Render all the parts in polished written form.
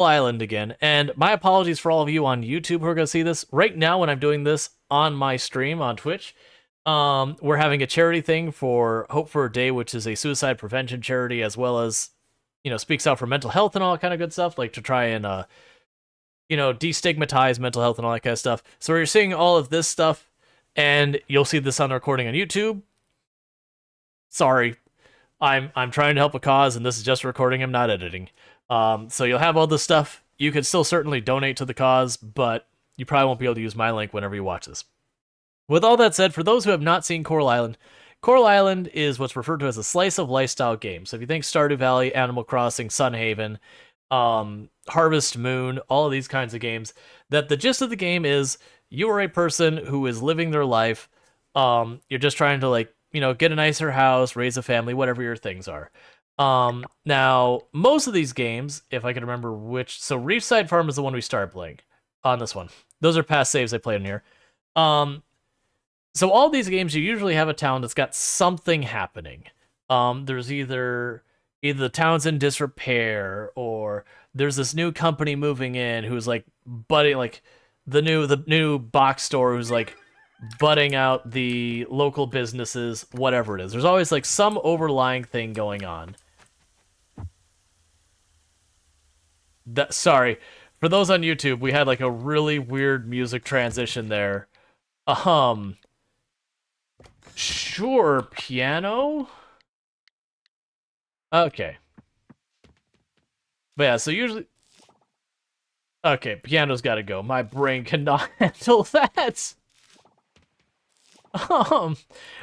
Island again, and my apologies for all of you on YouTube who are going to see this. Right now, when I'm doing this on my stream on Twitch, we're having a charity thing for Hope for a Day, which is a suicide prevention charity, as well as, speaks out for mental health and all that kind of good stuff, like to try and, destigmatize mental health and all that kind of stuff. So you're seeing all of this stuff, and you'll see this on the recording on YouTube. Sorry, I'm trying to help a cause, and this is just recording. I'm not editing. So you'll have all this stuff. You could still certainly donate to the cause, but you probably won't be able to use my link whenever you watch this. With all that said, for those who have not seen Coral Island is what's referred to as a slice of lifestyle game. So if you think Stardew Valley, Animal Crossing, Sunhaven, Harvest Moon, all of these kinds of games, that the gist of the game is you are a person who is living their life. You're just trying to, like, get a nicer house, raise a family, whatever your things are. Now, most of these games, if I can remember which, so Reefside Farm is the one we started playing on this one. Those are past saves I played in here. So all these games, you usually have a town that's got something happening. There's either the town's in disrepair, or there's this new company moving in who's like butting, like the new box store who's like butting out the local businesses, whatever it is. There's always like some overlying thing going on. Sorry, for those on YouTube, we had like a really weird music transition there. Sure, piano? Okay. But yeah, so usually... Okay, piano's gotta go. My brain cannot handle that!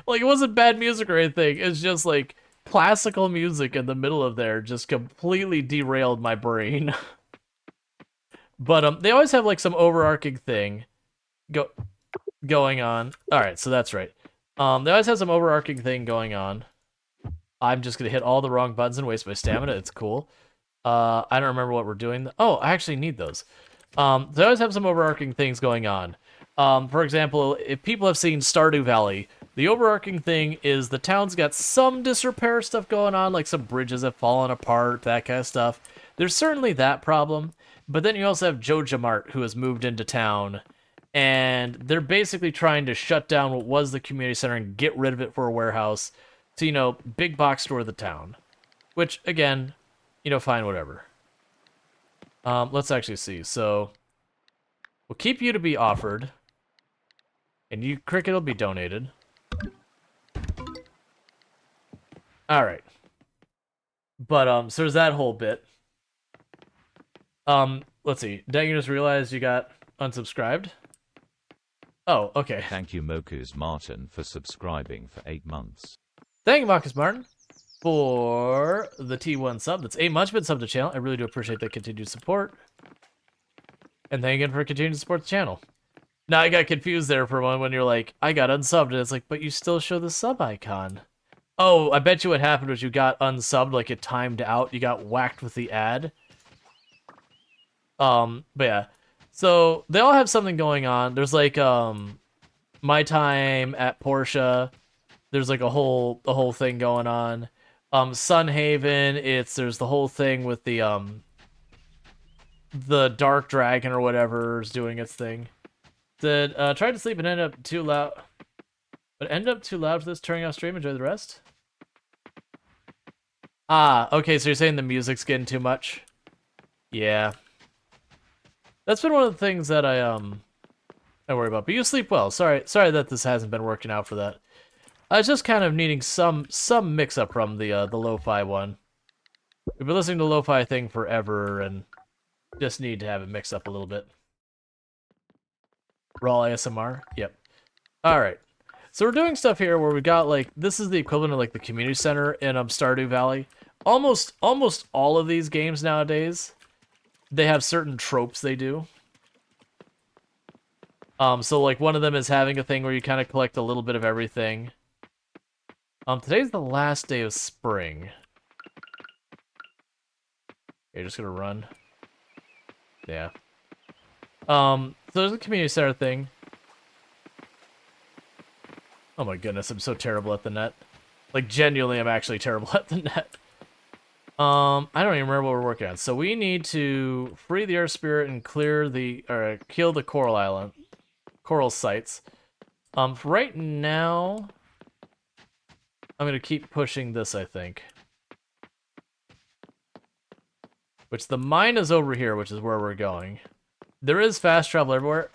Like, it wasn't bad music or anything. It's just, like, classical music in the middle of there just completely derailed my brain. But, they always have, like, some overarching thing going on. Alright, so that's right. They always have some overarching thing going on. I'm just gonna hit all the wrong buttons and waste my stamina. It's cool. I don't remember what we're doing. Oh, I actually need those. They always have some overarching things going on. For example, if people have seen Stardew Valley, the overarching thing is the town's got some disrepair stuff going on, like some bridges have fallen apart, that kind of stuff. There's certainly that problem, but then you also have Joe Jamart, who has moved into town, and they're basically trying to shut down what was the community center and get rid of it for a warehouse to, big box store the town. Which, again, fine, whatever. Let's actually see. So, we'll keep you to be offered. And you, Cricket, will be donated. Alright. But, so there's that whole bit. Let's see. Dang, you just realized you got unsubscribed? Oh, okay. Thank you, Mokus Martin, for subscribing for 8 months. Thank you, Marcus Martin, for the T1 sub. That's 8 months been sub to the channel. I really do appreciate that continued support. And thank you again for continuing to support the channel. Now, I got confused there for a moment when you're like, I got unsubbed, and it's like, but you still show the sub icon. Oh, I bet you what happened was you got unsubbed, like it timed out. You got whacked with the ad. But yeah. So, they all have something going on. There's like, my time at Porsche. There's like a whole thing going on. Sunhaven, there's the whole thing with the Dark Dragon or whatever is doing its thing. Tried to sleep and end up too loud. But end up too loud for this, turning off stream, enjoy the rest? Ah, okay, so you're saying the music's getting too much? Yeah. That's been one of the things that I worry about. But you sleep well. Sorry that this hasn't been working out for that. I was just kind of needing some mix-up from the lo-fi one. We've been listening to the lo-fi thing forever, and just need to have it mixed up a little bit. Rual ASMR? Yep. Alright. So we're doing stuff here where we got, like, this is the equivalent of, like, the community center in Stardew Valley. Almost all of these games nowadays, they have certain tropes they do. So, like, one of them is having a thing where you kind of collect a little bit of everything. Today's the last day of spring. You're just gonna run. Yeah. So there's a community center thing. Oh my goodness, I'm so terrible at the net. Like, genuinely, I'm actually terrible at the net. I don't even remember what we're working on. So we need to free the Earth Spirit and clear the, or kill the coral sites. For right now, I'm gonna keep pushing this, I think. Which the mine is over here, which is where we're going. There is fast travel everywhere.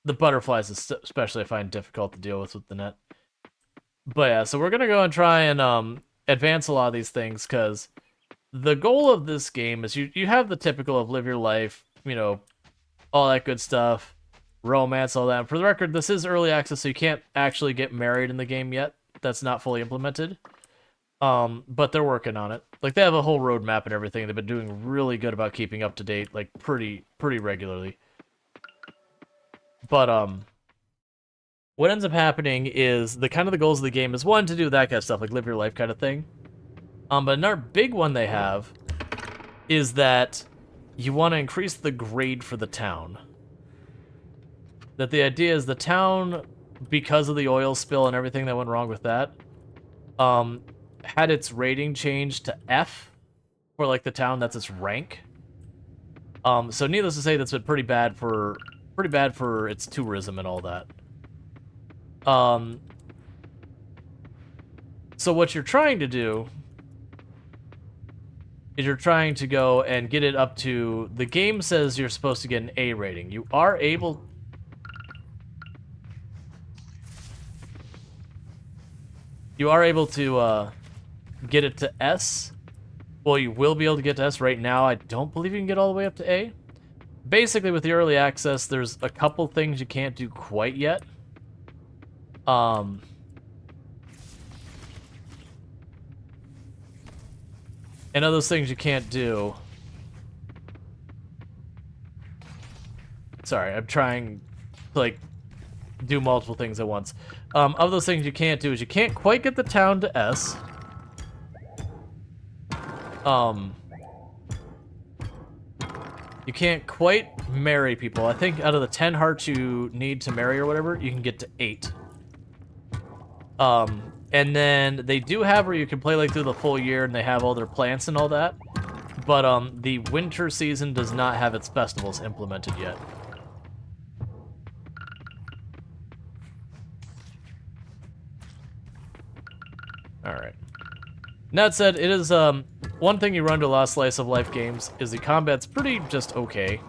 The butterflies, especially, I find difficult to deal with the net. But yeah, so we're gonna go and try and advance a lot of these things, because the goal of this game is you have the typical of live your life, you know, all that good stuff, romance, all that. For the record, this is early access, so you can't actually get married in the game yet. That's not fully implemented. But they're working on it. Like, they have a whole roadmap and everything. They've been doing really good about keeping up to date, like, pretty regularly. But, what ends up happening is the kind of the goals of the game is, one, to do that kind of stuff, like live your life kind of thing. But another big one they have is that you want to increase the grade for the town. That the idea is the town, because of the oil spill and everything that went wrong with that, had its rating changed to F for like the town. That's its rank. So needless to say, that's been pretty bad for its tourism and all that. So what you're trying to do is you're trying to go and get it up to, the game says you're supposed to get an A rating. You are able to get it to S. Well, you will be able to get to S. Right now, I don't believe you can get all the way up to A. Basically, with the early access, there's a couple things you can't do quite yet. And of those things you can't do... Sorry, I'm trying to, like, do multiple things at once. Of those things you can't do is you can't quite get the town to S. You can't quite marry people. I think out of the 10 hearts you need to marry or whatever, you can get to 8. And then they do have where you can play like through the full year and they have all their plants and all that. But the winter season does not have its festivals implemented yet. Alright. That said, it is, one thing you run to a lot of slice of life games is the combat's pretty just okay.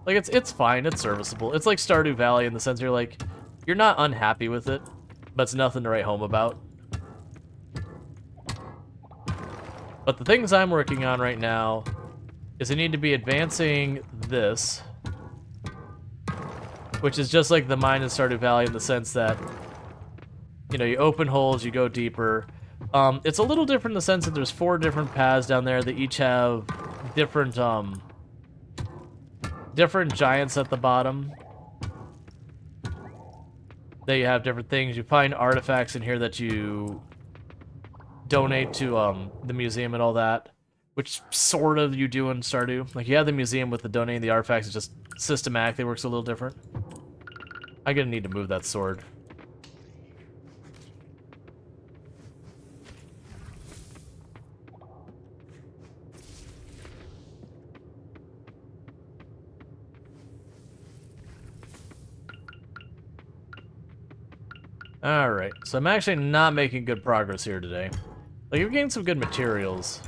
Like, it's fine, it's serviceable. It's like Stardew Valley in the sense you're like, you're not unhappy with it, but it's nothing to write home about. But the things I'm working on right now is I need to be advancing this, which is just like the mine in Stardew Valley in the sense that, you know, you open holes, you go deeper. It's a little different in the sense that there's 4 different paths down there that each have different, different giants at the bottom. There you have different things. You find artifacts in here that you donate to, the museum and all that, which sort of you do in Stardew. Like, you have the museum with the donating the artifacts, it just systematically works a little different. I'm gonna need to move that sword. Alright, so I'm actually not making good progress here today. Like, you've gained some good materials.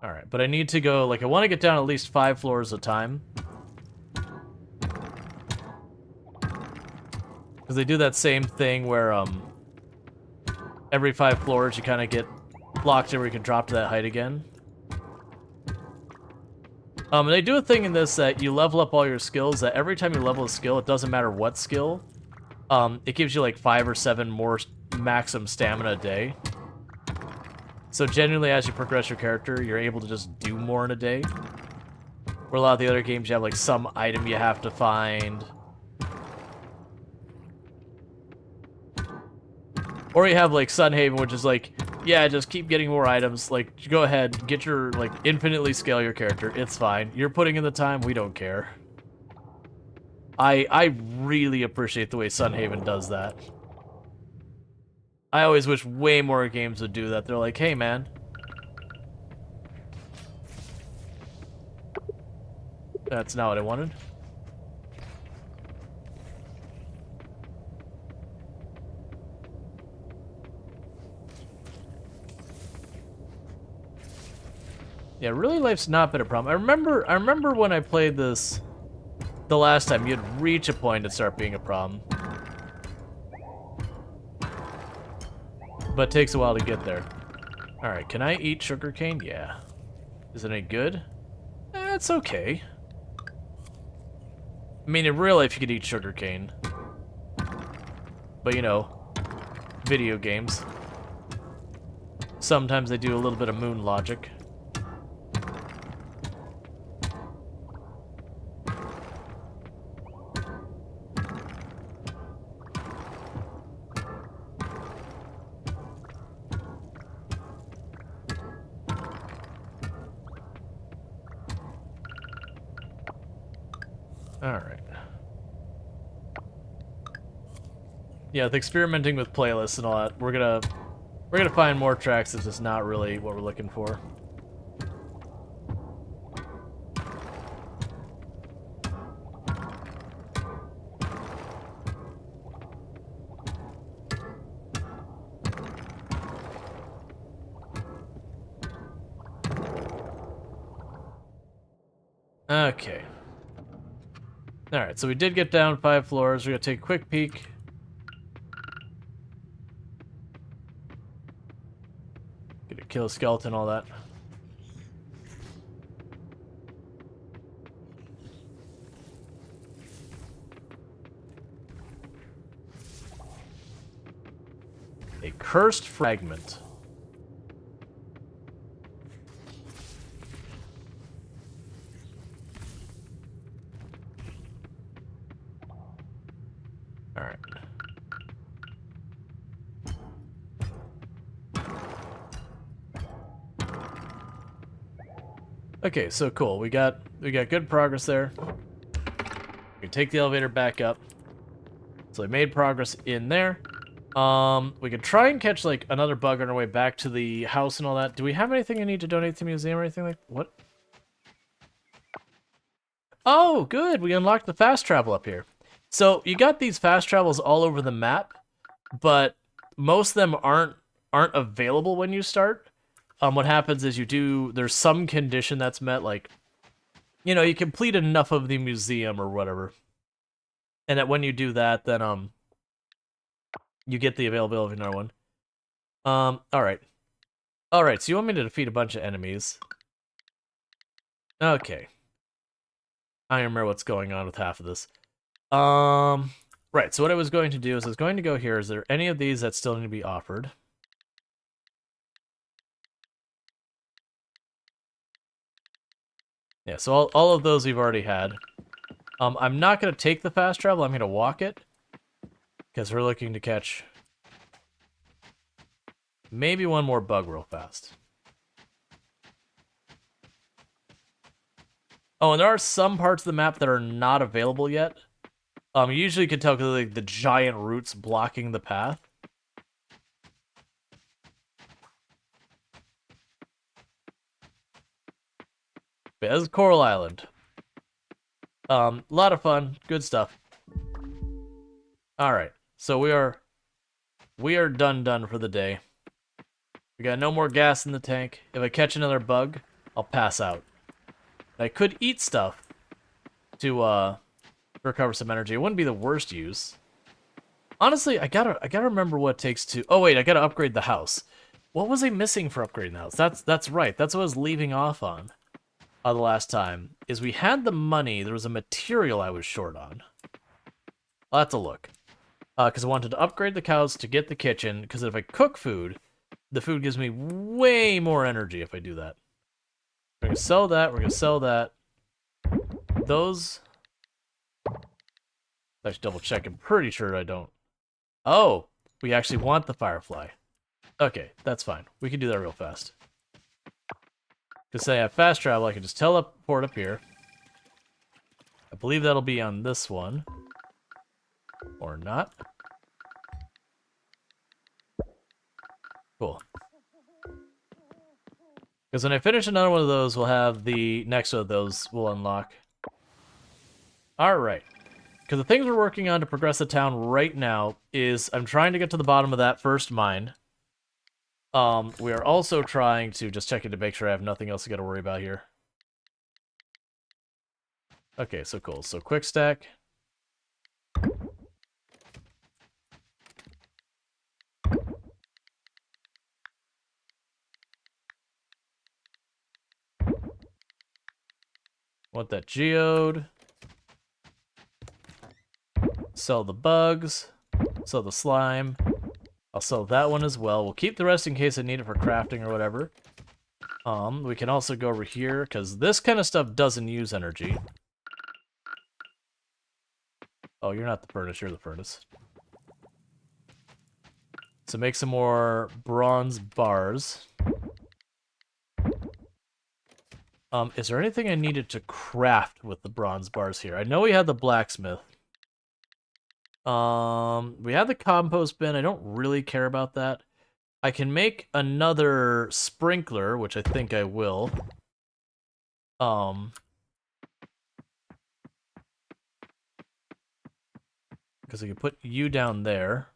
Alright, but I need to go, like, I want to get down at least 5 floors at a time. Because they do that same thing where, every 5 floors you kind of get locked in where you can drop to that height again. And they do a thing in this that you level up all your skills, that every time you level a skill, it doesn't matter what skill, it gives you like 5 or 7 more maximum stamina a day. So genuinely, as you progress your character, you're able to just do more in a day. Where a lot of the other games, you have like some item you have to find. Or you have like Sunhaven, which is like, yeah, just keep getting more items. Like, go ahead, get your, like, infinitely scale your character. It's fine. You're putting in the time, we don't care. I really appreciate the way Sunhaven does that. I always wish way more games would do that. They're like, hey, man. That's not what I wanted. Yeah, really life's not been a problem. I remember when I played this the last time, you'd reach a point and start being a problem. But it takes a while to get there. Alright, can I eat sugarcane? Yeah. Is it any good? It's okay. I mean, in real life, you could eat sugarcane. But, you know, video games. Sometimes they do a little bit of moon logic. Alright. Yeah, with experimenting with playlists and all that, we're gonna find more tracks that's just not really what we're looking for. Okay. Alright, so we did get down 5 floors. We're gonna take a quick peek. Get a kill a skeleton, all that. A cursed fragment. Alright. Okay, so cool. We got good progress there. We can take the elevator back up. So we made progress in there. We could try and catch like another bug on our way back to the house and all that. Do we have anything I need to donate to the museum or anything like what? Oh, good. We unlocked the fast travel up here. So you got these fast travels all over the map, but most of them aren't available when you start. What happens is there's some condition that's met, like, you know, you complete enough of the museum or whatever. And that when you do that, then, you get the availability of another one. Alright. Alright, so you want me to defeat a bunch of enemies. Okay. I don't remember what's going on with half of this. Right, so what I was going to do is I was going to go here. Is there any of these that still need to be offered? Yeah, so all of those we've already had. I'm not going to take the fast travel. I'm going to walk it. Because we're looking to catch maybe one more bug real fast. Oh, and there are some parts of the map that are not available yet. You usually can tell because like the giant roots blocking the path. But this is Coral Island. A lot of fun, good stuff. All right, so we are done for the day. We got no more gas in the tank. If I catch another bug, I'll pass out. I could eat stuff to recover some energy. It wouldn't be the worst use. Honestly, I gotta remember what it takes to. Oh wait, I gotta upgrade the house. What was I missing for upgrading the house? That's right. That's what I was leaving off on. The last time is we had the money. There was a material I was short on. I'll have to look. Because I wanted to upgrade the cows to get the kitchen. Because if I cook food, the food gives me way more energy if I do that. We're gonna sell that. We're gonna sell that. Those. I should double check. I'm pretty sure I don't. Oh, we actually want the firefly. Okay, that's fine. We can do that real fast. Because say I have fast travel, I can just teleport up here. I believe that'll be on this one. Or not. Cool. Because when I finish another one of those, we'll have the next one of those will unlock. Alright. Because the things we're working on to progress the town right now is I'm trying to get to the bottom of that first mine. We are also trying to just check it to make sure I have nothing else to gotta worry about here. Okay, so cool. So quick stack. Want that geode. Sell the bugs. Sell the slime. I'll sell that one as well. We'll keep the rest in case I need it for crafting or whatever. We can also go over here, because this kind of stuff doesn't use energy. Oh, you're not the furnace, you're the furnace. So make some more bronze bars. Is there anything I needed to craft with the bronze bars here? I know we had the blacksmith. We had the compost bin. I don't really care about that. I can make another sprinkler, which I think I will. Because I can put you down there.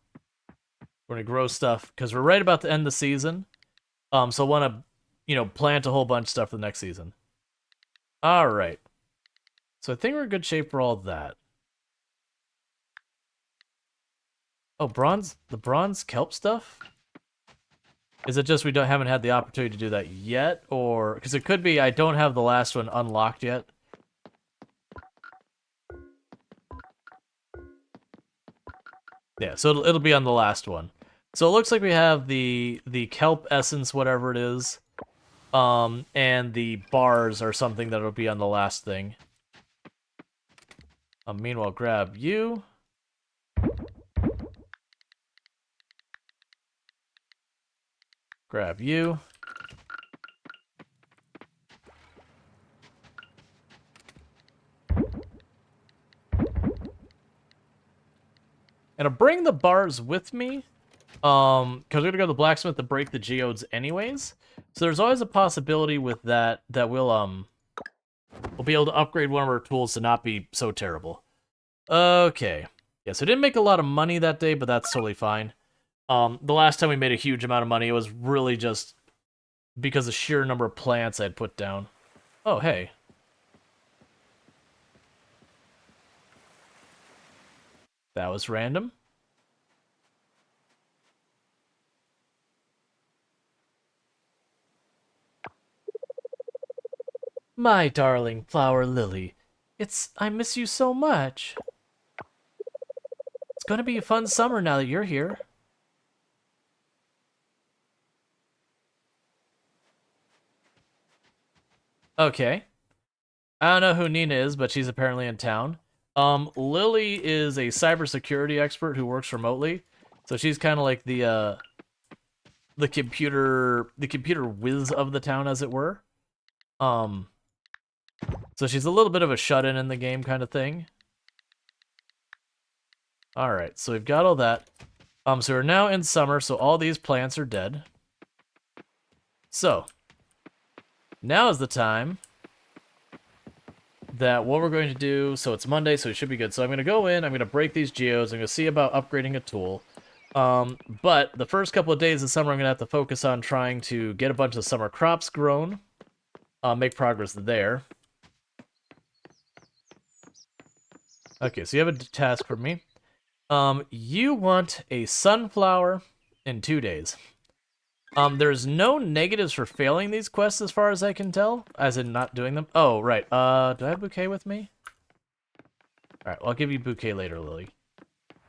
We're gonna grow stuff because we're right about to end the season. So I want to, plant a whole bunch of stuff for the next season. All right. So I think we're in good shape for all that. Oh, the bronze kelp stuff? Is it just we haven't had the opportunity to do that yet? Or, because it could be I don't have the last one unlocked yet. Yeah, so it'll be on the last one. So it looks like we have the kelp essence, whatever it is. And the bars are something that'll be on the last thing. Meanwhile, grab you. Grab you. And I'll bring the bars with me. Because we're gonna go to the blacksmith to break the geodes anyways. So there's always a possibility with that we'll be able to upgrade one of our tools to not be so terrible. Okay. Yeah, so I didn't make a lot of money that day, but that's totally fine. The last time we made a huge amount of money, it was really just because of the sheer number of plants I'd put down. Oh, hey. That was random. My darling flower lily, I miss you so much. It's gonna be a fun summer now that you're here. Okay. I don't know who Nina is, but she's apparently in town. Lily is a cybersecurity expert who works remotely, so she's kind of like the computer whiz of the town, as it were. So she's a little bit of a shut-in in the game kind of thing. Alright, so we've got all that. So we're now in summer, so all these plants are dead. So, now is the time that what we're going to do, so it's Monday, so it should be good. So I'm going to go in, I'm going to break these geodes, I'm going to see about upgrading a tool. But the first couple of days of summer, I'm going to have to focus on trying to get a bunch of summer crops grown. Make progress there. Okay, so you have a task for me. You want a sunflower in 2 days. There's no negatives for failing these quests as far as I can tell, as in not doing them. Oh, right. Do I have bouquet with me? Alright, well, I'll give you bouquet later, Lily.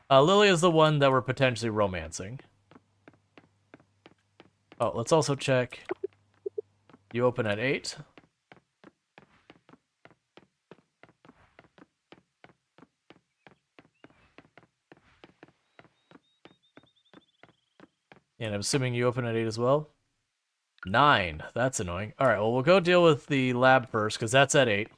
Lily is the one that we're potentially romancing. Oh, let's also check. You open at 8. And I'm assuming you open at 8 as well? 9. That's annoying. Alright, well, we'll go deal with the lab first, because that's at 8.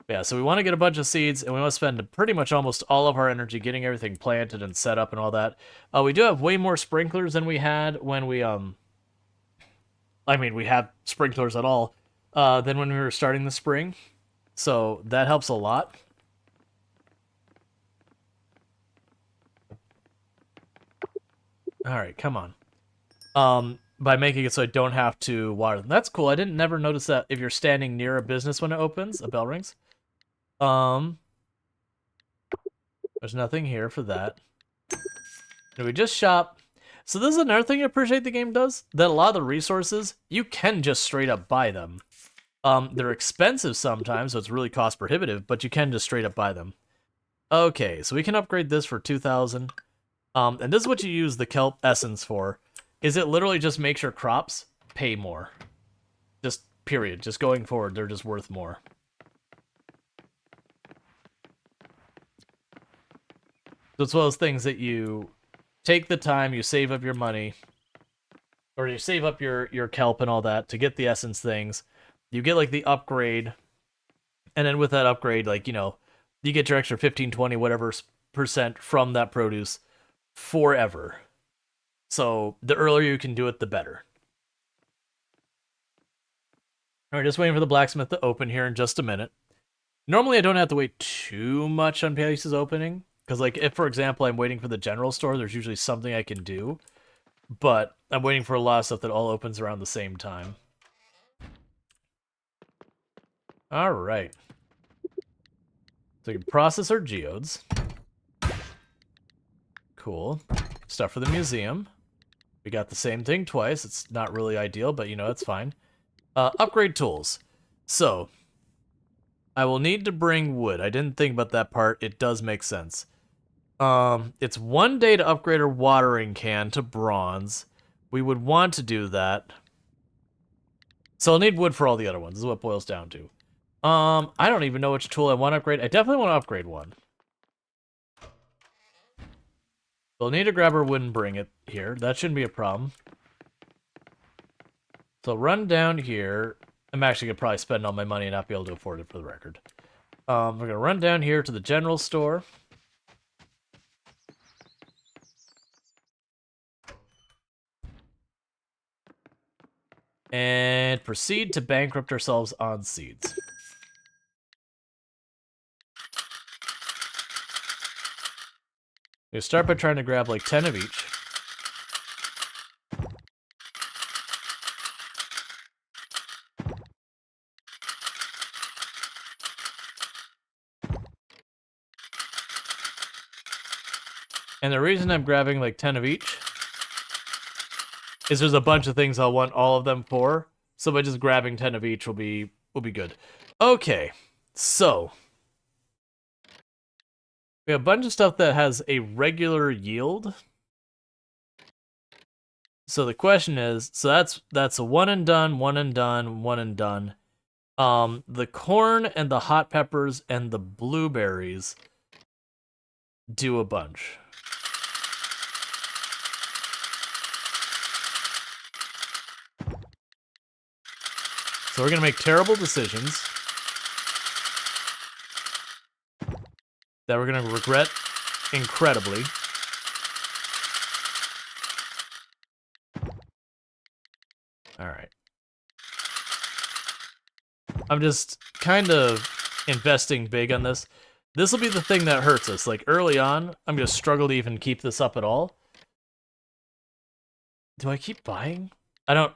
Yeah, so we want to get a bunch of seeds, and we want to spend pretty much almost all of our energy getting everything planted and set up and all that. We do have way more sprinklers than we had when we I mean, we have sprinklers at all than when we were starting the spring, so that helps a lot. All right, come on. By making it so I don't have to water them. That's cool. I didn't never notice that if you're standing near a business when it opens, a bell rings. Um, there's nothing here for that. And we just shop. So this is another thing I appreciate the game does, that a lot of the resources, you can just straight up buy them. They're expensive sometimes, so it's really cost prohibitive, but you can just straight up buy them. Okay, so we can upgrade this for 2,000. And this is what you use the kelp essence for. Is it literally just makes your crops pay more. Just period. Just going forward, they're just worth more. So it's one of those things that you take the time, you save up your money, or you save up your kelp and all that to get the essence things. You get like the upgrade, and then with that upgrade, like, you know, you get your extra 15, 20, whatever percent from that produce forever. So the earlier you can do it, the better. All right, just waiting for the blacksmith to open here in just a minute. Normally, I don't have to wait too much on places opening, because, like, if, for example, I'm waiting for the general store, there's usually something I can do. But I'm waiting for a lot of stuff that all opens around the same time. All right. So we can process our geodes. Cool. Stuff for the museum. We got the same thing twice. It's not really ideal, but, you know, it's fine. Upgrade tools. So, I will need to bring wood. I didn't think about that part. It does make sense. It's 1 day to upgrade our watering can to bronze. We would want to do that. So I'll need wood for all the other ones. This is what it boils down to. I don't even know which tool I want to upgrade. I definitely want to upgrade one. We'll need to grab our wood and bring it here. That shouldn't be a problem. So run down here. I'm actually going to probably spend all my money and not be able to afford it for the record. We're going to run down here to the general store. And proceed to bankrupt ourselves on seeds. We start by trying to grab like 10 of each. And the reason I'm grabbing like 10 of each is there's a bunch of things I'll want all of them for. So by just grabbing 10 of each will be good. Okay, so we have a bunch of stuff that has a regular yield. So the question is, so that's a one and done, one and done, one and done. The corn and the hot peppers and the blueberries do a bunch. So we're gonna make terrible decisions that we're gonna regret incredibly. All right. I'm just kind of investing big on this. This will be the thing that hurts us. Like early on, I'm gonna struggle to even keep this up at all. Do I keep buying? I don't.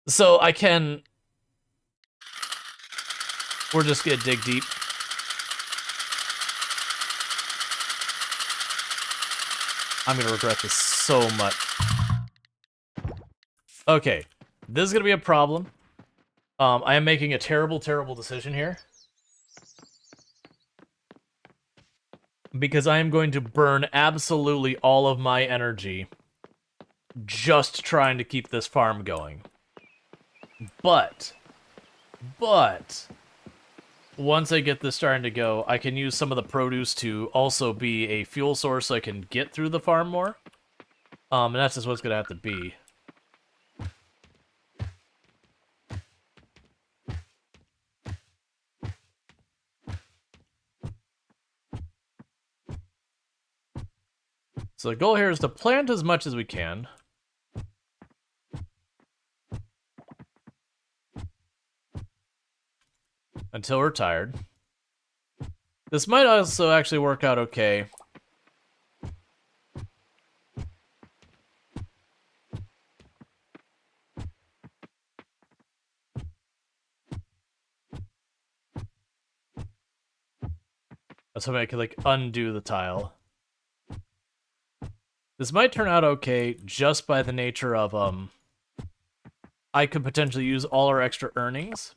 So I can. We're just gonna dig deep. I'm gonna regret this so much. Okay, this is gonna be a problem. I am making a terrible, terrible decision here. Because I am going to burn absolutely all of my energy just trying to keep this farm going. But, once I get this starting to go, I can use some of the produce to also be a fuel source so I can get through the farm more. And that's just what it's gonna have to be. So the goal here is to plant as much as we can. Until we're tired. This might also actually work out okay. So I could like undo the tile. This might turn out okay just by the nature of I could potentially use all our extra earnings.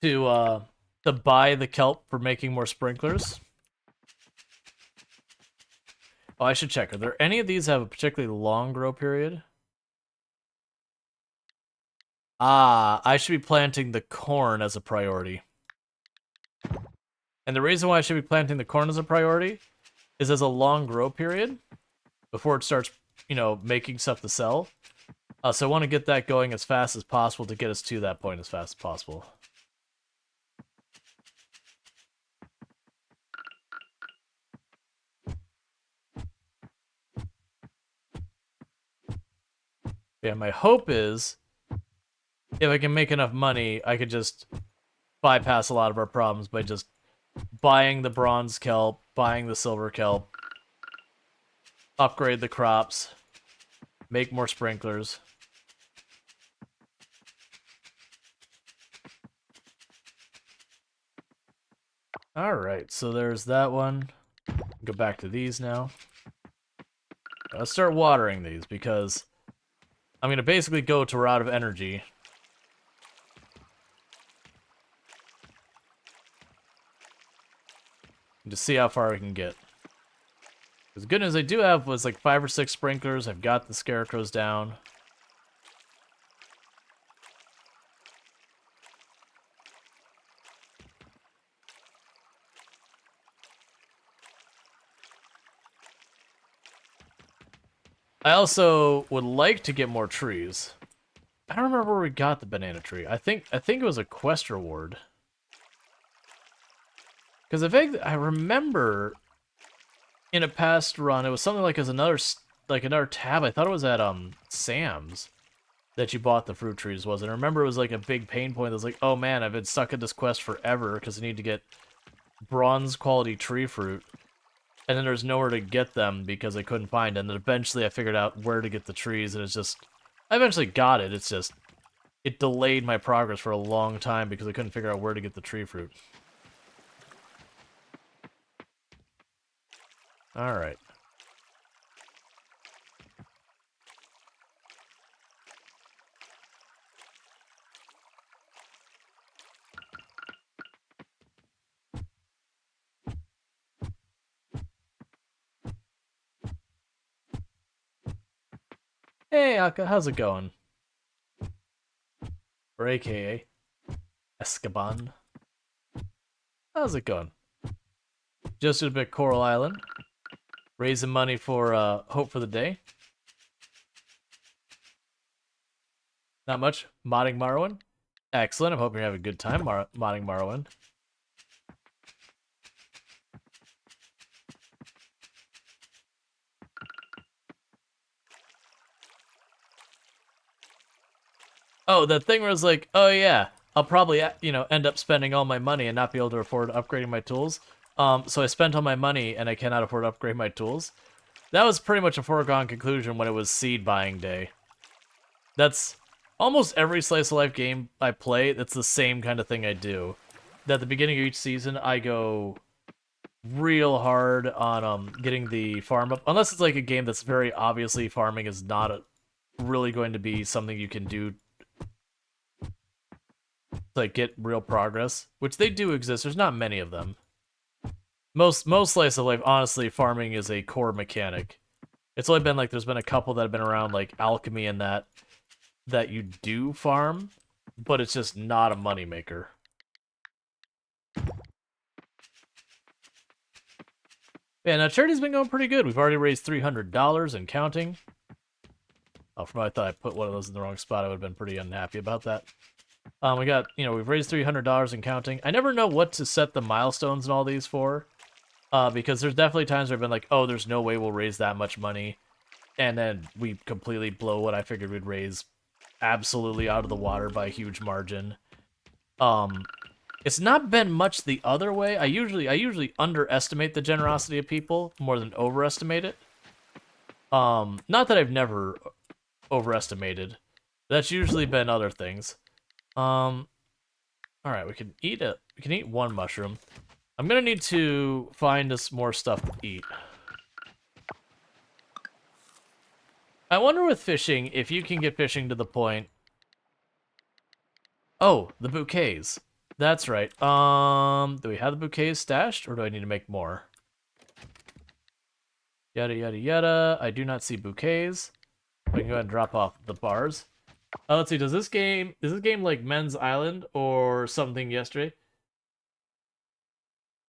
To buy the kelp for making more sprinklers. Oh, I should check. Are there any of these have a particularly long grow period? Ah, I should be planting the corn as a priority. And the reason why I should be planting the corn as a priority is as a long grow period before it starts, making stuff to sell. So I want to get that going as fast as possible to get us to that point as fast as possible. Yeah, my hope is if I can make enough money, I could just bypass a lot of our problems by just buying the bronze kelp, buying the silver kelp, upgrade the crops, make more sprinklers. Alright, so there's that one. Go back to these now. Let's start watering these because I'm going to basically go till we're out of energy. And just see how far we can get. The good news I do have was like 5 or 6 sprinklers. I've got the scarecrows down. I also would like to get more trees. I don't remember where we got the banana tree. I think it was a quest reward. Because I remember in a past run, it was something like as another tab. I thought it was at Sam's that you bought the fruit trees, was it? I remember it was like a big pain point that was like, oh man, I've been stuck at this quest forever because I need to get bronze quality tree fruit. And then there's nowhere to get them because I couldn't find it. And then eventually I figured out where to get the trees, and it's just... I eventually got it, it's just... It delayed my progress for a long time because I couldn't figure out where to get the tree fruit. Alright. Hey, Aka, how's it going? Or AKA Escaban. How's it going? Just a bit Coral Island. Raising money for Hope for the Day. Not much. Modding Morrowind. Excellent. I'm hoping you're having a good time modding Morrowind. Oh, that thing where it's like, oh yeah, I'll probably, end up spending all my money and not be able to afford upgrading my tools. So I spent all my money and I cannot afford to upgrade my tools. That was pretty much a foregone conclusion when it was seed buying day. That's almost every slice of life game I play, that's the same kind of thing I do. At the beginning of each season, I go real hard on getting the farm up. Unless it's like a game that's very obviously farming is not really going to be something you can do to like get real progress, which they do exist. There's not many of them. Most slice of life, honestly, farming is a core mechanic. It's only been like there's been a couple that have been around, like alchemy and that you do farm, but it's just not a moneymaker. Yeah, now charity's been going pretty good. We've already raised $300 and counting. Oh, from I thought I put one of those in the wrong spot, I would have been pretty unhappy about that. We got, we've raised $300 and counting. I never know what to set the milestones and all these for, because there's definitely times where I've been like, oh, there's no way we'll raise that much money, and then we completely blow what I figured we'd raise absolutely out of the water by a huge margin. It's not been much the other way. I usually underestimate the generosity of people more than overestimate it. Not that I've never overestimated. That's usually been other things. All right, we can eat one mushroom. I'm gonna need to find us more stuff to eat. I wonder with fishing if you can get fishing to the point. Oh, the bouquets. That's right. Do we have the bouquets stashed, or do I need to make more? Yada yada yada. I do not see bouquets. I can go ahead and drop off the bars. Let's see. Is this game like Men's Island or something yesterday?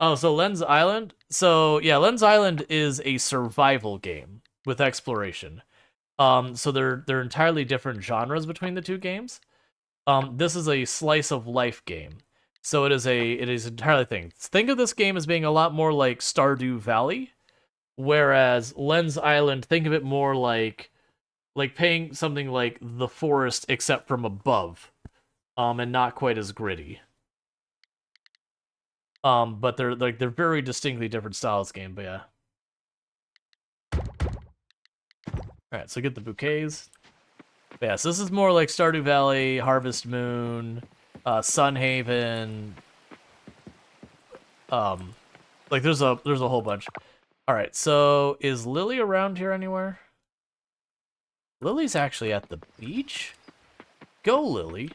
Oh, so Lens Island. So yeah, Lens Island is a survival game with exploration. So they're entirely different genres between the two games. This is a slice of life game. So it is entirely thing. Think of this game as being a lot more like Stardew Valley, whereas Lens Island, think of it more like paying something like The Forest except from above, and not quite as gritty. But they're very distinctly different styles game. But yeah. All right, so get the bouquets. But yeah, so this is more like Stardew Valley, Harvest Moon, Sunhaven. Like there's a whole bunch. All right, so is Lily around here anywhere? Lily's actually at the beach? Go, Lily.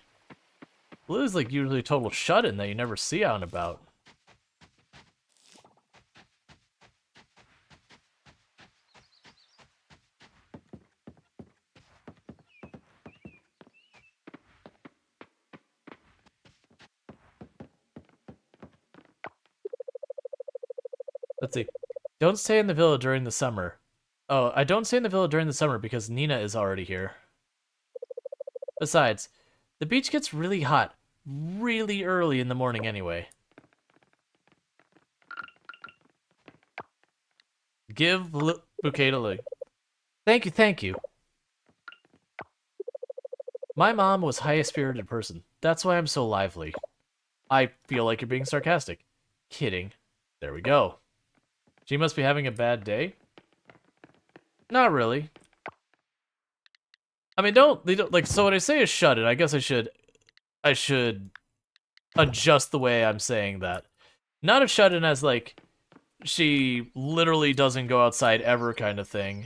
Lily's like usually a total shut-in that you never see out and about. Let's see. Don't stay in the villa during the summer. Oh, I don't stay in the villa during the summer because Nina is already here. Besides, the beach gets really hot really early in the morning anyway. Give bouquet to Lily. Thank you, thank you. My mom was highest-spirited person. That's why I'm so lively. I feel like you're being sarcastic. Kidding. There we go. She must be having a bad day? Not really. I mean, they don't like. So when I say is shut it, I guess I should adjust the way I'm saying that. Not a shut in as like she literally doesn't go outside ever kind of thing.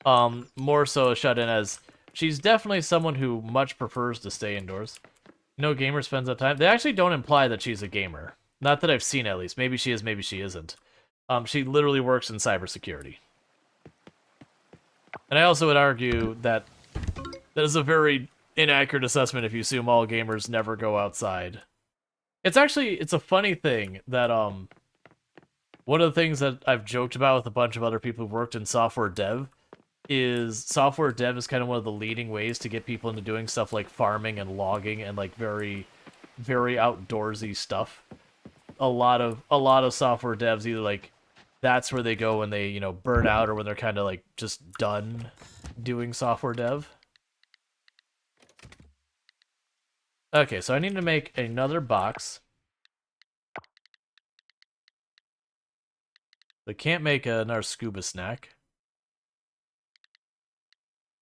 More so a shut in as she's definitely someone who much prefers to stay indoors. No gamer spends that time. They actually don't imply that she's a gamer. Not that I've seen at least. Maybe she is, maybe she isn't. She literally works in cybersecurity. And I also would argue that that is a very inaccurate assessment if you assume all gamers never go outside. It's a funny thing that one of the things that I've joked about with a bunch of other people who've worked in software dev is software dev is kind of one of the leading ways to get people into doing stuff like farming and logging and like very very outdoorsy stuff. A lot of software devs either like that's where they go when they, burn out or when they're kind of like just done doing software dev. Okay, so I need to make another box. I can't make another scuba snack.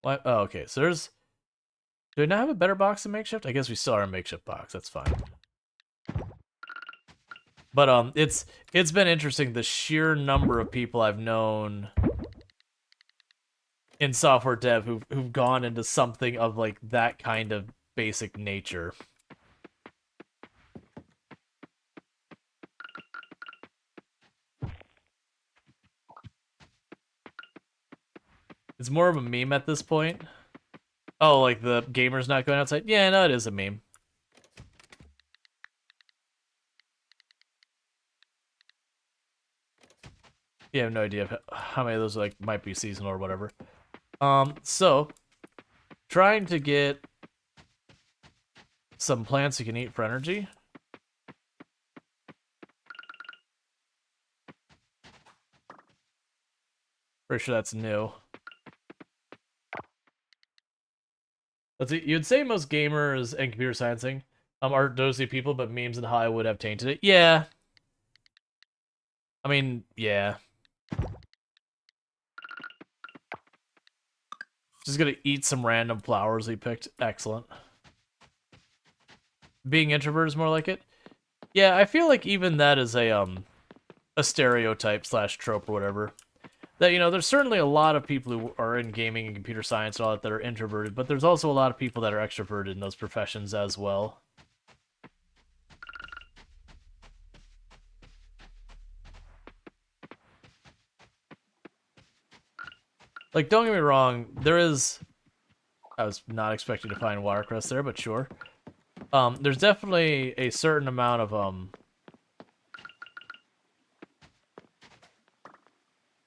What? Oh, okay. So there's. Do I not have a better box than makeshift? I guess we still are a makeshift box. That's fine. But it's been interesting the sheer number of people I've known in software dev who've gone into something of like that kind of basic nature. It's more of a meme at this point. Oh, like the gamer's not going outside? Yeah, no, it is a meme. You have no idea how many of those like might be seasonal or whatever. So trying to get some plants you can eat for energy. Pretty sure that's new. You'd say most gamers and computer sciencing aren't thosy people, but memes in Hollywood have tainted it. Yeah. I mean, yeah. Just gonna eat some random flowers he picked. Excellent. Being introvert is more like it. Yeah, I feel like even that is a stereotype / trope or whatever. That, you know, there's certainly a lot of people who are in gaming and computer science and all that are introverted, but there's also a lot of people that are extroverted in those professions as well. Like, don't get me wrong, there is... I was not expecting to find watercress there, but sure. There's definitely a certain amount of,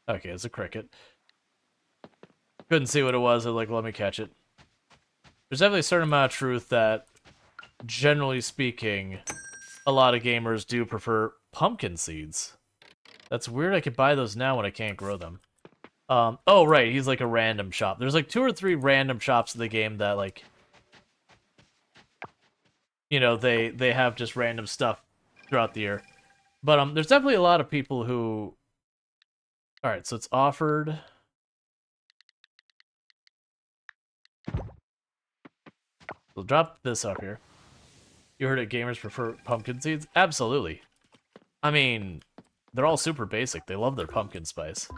Okay, it's a cricket. Couldn't see what it was, I was like, let me catch it. There's definitely a certain amount of truth that, generally speaking, a lot of gamers do prefer pumpkin seeds. That's weird I could buy those now when I can't grow them. Oh, right, he's like a random shop. There's like 2 or 3 random shops in the game that, like, you know, they have just random stuff throughout the year. But there's definitely a lot of people who... Alright, so it's offered... We'll drop this up here. You heard it, gamers prefer pumpkin seeds? Absolutely. I mean, they're all super basic. They love their pumpkin spice.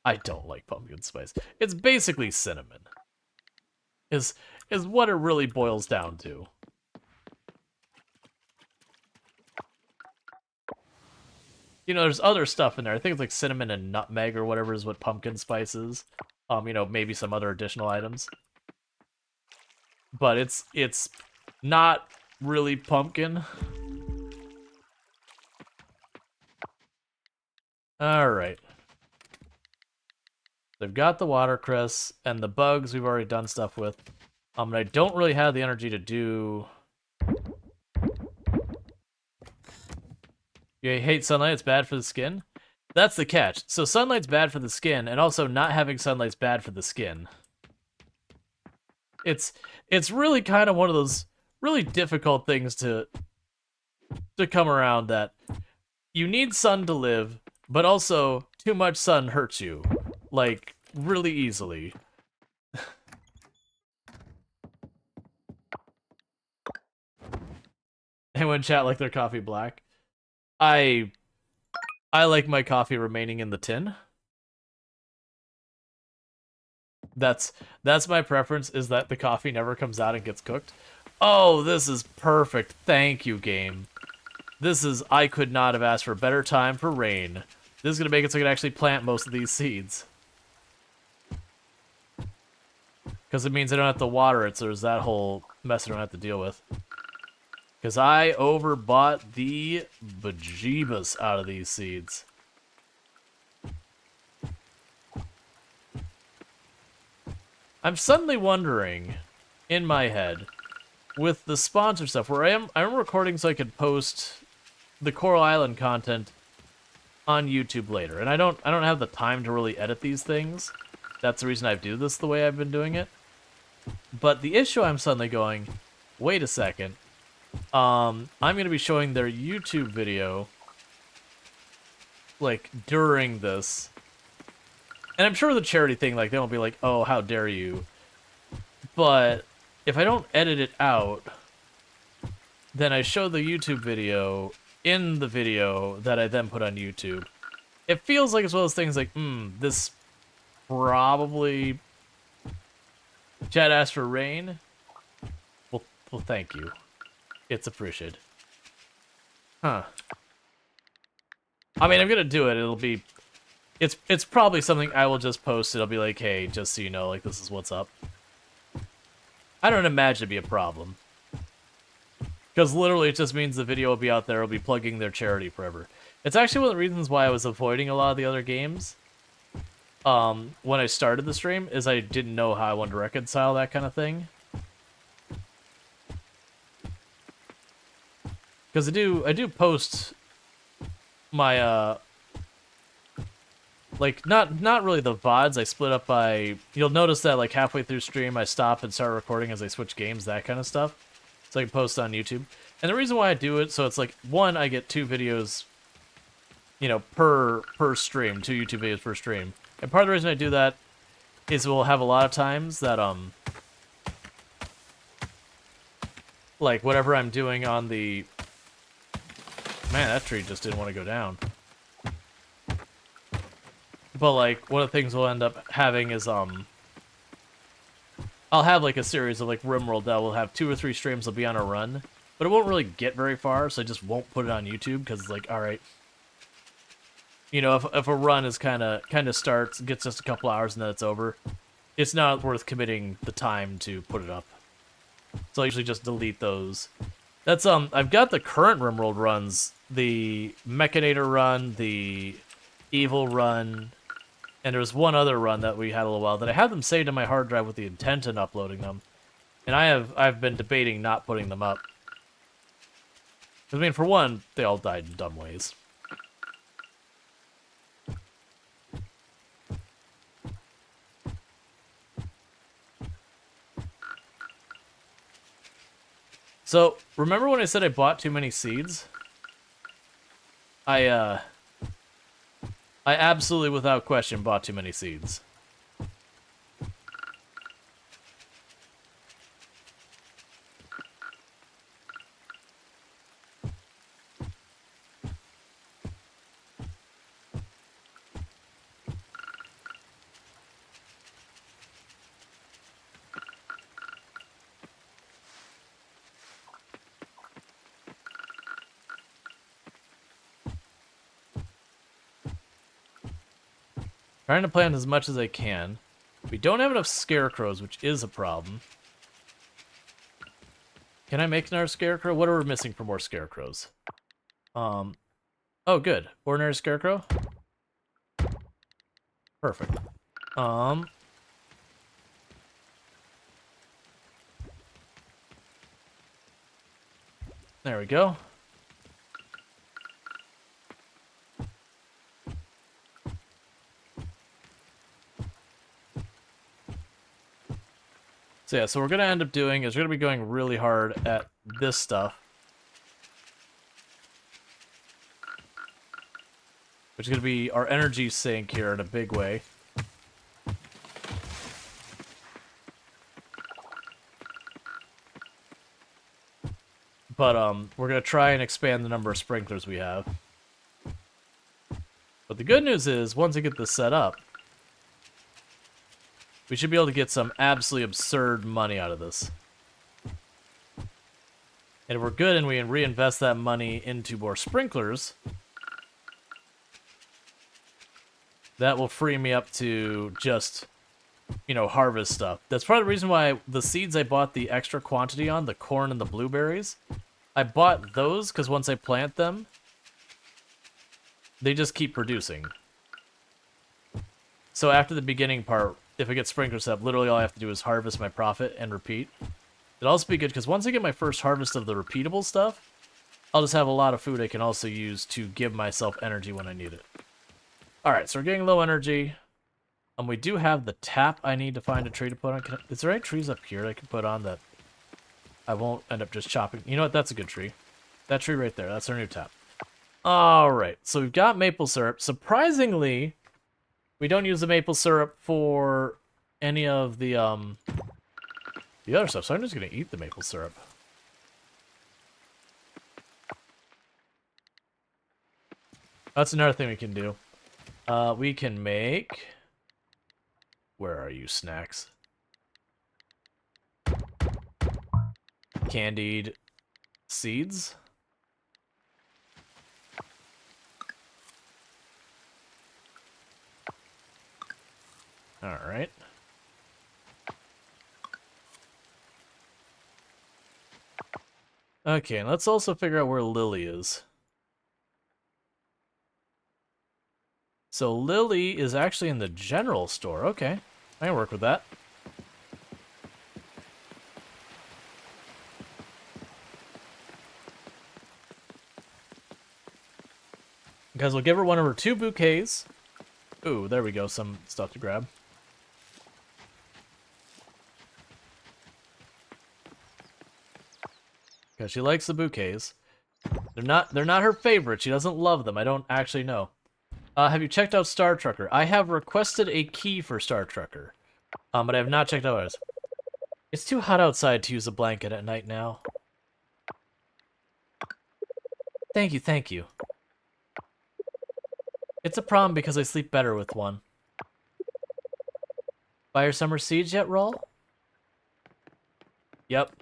I don't like pumpkin spice. It's basically cinnamon. Is what it really boils down to. You know, there's other stuff in there. I think it's like cinnamon and nutmeg or whatever is what pumpkin spice is. You know, maybe some other additional items. But it's not really pumpkin. Alright. They've got the watercress, and the bugs we've already done stuff with. And I don't really have the energy to do... You hate sunlight, it's bad for the skin? That's the catch. So sunlight's bad for the skin, and also not having sunlight's bad for the skin. It's really kind of one of those really difficult things to come around, that you need sun to live, but also too much sun hurts you. Like, really easily. Anyone in chat like their coffee black? I like my coffee remaining in the tin. That's my preference, is that the coffee never comes out and gets cooked. Oh, this is perfect. Thank you, game. I could not have asked for a better time for rain. This is going to make it so I can actually plant most of these seeds. Because it means I don't have to water it, so there's that whole mess I don't have to deal with. Because I overbought the bejeebus out of these seeds. I'm suddenly wondering, in my head, with the sponsor stuff, where I'm recording so I could post the Coral Island content on YouTube later, and I don't have the time to really edit these things. That's the reason I do this the way I've been doing it. But the issue I'm suddenly going, wait a second. I'm gonna be showing their YouTube video, like, during this. And I'm sure the charity thing, like, they won't be like, oh, how dare you. But if I don't edit it out, then I show the YouTube video in the video that I then put on YouTube. It feels like it's one of those things like, this probably... Chad asked for rain? Well, thank you. It's appreciated. Huh. I mean, I'm gonna do it. It'll be... It's probably something I will just post. It'll be like, hey, just so you know, like, this is what's up. I don't imagine it'd be a problem. Because literally it just means the video will be out there, it'll be plugging their charity forever. It's actually one of the reasons why I was avoiding a lot of the other games. when I started the stream is I didn't know how I wanted to reconcile that kind of thing. Because I do post my like not really the VODs. I split up by, you'll notice that like halfway through stream I stop and start recording as I switch games, that kind of stuff. So I can post on YouTube. And the reason why I do it, so it's like, one, I get 2 videos, you know, per stream, 2 YouTube videos per stream. And part of the reason I do that is we'll have a lot of times that like whatever I'm doing on the, man, that tree just didn't want to go down. But like one of the things we'll end up having is I'll have like a series of like RimWorld that will have 2 or 3 streams will be on a run, but it won't really get very far, so I just won't put it on YouTube because it's like, all right, you know, if a run is kind of starts, gets just a couple hours and then it's over, it's not worth committing the time to put it up. So I usually just delete those. That's I've got the current RimWorld runs, the Mechanator run, the Evil run, and there was one other run that we had a little while that I have them saved on my hard drive with the intent in uploading them. And I've been debating not putting them up. I mean, for one, they all died in dumb ways. So, remember when I said I bought too many seeds? I absolutely, without question, bought too many seeds. Trying to plant as much as I can. We don't have enough scarecrows, which is a problem. Can I make another scarecrow? What are we missing for more scarecrows? Oh, good. Ordinary scarecrow? Perfect. There we go. So yeah, so what we're gonna end up doing is we're gonna be going really hard at this stuff, which is gonna be our energy sink here in a big way. But we're gonna try and expand the number of sprinklers we have. But the good news is, once I get this set up, we should be able to get some absolutely absurd money out of this. And if we're good and we can reinvest that money into more sprinklers, that will free me up to just, you know, harvest stuff. That's part of the reason why the seeds I bought the extra quantity on, the corn and the blueberries, I bought those because once I plant them, they just keep producing. So after the beginning part, if I get sprinklers up, literally all I have to do is harvest my profit and repeat. It'll also be good because once I get my first harvest of the repeatable stuff, I'll just have a lot of food I can also use to give myself energy when I need it. Alright, so we're getting low energy. We do have the tap I need to find a tree to put on. Is there any trees up here I can put on that I won't end up just chopping? You know what? That's a good tree. That tree right there. That's our new tap. Alright, so we've got maple syrup. Surprisingly, we don't use the maple syrup for any of the other stuff, so I'm just going to eat the maple syrup. That's another thing we can do. We can make... Where are you, snacks? Candied seeds. Alright. Okay, and let's also figure out where Lily is. So Lily is actually in the general store. Okay, I can work with that. Because we'll give her one of her 2 bouquets. Ooh, there we go, some stuff to grab. Because she likes the bouquets. They're not her favorite. She doesn't love them. I don't actually know. Have you checked out Star Trucker? I have requested a key for Star Trucker. But I have not checked out what it is. It's too hot outside to use a blanket at night now. Thank you, thank you. It's a problem because I sleep better with one. Buy your summer seeds yet, Rual? Yep.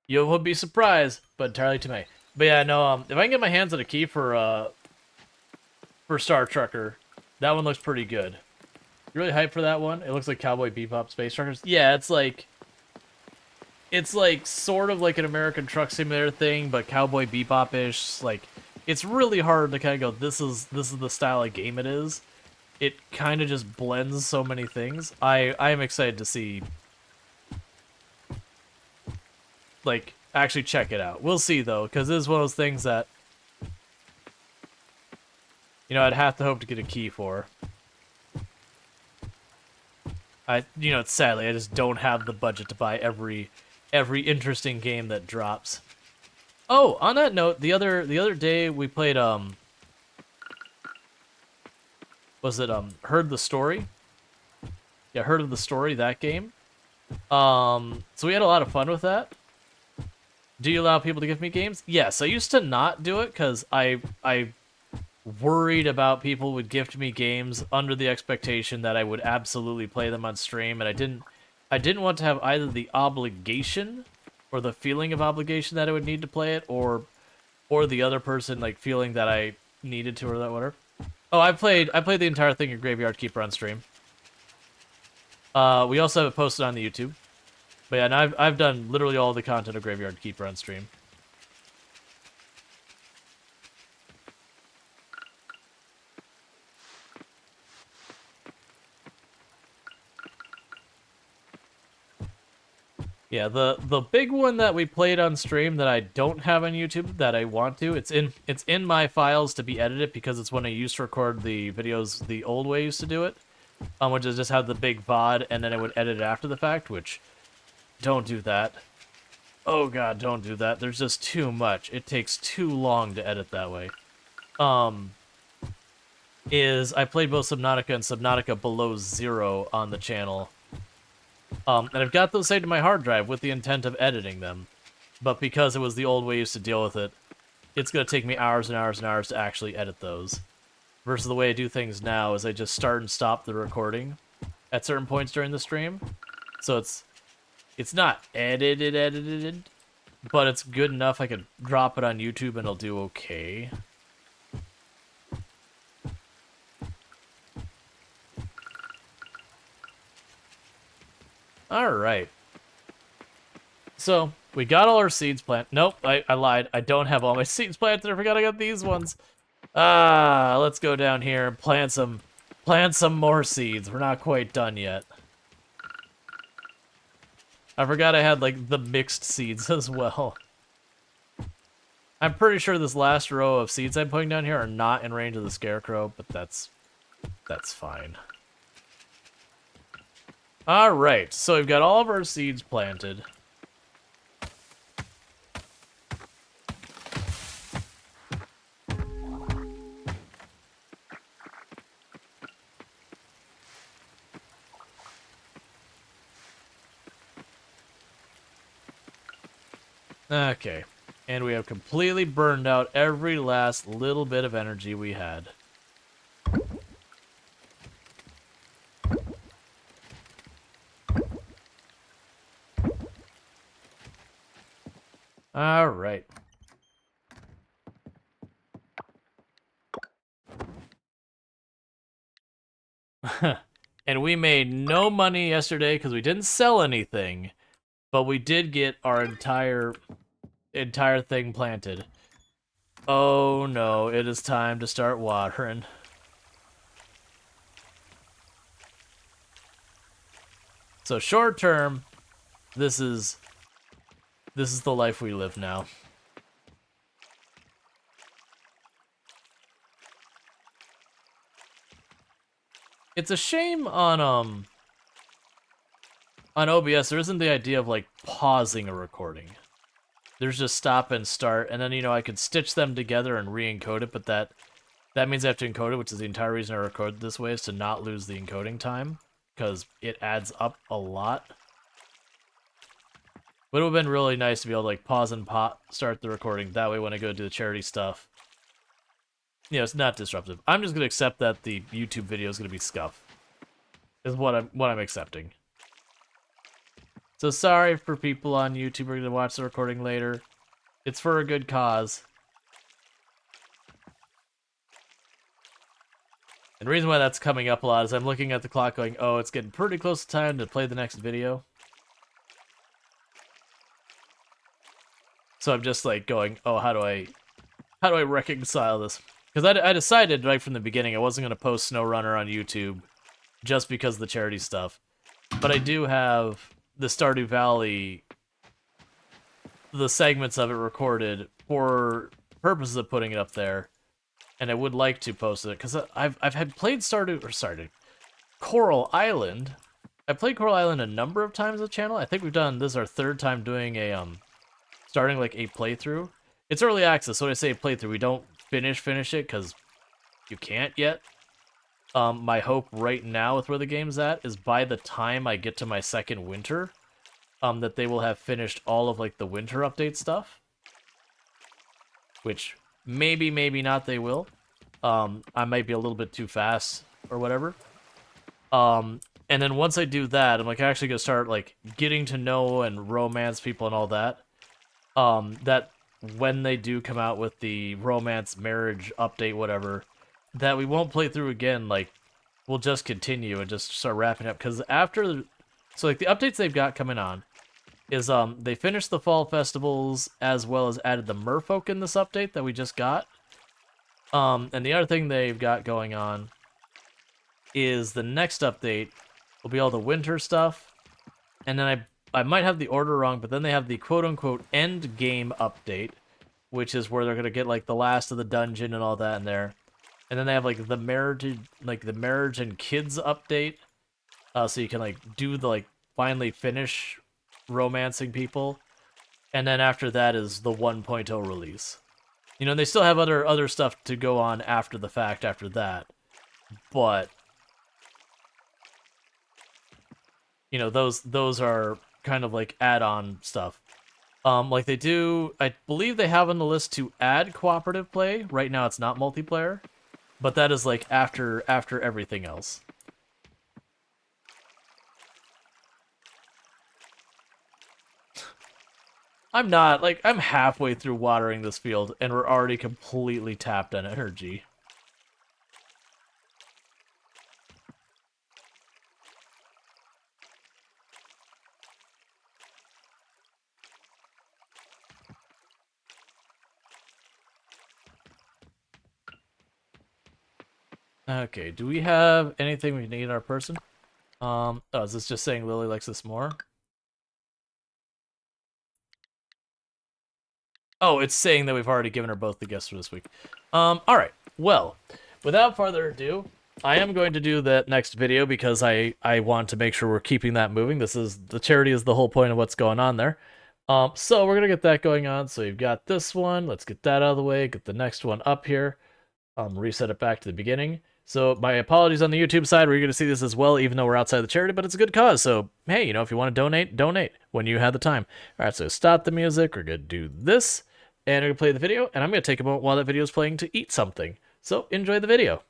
You will be surprised, but entirely to me. But yeah, no, if I can get my hands on a key for Star Trucker, that one looks pretty good. You really hyped for that one? It looks like Cowboy Bebop Space Truckers. Yeah, it's like sort of like an American Truck Simulator thing, but Cowboy Bebop-ish. Like, it's really hard to kind of go, this is the style of game it is. It kind of just blends so many things. I am excited to see, like, actually check it out. We'll see, though, because this is one of those things that, you know, I'd have to hope to get a key for. Sadly, I just don't have the budget to buy every interesting game that drops. Oh, on that note, the other day we played was it Heard the Story? Yeah, Heard of the Story, that game. So we had a lot of fun with that. Do you allow people to give me games? Yes, I used to not do it because I worried about people would gift me games under the expectation that I would absolutely play them on stream, and I didn't want to have either the obligation or the feeling of obligation that I would need to play it, or the other person like feeling that I needed to, or that whatever. Oh, I played the entire thing of Graveyard Keeper on stream. We also have it posted on the YouTube. But yeah, and I've done literally all the content of Graveyard Keeper on stream. Yeah, the big one that we played on stream that I don't have on YouTube that I want to, it's in my files to be edited because it's when I used to record the videos the old way I used to do it. Which is just have the big VOD and then I would edit it after the fact, which don't do that. Oh god, don't do that. There's just too much. It takes too long to edit that way. Is I played both Subnautica and Subnautica Below Zero on the channel. And I've got those saved to my hard drive with the intent of editing them. But because it was the old way I used to deal with it, it's going to take me hours and hours and hours to actually edit those. Versus the way I do things now is I just start and stop the recording at certain points during the stream. So it's not edited, but it's good enough I could drop it on YouTube and it'll do okay. Alright. So, we got all our seeds planted. Nope, I lied. I don't have all my seeds planted. I forgot I got these ones. Let's go down here and plant some more seeds. We're not quite done yet. I forgot I had, like, the mixed seeds as well. I'm pretty sure this last row of seeds I'm putting down here are not in range of the scarecrow, but that's fine. Alright, so we've got all of our seeds planted. Okay, and we have completely burned out every last little bit of energy we had. All right. And we made no money yesterday because we didn't sell anything, but we did get our entire thing planted. Oh no, it is time to start watering. So short term, this is the life we live now. It's a shame on OBS there isn't the idea of like pausing a recording. There's just stop and start, and then I could stitch them together and re-encode it, but that means I have to encode it, which is the entire reason I record this way, is to not lose the encoding time, because it adds up a lot. But it would have been really nice to be able to like pause and start the recording. That way when I go do the charity stuff, it's not disruptive. I'm just gonna accept that the YouTube video is gonna be scuff. Is what I'm accepting. So sorry for people on YouTube who are gonna watch the recording later. It's for a good cause. And the reason why that's coming up a lot is I'm looking at the clock going, oh, it's getting pretty close to time to play the next video. So I'm just like going, oh, how do I reconcile this? Because I decided right from the beginning I wasn't going to post SnowRunner on YouTube just because of the charity stuff. But I do have the Stardew Valley, the segments of it recorded for purposes of putting it up there. And I would like to post it because I've had played Coral Island. I played Coral Island a number of times on the channel. I think this is our third time doing a starting like a playthrough. It's early access, so when I say playthrough, we don't finish it because you can't yet. My hope right now with where the game's at is by the time I get to my second winter, that they will have finished all of like the winter update stuff. Which maybe not they will. I might be a little bit too fast or whatever. And then once I do that, I'm like actually gonna start like getting to know and romance people and all that. That when they do come out with the romance marriage update, whatever, that we won't play through again. Like we'll just continue and just start wrapping up. Because so like the updates they've got coming on is they finished the fall festivals as well as added the merfolk in this update that we just got. And the other thing they've got going on is the next update will be all the winter stuff. And then I might have the order wrong, but then they have the quote-unquote end game update, which is where they're going to get like the last of the dungeon and all that in there. And then they have like the marriage and kids update. So you can like do the like finally finish romancing people. And then after that is the 1.0 release. They still have other stuff to go on after the fact after that. But those are kind of like add-on stuff. Like they do, I believe they have on the list to add cooperative play. Right now it's not multiplayer, but that is like after everything else. I'm not, like, I'm halfway through watering this field, and we're already completely tapped on energy. Okay, do we have anything we need in our person? Oh, is this just saying Lily likes this more? Oh, it's saying that we've already given her both the gifts for this week. Alright. Well, without further ado, I am going to do that next video because I want to make sure we're keeping that moving. The charity is the whole point of what's going on there. So we're gonna get that going on. So you've got this one. Let's get that out of the way. Get the next one up here. Reset it back to the beginning. So my apologies on the YouTube side, where you're going to see this as well, even though we're outside the charity, but it's a good cause. So, hey, if you want to donate when you have the time. All right, so stop the music. We're going to do this, and we're going to play the video, and I'm going to take a moment while that video is playing to eat something. So enjoy the video.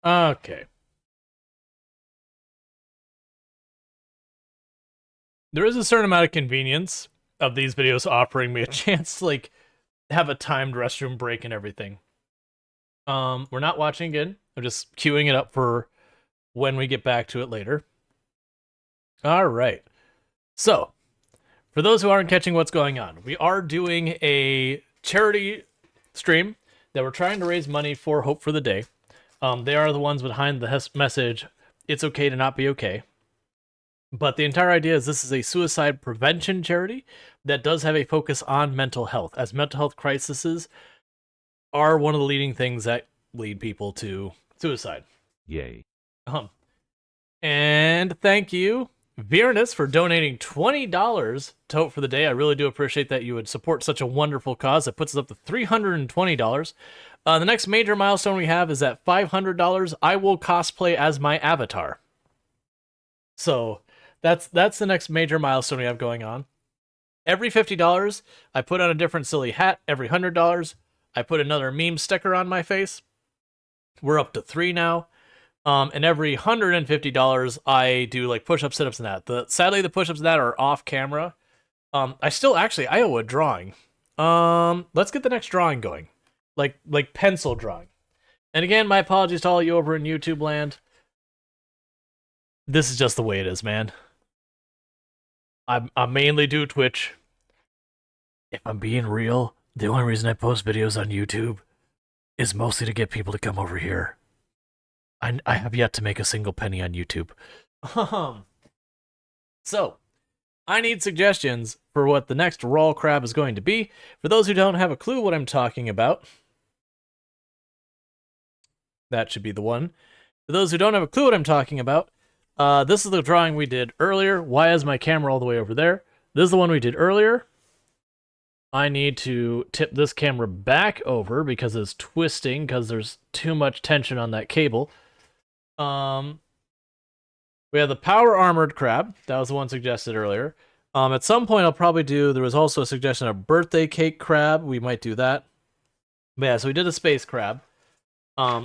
Okay. There is a certain amount of convenience of these videos offering me a chance to like have a timed restroom break and everything. We're not watching again. I'm just queuing it up for when we get back to it later. All right. So, for those who aren't catching what's going on, we are doing a charity stream that we're trying to raise money for Hope for the Day. They are the ones behind the message, "It's okay to not be okay." But the entire idea is this is a suicide prevention charity that does have a focus on mental health, as mental health crises are one of the leading things that lead people to suicide. Yay. And thank you, Viernus, for donating $20 to Hope for the Day. I really do appreciate that you would support such a wonderful cause. That puts us up to $320. The next major milestone we have is at $500. I will cosplay as my avatar. So that's the next major milestone we have going on. Every $50, I put on a different silly hat. Every $100, I put another meme sticker on my face. We're up to 3 now. And every $150, I do like push-ups, sit-ups, and that. Sadly, the push-ups and that are off camera. I owe a drawing. Let's get the next drawing going, like pencil drawing. And again, my apologies to all you over in YouTube land. This is just the way it is, man. I mainly do Twitch. If I'm being real, the only reason I post videos on YouTube is mostly to get people to come over here. I have yet to make a single penny on YouTube. So, I need suggestions for what the next Rual crab is going to be. For those who don't have a clue what I'm talking about, that should be the one. For those who don't have a clue what I'm talking about, this is the drawing we did earlier. Why is my camera all the way over there? This is the one we did earlier. I need to tip this camera back over because it's twisting because there's too much tension on that cable. We have the power armored crab. That was the one suggested earlier. At some point I'll probably do, there was also a suggestion of birthday cake crab. We might do that. But yeah, so we did a space crab.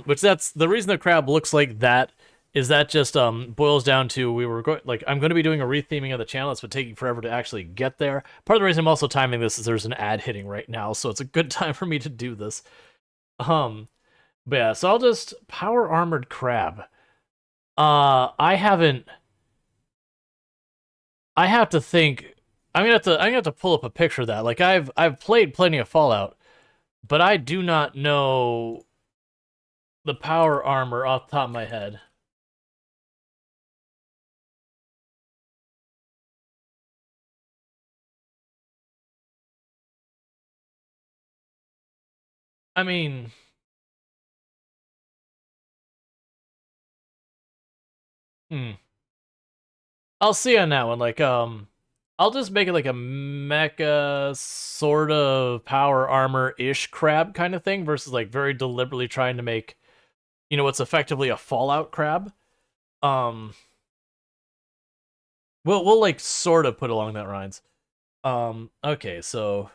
Which that's the reason the crab looks like that is that just boils down to we were going like I'm going to be doing a retheming of the channel. It's been taking forever to actually get there. Part of the reason I'm also timing this is there's an ad hitting right now, so it's a good time for me to do this. But yeah, so I'll just power armored crab. I haven't. I have to think. I'm gonna have to pull up a picture of that. Like I've played plenty of Fallout, but I do not know the power armor off the top of my head. I mean, hmm. I'll see on that one. Like, I'll just make it like a mecha sort of power armor-ish crab kind of thing versus like very deliberately trying to make, what's effectively a Fallout crab. Um, we'll like sort of put along that lines. Okay, so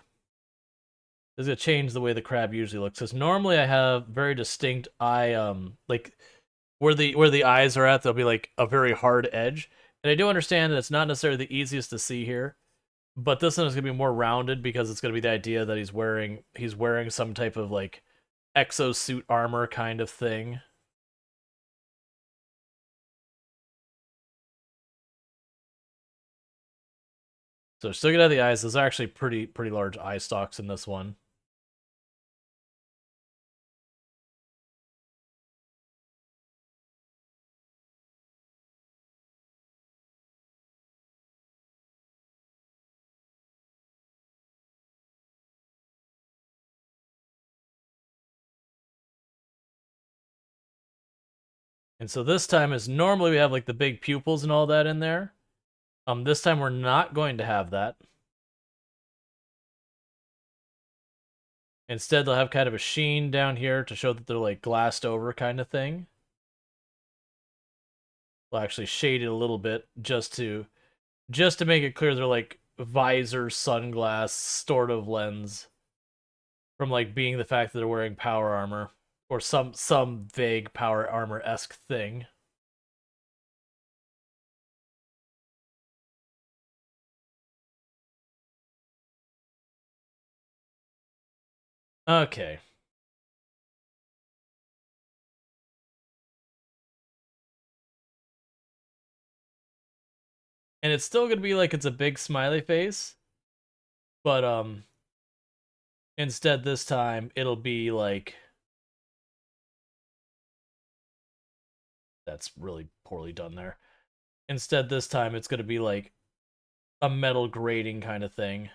this is gonna change the way the crab usually looks. Because normally I have very distinct eye, like where the eyes are at, there'll be like a very hard edge. And I do understand that it's not necessarily the easiest to see here, but this one is gonna be more rounded because it's gonna be the idea that he's wearing some type of like exosuit armor kind of thing. So still gonna have the eyes. There's actually pretty large eye stalks in this one. And so this time is normally we have like the big pupils and all that in there. This time we're not going to have that. Instead, they'll have kind of a sheen down here to show that they're like glassed over kind of thing. We'll actually shade it a little bit just to make it clear they're like visor, sunglass, sort of lens from like being the fact that they're wearing power armor or some vague power armor-esque thing. Okay. And it's still gonna be like it's a big smiley face, but instead this time it'll be like that's really poorly done there. Instead this time it's gonna be like a metal grating kind of thing.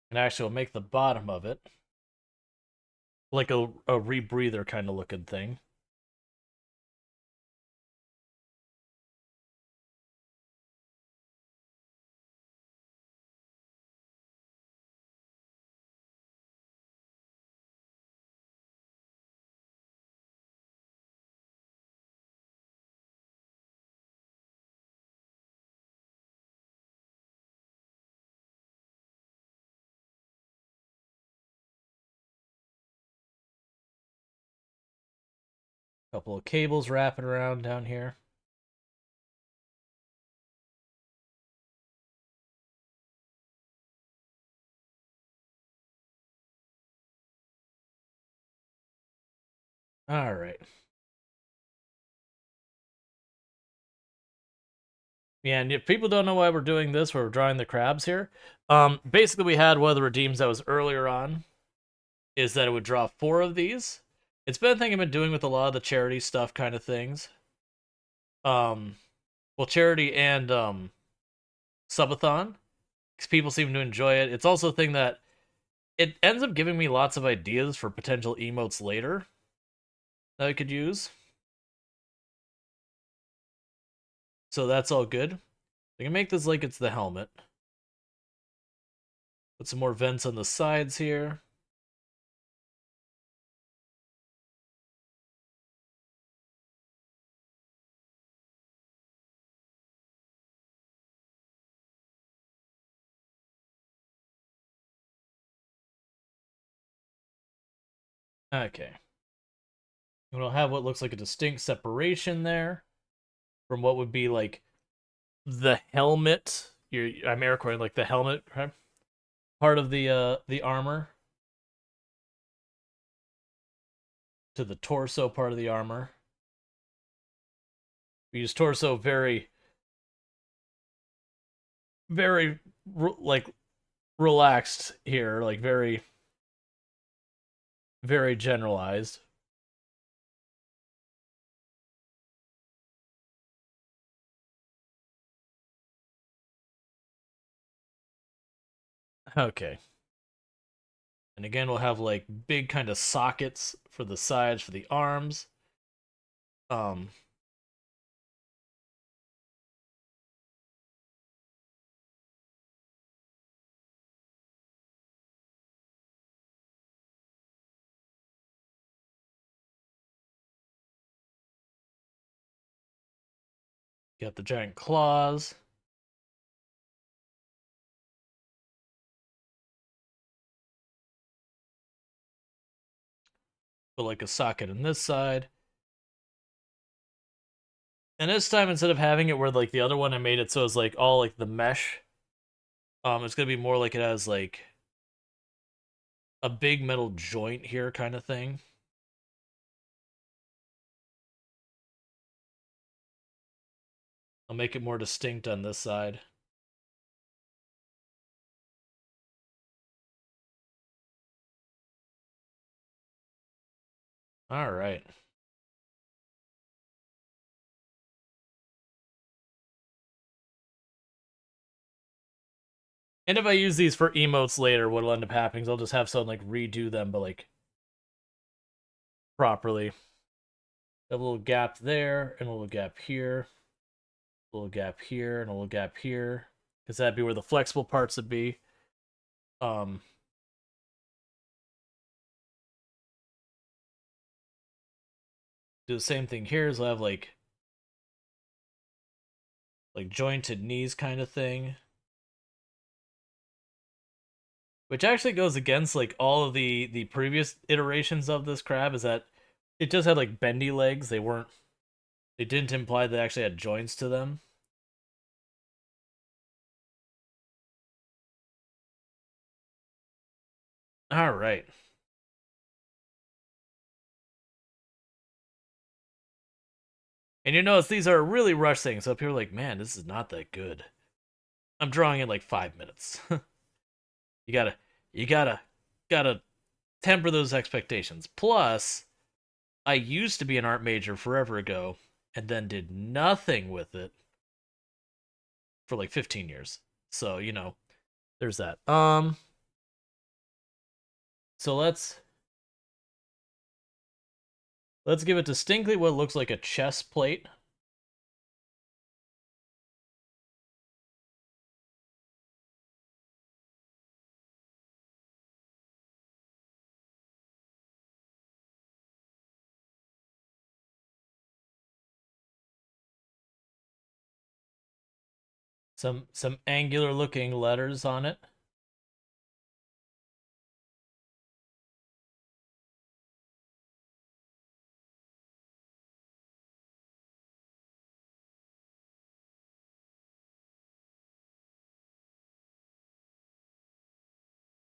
And actually will make the bottom of it like a rebreather kind of looking thing. Couple of cables wrapping around down here. All right. Yeah, and if people don't know why we're doing this, we're drawing the crabs here. Basically, we had one of the redeems that was earlier on, is that it would draw 4 of these. It's been a thing I've been doing with a lot of the charity stuff kind of things. Um, well, charity and subathon, because people seem to enjoy it. It's also a thing that it ends up giving me lots of ideas for potential emotes later that I could use. So that's all good. I can make this like it's the helmet. Put some more vents on the sides here. Okay. And we'll have what looks like a distinct separation there from what would be like the helmet. I'm air quoting like the helmet part of the armor to the torso part of the armor. We use torso very like relaxed here, like very generalized. Okay. And again, we'll have like big kind of sockets for the sides for the arms. Um, got the giant claws. Put like a socket in this side. And this time, instead of having it where like the other one I made it so it's like all like the mesh, it's gonna be more like it has like a big metal joint here kind of thing. I'll make it more distinct on this side. All right. And if I use these for emotes later, what'll end up happening is I'll just have someone like redo them, but like properly. A little gap there, and a little gap here, a little gap here, and a little gap here, because that'd be where the flexible parts would be. Um, do the same thing here. So I have like like jointed knees kind of thing. Which actually goes against like all of the previous iterations of this crab, is that it just had like bendy legs. They didn't imply they actually had joints to them. All right. And you notice these are really rushed things. So people are like, man, this is not that good. I'm drawing in like 5 minutes. you gotta, you gotta temper those expectations. Plus, I used to be an art major forever ago, and then did nothing with it for like 15 years. So there's that. So let's give it distinctly what looks like a chest plate. Some angular looking letters on it.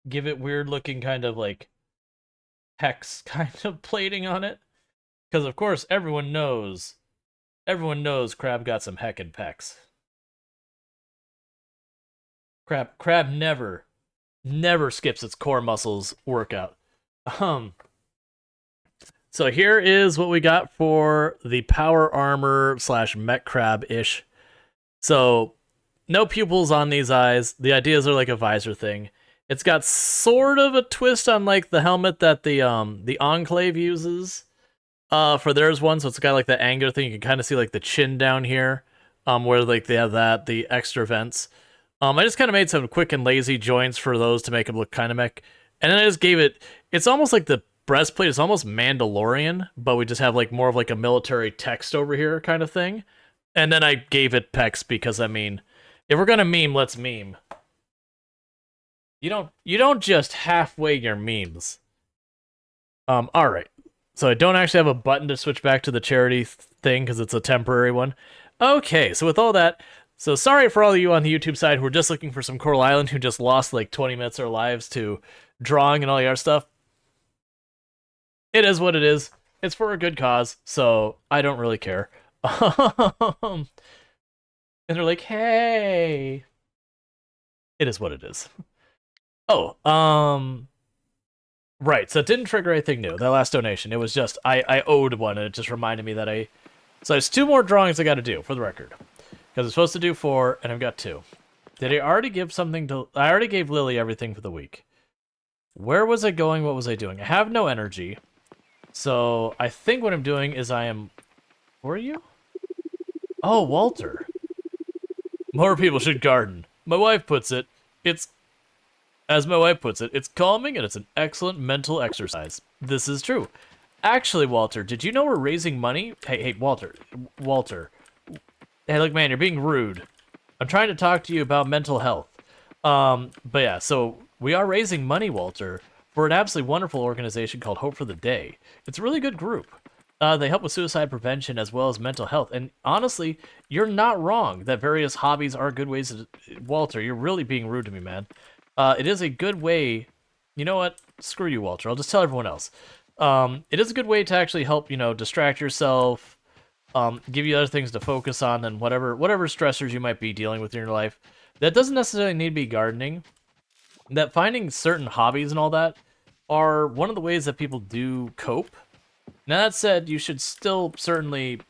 Give it weird looking kind of like hex kind of plating on it. Because of course everyone knows Crab got some heckin' pecs. Crab never skips its core muscles workout. Um so here is what we got for the power armor slash mech crab ish. So no pupils on these eyes. The ideas are like a visor thing. It's got sort of a twist on like the helmet that the Enclave uses for theirs one. So it's got like the angular thing. You can kind of see like the chin down here, where like they have the extra vents. I just kind of made some quick and lazy joints for those to make them look kind of mech, and then I just gave it. It's almost like the breastplate is almost Mandalorian, but we just have like more of like a military text over here kind of thing. And then I gave it pecs because I mean, if we're gonna meme, let's meme. You don't just halfway your memes. All right. So I don't actually have a button to switch back to the charity thing because it's a temporary one. Okay, so with all that, so sorry for all of you on the YouTube side who are just looking for some Coral Island who just lost like 20 minutes of their lives to drawing and all your stuff. It is what it is. It's for a good cause, so I don't really care. And they're like, hey, it is what it is. Oh, right. So it didn't trigger anything new. That last donation, it was just I owed one, and it just reminded me that I. So there's 2 more drawings I got to do for the record, because I'm supposed to do 4, and I've got 2. Did I already give something to? I already gave Lily everything for the week. Where was I going? What was I doing? I have no energy, so I think what I'm doing is I am. Where are you? Oh, Walter. More people should garden. My wife puts it. It's As my wife puts it, it's calming and it's an excellent mental exercise. This is true. Actually, Walter, did you know we're raising money? Hey, Walter. Hey, look, man, you're being rude. I'm trying to talk to you about mental health. But yeah, so we are raising money, Walter, for an absolutely wonderful organization called Hope for the Day. It's a really good group. They help with suicide prevention as well as mental health. And honestly, you're not wrong that various hobbies are good ways to... Walter, you're really being rude to me, man. It is a good way. You know what? Screw you, Walter. I'll just tell everyone else. It is a good way to actually help, distract yourself, give you other things to focus on than whatever stressors you might be dealing with in your life. That doesn't necessarily need to be gardening. That finding certain hobbies and all that are one of the ways that people do cope. Now, that said, you should still certainly,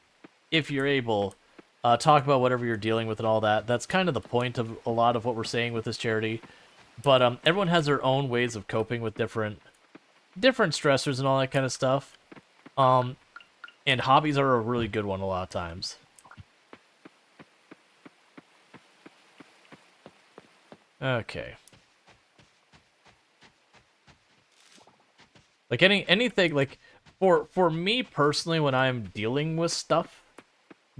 if you're able, talk about whatever you're dealing with and all that. That's kind of the point of a lot of what we're saying with this charity. But everyone has their own ways of coping with different stressors and all that kind of stuff. And hobbies are a really good one a lot of times. Okay. Like anything like for me personally when I'm dealing with stuff,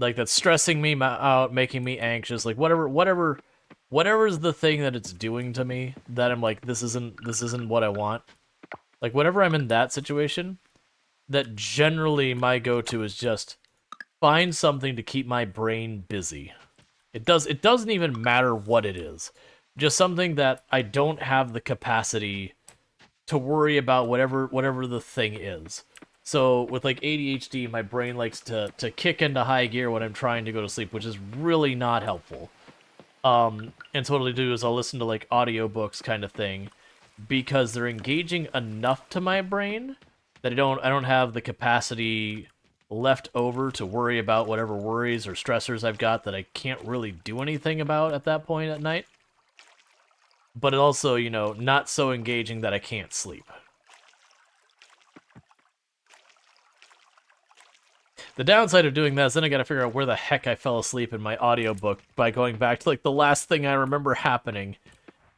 like that's stressing me out, making me anxious, like whatever's the thing that it's doing to me that I'm like this isn't what I want. Like whenever I'm in that situation, that generally my go-to is just find something to keep my brain busy. It doesn't even matter what it is. Just something that I don't have the capacity to worry about whatever the thing is. So with like ADHD, my brain likes to kick into high gear when I'm trying to go to sleep, which is really not helpful. And so what I'll do is I'll listen to like audiobooks kind of thing because they're engaging enough to my brain that I don't have the capacity left over to worry about whatever worries or stressors I've got that I can't really do anything about at that point at night. But it also, not so engaging that I can't sleep. The downside of doing that is then I gotta figure out where the heck I fell asleep in my audiobook by going back to like the last thing I remember happening.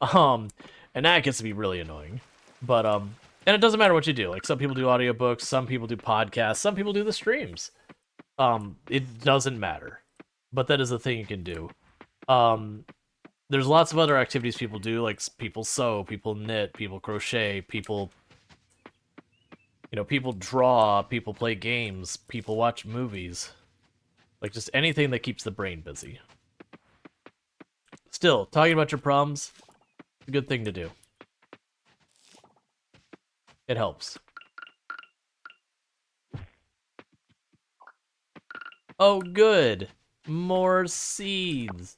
Um, and that gets to be really annoying. But and it doesn't matter what you do. Like some people do audiobooks, some people do podcasts, some people do the streams. It doesn't matter. But that is the thing you can do. There's lots of other activities people do, like people sew, people knit, people crochet, people draw, people play games, people watch movies. Like just anything that keeps the brain busy. Still, talking about your problems, a good thing to do. It helps. Oh, good. More seeds.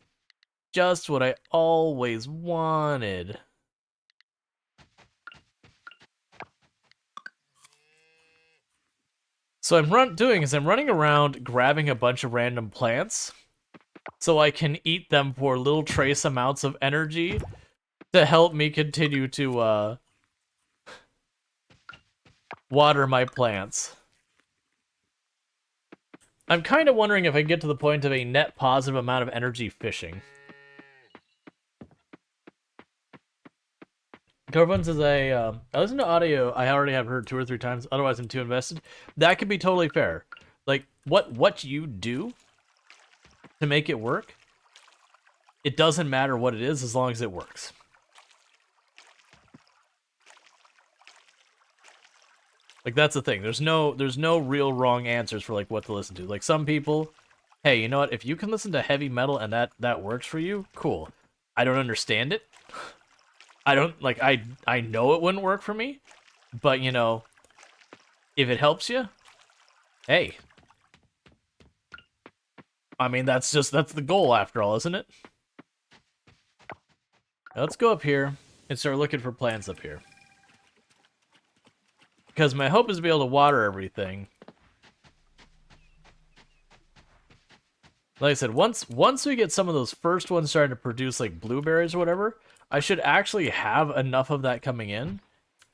Just what I always wanted. So I'm running around grabbing a bunch of random plants so I can eat them for little trace amounts of energy to help me continue to water my plants. I'm kind of wondering if I can get to the point of a net positive amount of energy fishing. Corvin says I listen to audio I already have heard 2 or 3 times, otherwise I'm too invested. That could be totally fair. Like, what you do to make it work, it doesn't matter what it is as long as it works. Like, that's the thing. There's no real wrong answers for, like, what to listen to. Like, some people, hey, you know what? If you can listen to heavy metal and that works for you, cool. I don't understand it. I don't, like, I know it wouldn't work for me, but, if it helps you, hey. I mean, that's the goal after all, isn't it? Now let's go up here and start looking for plants up here. Because my hope is to be able to water everything. Like I said, once we get some of those first ones starting to produce like blueberries or whatever, I should actually have enough of that coming in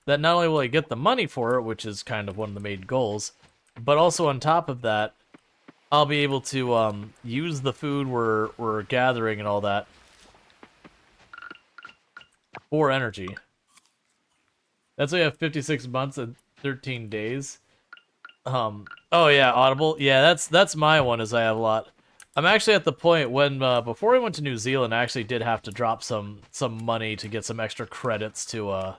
that not only will I get the money for it, which is kind of one of the main goals, but also on top of that, I'll be able to use the food we're gathering and all that for energy. That's why I have 56 months and 13 days. Oh yeah, Audible. Yeah, that's my one. Is I have a lot. I'm actually at the point when before I went to New Zealand, I actually did have to drop some money to get some extra credits to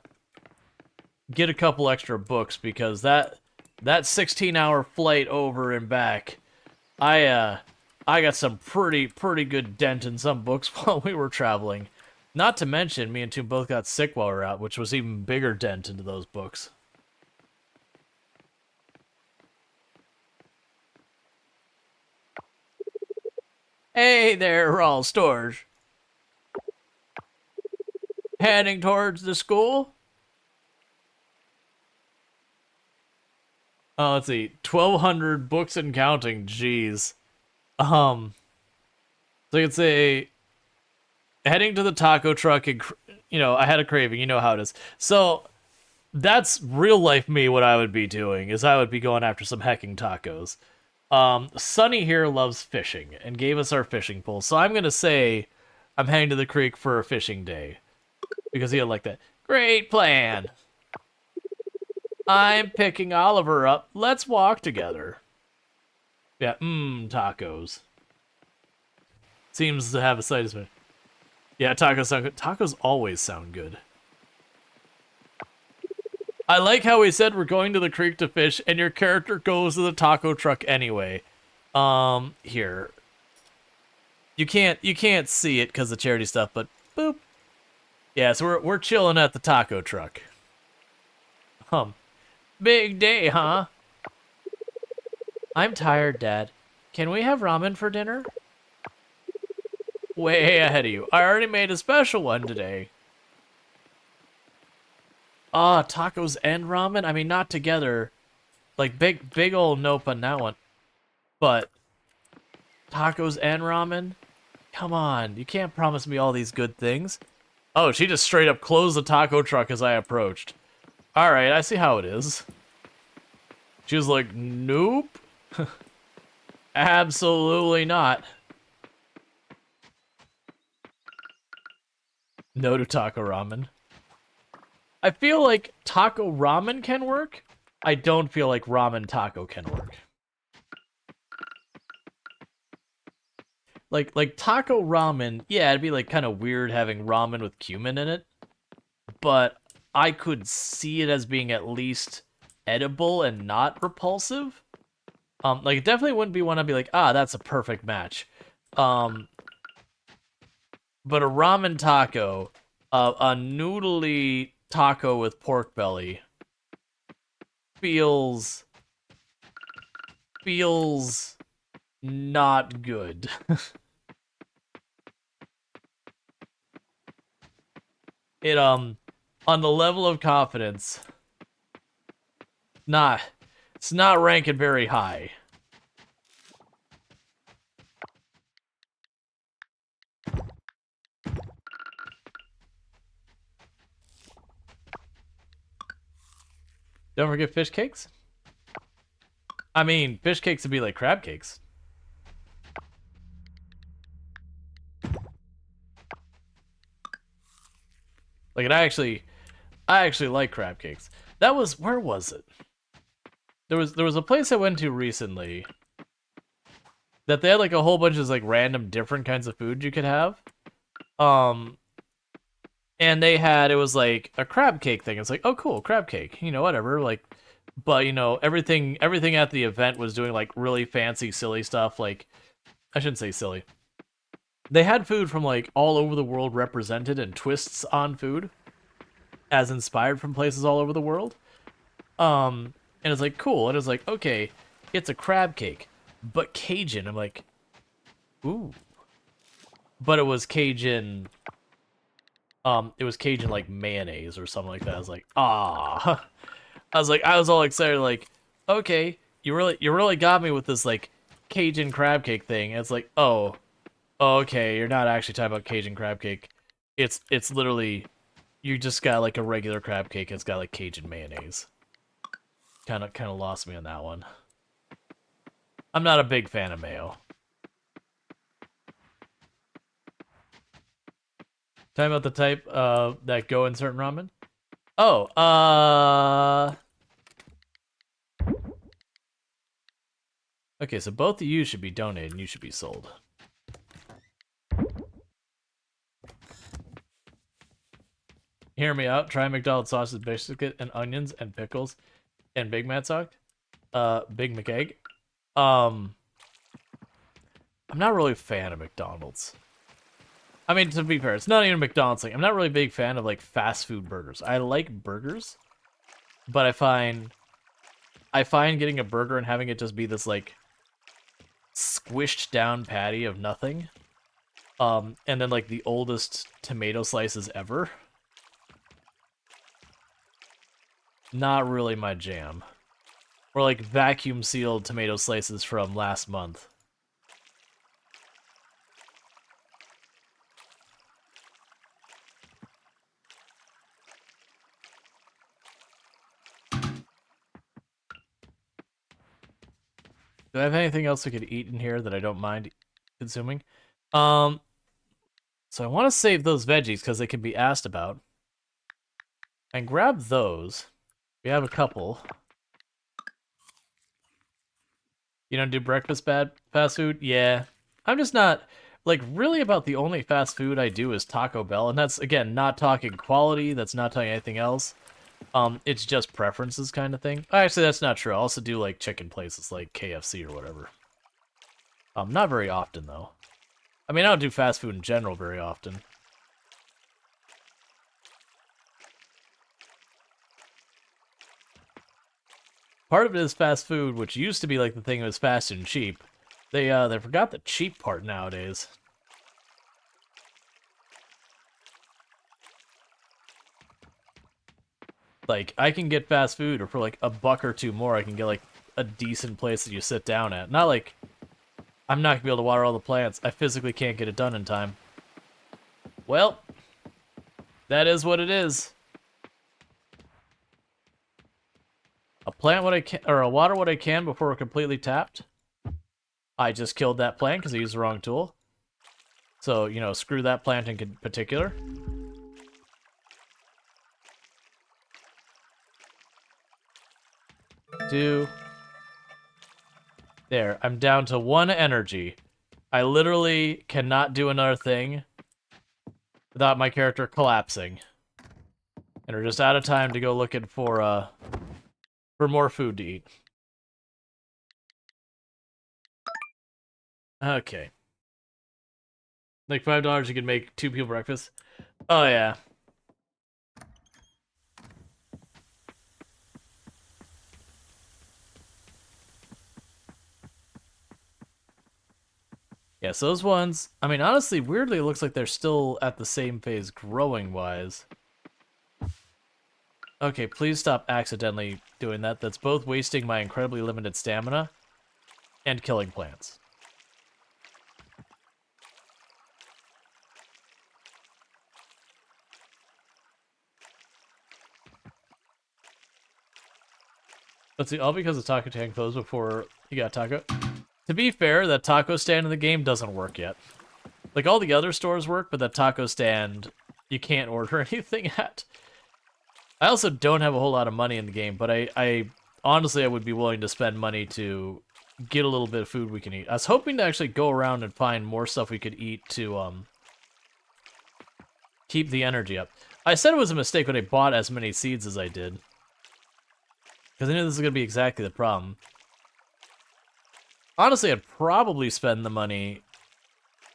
get a couple extra books because that 16-hour flight over and back, I got some pretty good dent in some books while we were traveling. Not to mention, me and Toon both got sick while we were out, which was even bigger dent into those books. Hey there, Rual Storge. Heading towards the school? Oh, let's see. 1,200 books and counting. Jeez. So you could say heading to the taco truck and, I had a craving. You know how it is. So that's real life me. What I would be doing is I would be going after some hecking tacos. Sonny here loves fishing and gave us our fishing pole. So I'm going to say I'm heading to the creek for a fishing day because he'll like that. Great plan. I'm picking Oliver up. Let's walk together. Yeah, tacos. Seems to have a side effect. Yeah, tacos sound good. Tacos always sound good. I like how we said we're going to the creek to fish, and your character goes to the taco truck anyway. Here. You can't see it because of charity stuff, but boop. Yeah, so we're chilling at the taco truck. Big day, huh? I'm tired, Dad. Can we have ramen for dinner? Way ahead of you. I already made a special one today. Ah, tacos and ramen? I mean, not together. Like, big old nope on that one. But tacos and ramen? Come on, you can't promise me all these good things. Oh, she just straight up closed the taco truck as I approached. Alright, I see how it is. She was like, nope. Absolutely not. No to taco ramen. I feel like taco ramen can work. I don't feel like ramen taco can work. Like taco ramen, yeah, it'd be like kind of weird having ramen with cumin in it, but I could see it as being at least edible and not repulsive. Like it definitely wouldn't be one I'd be like, ah, that's a perfect match. Um, but a ramen taco, a noodly taco with pork belly feels feels not good. It on the level of confidence, not it's not ranking very high. Don't forget fish cakes. I mean, fish cakes would be like crab cakes. Like I actually like crab cakes. That was where was it? There was a place I went to recently that they had like a whole bunch of like random different kinds of food you could have. Um, and they had it was like a crab cake thing. It's like, oh cool, crab cake. You know, whatever. Like, but you know, everything at the event was doing like really fancy, silly stuff. Like, I shouldn't say silly. They had food from like all over the world represented and twists on food as inspired from places all over the world. And it's like cool. And it's like, okay, it's a crab cake, but Cajun. I'm like, ooh. But it was Cajun like mayonnaise or something like that. I was like, ah. I was all excited, like, okay, you really got me with this like Cajun crab cake thing. And it's like, oh, okay, you're not actually talking about Cajun crab cake. It's literally you just got like a regular crab cake. It's got like Cajun mayonnaise. Kind of lost me on that one. I'm not a big fan of mayo. Talking about the type that go in certain ramen. Oh, okay, so both of you should be donated and you should be sold. Hear me out. Try McDonald's sausage biscuit and onions and pickles and Big Mac sauce. Big McEgg. Um, I'm not really a fan of McDonald's. I mean, to be fair, it's not even McDonald's thing. I'm not really a big fan of like fast food burgers. I like burgers, but I find getting a burger and having it just be this like squished down patty of nothing. And then like the oldest tomato slices ever. Not really my jam. Or like vacuum sealed tomato slices from last month. Do I have anything else we could eat in here that I don't mind consuming? Um, so I want to save those veggies because they can be asked about. And grab those. We have a couple. You don't do breakfast fast food? Yeah. I'm just not like really about the only fast food I do is Taco Bell, and that's again not talking quality, that's not talking anything else. It's just preferences kind of thing. Actually, that's not true. I also do like chicken places like KFC or whatever. Not very often though. I mean, I don't do fast food in general very often. Part of it is fast food, which used to be like the thing that was fast and cheap. They forgot the cheap part nowadays. Like, I can get fast food, or for like a buck or two more, I can get like a decent place that you sit down at. Not like I'm not gonna be able to water all the plants. I physically can't get it done in time. Well, that is what it is. A plant what I can, or a water what I can before we're completely tapped. I just killed that plant because I used the wrong tool. So, you know, screw that plant in particular. There, I'm down to 1 energy. I literally cannot do another thing without my character collapsing. And we're just out of time to go looking for more food to eat. Okay. Like $5 you can make 2 people breakfast. Oh yeah. Yeah, so those ones, I mean, honestly, weirdly, it looks like they're still at the same phase growing-wise. Okay, please stop accidentally doing that. That's both wasting my incredibly limited stamina and killing plants. But see, all because the taco stand closed before you got taco. To be fair, that taco stand in the game doesn't work yet. Like, all the other stores work, but that taco stand, you can't order anything at. I also don't have a whole lot of money in the game, but I honestly, I would be willing to spend money to get a little bit of food we can eat. I was hoping to actually go around and find more stuff we could eat to, keep the energy up. I said it was a mistake when I bought as many seeds as I did. Because I knew this was going to be exactly the problem. Honestly, I'd probably spend the money,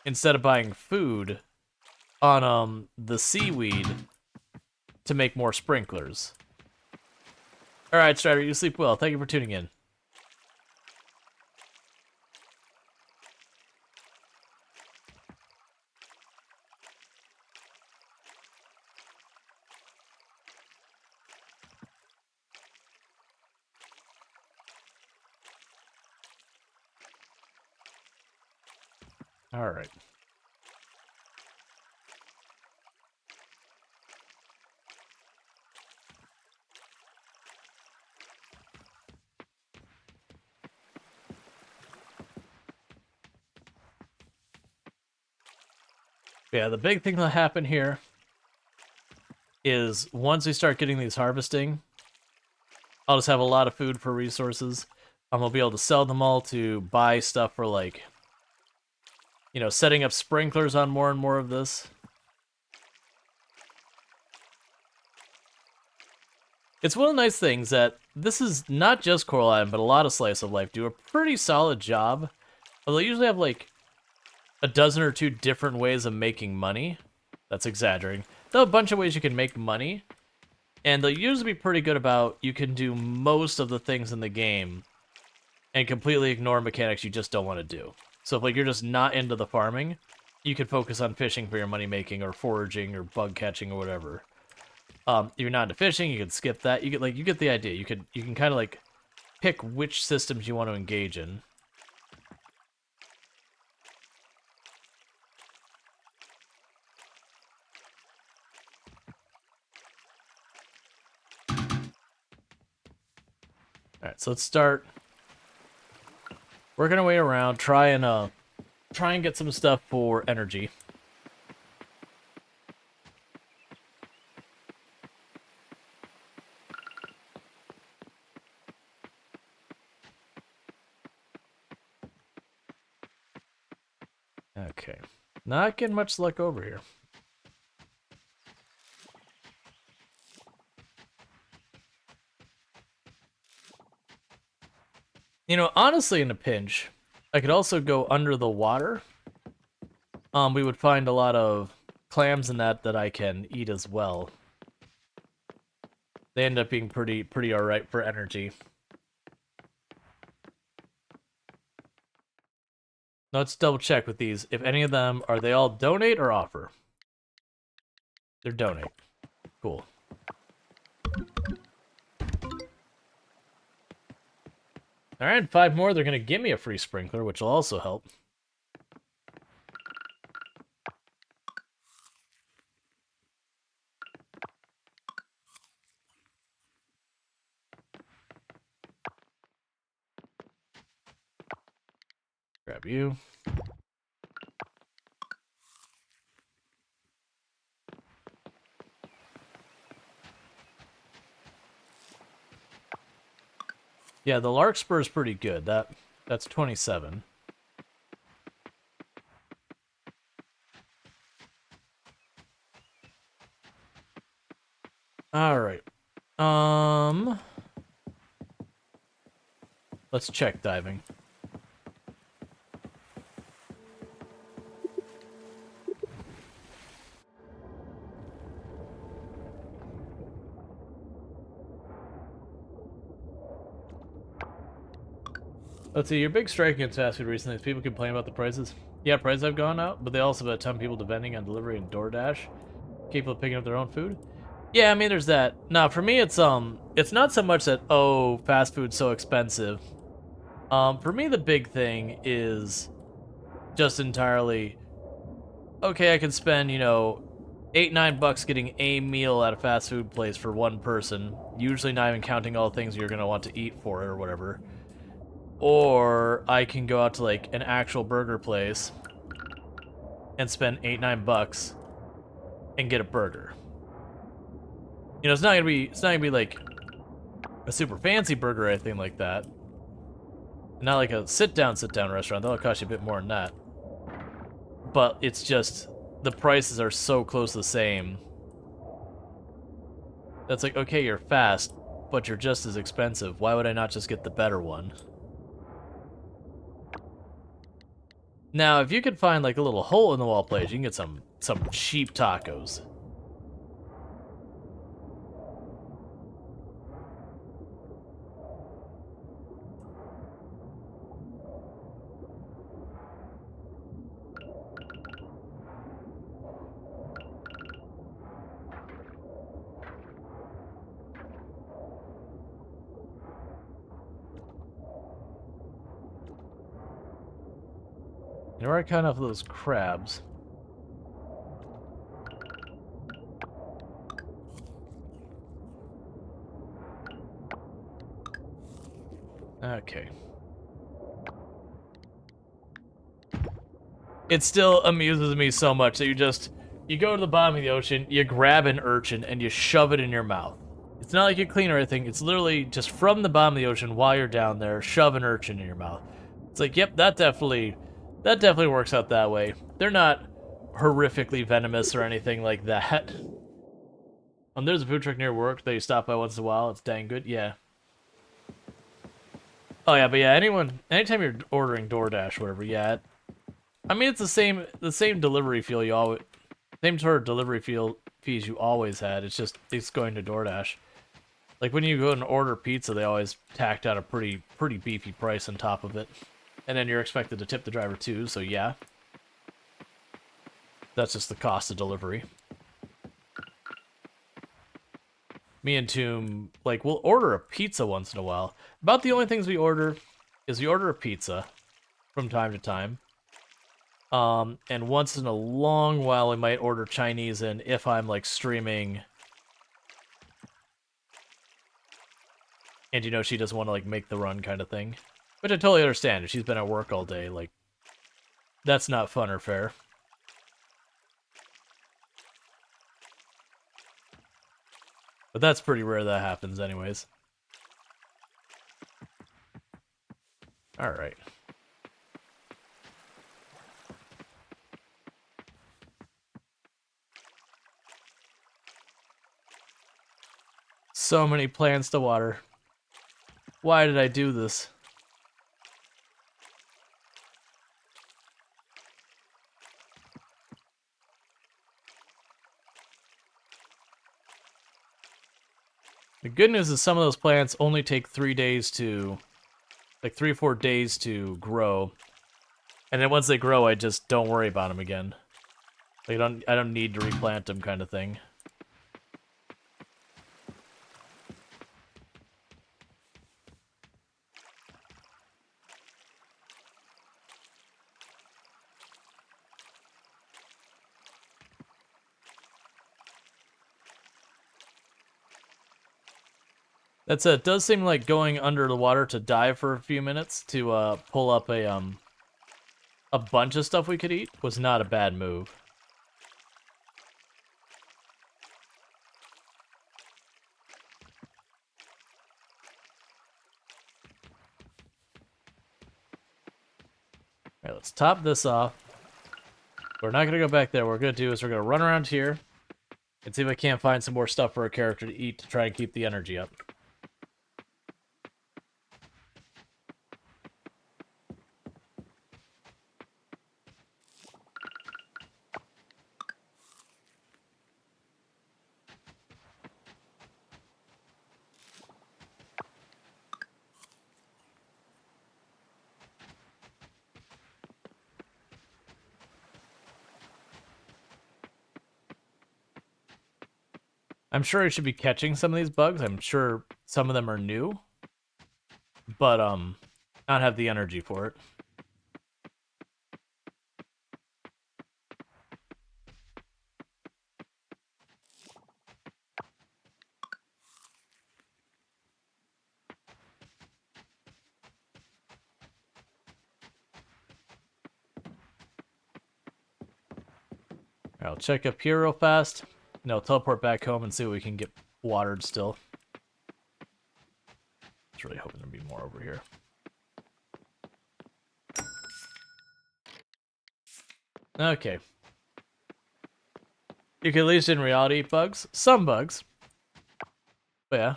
instead of buying food, on, the seaweed to make more sprinklers. Alright, Strider, you sleep well. Thank you for tuning in. Alright. Yeah, the big thing that happened here is once we start getting these harvesting, I'll just have a lot of food for resources. I'm gonna be able to sell them all to buy stuff for, like, you know, setting up sprinklers on more and more of this. It's one of the nice things that this is not just Coral Island, but a lot of Slice of Life do a pretty solid job. Although they usually have, like, a dozen or two different ways of making money. That's exaggerating. There are a bunch of ways you can make money, and they'll usually be pretty good about you can do most of the things in the game and completely ignore mechanics you just don't want to do. So if, like, you're just not into the farming, you can focus on fishing for your money making or foraging or bug catching or whatever. If you're not into fishing, you can skip that. You get the idea. You can kind of like pick which systems you want to engage in. Alright, so let's start working our way around, try and get some stuff for energy. Okay. Not getting much luck over here. You know, honestly, in a pinch, I could also go under the water. We would find a lot of clams in that I can eat as well. They end up being pretty alright for energy. Now let's double check with these. If any of them, are they all donate or offer? They're donate. Cool. Alright, 5 more. They're going to give me a free sprinkler, which will also help. Grab you. Yeah, the larkspur is pretty good. That's 27. All right. Let's check diving. Let's see, your big strike against fast food recently is people complain about the prices. Yeah, prices have gone up, but they also have a ton of people depending on delivery and DoorDash, capable of picking up their own food. Yeah, I mean, there's that. Now, for me, it's not so much that, oh, fast food's so expensive. For me, the big thing is just entirely, okay, I can spend, you know, $8-9 getting a meal at a fast food place for one person, usually not even counting all the things you're gonna want to eat for it or whatever. Or I can go out to like an actual burger place and spend $8-9 and get a burger. You know, it's not gonna be like a super fancy burger or anything like that. Not like a sit down restaurant. That'll cost you a bit more than that. But it's just the prices are so close to the same. That's like, okay, you're fast, but you're just as expensive. Why would I not just get the better one? Now, if you could find like a little hole in the wall place, you can get some cheap tacos. You're right, kind of those crabs. Okay. It still amuses me so much that you go to the bottom of the ocean, you grab an urchin, and you shove it in your mouth. It's not like you clean or anything, it's literally just from the bottom of the ocean while you're down there, shove an urchin in your mouth. It's like, yep, that definitely works out that way. They're not horrifically venomous or anything like that. There's a food truck near work that you stop by once in a while, it's dang good, yeah. Oh yeah, but yeah, anytime you're ordering DoorDash or whatever, yeah, I mean, it's the same delivery feel you always, same sort of delivery fees you always had. It's going to DoorDash. Like when you go and order pizza, they always tacked out a pretty beefy price on top of it, and then you're expected to tip the driver too. So yeah, that's just the cost of delivery. Me and Tomb, like, we'll order a pizza once in a while. About the only things we order is we order a pizza from time to time. And once in a long while, we might order Chinese in if I'm, like, streaming. And, you know, she doesn't want to, like, make the run kind of thing. Which I totally understand. If she's been at work all day, like, that's not fun or fair. But that's pretty rare that happens anyways. Alright. So many plants to water. Why did I do this? The good news is some of those plants only take 3 days to, like 3 or 4 days to grow. And then once they grow, I just don't worry about them again. Like I don't need to replant them kind of thing. That said, it does seem like going under the water to dive for a few minutes to pull up a bunch of stuff we could eat was not a bad move. Alright, let's top this off. We're not gonna go back there. What we're gonna do is we're gonna run around here and see if I can't find some more stuff for a character to eat to try and keep the energy up. I'm sure I should be catching some of these bugs. I'm sure some of them are new, but not have the energy for it. I'll check up here real fast, and I'll teleport back home and see what we can get watered still. I was really hoping there'd be more over here. Okay. You can at least in reality eat bugs. Some bugs. But yeah.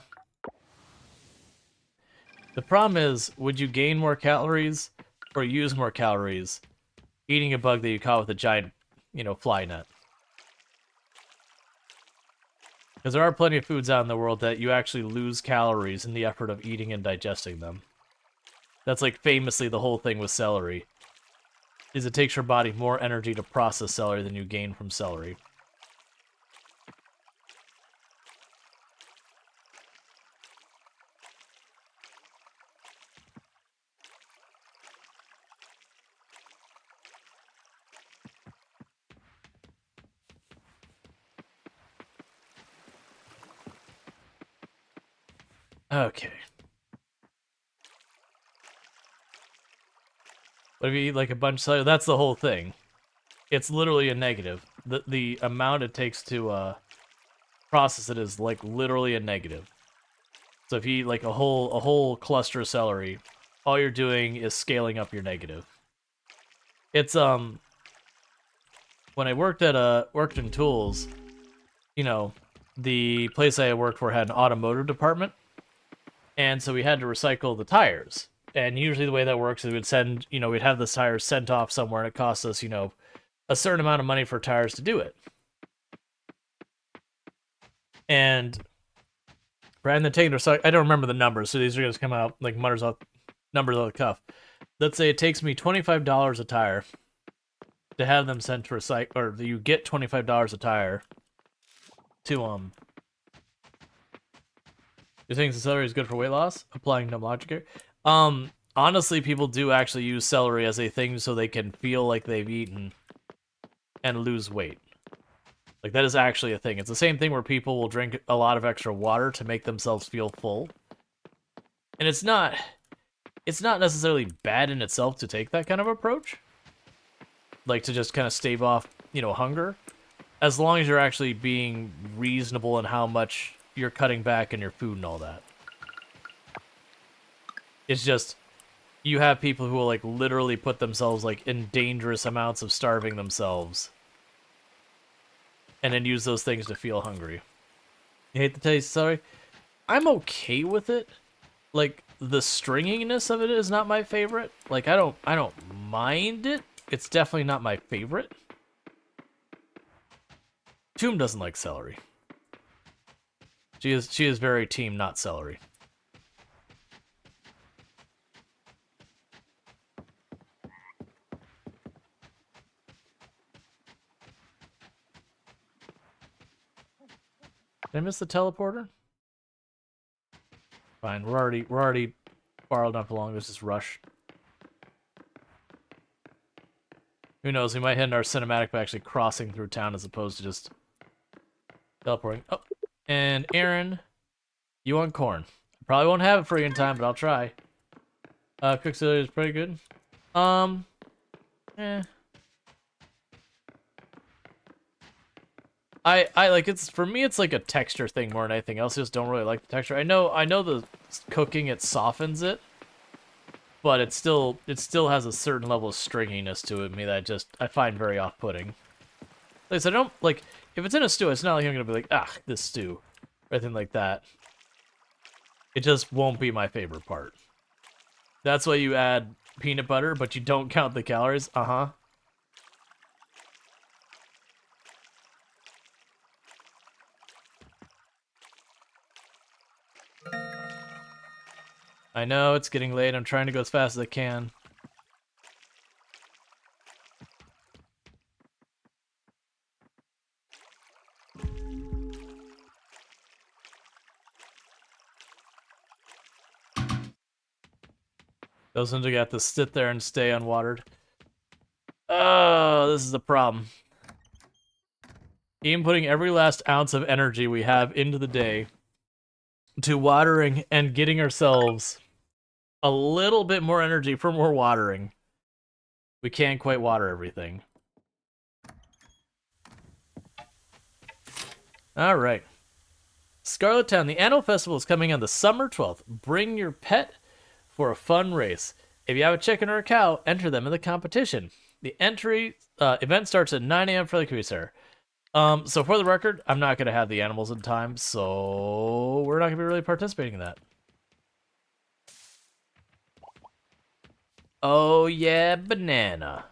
The problem is, would you gain more calories or use more calories eating a bug that you caught with a giant, fly net? Because there are plenty of foods out in the world that you actually lose calories in the effort of eating and digesting them. That's like famously the whole thing with celery. Is it takes your body more energy to process celery than you gain from celery. Okay. But if you eat like a bunch of celery, that's the whole thing. It's literally a negative. The amount it takes to process it is like literally a negative. So if you eat like a whole cluster of celery, all you're doing is scaling up your negative. It's when I worked in tools, the place I worked for had an automotive department, and so we had to recycle the tires. And usually the way that works is we'd have the tires sent off somewhere, and it costs us, a certain amount of money for tires to do it. And rather than taking I don't remember the numbers, so these are going to come out like numbers off the cuff. Let's say it takes me $25 a tire to have them sent to recycle, or you get $25 a tire to You think celery is good for weight loss? Applying no logic here. Honestly, people do actually use celery as a thing so they can feel like they've eaten and lose weight. Like, that is actually a thing. It's the same thing where people will drink a lot of extra water to make themselves feel full. And it's not necessarily bad in itself to take that kind of approach. Like, to just kind of stave off, hunger. As long as you're actually being reasonable in how much you're cutting back in your food and all that. It's just, you have people who will, like, literally put themselves, like, in dangerous amounts of starving themselves. And then use those things to feel hungry. You hate the taste, sorry? I'm okay with it. Like, the stringiness of it is not my favorite. Like, I don't mind it. It's definitely not my favorite. Tomb doesn't like celery. She is very team not celery. Did I miss the teleporter? Fine, we're already far enough along. Let's just rush. Who knows? We might hit our cinematic by actually crossing through town as opposed to just teleporting. Oh, and Aaron, you want corn? Probably won't have it for you in time, but I'll try. Quicksilver is pretty good. Eh. I like it's for me it's like a texture thing more than anything else. I just don't really like the texture. I know the cooking it softens it, but it still has a certain level of stringiness to it. Me that I find very off-putting. Like I said, I don't like if it's in a stew. It's not like I'm gonna be like this stew, or anything like that. It just won't be my favorite part. That's why you add peanut butter, but you don't count the calories. I know, it's getting late. I'm trying to go as fast as I can. Those ones got to sit there and stay unwatered. Oh, this is the problem. Even putting every last ounce of energy we have into the day to watering and getting ourselves a little bit more energy for more watering. We can't quite water everything. All right. Scarlet Town, the annual festival is coming on the summer 12th. Bring your pet for a fun race. If you have a chicken or a cow, enter them in the competition. The entry event starts at 9 a.m. for the community center. So for the record, I'm not going to have the animals in time, so we're not going to be really participating in that. Oh yeah, banana.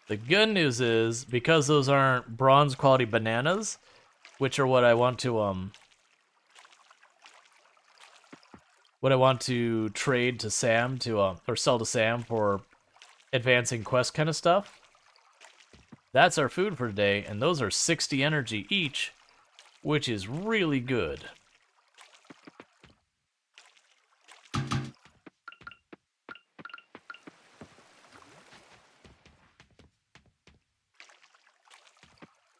The good news is, because those aren't bronze quality bananas, which are what I want to trade to Sam or sell to Sam for advancing quest kind of stuff. That's our food for today, and those are 60 energy each, which is really good.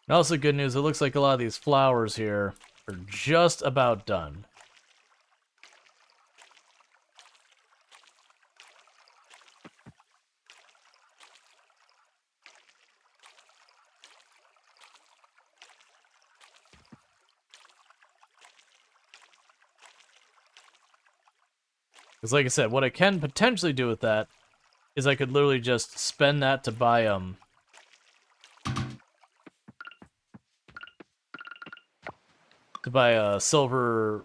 And also good news, it looks like a lot of these flowers here are just about done. Because like I said, what I can potentially do with that is I could literally just spend that to buy a silver,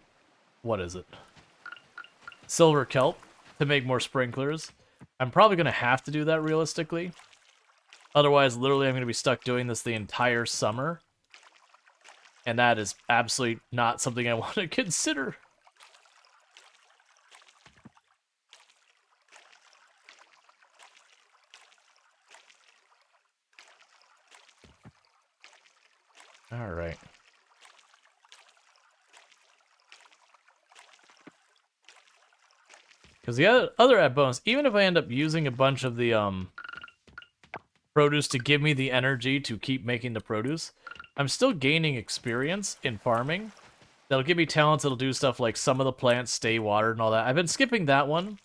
what is it? Silver kelp to make more sprinklers. I'm probably going to have to do that realistically. Otherwise, literally, I'm going to be stuck doing this the entire summer. And that is absolutely not something I want to consider. All right. Because the other add bonus, even if I end up using a bunch of the produce to give me the energy to keep making the produce, I'm still gaining experience in farming. That'll give me talents that'll do stuff like some of the plants stay watered and all that. I've been skipping that one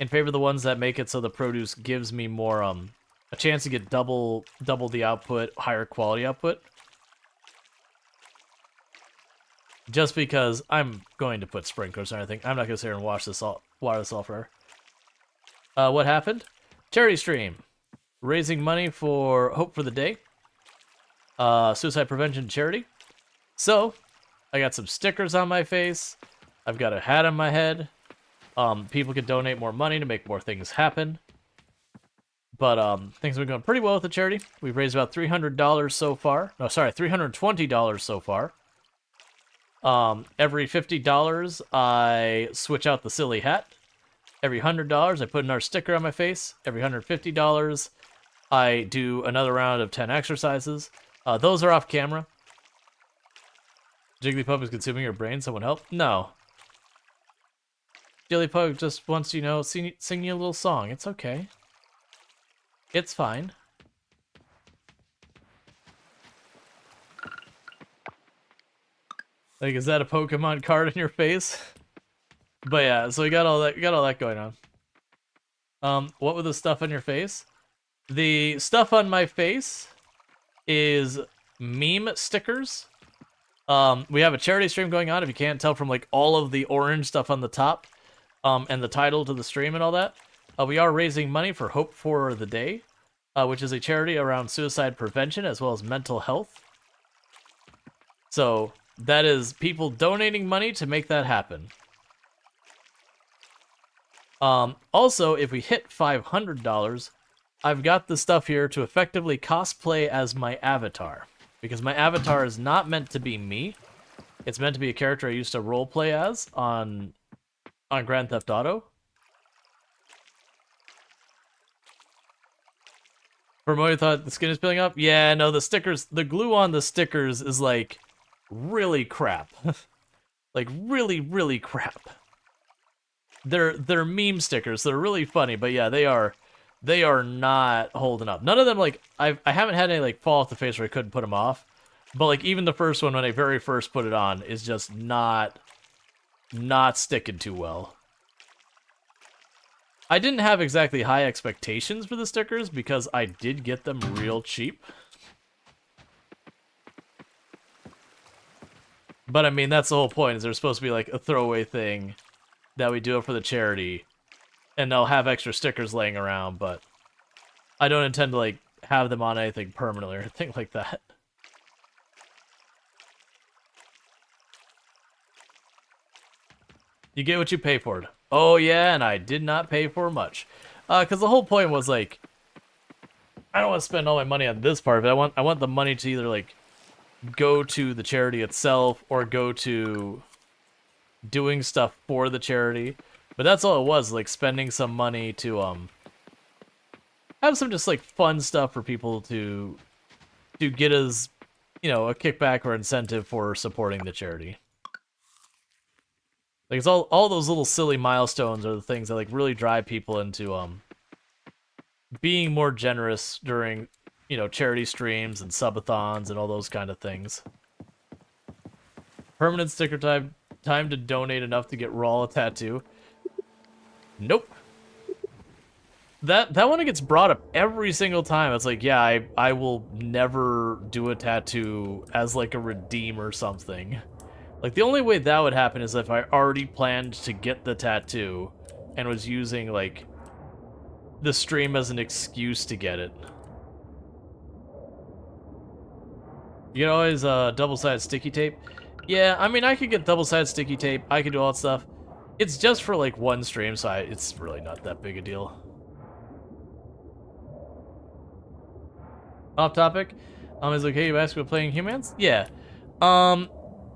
in favor of the ones that make it so the produce gives me more a chance to get double the output, higher quality output. Just because I'm going to put sprinklers and everything. I'm not going to sit here and water this all forever. What happened? Charity stream. raising money for Hope for the Day, suicide prevention charity. So, I got some stickers on my face. I've got a hat on my head. People can donate more money to make more things happen. But things have been going pretty well with the charity. We've raised about $300 so far. No, sorry, $320 so far. Every $50, I switch out the silly hat. Every $100, I put another sticker on my face. Every $150, I do another round of 10 exercises. Those are off camera. Jigglypuff is consuming your brain. Someone help? No. Jigglypuff just wants to, sing you a little song. It's okay. It's fine. Like, is that a Pokemon card in your face? But yeah, so we got all that going on. What was the stuff on your face? The stuff on my face is meme stickers. We have a charity stream going on, if you can't tell from like all of the orange stuff on the top, and the title to the stream and all that. We are raising money for Hope for the Day, which is a charity around suicide prevention as well as mental health. So that is people donating money to make that happen. Also, if we hit $500, I've got the stuff here to effectively cosplay as my avatar. Because my avatar is not meant to be me. It's meant to be a character I used to roleplay as on Grand Theft Auto. Vermoy thought the skin is peeling up? Yeah, no, the stickers, the glue on the stickers is like really crap. Like really, really crap. They're meme stickers. They're really funny, but yeah, they are not holding up. None of them, like, I haven't had any like fall off the face where I couldn't put them off. But like even the first one when I very first put it on is just not sticking too well. I didn't have exactly high expectations for the stickers because I did get them real cheap. But I mean, that's the whole point, is they're supposed to be like a throwaway thing that we do it for the charity. And they'll have extra stickers laying around, but I don't intend to like have them on anything permanently or anything like that. You get what you pay for. Oh yeah, and I did not pay for much. Because the whole point was like, I don't want to spend all my money on this part of it. I want the money to either like go to the charity itself or go to doing stuff for the charity. But that's all it was, like spending some money to have some just like fun stuff for people to get as, a kickback or incentive for supporting the charity. Like, it's all those little silly milestones are the things that like really drive people into being more generous during, charity streams and subathons and all those kind of things. Permanent sticker time to donate enough to get Rual a tattoo. Nope. That one gets brought up every single time. It's like, yeah, I will never do a tattoo as like a redeem or something. Like, the only way that would happen is if I already planned to get the tattoo and was using, like, the stream as an excuse to get it. You can always double-sided sticky tape. Yeah, I mean, I could get double-sided sticky tape. I could do all that stuff. It's just for, like, one stream, so it's really not that big a deal. Off topic. Is it okay you ask about playing humans? Yeah.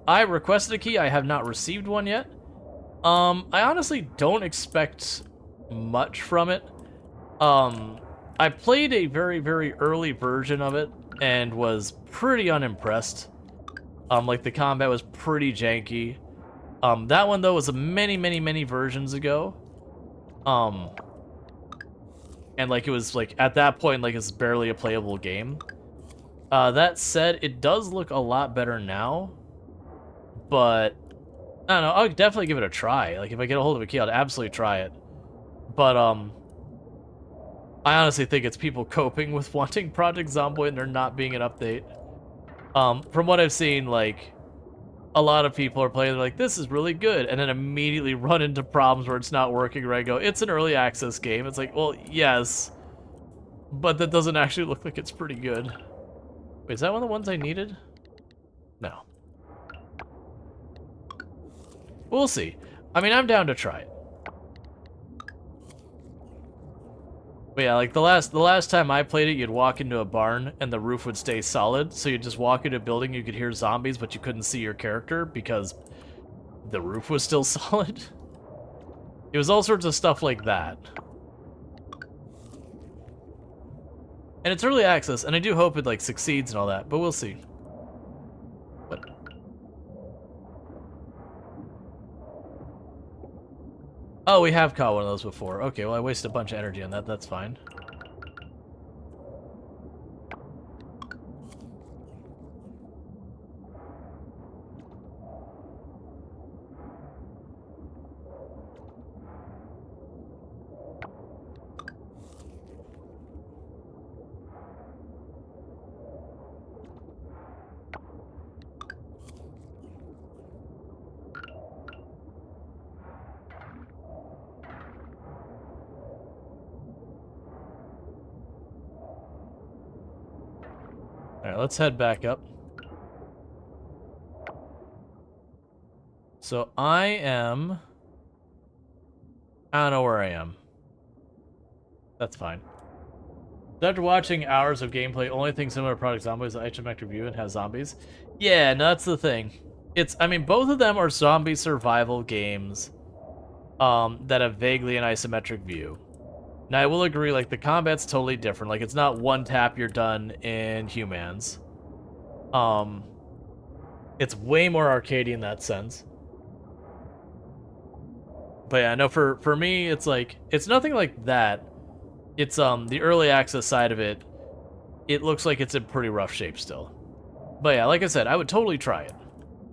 I requested a key. I have not received one yet. I honestly don't expect much from it. I played a very, very early version of it and was pretty unimpressed. Like, the combat was pretty janky. That one, though, was many, many, many versions ago. And, like, it was, like, at that point, like, it's barely a playable game. That said, it does look a lot better now. But, I don't know, I'll definitely give it a try. Like, if I get a hold of a key, I'd absolutely try it. But, I honestly think it's people coping with wanting Project Zomboid and there not being an update. From what I've seen, like, a lot of people are playing, they're like, this is really good, and then immediately run into problems where it's not working right. Go, it's an early access game. It's like, well, yes, But that doesn't actually look like it's pretty good. Wait, is that one of the ones I needed? No. We'll see. I mean, I'm down to try it. But yeah, like the last time I played it, you'd walk into a barn and the roof would stay solid, so you'd just walk into a building, you could hear zombies, but you couldn't see your character because the roof was still solid. It was all sorts of stuff like that. And it's early access, and I do hope it like succeeds and all that, but we'll see. But oh, we have caught one of those before. Okay, well I wasted a bunch of energy on that. That's fine. Alright, let's head back up. So I don't know where I am. That's fine. After watching hours of gameplay, only thing similar to Project Zomboid is the isometric view and has zombies. Yeah, no, that's the thing. I mean, both of them are zombie survival games that have vaguely an isometric view. Now, I will agree, like, the combat's totally different. Like, it's not one tap, you're done in Humans. It's way more arcadey in that sense. But yeah, no, for me, it's like, it's nothing like that. It's, the early access side of it, it looks like it's in pretty rough shape still. But yeah, like I said, I would totally try it.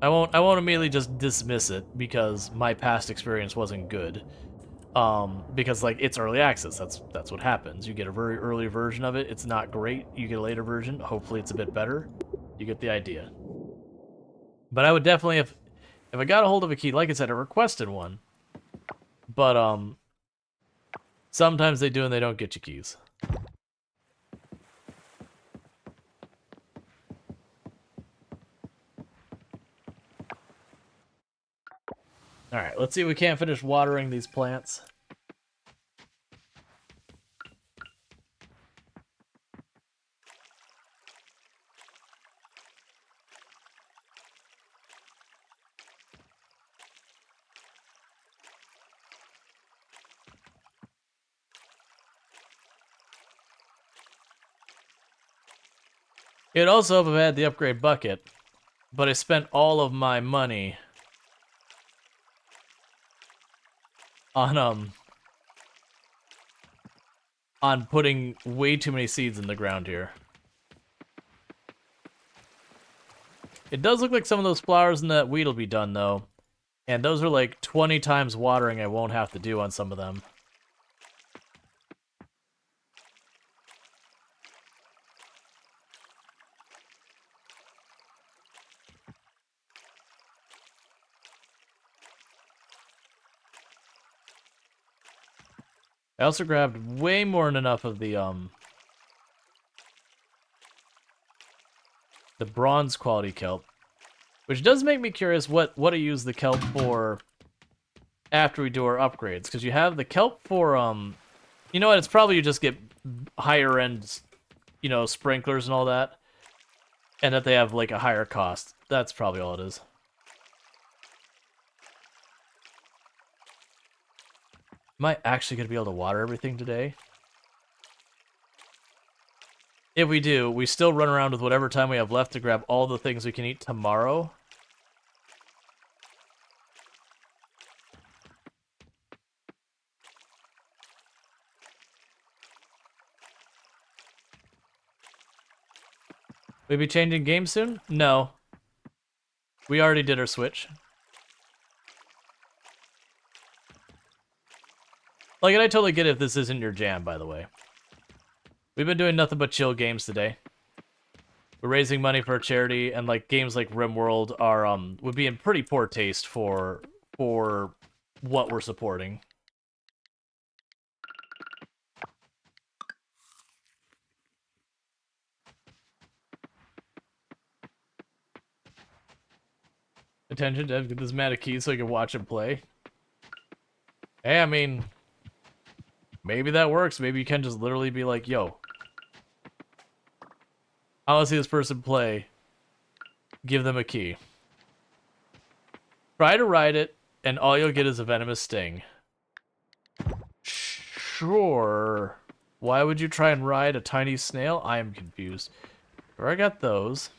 I won't immediately just dismiss it because my past experience wasn't good. Because like it's early access, that's what happens. You get a very early version of it, it's not great. You get a later version, hopefully it's a bit better. You get the idea. But I would definitely, if I got a hold of a key, like I said, I requested one. But sometimes they do and they don't get you keys. Alright, let's see if we can't finish watering these plants. It would also help if I had the upgrade bucket, but I spent all of my money on putting way too many seeds in the ground here. It does look like some of those flowers and that wheat will be done, though. And those are like 20 times watering I won't have to do on some of them. I also grabbed way more than enough of the bronze quality kelp. Which does make me curious what I use the kelp for after we do our upgrades. Because you have the kelp for, you know what, it's probably you just get higher end, you know, sprinklers and all that. And that they have, like, a higher cost. That's probably all it is. Am I actually going to be able to water everything today? If we do, we still run around with whatever time we have left to grab all the things we can eat tomorrow. We be changing games soon? No. We already did our switch. Like, and I totally get it if this isn't your jam, by the way. We've been doing nothing but chill games today. We're raising money for a charity, and like games like RimWorld are would be in pretty poor taste for what we're supporting. attention to get this man a key so he can watch him play. Hey, I mean, maybe that works. Maybe you can just literally be like, yo, I want to see this person play. Give them a key. Try to ride it, and all you'll get is a venomous sting. Sure. Why would you try and ride a tiny snail? I am confused. Where I got those.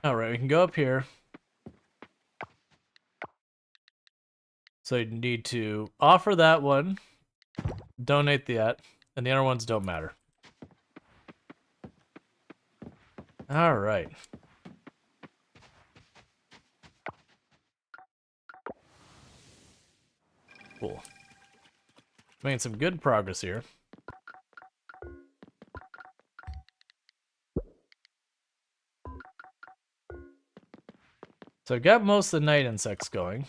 Alright, we can go up here. So you need to offer that one, donate that, and the other ones don't matter. Alright. Cool. Making some good progress here. So I got most of the night insects going.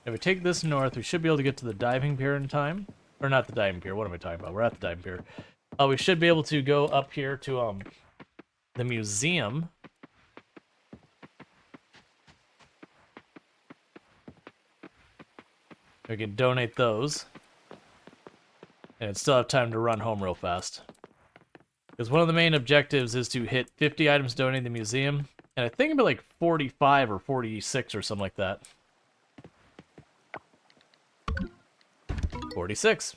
If we take this north, we should be able to get to the diving pier in time. Or not the diving pier, what am I talking about? We're at the diving pier. We should be able to go up here to the museum. We can donate those. And still have time to run home real fast. Because one of the main objectives is to hit 50 items donated to the museum. And I think it'd be like 45 or 46 or something like that. 46.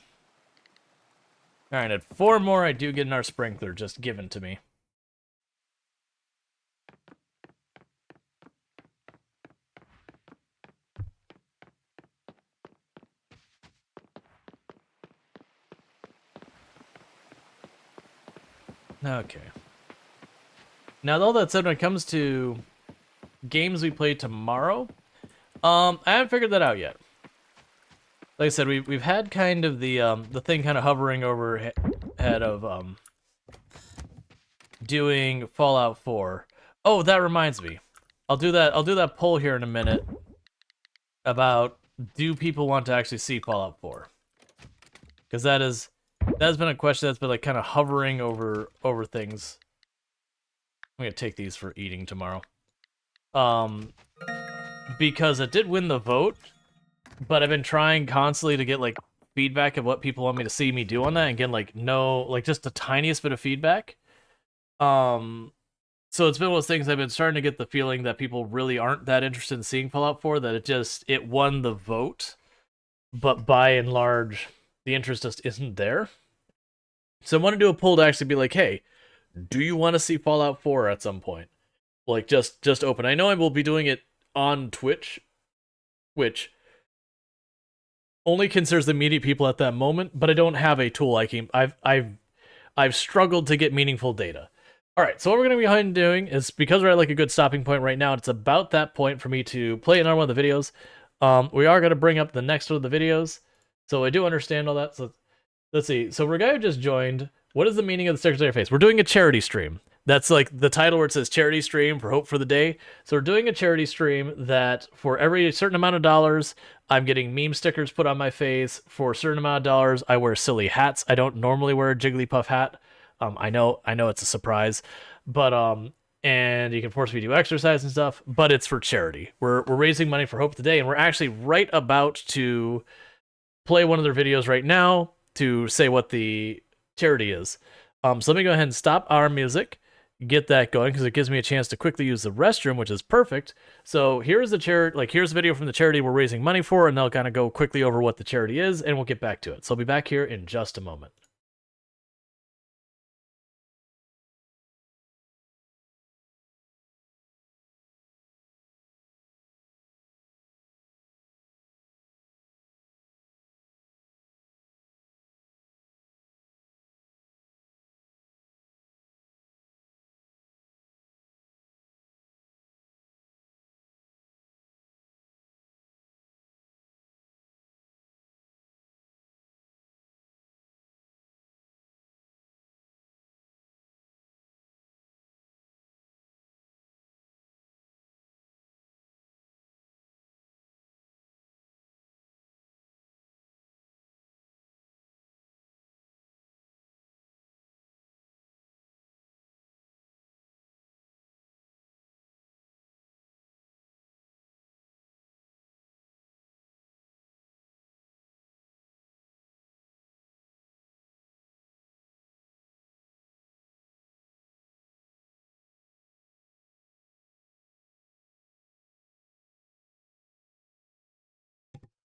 Alright, at 4 more, I do get an our sprinkler just given to me. Okay. Now, all that said, when it comes to games we play tomorrow, I haven't figured that out yet. Like I said, we've had kind of the thing kind of hovering overhead of doing Fallout 4. Oh, that reminds me. I'll do that poll here in a minute about do people want to actually see Fallout 4? Because that has been a question that's been like kind of hovering over things. I'm gonna take these for eating tomorrow. Because it did win the vote, but I've been trying constantly to get like feedback of what people want me to see me do on that, and get like just the tiniest bit of feedback. So it's been one of those things I've been starting to get the feeling that people really aren't that interested in seeing Fallout 4, that it won the vote, but by and large, the interest just isn't there. So I want to do a poll to actually be like, hey, do you want to see Fallout 4 at some point? Like, just open. I know I will be doing it on Twitch, which only considers the immediate people at that moment, but I don't have a tool I've struggled to get meaningful data. All right, so what we're going to be doing is, because we're at like a good stopping point right now, it's about that point for me to play another one of the videos. We are going to bring up the next one of the videos, so I do understand all that. So let's see. So guy who just joined, what is the meaning of the stickers on your face? We're doing a charity stream. That's like the title where it says charity stream for Hope for the Day. So we're doing a charity stream that for every certain amount of dollars, I'm getting meme stickers put on my face. For a certain amount of dollars, I wear silly hats. I don't normally wear a Jigglypuff hat. I know it's a surprise, but and you can force me to do exercise and stuff, but it's for charity. We're raising money for Hope today, and we're actually right about to play one of their videos right now to say what the charity is. So let me go ahead and stop our music, get that going, because it gives me a chance to quickly use the restroom, which is perfect. So here's here's a video from the charity we're raising money for, and they'll kind of go quickly over what the charity is, and we'll get back to it. So I'll be back here in just a moment.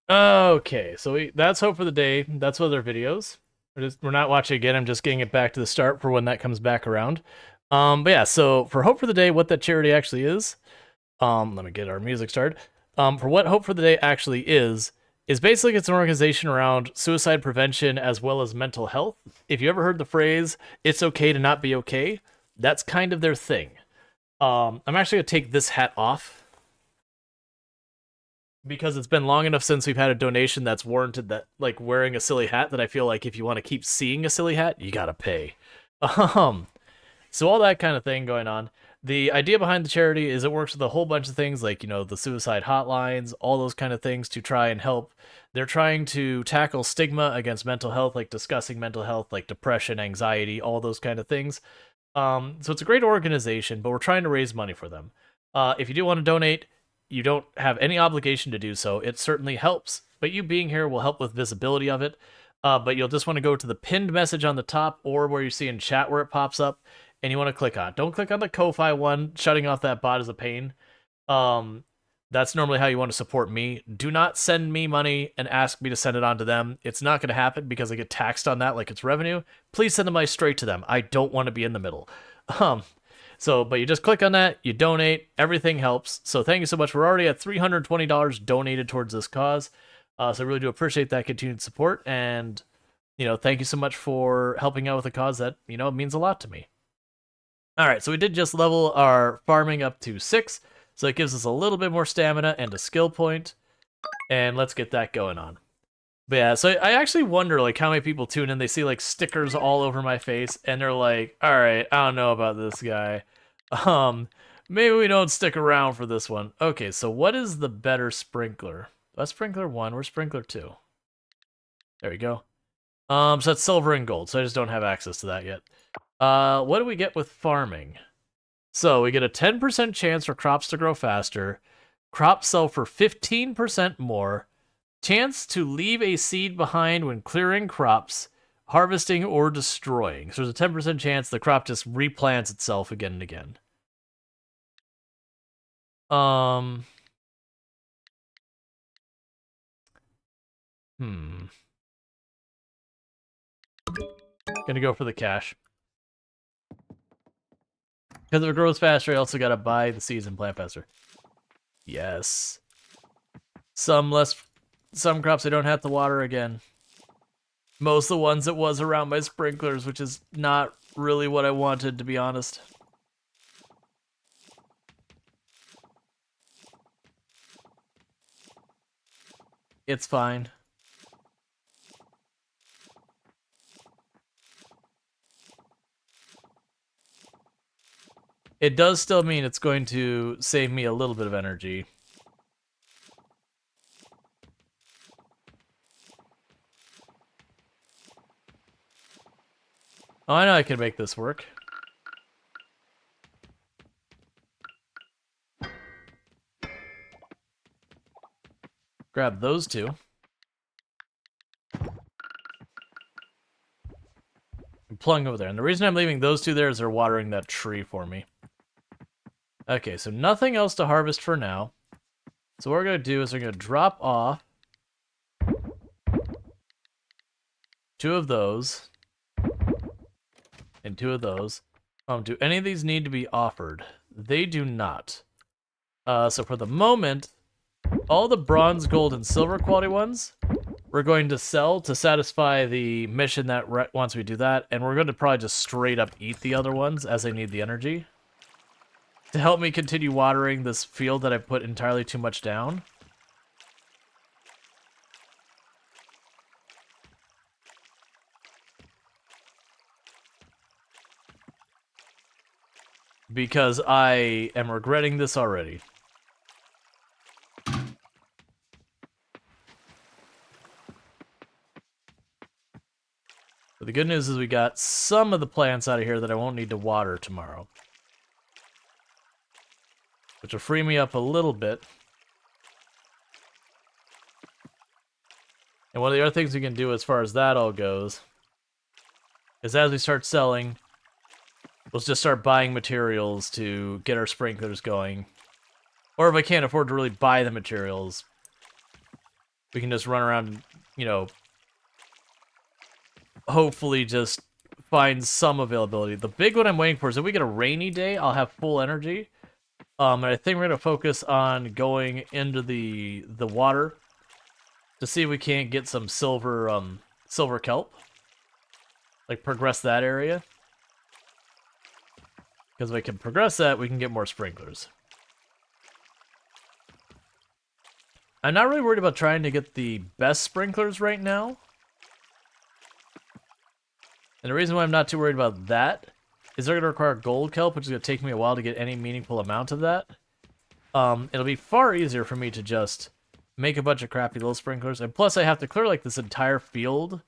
Okay, so that's Hope for the Day. That's other videos. We're not watching again. I'm just getting it back to the start for when that comes back around. But yeah, so for Hope for the Day, what that charity actually is, let me get our music started. For what Hope for the Day actually is basically it's an organization around suicide prevention as well as mental health. If you ever heard the phrase "it's okay to not be okay," that's kind of their thing. I'm actually gonna take this hat off because it's been long enough since we've had a donation that's warranted that, like, wearing a silly hat, that I feel like if you want to keep seeing a silly hat, you gotta pay. Um, so all that kind of thing going on. The idea behind the charity is it works with a whole bunch of things like, the suicide hotlines, all those kind of things to try and help. They're trying to tackle stigma against mental health, like discussing mental health, like depression, anxiety, all those kind of things. So it's a great organization, but we're trying to raise money for them. If you do want to donate, you don't have any obligation to do so. It certainly helps, but you being here will help with visibility of it. But you'll just want to go to the pinned message on the top or where you see in chat where it pops up, and you want to click on it. Don't click on the Ko-Fi one. Shutting off that bot is a pain. Um, that's normally how you want to support me. Do not send me money and ask me to send it on to them. It's not going to happen because I get taxed on that like it's revenue. Please send the money straight to them. I don't want to be in the middle. Um, but you just click on that, you donate, everything helps. So thank you so much. We're already at $320 donated towards this cause. So I really do appreciate that continued support. And, thank you so much for helping out with a cause that, means a lot to me. All right, so we did just level our farming up to 6. So it gives us a little bit more stamina and a skill point. And let's get that going on. But yeah, so I actually wonder, like, how many people tune in, they see, like, stickers all over my face, and they're like, all right, I don't know about this guy. Um, Maybe we don't stick around for this one. Okay, so what is the better sprinkler? That's sprinkler 1, where's sprinkler 2? There we go. So that's silver and gold, so I just don't have access to that yet. What do we get with farming? So we get a 10% chance for crops to grow faster, crops sell for 15% more, chance to leave a seed behind when clearing crops, harvesting, or destroying. So there's a 10% chance the crop just replants itself again and again. Um. Gonna go for the cash. Because if it grows faster, I also gotta buy the seeds and plant faster. Yes. Some crops I don't have to water again. Most of the ones it was around my sprinklers, which is not really what I wanted, to be honest. It's fine. It does still mean it's going to save me a little bit of energy. Oh, I know I can make this work. Grab those two. And plung over there. And the reason I'm leaving those two there is they're watering that tree for me. Okay, so nothing else to harvest for now. So what we're going to do is we're going to drop off 2 of those. And 2 of those. Do any of these need to be offered? They do not. So for the moment, all the bronze, gold, and silver quality ones, we're going to sell to satisfy the mission that once we do that, and we're going to probably just straight up eat the other ones as they need the energy to help me continue watering this field that I put entirely too much down. Because I am regretting this already. But the good news is we got some of the plants out of here that I won't need to water tomorrow, which will free me up a little bit. And one of the other things we can do as far as that all goes is as we start selling, we'll just start buying materials to get our sprinklers going. Or if I can't afford to really buy the materials, we can just run around and, you know, hopefully just find some availability. The big one I'm waiting for is if we get a rainy day, I'll have full energy. And I think we're gonna focus on going into the water to see if we can't get some silver kelp. Like progress that area. Because if we can progress that, we can get more sprinklers. I'm not really worried about trying to get the best sprinklers right now. And the reason why I'm not too worried about that is they're going to require gold kelp, which is going to take me a while to get any meaningful amount of that. It'll be far easier for me to just make a bunch of crappy little sprinklers. And plus, I have to clear like this entire field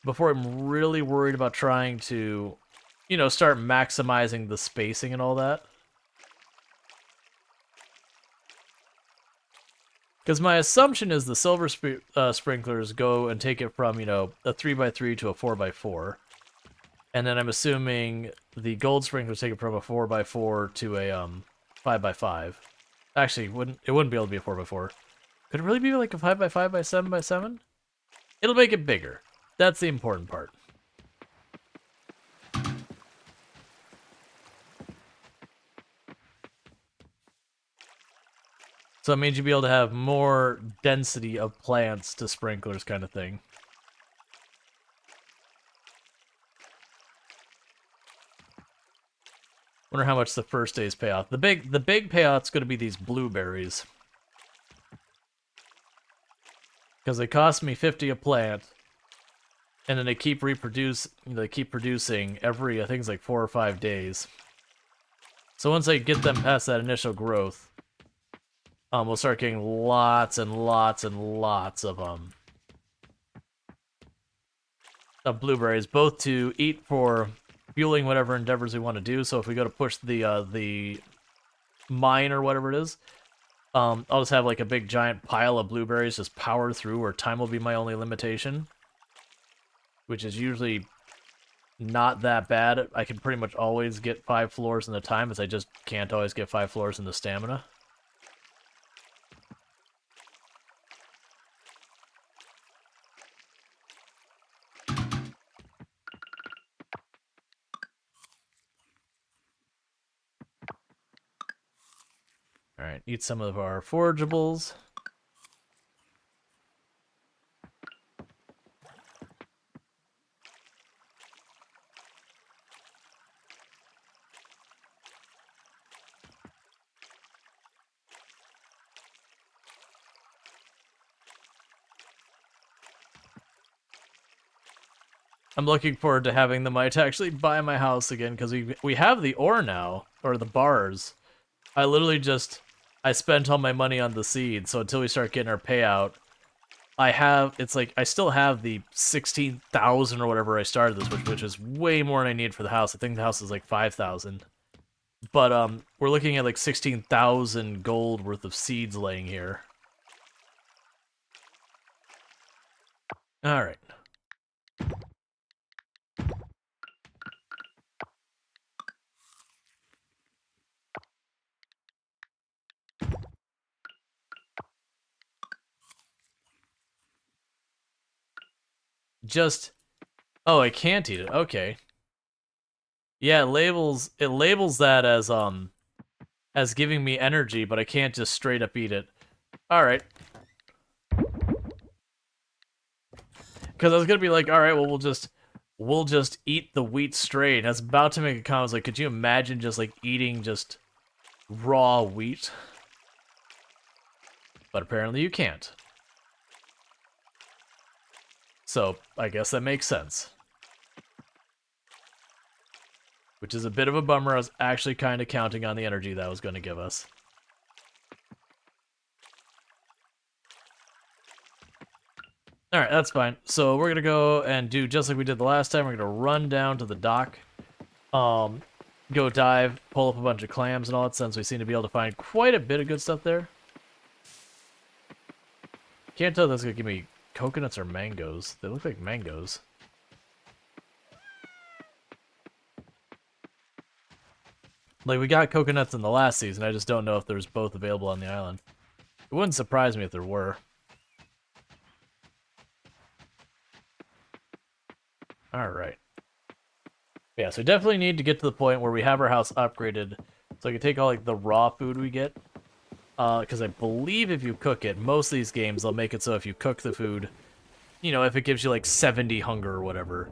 before I'm really worried about trying to, you know, start maximizing the spacing and all that. Because my assumption is the silver sprinklers go and take it from, you know, a 3x3 to a 4x4. And then I'm assuming the gold sprinklers take it from a 4x4 to a 5x5. Actually, it wouldn't be able to be a 4x4. Could it really be like a 5x5 by 7x7? It'll make it bigger. That's the important part. So it means you'll be able to have more density of plants to sprinklers kind of thing. Wonder how much the first day's payoff. The big payoff's going to be these blueberries. Because they cost me 50 a plant. And then they keep producing every, I think it's like 4 or 5 days. So once I get them past that initial growth, we'll start getting lots and lots and lots of blueberries, both to eat for fueling whatever endeavors we want to do. So if we go to push the mine or whatever it is, I'll just have like a big giant pile of blueberries just power through, where time will be my only limitation, which is usually not that bad. I can pretty much always get 5 floors in the time, as I just can't always get 5 floors in the stamina. Alright, eat some of our forageables. I'm looking forward to having the might actually buy my house again, because we have the ore now, or the bars. I literally just, I spent all my money on the seed, so until we start getting our payout, it's like, I still have the 16,000 or whatever I started this with, which is way more than I need for the house. I think the house is like 5,000. But, we're looking at like 16,000 gold worth of seeds laying here. Alright. Just, oh, I can't eat it. Okay. Yeah, it labels that as giving me energy, but I can't just straight up eat it. All right. Because I was gonna be like, all right, well, we'll just eat the wheat straight. And I was about to make a comment. I was like, could you imagine just like eating just raw wheat? But apparently you can't. So I guess that makes sense. Which is a bit of a bummer. I was actually kind of counting on the energy that was going to give us. Alright, that's fine. So we're going to go and do just like we did the last time. We're going to run down to the dock. Go dive, pull up a bunch of clams and all that, since we seem to be able to find quite a bit of good stuff there. Can't tell if that's going to give me coconuts or mangoes. They look like mangoes. Like, we got coconuts in the last season, I just don't know if there's both available on the island. It wouldn't surprise me if there were. Alright. Yeah, so we definitely need to get to the point where we have our house upgraded so I can take all like the raw food we get. Because I believe if you cook it, most of these games, they'll make it so if you cook the food, you know, if it gives you like 70 hunger or whatever,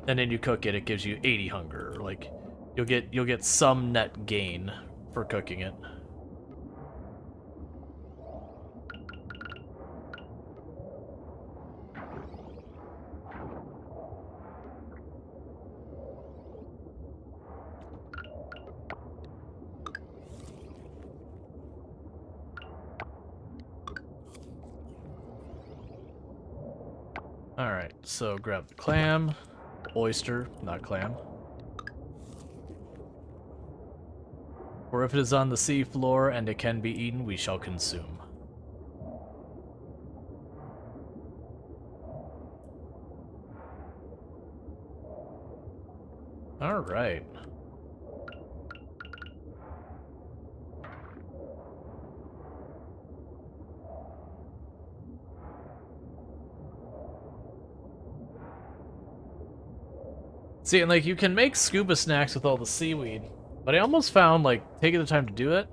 and then you cook it, it gives you 80 hunger. Like, you'll get some net gain for cooking it. Alright, so grab the clam, oyster, not clam. For if it is on the sea floor and it can be eaten, we shall consume. Alright. See, and like, you can make scuba snacks with all the seaweed, but I almost found, like, taking the time to do it,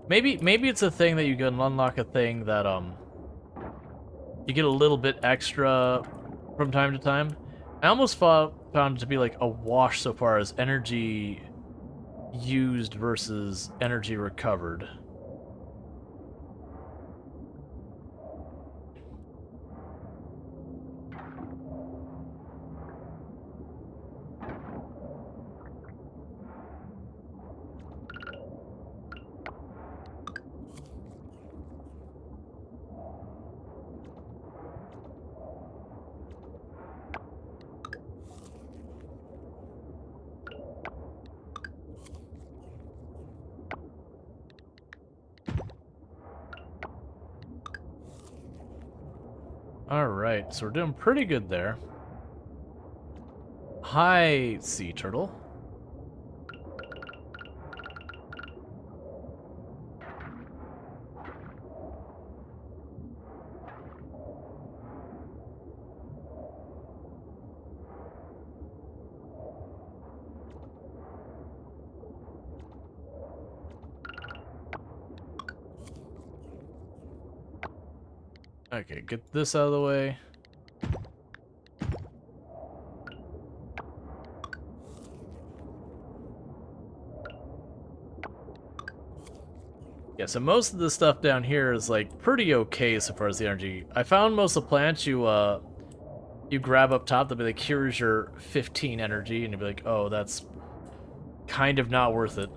maybe it's a thing that you can unlock a thing that, you get a little bit extra from time to time. I almost found it to be, like, a wash so far as energy used versus energy recovered. Alright, so we're doing pretty good there. Hi, sea turtle. Okay, get this out of the way. Yeah, so most of the stuff down here is like pretty okay so far as the energy. I found most of the plants you grab up top, they'll be like, here's your 15 energy, and you'll be like, oh, that's kind of not worth it.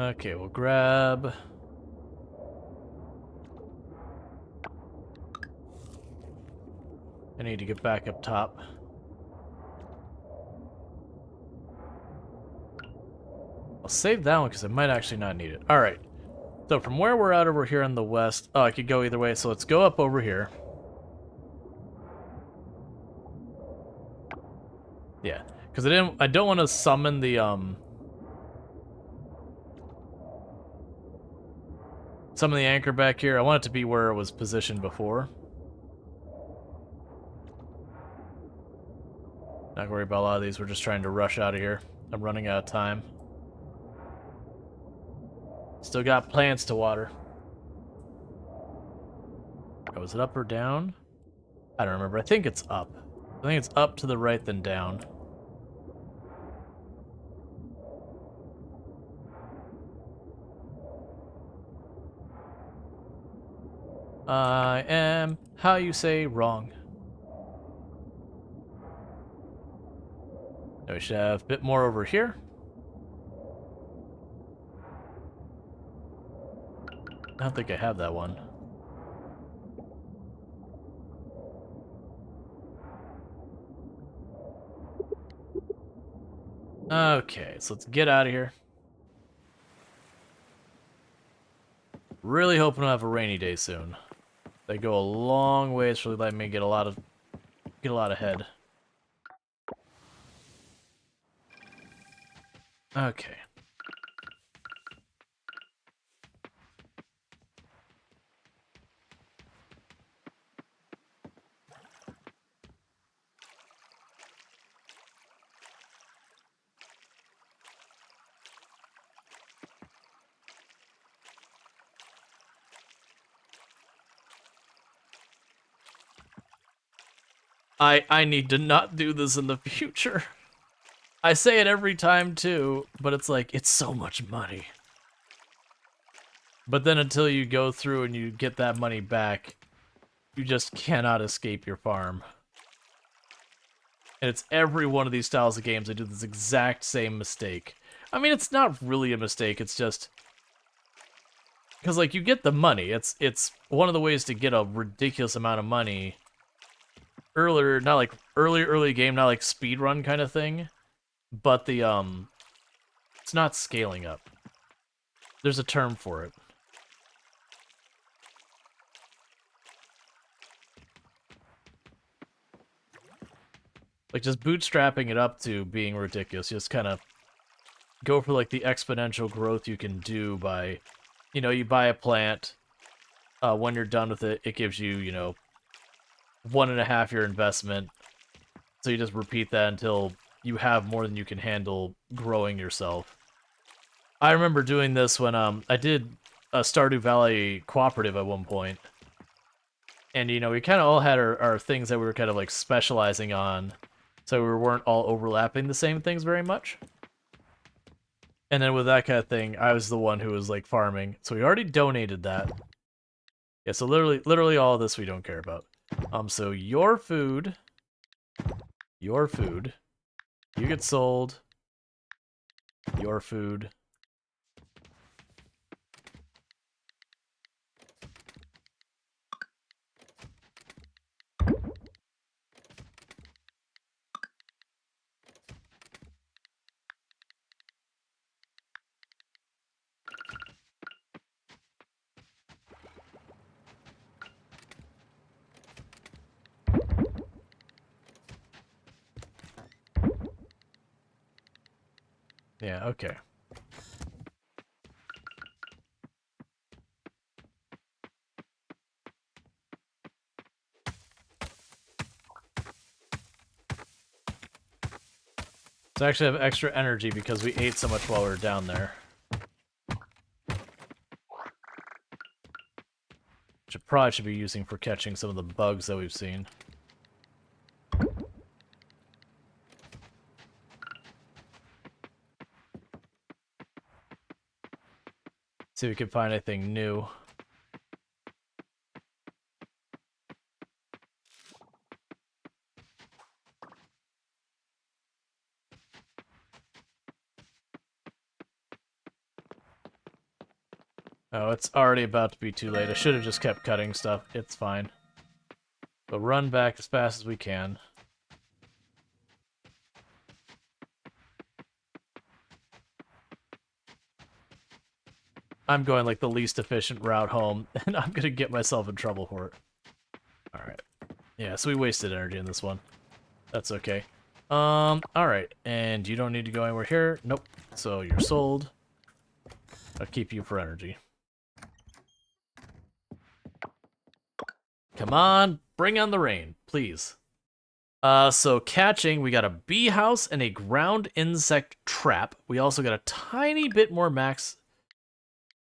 Okay, we'll grab... I need to get back up top. I'll save that one because I might actually not need it. Alright, so from where we're at over here in the west... Oh, I could go either way, so let's go up over here. Yeah, because I don't want to summon the, summon the anchor back here. I want it to be where it was positioned before. Not worry about a lot of these, we're just trying to rush out of here. I'm running out of time. Still got plants to water. Oh, is it up or down? I don't remember. I think it's up. I think it's up to the right then down. I am, how you say, wrong. Now we should have a bit more over here. I don't think I have that one. Okay, so let's get out of here. Really hoping to have a rainy day soon. They go a long ways for letting me get a lot ahead. Okay. I need to not do this in the future. I say it every time too, but it's like, it's so much money. But then until you go through and you get that money back, you just cannot escape your farm. And it's every one of these styles of games, they do this exact same mistake. I mean, it's not really a mistake, it's just... because, like, you get the money. It's one of the ways to get a ridiculous amount of money earlier, not like early game, not like speedrun kind of thing, but the, it's not scaling up. There's a term for it. Like, just bootstrapping it up to being ridiculous. You just kind of go for, like, the exponential growth you can do by, you know, you buy a plant, when you're done with it, it gives you, you know, 1.5 your investment. So you just repeat that until you have more than you can handle growing yourself. I remember doing this when I did a Stardew Valley cooperative at one point. And, you know, we kind of all had our things that we were kind of, like, specializing on. So we weren't all overlapping the same things very much. And then with that kind of thing, I was the one who was, like, farming. So we already donated that. Yeah, so literally all of this we don't care about. So your food, you get sold, your food. Yeah, okay. So I actually have extra energy because we ate so much while we were down there. Which I probably should be using for catching some of the bugs that we've seen. See if we can find anything new. Oh, it's already about to be too late. I should have just kept cutting stuff. It's fine. But run back as fast as we can. I'm going like the least efficient route home, and I'm gonna get myself in trouble for it. Alright. Yeah, so we wasted energy in this one. That's okay. Alright. And you don't need to go anywhere here. Nope. So you're sold. I'll keep you for energy. Come on, bring on the rain, please. So catching, we got a bee house and a ground insect trap. We also got a tiny bit more max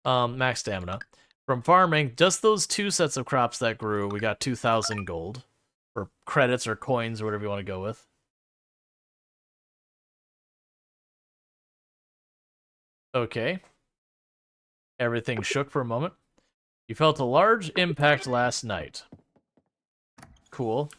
stamina. From farming, just those 2 sets of crops that grew, we got 2,000 gold. Or credits or coins or whatever you want to go with. Okay. Everything shook for a moment. You felt a large impact last night. Cool.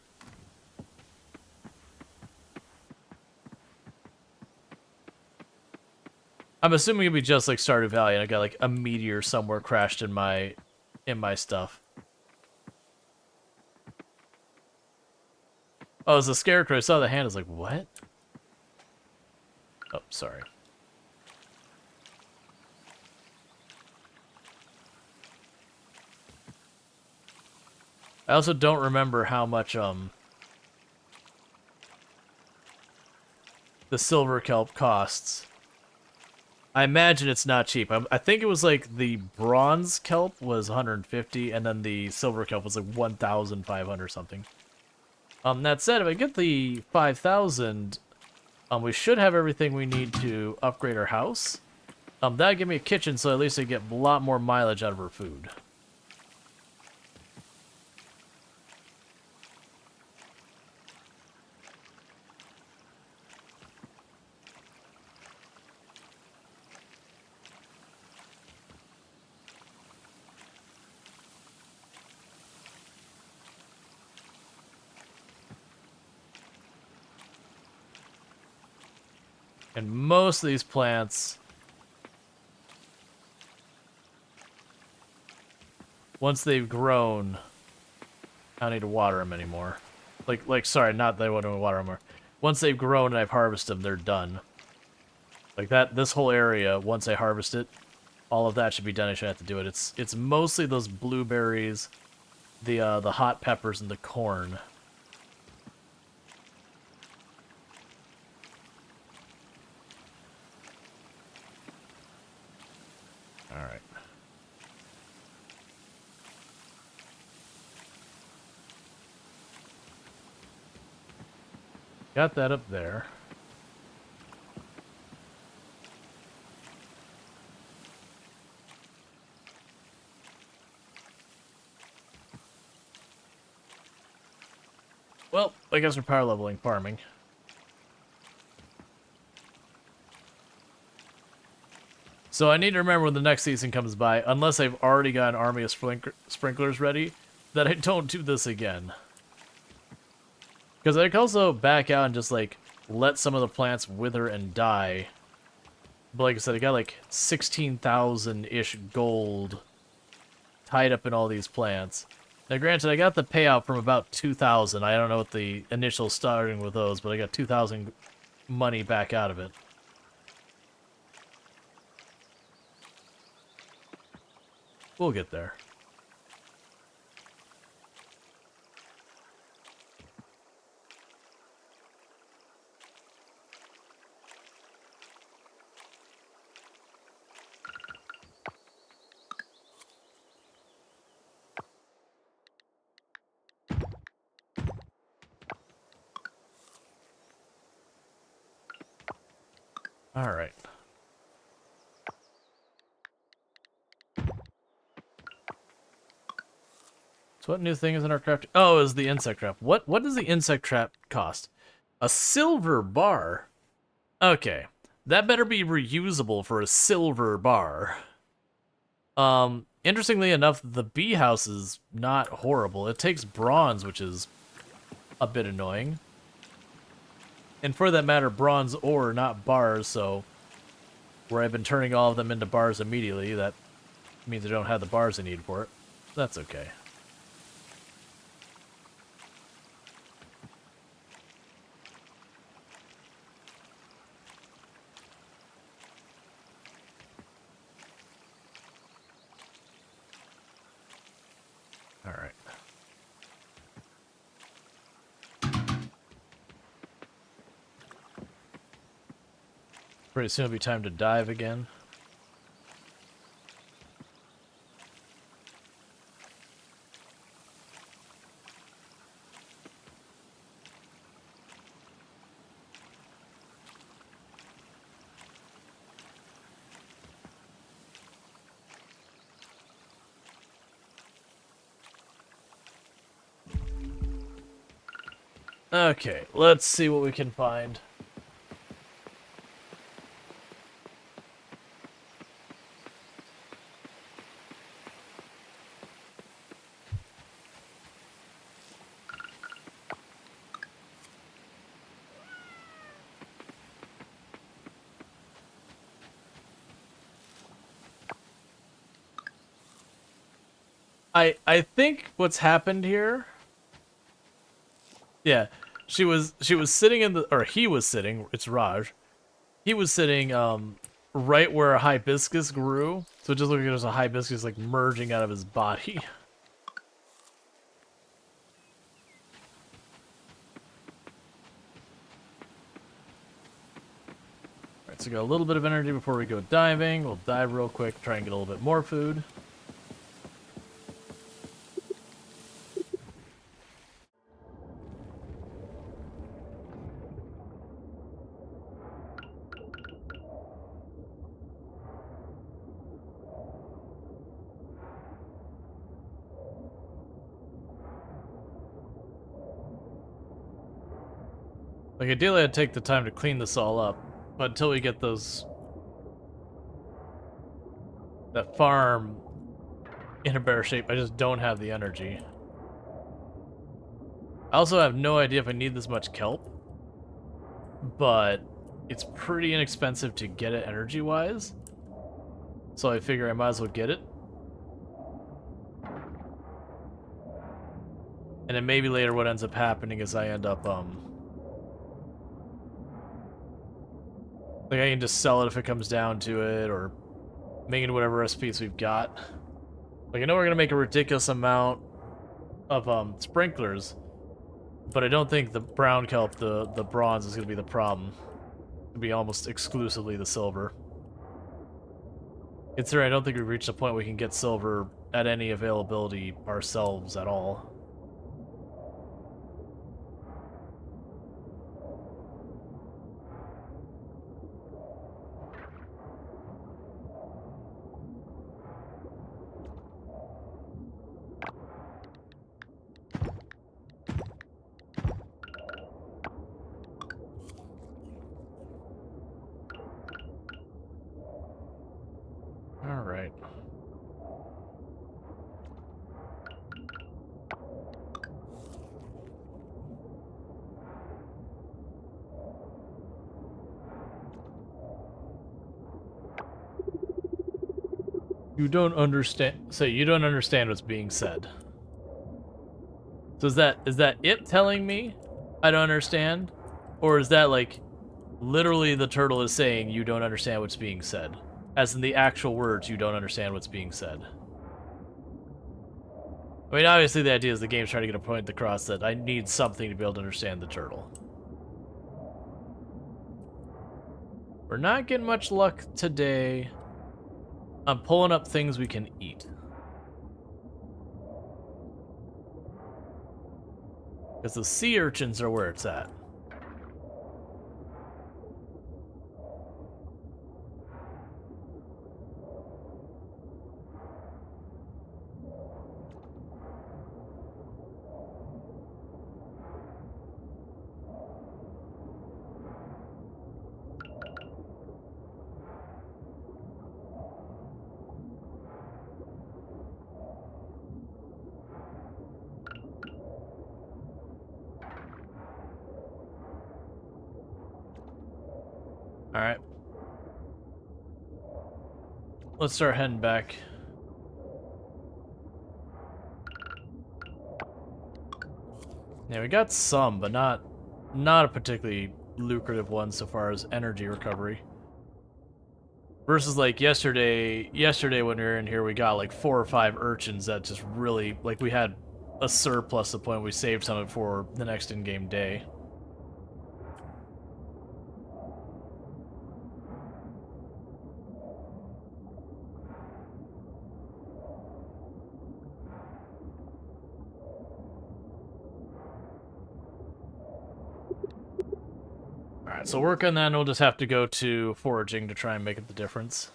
I'm assuming it'd be just like Stardew Valley, and I got like a meteor somewhere crashed in my stuff. Oh, it's a scarecrow. I saw the hand. I was like, what? Oh, sorry. I also don't remember how much the silver kelp costs. I imagine it's not cheap. I think it was like the bronze kelp was 150, and then the silver kelp was like 1,500 something. That said, if I get the 5,000, we should have everything we need to upgrade our house. That'd give me a kitchen, so at least I get a lot more mileage out of our food. And most of these plants, once they've grown, I don't need to water them anymore. Sorry, not that I want to water them more. Once they've grown and I've harvested them, they're done. Like that, this whole area, once I harvest it, all of that should be done. I should have to do it. It's mostly those blueberries, the hot peppers, and the corn. All right. Got that up there. Well, I guess we're power leveling farming. So I need to remember when the next season comes by, unless I've already got an army of sprinklers ready, that I don't do this again. Because I can also back out and just, like, let some of the plants wither and die. But like I said, I got, like, 16,000-ish gold tied up in all these plants. Now, granted, I got the payout from about 2,000. I don't know what the initial starting with those, but I got 2,000 money back out of it. We'll get there. All right. So what new thing is in our craft? Oh, is the insect trap. What does the insect trap cost? A silver bar. Okay. That better be reusable for a silver bar. Interestingly enough, the bee house is not horrible. It takes bronze, which is a bit annoying. And for that matter, bronze ore, not bars, so where I've been turning all of them into bars immediately, that means I don't have the bars I need for it. That's okay. All right. Pretty soon it'll be time to dive again. Okay, let's see what we can find. I think what's happened here. Yeah, she was sitting in the, or he was sitting. It's Raj. He was sitting right where a hibiscus grew. So just looking at a hibiscus like merging out of his body. So we got a little bit of energy before we go diving. We'll dive real quick, try and get a little bit more food. Like, ideally I'd take the time to clean this all up, but until we get that farm in a better shape, I just don't have the energy. I also have no idea if I need this much kelp, but it's pretty inexpensive to get it energy-wise, so I figure I might as well get it. And then maybe later what ends up happening is I end up, like, I can just sell it if it comes down to it, or make into whatever recipes we've got. Like, I know we're gonna make a ridiculous amount of sprinklers, but I don't think the brown kelp, the bronze, is gonna be the problem. It'll be almost exclusively the silver. Considering I don't think we've reached a point we can get silver at any availability ourselves at all. Alright. You don't understand. So you don't understand what's being said. So is that it telling me I don't understand? Or is that like literally the turtle is saying you don't understand what's being said? As in the actual words, you don't understand what's being said. I mean, obviously the idea is the game's trying to get a point across that I need something to be able to understand the turtle. We're not getting much luck today. I'm pulling up things we can eat. Because the sea urchins are where it's at. Alright. Let's start heading back. Yeah, we got some, but not a particularly lucrative one so far as energy recovery. Versus like yesterday when we were in here, we got like 4 or 5 urchins that just really, like, we had a surplus to the point we saved some of it for the next in-game day. Alright, so work on that, and we'll just have to go to foraging to try and make it the difference.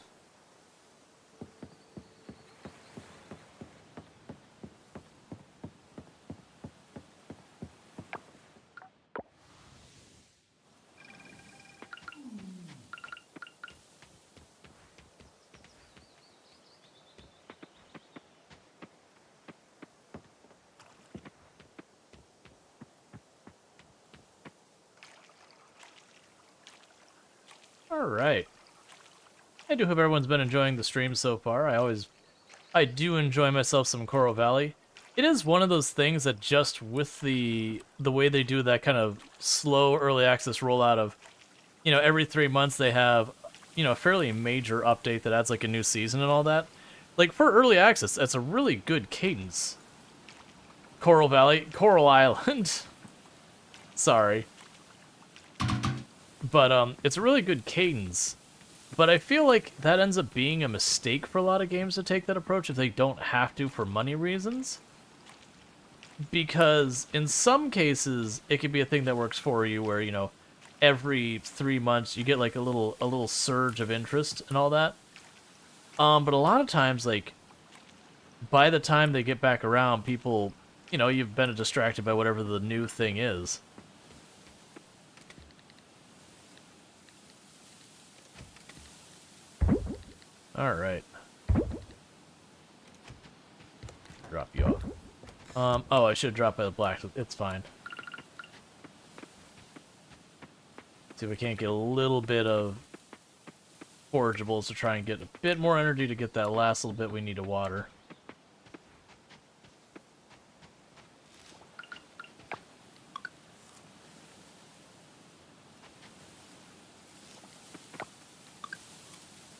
Alright. I do hope everyone's been enjoying the stream so far. I do enjoy myself some Coral Valley. It is one of those things that just with the way they do that kind of slow early access rollout of, you know, every 3 months they have, you know, a fairly major update that adds like a new season and all that. Like, for early access, that's a really good cadence. Coral Valley, Coral Island. Sorry. But it's a really good cadence. But I feel like that ends up being a mistake for a lot of games to take that approach if they don't have to for money reasons. Because in some cases, it could be a thing that works for you where, you know, every 3 months you get like a little surge of interest and all that. But a lot of times, like, by the time they get back around, people, you know, you've been distracted by whatever the new thing is. Alright. Drop you off. Oh, I should drop by the black. It's fine. See if we can't get a little bit of forageables to try and get a bit more energy to get that last little bit we need to water.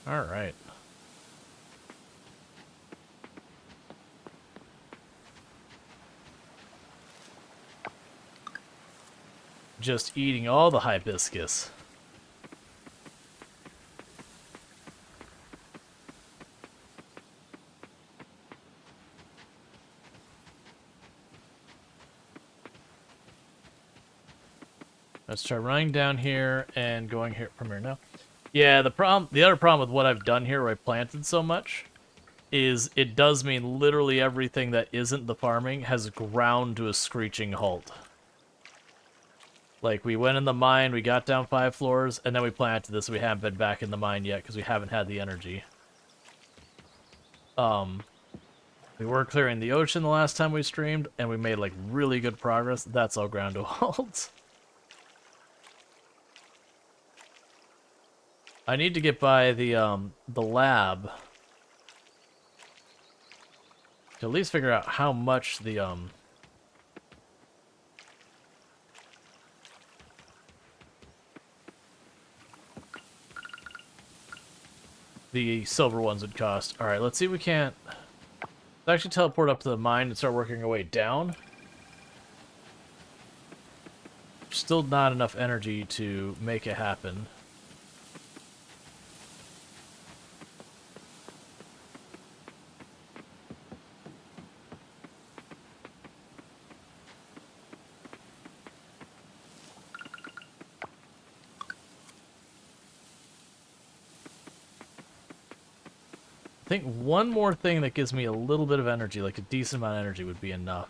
Alright. Just eating all the hibiscus. Let's try running down here and going here from here now. Yeah, the other problem with what I've done here where I planted so much is it does mean literally everything that isn't the farming has ground to a screeching halt. Like, we went in the mine, we got down 5 floors, and then we planted this. We haven't been back in the mine yet because we haven't had the energy. We were clearing the ocean the last time we streamed, and we made, like, really good progress. That's all ground to a halt. I need to get by the lab to at least figure out how much the silver ones would cost. Alright, let's see if we can't actually teleport up to the mine and start working our way down. Still not enough energy to make it happen. I think one more thing that gives me a little bit of energy, like a decent amount of energy, would be enough.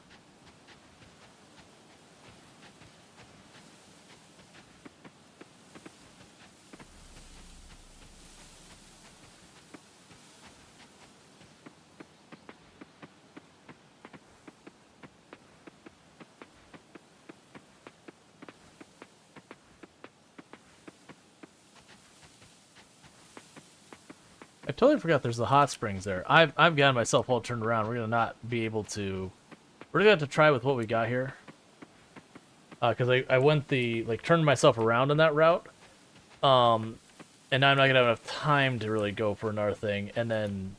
I totally forgot there's the hot springs there. I've gotten myself all turned around. We're gonna not be able to. We're gonna have to try with what we got here. Because I went turned myself around in that route. And now I'm not gonna have enough time to really go for another thing, and then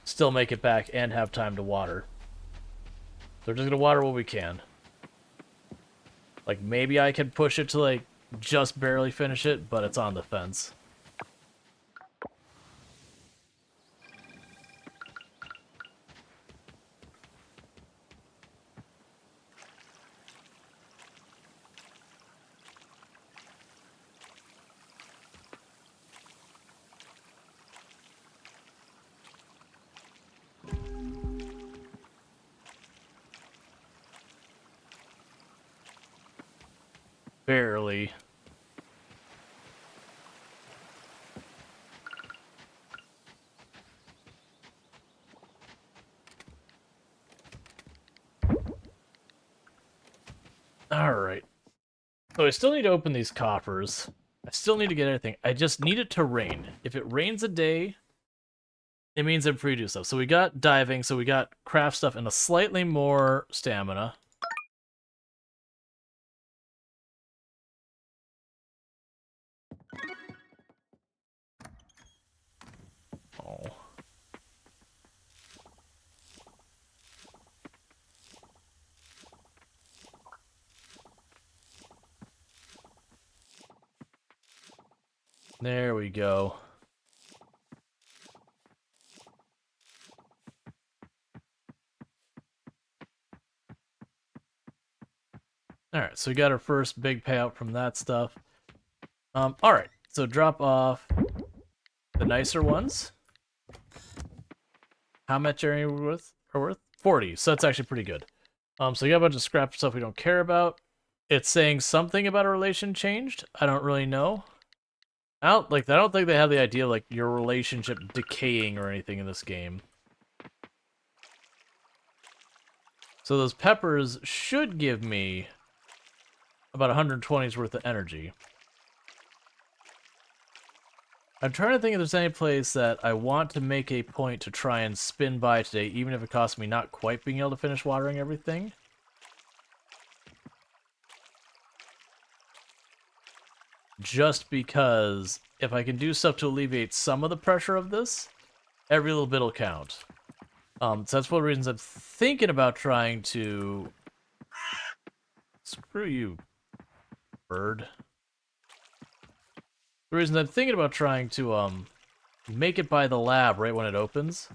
still make it back and have time to water. So we're just gonna water what we can. Like, maybe I could push it to, like, just barely finish it, but it's on the fence. Barely. Alright. So I still need to open these coffers. I still need to get everything. I just need it to rain. If it rains a day, it means I'm free to do stuff. So we got diving, so we got craft stuff, and a slightly more stamina. Oh. There we go. Alright, so we got our first big payout from that stuff. Alright, so drop off the nicer ones. How much are you worth? 40, so that's actually pretty good. So you got a bunch of scrap stuff we don't care about. It's saying something about a relation changed. I don't really know. I don't think they have the idea of, like, your relationship decaying or anything in this game. So those peppers should give me about 120's worth of energy. I'm trying to think if there's any place that I want to make a point to try and spin by today, even if it costs me not quite being able to finish watering everything. Just because if I can do stuff to alleviate some of the pressure of this, every little bit will count. So that's one of the reasons I'm thinking about trying to... Screw you, bird. The reason I'm thinking about trying to make it by the lab right when it opens,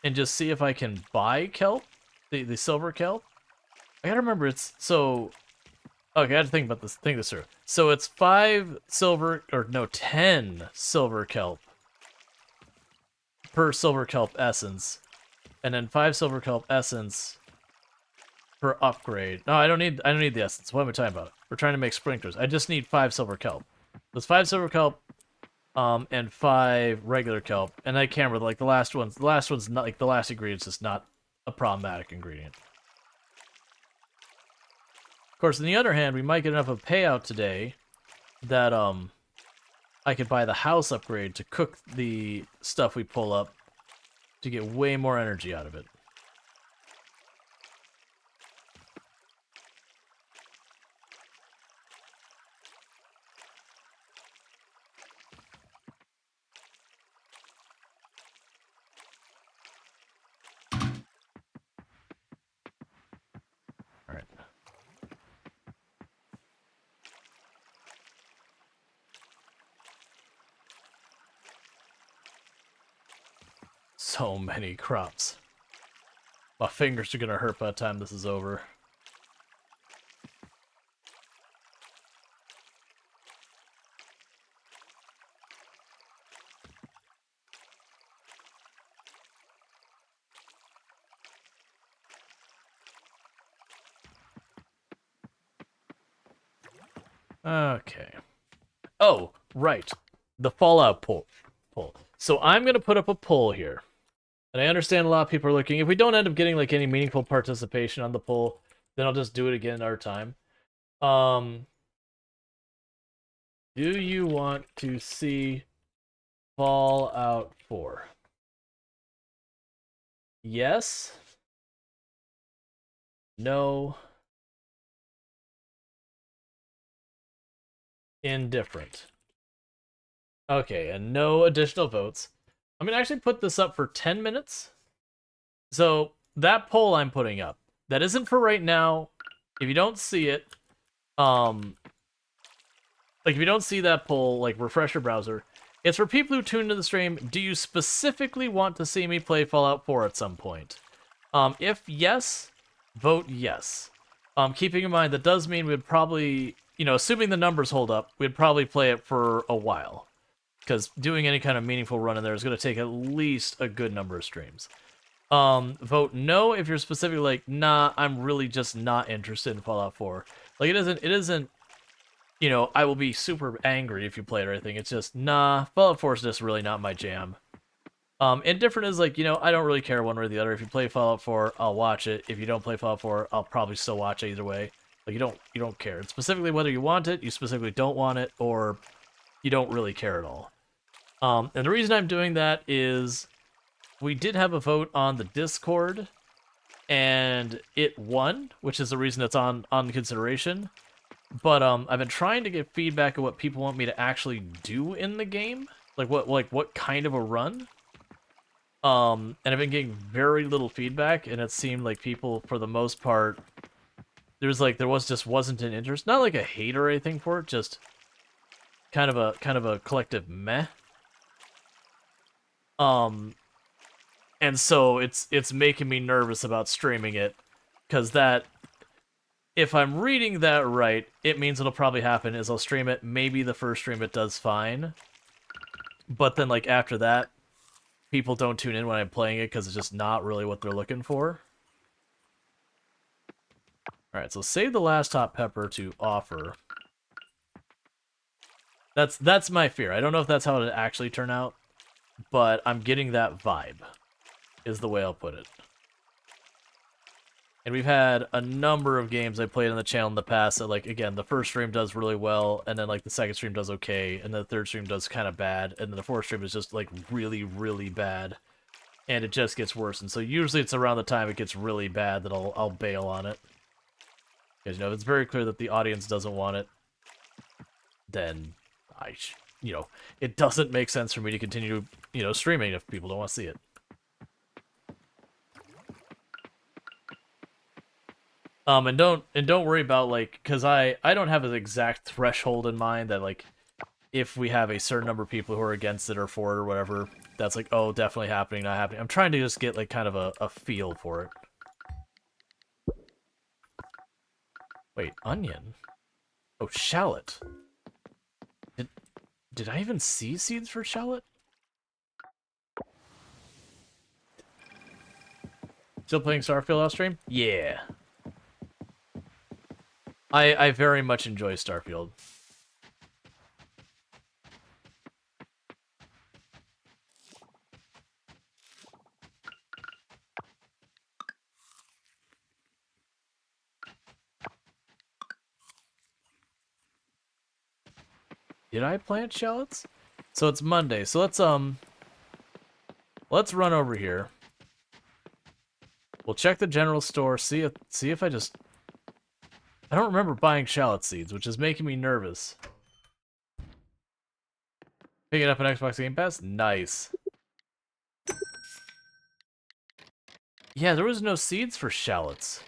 and just see if I can buy kelp, the silver kelp. I gotta remember it's so. Okay, I had to think about this. Think this through. So it's 10 silver kelp per silver kelp essence, and then 5 silver kelp essence per upgrade. No, I don't need the essence. What am I talking about? We're trying to make sprinklers. I just need 5 silver kelp. There's 5 silver kelp, and 5 regular kelp. And I can't remember, like, the last one's not, like, the last ingredient's just not a problematic ingredient. Of course, on the other hand, we might get enough of a payout today that, I could buy the house upgrade to cook the stuff we pull up to get way more energy out of it. Alright. So many crops. My fingers are gonna hurt by the time this is over. Okay. Oh, right. The Fallout poll. So I'm gonna put up a poll here. And I understand a lot of people are looking. If we don't end up getting, like, any meaningful participation on the poll, then I'll just do it again another time. Do you want to see Fallout 4? Yes. No. Indifferent. Okay, and no additional votes. I'm gonna actually put this up for 10 minutes. So that poll I'm putting up, that isn't for right now. If you don't see it, like, if you don't see that poll, like, refresh your browser. It's for people who tune into the stream. Do you specifically want to see me play Fallout 4 at some point? If yes, vote yes. Keeping in mind that does mean we'd probably, you know, assuming the numbers hold up, we'd probably play it for a while. Because doing any kind of meaningful run in there is going to take at least a good number of streams. Vote no if you're specifically like, nah, I'm really just not interested in Fallout 4. Like, it isn't, you know, I will be super angry if you play it or anything. It's just, nah, Fallout 4 is just really not my jam. Indifferent is like, you know, I don't really care one way or the other. If you play Fallout 4, I'll watch it. If you don't play Fallout 4, I'll probably still watch it either way. Like, you don't care. It's specifically whether you want it, you specifically don't want it, or you don't really care at all. And the reason I'm doing that is we did have a vote on the Discord, and it won, which is the reason it's on consideration. But I've been trying to get feedback of what people want me to actually do in the game, like what kind of a run. And I've been getting very little feedback, and it seemed like people, for the most part, there wasn't an interest, not like a hate or anything for it, just kind of a collective meh. Um, and so it's making me nervous about streaming it, because that, if I'm reading that right, it means what'll probably happen is I'll stream it. Maybe the first stream it does fine, but then like after that, people don't tune in when I'm playing it because it's just not really what they're looking for. All right, so save the last hot pepper to offer. That's my fear. I don't know if that's how it actually turn out, but I'm getting that vibe, is the way I'll put it. And we've had a number of games I played on the channel in the past that, like, again, the first stream does really well, and then, like, the second stream does okay, and the third stream does kind of bad, and then the fourth stream is just, like, really, really bad, and it just gets worse. And so usually it's around the time it gets really bad that I'll bail on it. Because, you know, if it's very clear that the audience doesn't want it, then you know, it doesn't make sense for me to continue, you know, streaming if people don't want to see it. And don't worry about, like, because I don't have an exact threshold in mind that, like, if we have a certain number of people who are against it or for it or whatever, that's like, oh, definitely happening, not happening. I'm trying to just get, like, kind of a feel for it. Wait, onion? Oh, shallot. Did I even see seeds for shallot? Still playing Starfield off stream? Yeah. I very much enjoy Starfield. Did I plant shallots? So it's Monday. So let's run over here. We'll check the general store, see if I don't remember buying shallot seeds, which is making me nervous. Picking up an Xbox Game Pass? Nice. Yeah, there was no seeds for shallots.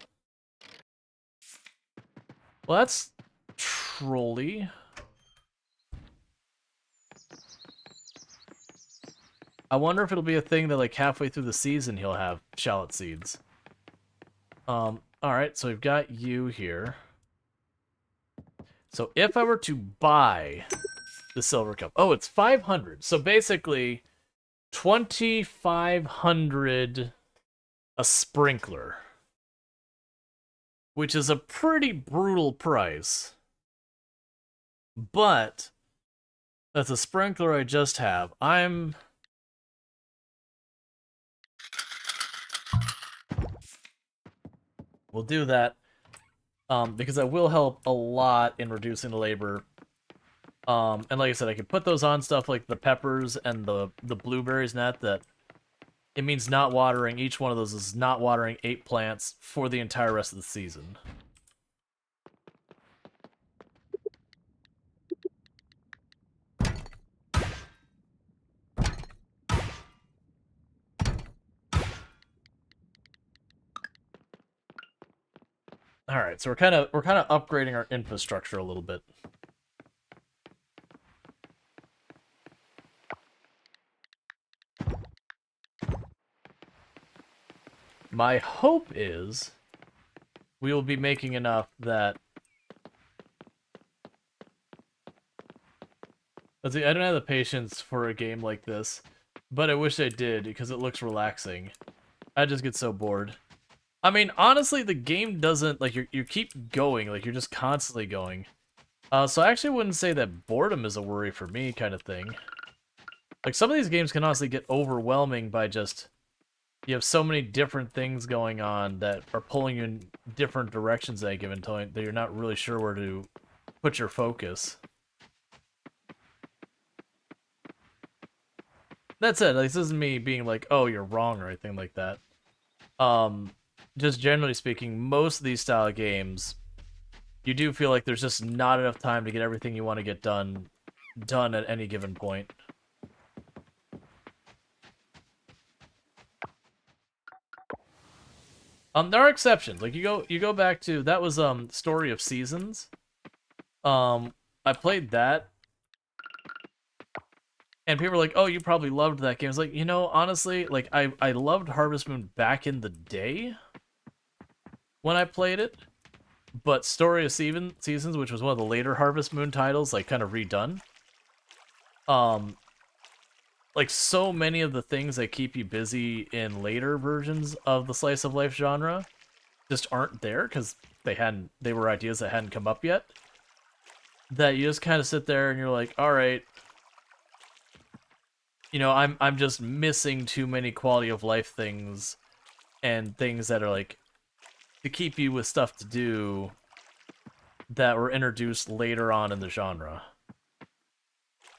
Well, that's trolly. I wonder if it'll be a thing that, like, halfway through the season he'll have shallot seeds. Alright, so we've got you here. So if I were to buy the silver cup... Oh, it's 500. So basically, 2,500 a sprinkler. Which is a pretty brutal price. But that's a sprinkler I just have. We'll do that. Because that will help a lot in reducing the labor. And like I said, I can put those on stuff like the peppers and the blueberries and that it means not watering. Each one of those is not watering 8 plants for the entire rest of the season. All right, so we're kind of upgrading our infrastructure a little bit. My hope is we will be making enough that... Let's see, I don't have the patience for a game like this, but I wish I did because it looks relaxing. I just get so bored. I mean, honestly, the game doesn't, like, you keep going, like, you're just constantly going. So I actually wouldn't say that boredom is a worry for me, kind of thing. Like, some of these games can honestly get overwhelming by just... You have so many different things going on that are pulling you in different directions at a given time that you're not really sure where to put your focus. That said, like, this isn't me being like, oh, you're wrong or anything like that. Just generally speaking, most of these style of games, you do feel like there's just not enough time to get everything you want to get done at any given point. There are exceptions. Like, you go back to, that was Story of Seasons. I played that, And people are like, "Oh, you probably loved that game." It's like, honestly, like I loved Harvest Moon back in the day when I played it, but Story of Seasons, which was one of the later Harvest Moon titles, like kind of redone. Um, like so many of the things that keep you busy in later versions of the slice of life genre just aren't there because they were ideas that hadn't come up yet. That you just kind of sit there and you're like, all right, I'm just missing too many quality of life things and things that are like to keep you with stuff to do that were introduced later on in the genre.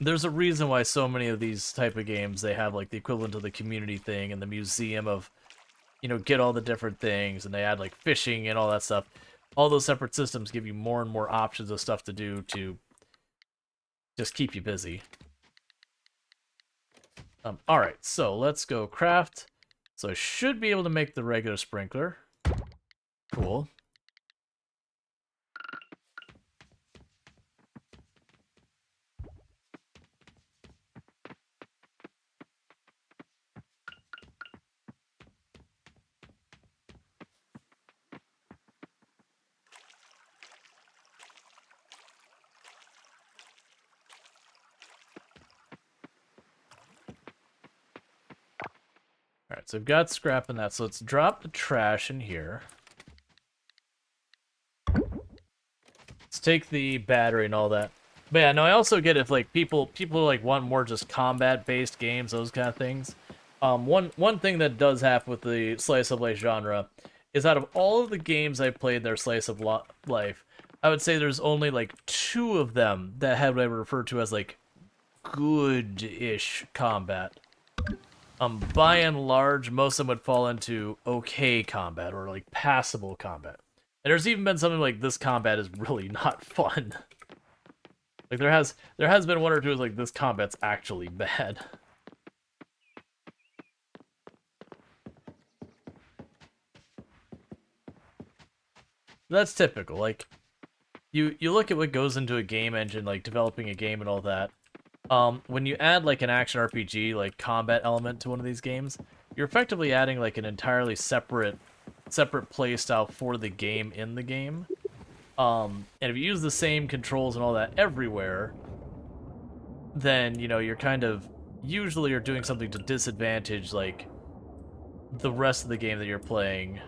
There's a reason why so many of these type of games they have like the equivalent of the community thing and the museum of get all the different things, and they add like fishing and all that stuff. All those separate systems give you more and more options of stuff to do to just keep you busy. All right, so let's go craft. So I should be able to make the regular sprinkler. Cool. All right, so I've got scrap in that. So let's drop the trash in here. Let's take the battery and all that. But yeah, no, I also get if like people like want more just combat based games, those kind of things. One thing that does happen with the slice of life genre is out of all of the games I've played their slice of life, I would say there's only like 2 of them that had what I would refer to as like good-ish combat. By and large, most of them would fall into okay combat or like passable combat. And there's even been something like this combat is really not fun. Like there has been 1 or 2 like this combat's actually bad. That's typical. Like you look at what goes into a game engine, like developing a game and all that. When you add like an action RPG like combat element to one of these games, you're effectively adding like an entirely separate playstyle for the game in the game. And if you use the same controls and all that everywhere, then you're kind of usually you're doing something to disadvantage like the rest of the game that you're playing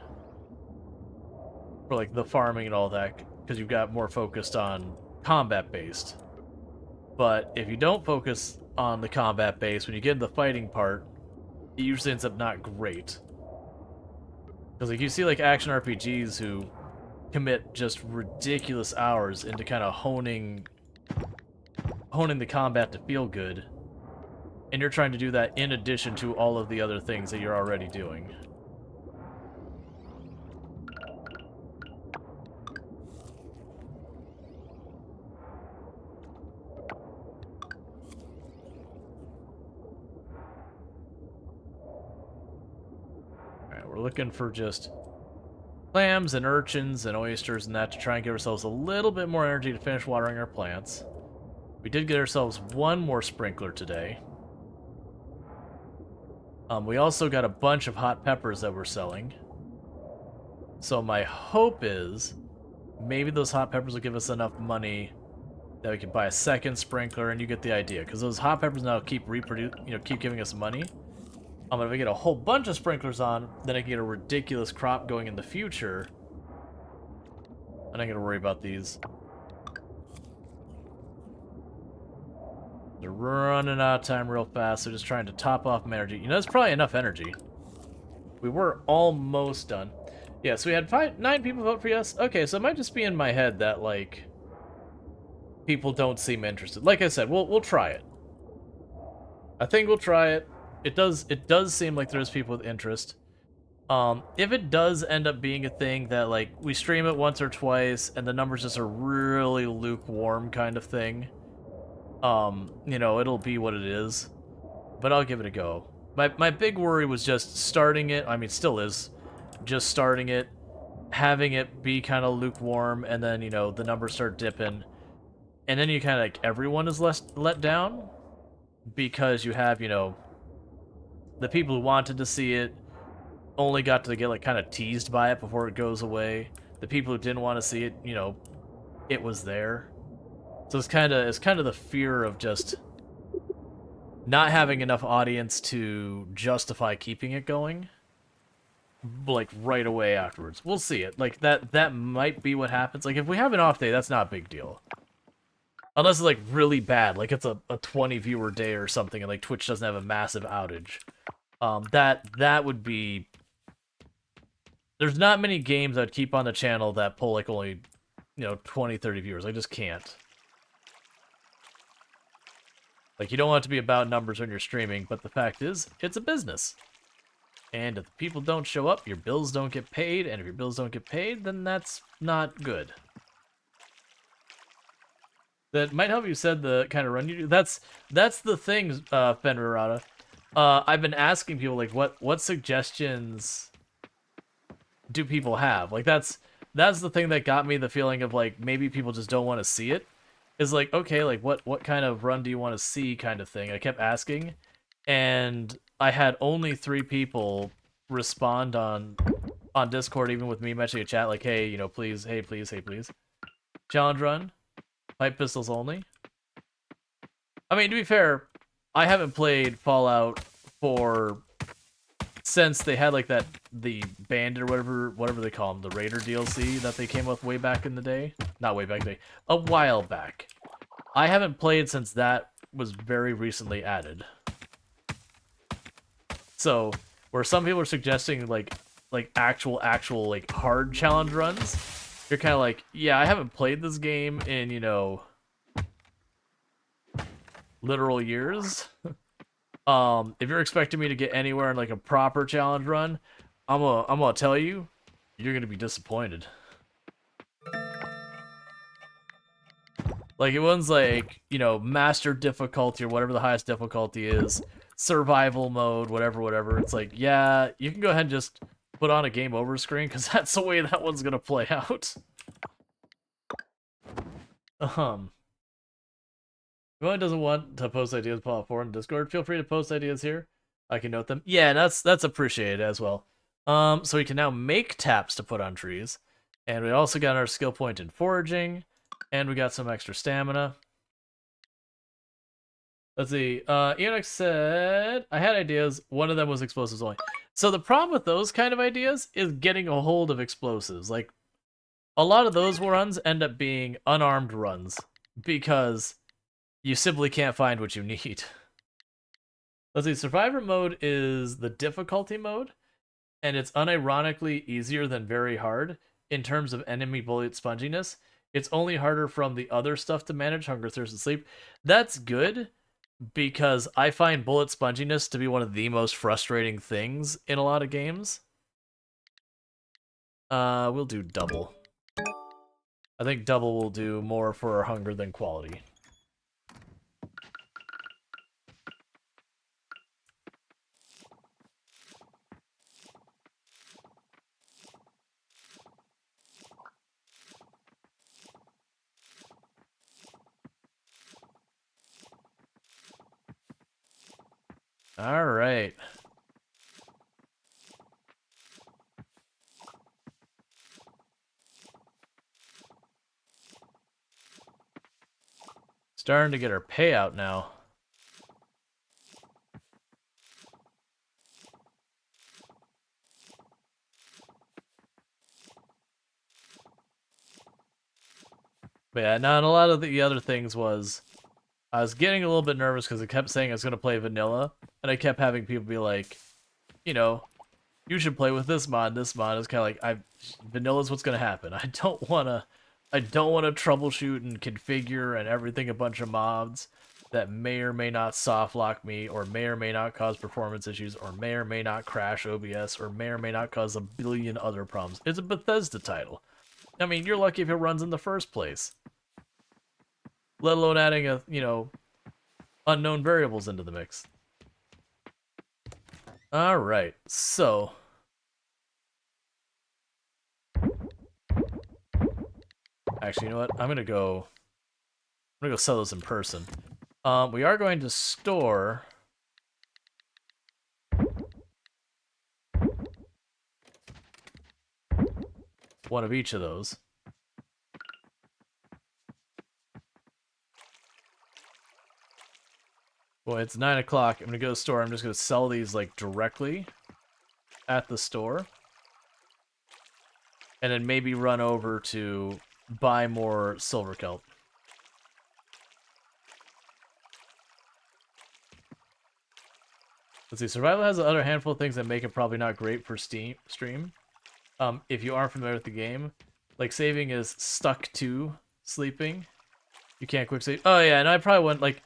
for like the farming and all that because you've got more focused on combat based. But if you don't focus on the combat base, when you get into the fighting part, it usually ends up not great. Because like you see like action RPGs who commit just ridiculous hours into kind of honing the combat to feel good, and you're trying to do that in addition to all of the other things that you're already doing. We're looking for just clams and urchins and oysters and that to try and give ourselves a little bit more energy to finish watering our plants. We did get ourselves 1 more sprinkler today. We also got a bunch of hot peppers that we're selling. So my hope is maybe those hot peppers will give us enough money that we can buy a 2nd sprinkler, and you get the idea. Because those hot peppers now keep giving us money. If I get a whole bunch of sprinklers on, then I can get a ridiculous crop going in the future. I'm not gonna worry about these. They're running out of time real fast, so just trying to top off my energy. That's probably enough energy. We were almost done. Yeah, so we had 9 people vote for yes. Okay, so it might just be in my head that, like, people don't seem interested. Like I said, we'll try it. I think we'll try it. It does seem like there's people with interest. If it does end up being a thing that like we stream it once or twice and the numbers just are really lukewarm kind of thing, it'll be what it is. But I'll give it a go. My big worry was just starting it. I mean, still is, just starting it, having it be kind of lukewarm, and then the numbers start dipping, and then you kind of like everyone is let down. because you have, the people who wanted to see it only got to get like kind of teased by it before it goes away. The people who didn't want to see it, it was there. So it's kind of the fear of just not having enough audience to justify keeping it going like right away afterwards. We'll see it. Like that might be what happens. Like if we have an off day, that's not a big deal. Unless it's like really bad, like it's a 20 viewer day or something and like Twitch doesn't have a massive outage. That would be. There's not many games I'd keep on the channel that pull like only 20, 30 viewers. I just can't. Like, you don't want it to be about numbers when you're streaming, but the fact is, it's a business. And if people don't show up, your bills don't get paid, and if your bills don't get paid, then that's not good. That might help you said the kind of run you do. That's the thing, Fenrirata. I've been asking people, like, what suggestions do people have? Like, that's the thing that got me the feeling of, like, maybe people just don't want to see it. Is like, okay, like what kind of run do you want to see kind of thing. I kept asking, and I had only 3 people respond on Discord, even with me mentioning a chat like, hey, please, hey, please, hey, please. Challenge run, pipe pistols only. I mean, to be fair, I haven't played Fallout for since they had like the bandit or whatever they call them, the Raider DLC that they came with way back in the day. Not way back in the day, a while back. I haven't played since that was very recently added. So, where some people are suggesting like actual like hard challenge runs, you're kind of like, yeah, I haven't played this game in, literal years. If you're expecting me to get anywhere in like a proper challenge run, I'm gonna tell you, you're gonna be disappointed. Like, it one's like, master difficulty or whatever the highest difficulty is, survival mode, whatever. It's like, yeah, you can go ahead and just put on a game over screen, because that's the way that one's gonna play out. If anyone doesn't want to post ideas Fallout 4 in Discord, feel free to post ideas here. I can note them. Yeah, that's appreciated as well. So we can now make taps to put on trees. And we also got our skill point in foraging. And we got some extra stamina. Let's see. Eonix said, I had ideas. One of them was explosives only. So the problem with those kind of ideas is getting a hold of explosives. Like, a lot of those runs end up being unarmed runs. Because you simply can't find what you need. Let's see, survivor mode is the difficulty mode, and it's unironically easier than very hard in terms of enemy bullet sponginess. It's only harder from the other stuff to manage, hunger, thirst, and sleep. That's good, because I find bullet sponginess to be one of the most frustrating things in a lot of games. We'll do double. I think double will do more for our hunger than quality. All right. Starting to get our payout now. But yeah, now, and a lot of the other things was, I was getting a little bit nervous because it kept saying I was going to play vanilla, and I kept having people be like, you should play with this mod. This mod is kind of like, vanilla's what's going to happen. I don't want to troubleshoot and configure and everything a bunch of mods that may or may not soft lock me, or may or may not cause performance issues, or may or may not crash OBS, or may or may not cause a billion other problems. It's a Bethesda title. I mean, you're lucky if it runs in the first place. Let alone adding unknown variables into the mix. All right, so actually, you know what? I'm gonna go sell those in person. We are going to store one of each of those. Boy, it's 9 o'clock. I'm gonna go to the store. I'm just gonna sell these like directly at the store. And then maybe run over to buy more silver kelp. Let's see, survival has another handful of things that make it probably not great for stream. If you aren't familiar with the game, like saving is stuck to sleeping. You can't quick save. Oh yeah, and I probably wouldn't like.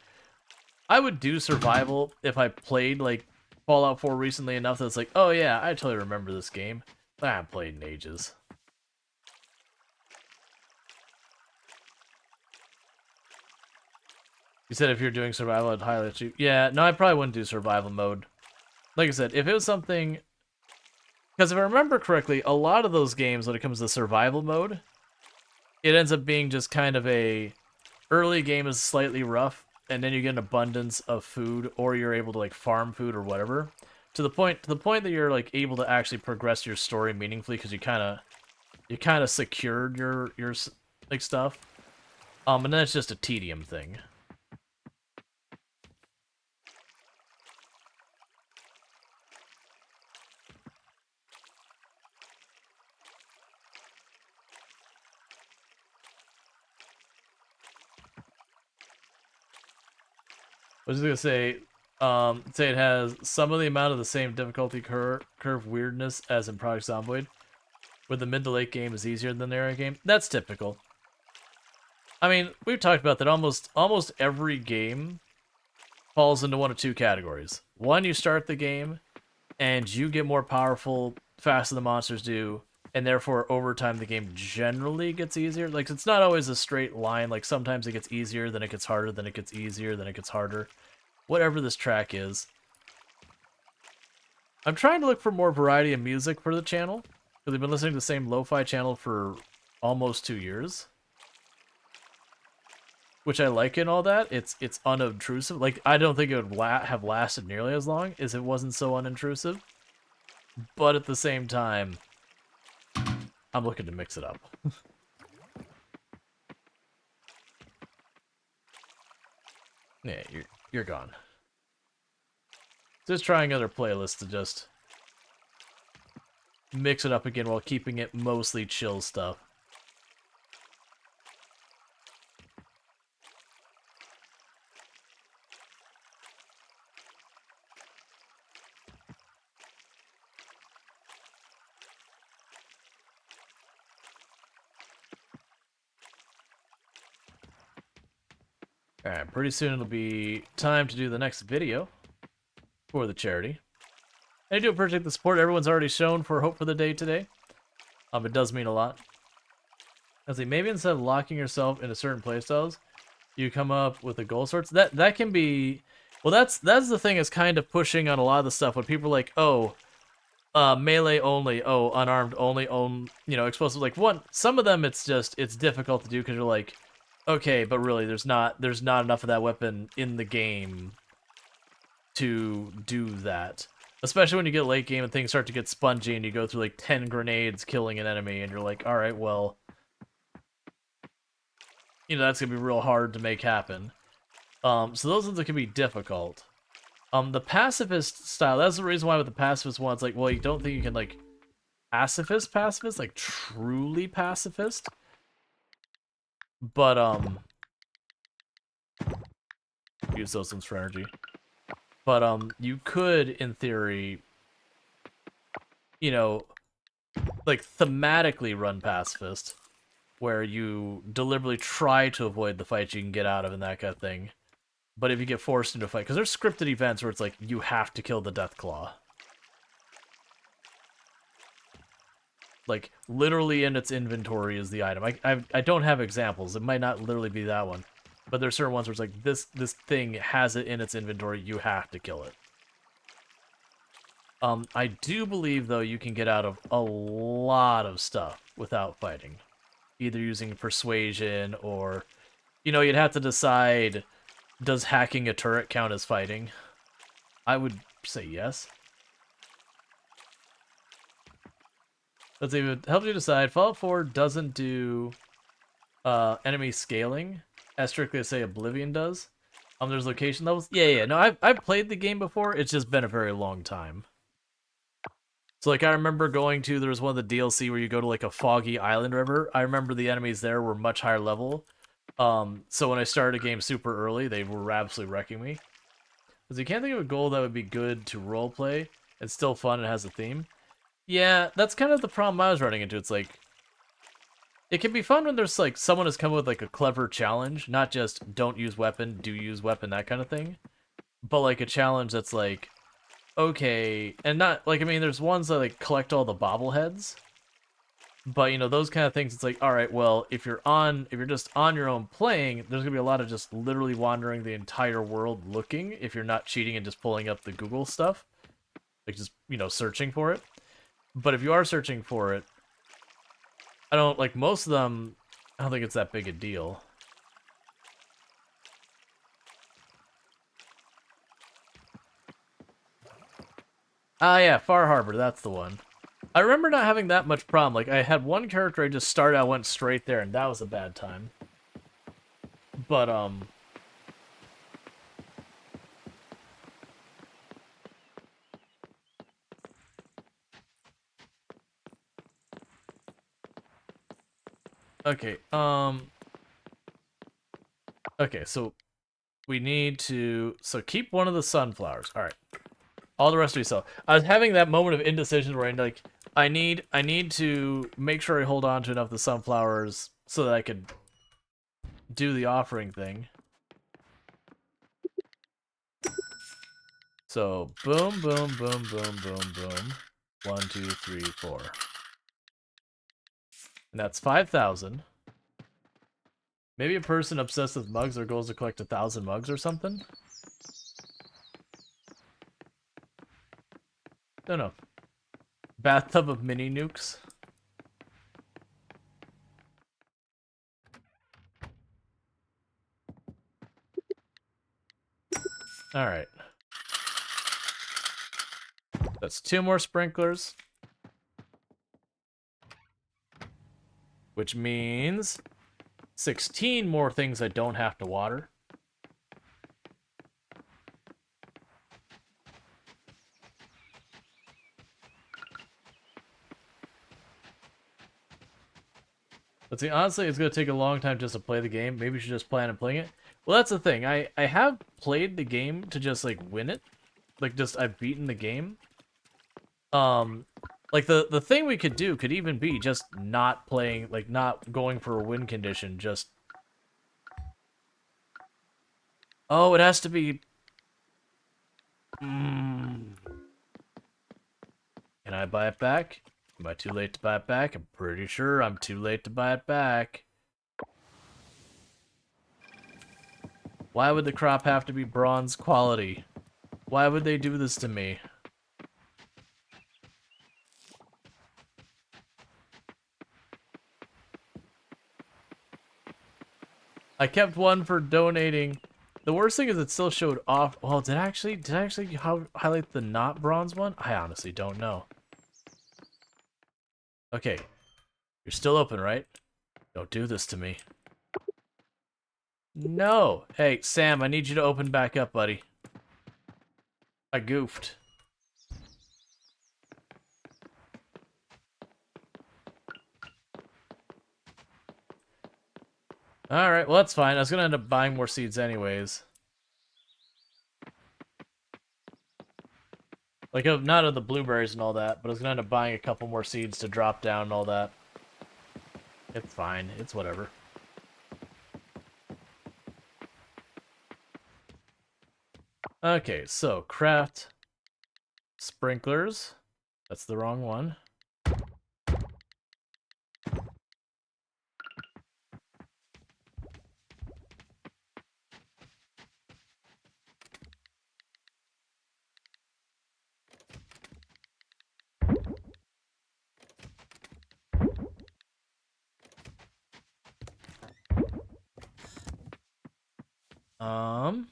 I would do survival if I played like Fallout 4 recently enough that it's like, oh yeah, I totally remember this game. I haven't played in ages. You said if you're doing survival, I'd highlight you. Yeah, no, I probably wouldn't do survival mode. Like I said, if it was something... Because if I remember correctly, a lot of those games, when it comes to survival mode, it ends up being just kind of a... Early game is slightly rough, and then you get an abundance of food, or you're able to like farm food or whatever. To the point that you're like able to actually progress your story meaningfully because you kind of secured your like stuff. And then it's just a tedium thing. I was just gonna say it has some of the amount of the same difficulty curve weirdness as in Project Zomboid, where the mid to late game is easier than the era game. That's typical. I mean, we've talked about that almost every game falls into one of two categories. One, you start the game, and you get more powerful faster than the monsters do, and therefore over time the game generally gets easier. Like, it's not always a straight line. Like, sometimes it gets easier, then it gets harder, then it gets easier, then it gets harder. Whatever this track is. I'm trying to look for more variety of music for the channel, because I've been listening to the same lo-fi channel for almost 2 years. Which I like and all that. It's unobtrusive. Like, I don't think it would have lasted nearly as long as it wasn't so unintrusive. But at the same time, I'm looking to mix it up. Yeah, you're gone. Just trying other playlists to just mix it up again while keeping it mostly chill stuff. Alright, pretty soon it'll be time to do the next video for the charity. And I do appreciate the support everyone's already shown for Hope for the Day today. It does mean a lot. I was like, maybe instead of locking yourself into certain playstyles, you come up with the goal sorts. That can be... Well, that's the thing is kind of pushing on a lot of the stuff when people are like, oh, melee only, oh, unarmed only, explosive. Like, some of them it's difficult to do because you're like, okay, but really there's not enough of that weapon in the game to do that. Especially when you get late game and things start to get spongy and you go through like 10 grenades killing an enemy and you're like, alright, well, that's gonna be real hard to make happen. So those ones that can be difficult. The pacifist style, that's the reason why with the pacifist one, it's like, well, you don't think you can like pacifist, like truly pacifist. But use those ones for energy. But you could, in theory, like thematically run pacifist, where you deliberately try to avoid the fights you can get out of and that kind of thing. But if you get forced into a fight, because there's scripted events where it's like, you have to kill the Deathclaw. Like, literally in its inventory is the item. I don't have examples. It might not literally be that one. But there's certain ones where it's like, this thing has it in its inventory, you have to kill it. I do believe, though, you can get out of a lot of stuff without fighting. Either using persuasion or, you'd have to decide Does hacking a turret count as fighting? I would say yes. Let's see, it helps you decide. Fallout 4 doesn't do enemy scaling, as strictly as say Oblivion does. There's location levels. Yeah. No, I've played the game before. It's just been a very long time. So like I remember going to there was one of the DLC where you go to like a foggy island river. I remember the enemies there were much higher level. So when I started a game super early, they were absolutely wrecking me. Because you can't think of a goal that would be good to roleplay. It's still fun and has a theme. Yeah, that's kind of the problem I was running into. It's like it can be fun when there's like someone has come up with like a clever challenge, not just don't use weapon, do use weapon, that kind of thing. But like a challenge that's like, okay, and not like I mean there's ones that like collect all the bobbleheads. But you know, those kind of things, it's like, all right, well, if you're just on your own playing, there's gonna be a lot of just literally wandering the entire world looking if you're not cheating and just pulling up the Google stuff. Like just, you know, searching for it. But if you are searching for it, I don't like most of them. I don't think it's that big a deal. Ah, yeah, Far Harbor, that's the one. I remember not having that much problem. Like, I had one character I just started out, went straight there, and that was a bad time. But, okay, okay, so we need to, so keep one of the sunflowers. All right. All the rest we sell. I was having that moment of indecision where I'm like, I need to make sure I hold on to enough of the sunflowers so that I could do the offering thing. So boom, boom, boom, boom, boom, boom. 1, 2, 3, 4. And that's 5,000. Maybe a person obsessed with mugs, their goal is to collect 1,000 mugs or something? Don't know. Bathtub of mini nukes? Alright. That's 2 more sprinklers. Which means 16 more things I don't have to water. But see, honestly, it's going to take a long time just to play the game. Maybe we should just plan on playing it. Well, that's the thing. I have played the game to just, like, win it. Like, just, I've beaten the game. Like, the thing we could do could even be just not playing, like, not going for a win condition, just... Oh, it has to be... Can I buy it back? Am I too late to buy it back? I'm pretty sure I'm too late to buy it back. Why would the crop have to be bronze quality? Why would they do this to me? I kept one for donating. The worst thing is it still showed off. Well, did I actually highlight the not bronze one? I honestly don't know. Okay, you're still open, right? Don't do this to me. No. Hey, Sam, I need you to open back up, buddy. I goofed. Alright, well that's fine. I was gonna end up buying more seeds anyways. Like, not of the blueberries and all that, but I was gonna end up buying a couple more seeds to drop down and all that. It's fine. It's whatever. Okay, so craft sprinklers. That's the wrong one. And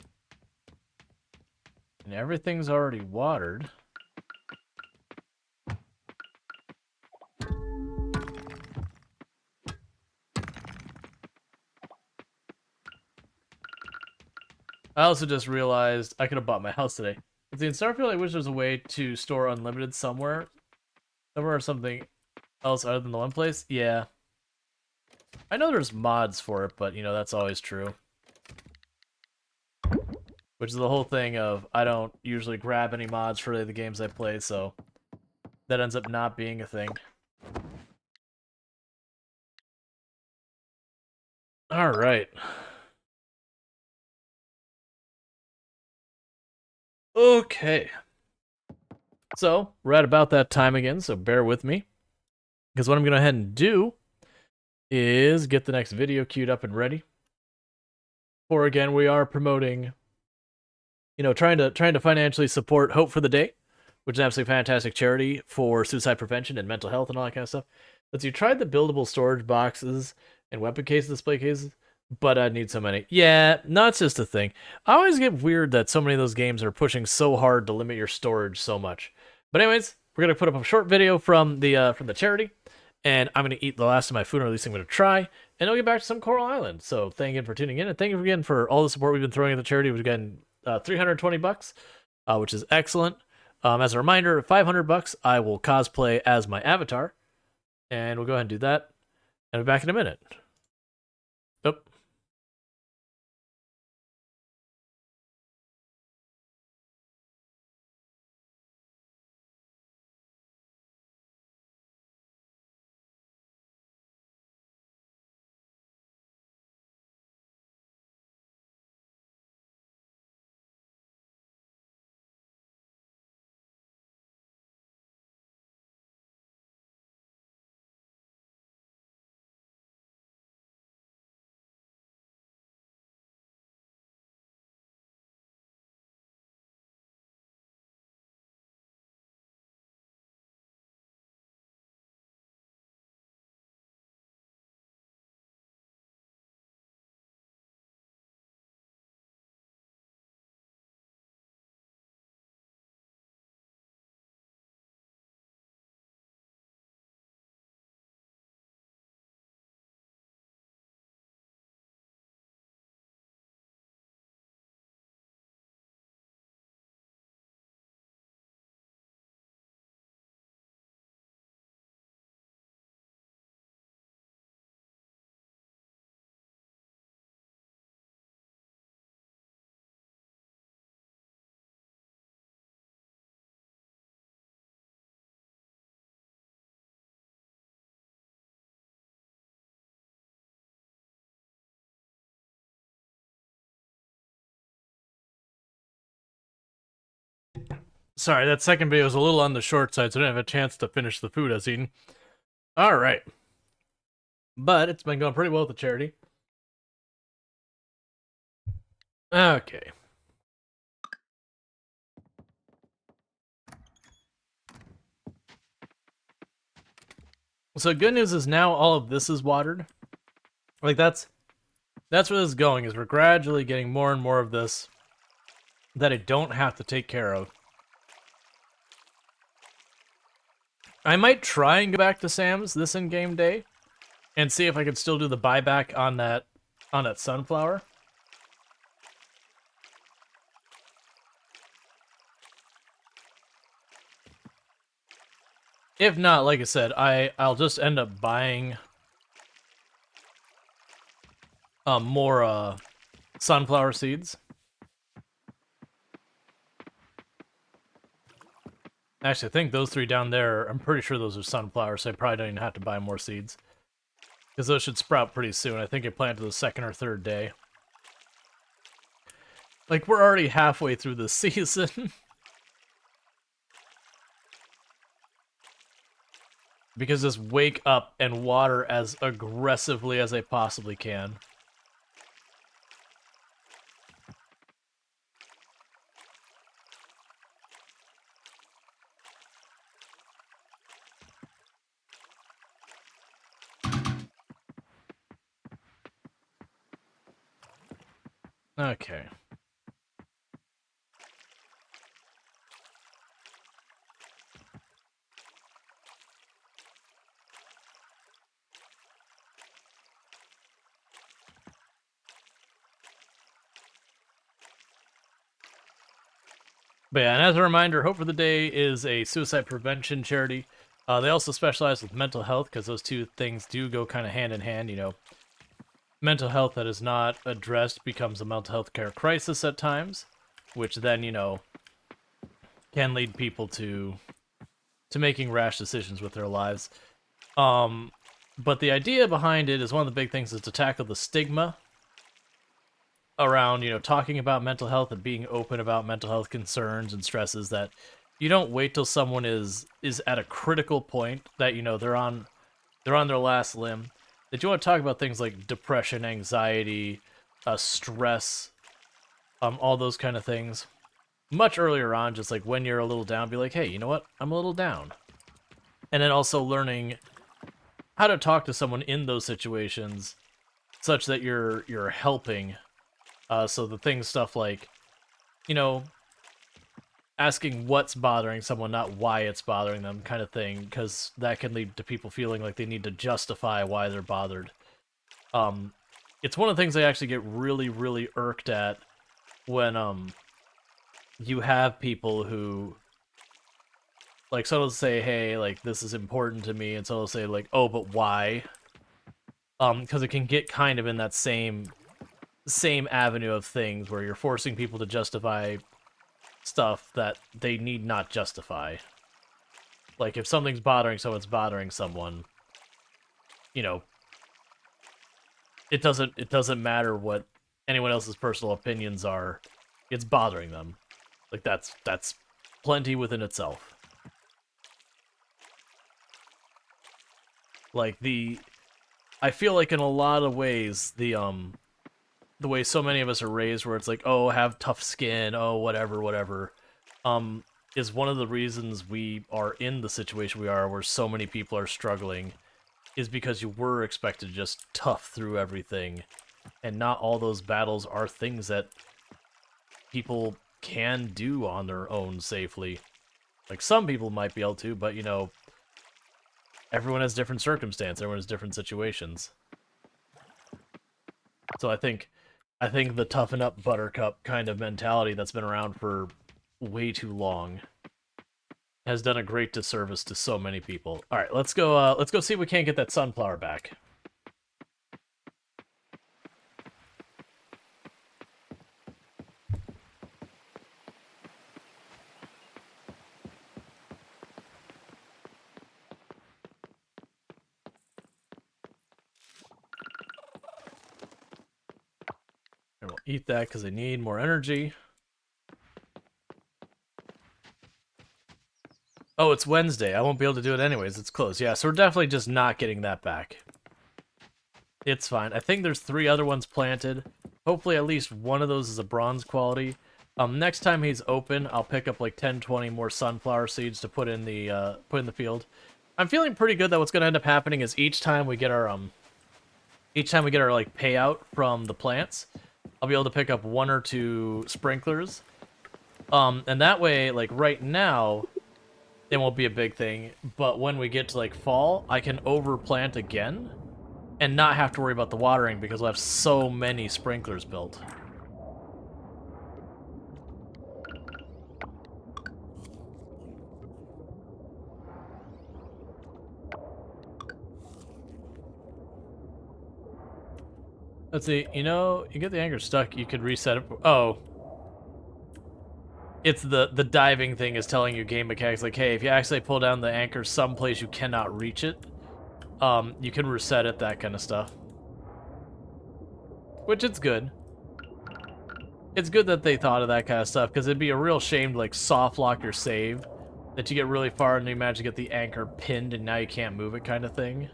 everything's already watered. I also just realized I could have bought my house today. But in Starfield, I wish there was a way to store unlimited somewhere or something else other than the one place. Yeah, I know there's mods for it, but you know that's always true. Which is the whole thing of I don't usually grab any mods for the games I play, so that ends up not being a thing. All right. Okay. So we're at about that time again, so bear with me. Because what I'm going to go ahead and do is get the next video queued up and ready. For again, we are promoting, you know, trying to financially support Hope for the Day, which is an absolutely fantastic charity for suicide prevention and mental health and all that kind of stuff. But you tried the buildable storage boxes and weapon cases, display cases, but I'd need so many. Yeah, that's just a thing. I always get weird that so many of those games are pushing so hard to limit your storage so much. But anyways, we're gonna put up a short video from the charity, and I'm gonna eat the last of my food, or at least I'm gonna try, and I'll get back to some Coral Island. So thank you again for tuning in, and thank you again for all the support we've been throwing at the charity. We've gotten $320, which is excellent. As a reminder, $500, I will cosplay as my avatar, and we'll go ahead and do that. And I'll be back in a minute. Oh. Sorry, that second video was a little on the short side, so I didn't have a chance to finish the food I was eating. All right. But it's been going pretty well with the charity. Okay. So good news is now all of this is watered. Like that's where this is going, is we're gradually getting more and more of this that I don't have to take care of. I might try and go back to Sam's this in-game day and see if I could still do the buyback on that sunflower. If not, like I said, I'll just end up buying more sunflower seeds. Actually, I think those three down there, I'm pretty sure those are sunflowers, so I probably don't even have to buy more seeds. Because those should sprout pretty soon. I think I planted the second or third day. Like, we're already halfway through the season. Because just wake up and water as aggressively as I possibly can. Okay. But yeah, and as a reminder, Hope for the Day is a suicide prevention charity. They also specialize with mental health because those two things do go kind of hand in hand. You know, mental health that is not addressed becomes a mental health care crisis at times, which then, you know, can lead people to making rash decisions with their lives. But the idea behind it is one of the big things is to tackle the stigma around, you know, talking about mental health and being open about mental health concerns and stresses, that you don't wait till someone is at a critical point that, you know, they're on their last limb, that you want to talk about things like depression, anxiety, stress, all those kind of things much earlier on. Just like when you're a little down, be like, hey, you know what, I'm a little down. And then also learning how to talk to someone in those situations such that you're helping. So the things, stuff like, you know, asking what's bothering someone, not why it's bothering them, kind of thing, because that can lead to people feeling like they need to justify why they're bothered. It's one of the things I actually get really, really irked at when you have people who, like, so they'll say, hey, like, this is important to me, and so they'll say, like, oh, but why? Because it can get kind of in that same avenue of things where you're forcing people to justify stuff that they need not justify. Like, if something's bothering someone, it's bothering someone. You know, it doesn't matter what anyone else's personal opinions are. It's bothering them. Like, that's plenty within itself. Like, I feel like in a lot of ways the way so many of us are raised, where it's like, oh, have tough skin, oh, whatever, whatever, um, is one of the reasons we are in the situation we are, where so many people are struggling, is because you were expected to just tough through everything, and not all those battles are things that people can do on their own safely. Like, some people might be able to, but, you know, everyone has different circumstances, everyone has different situations. So I think the toughen up buttercup kind of mentality that's been around for way too long has done a great disservice to so many people. All right, let's go see if we can't get that sunflower back. And we'll eat that because they need more energy. Oh, it's Wednesday. I won't be able to do it anyways. It's closed. Yeah, so we're definitely just not getting that back. It's fine. I think there's 3 other ones planted. Hopefully at least one of those is a bronze quality. Next time he's open, I'll pick up like 10, 20 more sunflower seeds to put in the field. I'm feeling pretty good that what's going to end up happening is each time we get our like payout from the plants, I'll be able to pick up 1 or 2 sprinklers. And that way, like right now, it won't be a big thing, but when we get to like fall, I can overplant again and not have to worry about the watering because we'll have so many sprinklers built. Let's see, you know, you get the anchor stuck, you could reset it. Oh, it's the diving thing is telling you game mechanics, like, hey, if you actually pull down the anchor someplace you cannot reach it, you can reset it, that kind of stuff. Which, it's good. It's good that they thought of that kind of stuff, because it'd be a real shame to like soft lock your save, that you get really far and you manage to get the anchor pinned and now you can't move it, kind of thing.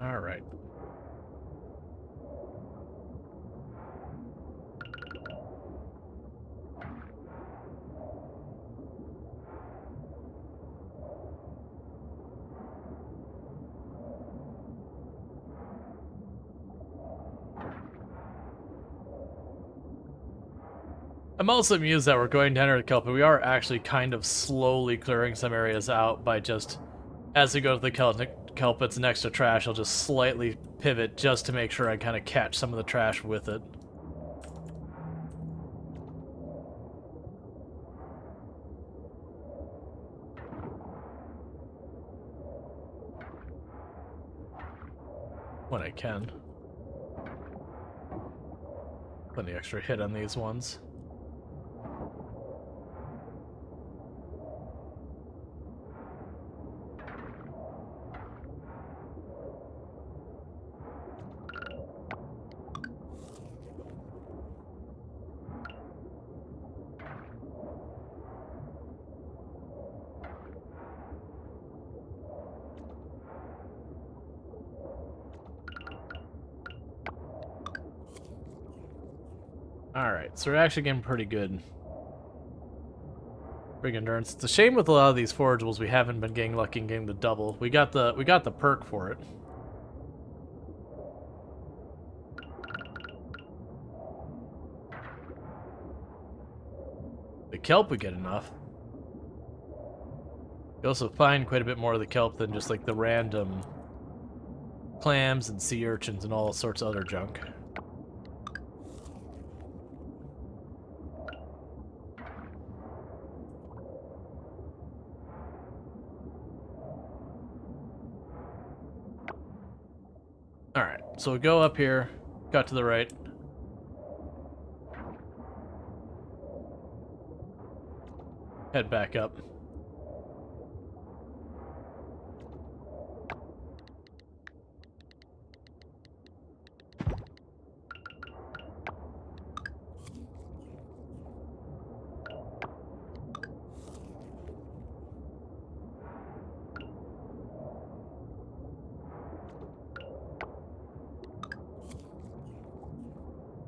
All right. I'm also amused that we're going down here to kelp, but we are actually kind of slowly clearing some areas out by just, as we go to the kelp that's next to trash, I'll just slightly pivot just to make sure I kind of catch some of the trash with it. When I can. Put the extra hit on these ones. Alright, so we're actually getting pretty good. Big endurance. It's a shame with a lot of these forageables we haven't been getting lucky in getting the double. We got the perk for it. The kelp we get enough. You also find quite a bit more of the kelp than just like the random clams and sea urchins and all sorts of other junk. Alright, so we'll go up here, cut to the right. Head back up.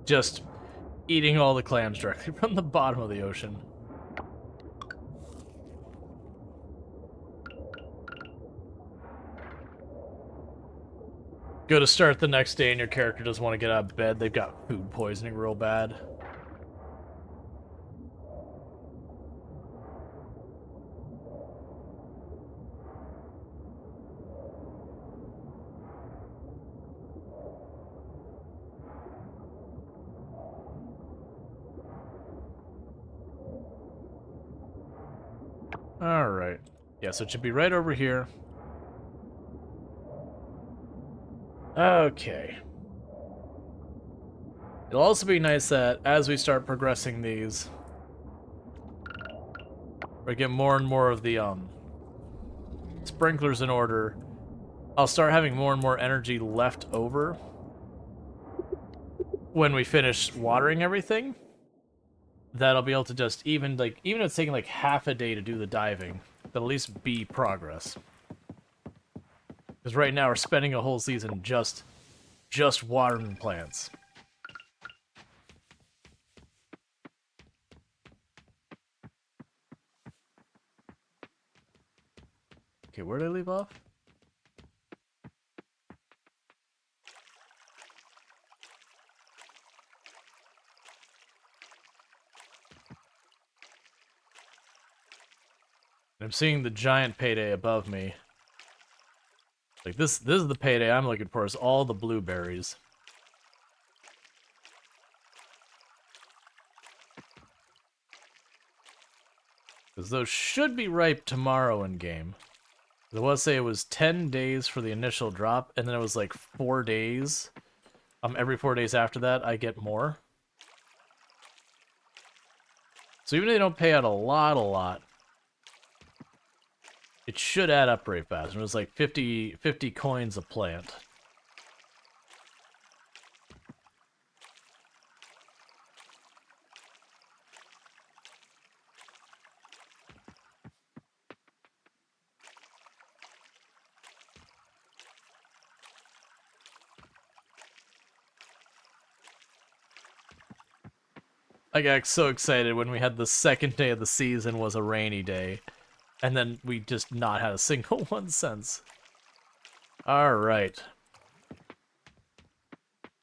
Just eating all the clams directly from the bottom of the ocean. Go to start the next day and your character doesn't want to get out of bed. They've got food poisoning real bad. Alright. Yeah, so it should be right over here. Okay. It'll also be nice that as we start progressing these, we get more and more of the sprinklers in order. I'll start having more and more energy left over when we finish watering everything. That I'll be able to just even if it's taking like half a day to do the diving, but at least be progress. Because right now we're spending a whole season just watering plants. Okay, where did I leave off? I'm seeing the giant payday above me. Like this is the payday I'm looking for, is all the blueberries. Because those should be ripe tomorrow in game. I want to say it was 10 days for the initial drop, and then it was like 4 days. Every 4 days after that, I get more. So even if they don't pay out a lot, it should add up pretty fast. It was like 50 coins a plant. I got so excited when we had the second day of the season was a rainy day. And then we just not had a single one since. Alright.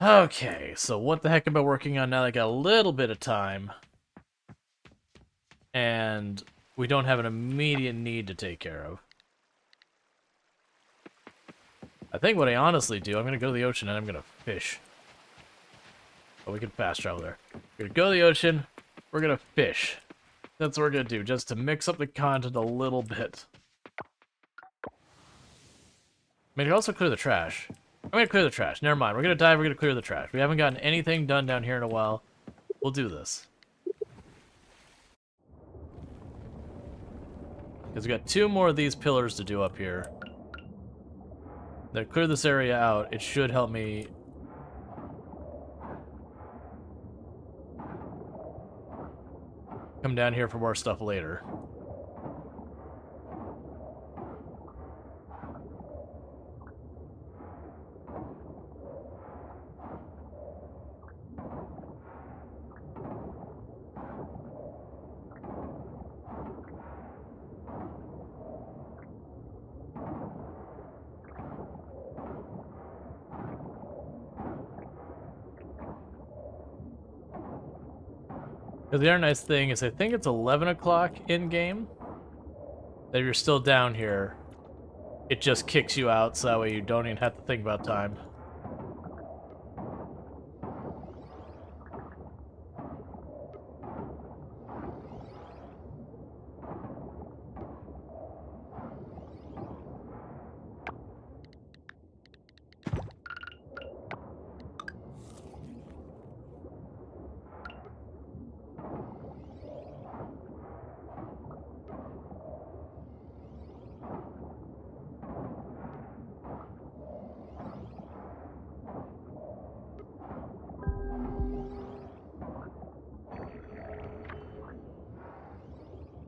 Okay, so what the heck am I working on now that I got a little bit of time? and we don't have an immediate need to take care of. I think what I honestly do, I'm going to go to the ocean and I'm going to fish. Oh, we can fast travel there. We're going to go to the ocean, we're going to fish. That's what we're going to do, just to mix up the content a little bit. I mean, you also clear the trash. I'm going to clear the trash. Never mind. We're going to dive, we're going to clear the trash. We haven't gotten anything done down here in a while. We'll do this. Because we got 2 more of these pillars to do up here. Then clear this area out. It should help me. Come down here for more stuff later. The other nice thing is I think it's 11 o'clock in-game. That if you're still down here, it just kicks you out, so that way you don't even have to think about time.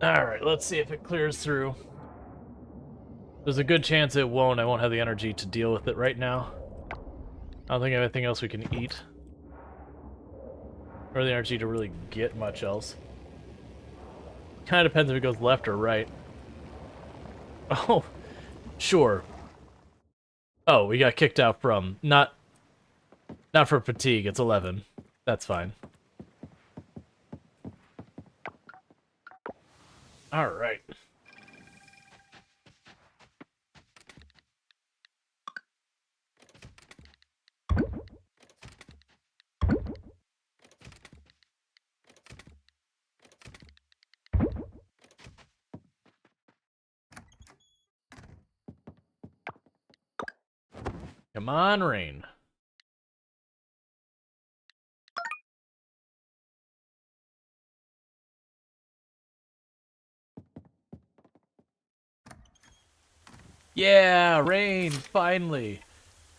Alright, let's see if it clears through. There's a good chance it won't. I won't have the energy to deal with it right now. I don't think I have anything else we can eat. Or the energy to really get much else. Kind of depends if it goes left or right. Oh, sure. Oh, we got kicked out from... Not for fatigue, it's 11. That's fine. Alright. Come on, rain. Yeah, rain, finally.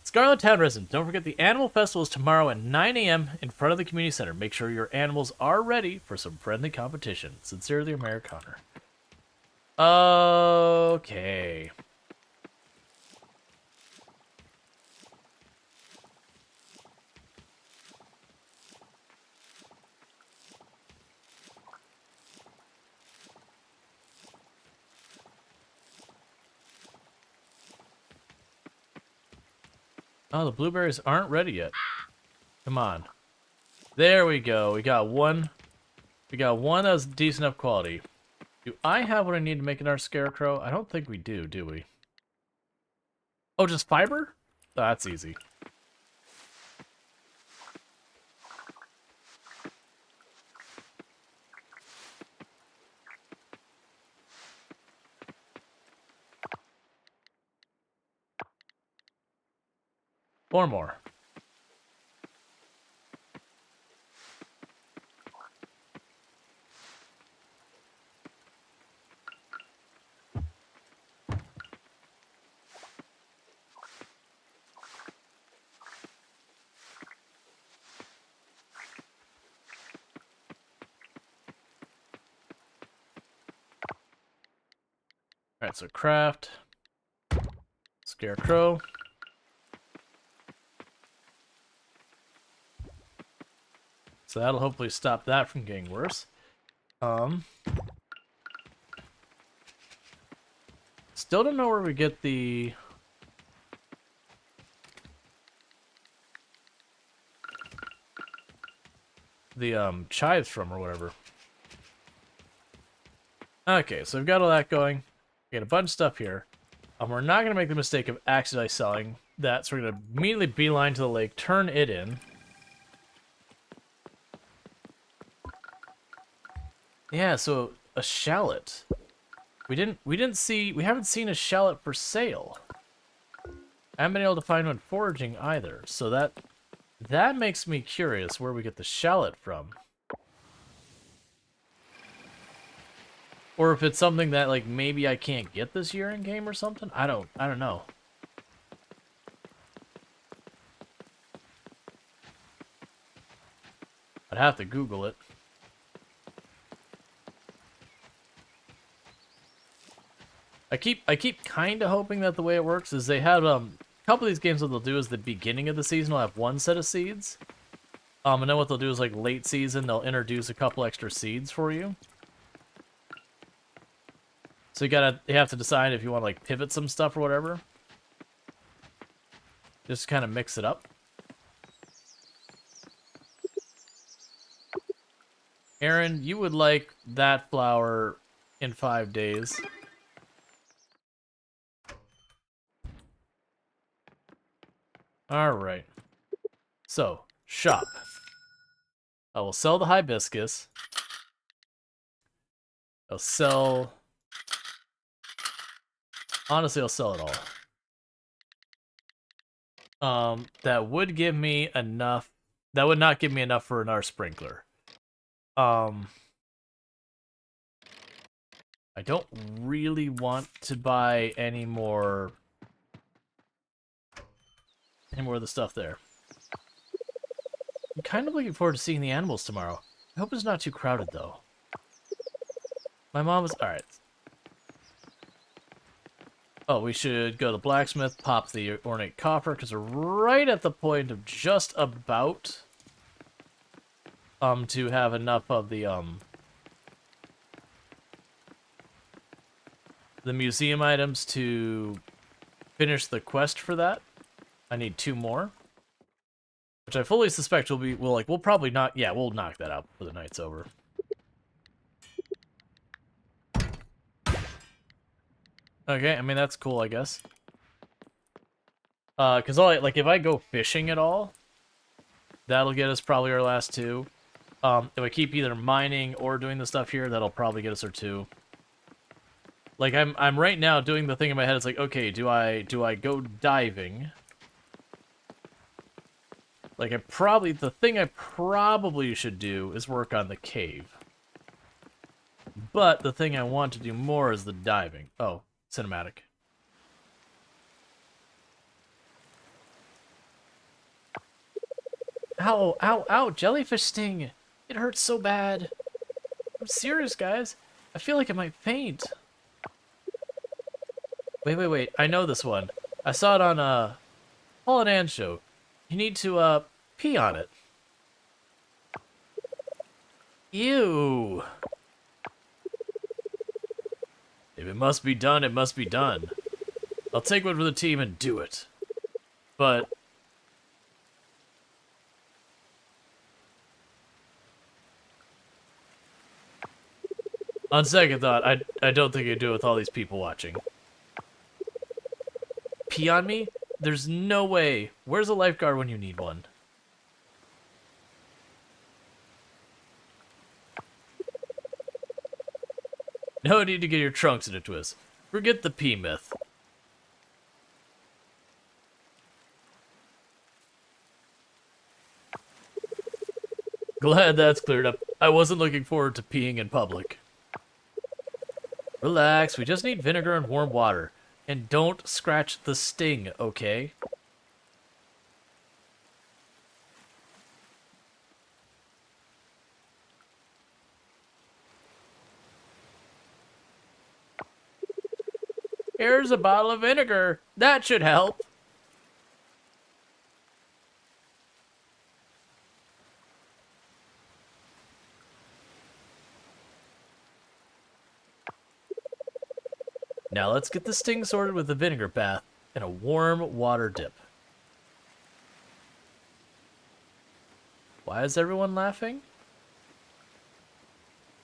Scarlet Town residents, don't forget the Animal Festival is tomorrow at 9 a.m. in front of the community center. Make sure your animals are ready for some friendly competition. Sincerely, Americana. Okay. Oh, the blueberries aren't ready yet. Come on. There we go. We got one. We got one that's decent enough quality. Do I have what I need to make an our scarecrow? I don't think we do we? Oh, just fiber? That's easy. Four more. Alright, so craft. Scarecrow. So that'll hopefully stop that from getting worse. Still don't know where we get the chives from or whatever. Okay, so we've got all that going. We got a bunch of stuff here. We're not going to make the mistake of accidentally selling that, so we're going to immediately beeline to the lake, turn it in. Yeah, so a shallot. We haven't seen a shallot for sale. I haven't been able to find one foraging either, so that makes me curious where we get the shallot from. Or if it's something that like maybe I can't get this year in game or something. I don't know. I'd have to Google it. I keep kind of hoping that the way it works is they have a couple of these games what they'll do is the beginning of the season will have one set of seeds. And then what they'll do is like late season they'll introduce a couple extra seeds for you. So you have to decide if you want to like pivot some stuff or whatever. Just kind of mix it up. Aaron, you would like that flower in 5 days. Alright. So, shop. I will sell the hibiscus. I'll sell... Honestly, I'll sell it all. That would give me enough... That would not give me enough for another sprinkler. I don't really want to buy any more of the stuff there. I'm kind of looking forward to seeing the animals tomorrow. I hope it's not too crowded, though. My mom was... Alright. Oh, we should go to blacksmith, pop the ornate copper, because we're right at the point of just about... to have enough of the museum items to finish the quest for that. I need 2 more. Which I fully suspect we'll probably not... Yeah, we'll knock that out before the night's over. Okay, I mean, that's cool, I guess. Because if I go fishing at all, that'll get us probably our last 2. If I keep either mining or doing the stuff here, that'll probably get us our 2. Like, I'm right now doing the thing in my head, it's like, okay, do I go diving? Like, the thing I probably should do is work on the cave. But the thing I want to do more is the diving. Oh, cinematic. Ow, ow, ow, jellyfish sting! It hurts so bad. I'm serious, guys. I feel like I might faint. Wait. I know this one. I saw it on Paul and Ann show. You need to pee on it. Ew. If it must be done, it must be done. I'll take one for the team and do it. But on second thought, I don't think I'd do it with all these people watching. Pee on me? There's no way. Where's a lifeguard when you need one? No need to get your trunks in a twist. Forget the pee myth. Glad that's cleared up. I wasn't looking forward to peeing in public. Relax, we just need vinegar and warm water. And don't scratch the sting, okay? Here's a bottle of vinegar. That should help. Now let's get the sting sorted with a vinegar bath and a warm water dip. Why is everyone laughing?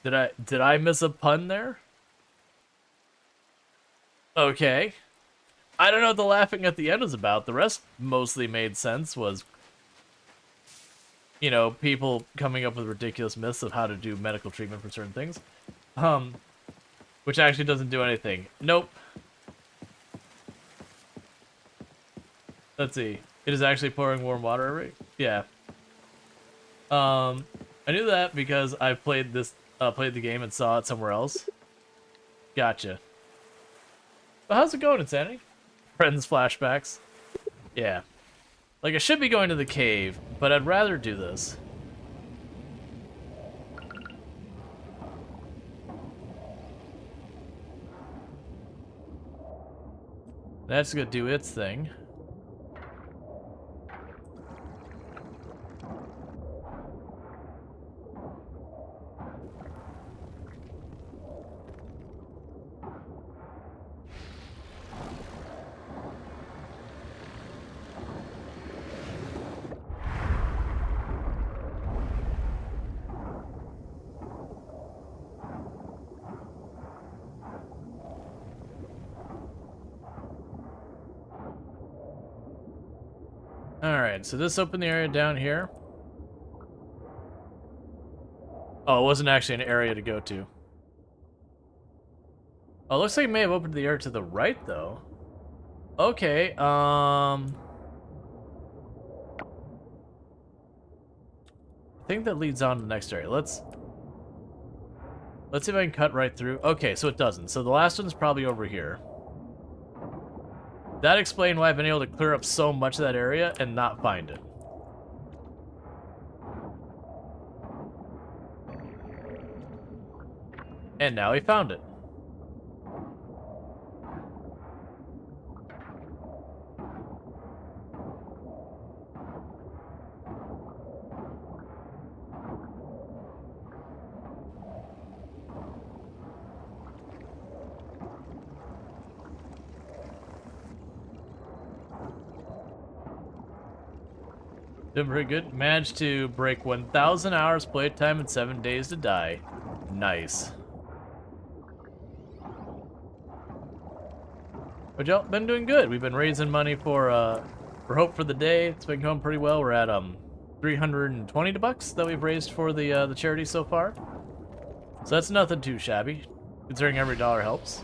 Did I miss a pun there? Okay. I don't know what the laughing at the end was about. The rest mostly made sense. Was, people coming up with ridiculous myths of how to do medical treatment for certain things. Um, which actually doesn't do anything. Nope. Let's see. It is actually pouring warm water over it. Yeah. I knew that because I played the game and saw it somewhere else. Gotcha. But how's it going, Insanity? Friends flashbacks. Yeah. Like, I should be going to the cave, but I'd rather do this. That's gonna do its thing. Alright, so this opened the area down here. Oh, it wasn't actually an area to go to. Oh, it looks like it may have opened the area to the right, though. Okay, I think that leads on to the next area. Let's see if I can cut right through. Okay, so it doesn't. So the last one's probably over here. That explained why I've been able to clear up so much of that area and not find it. And now we found it. Doing pretty good. Managed to break 1,000 hours playtime and 7 days to die. Nice. But y'all been doing good. We've been raising money for Hope for the Day. It's been going pretty well. We're at 320 bucks that we've raised for the charity so far. So that's nothing too shabby, considering every dollar helps.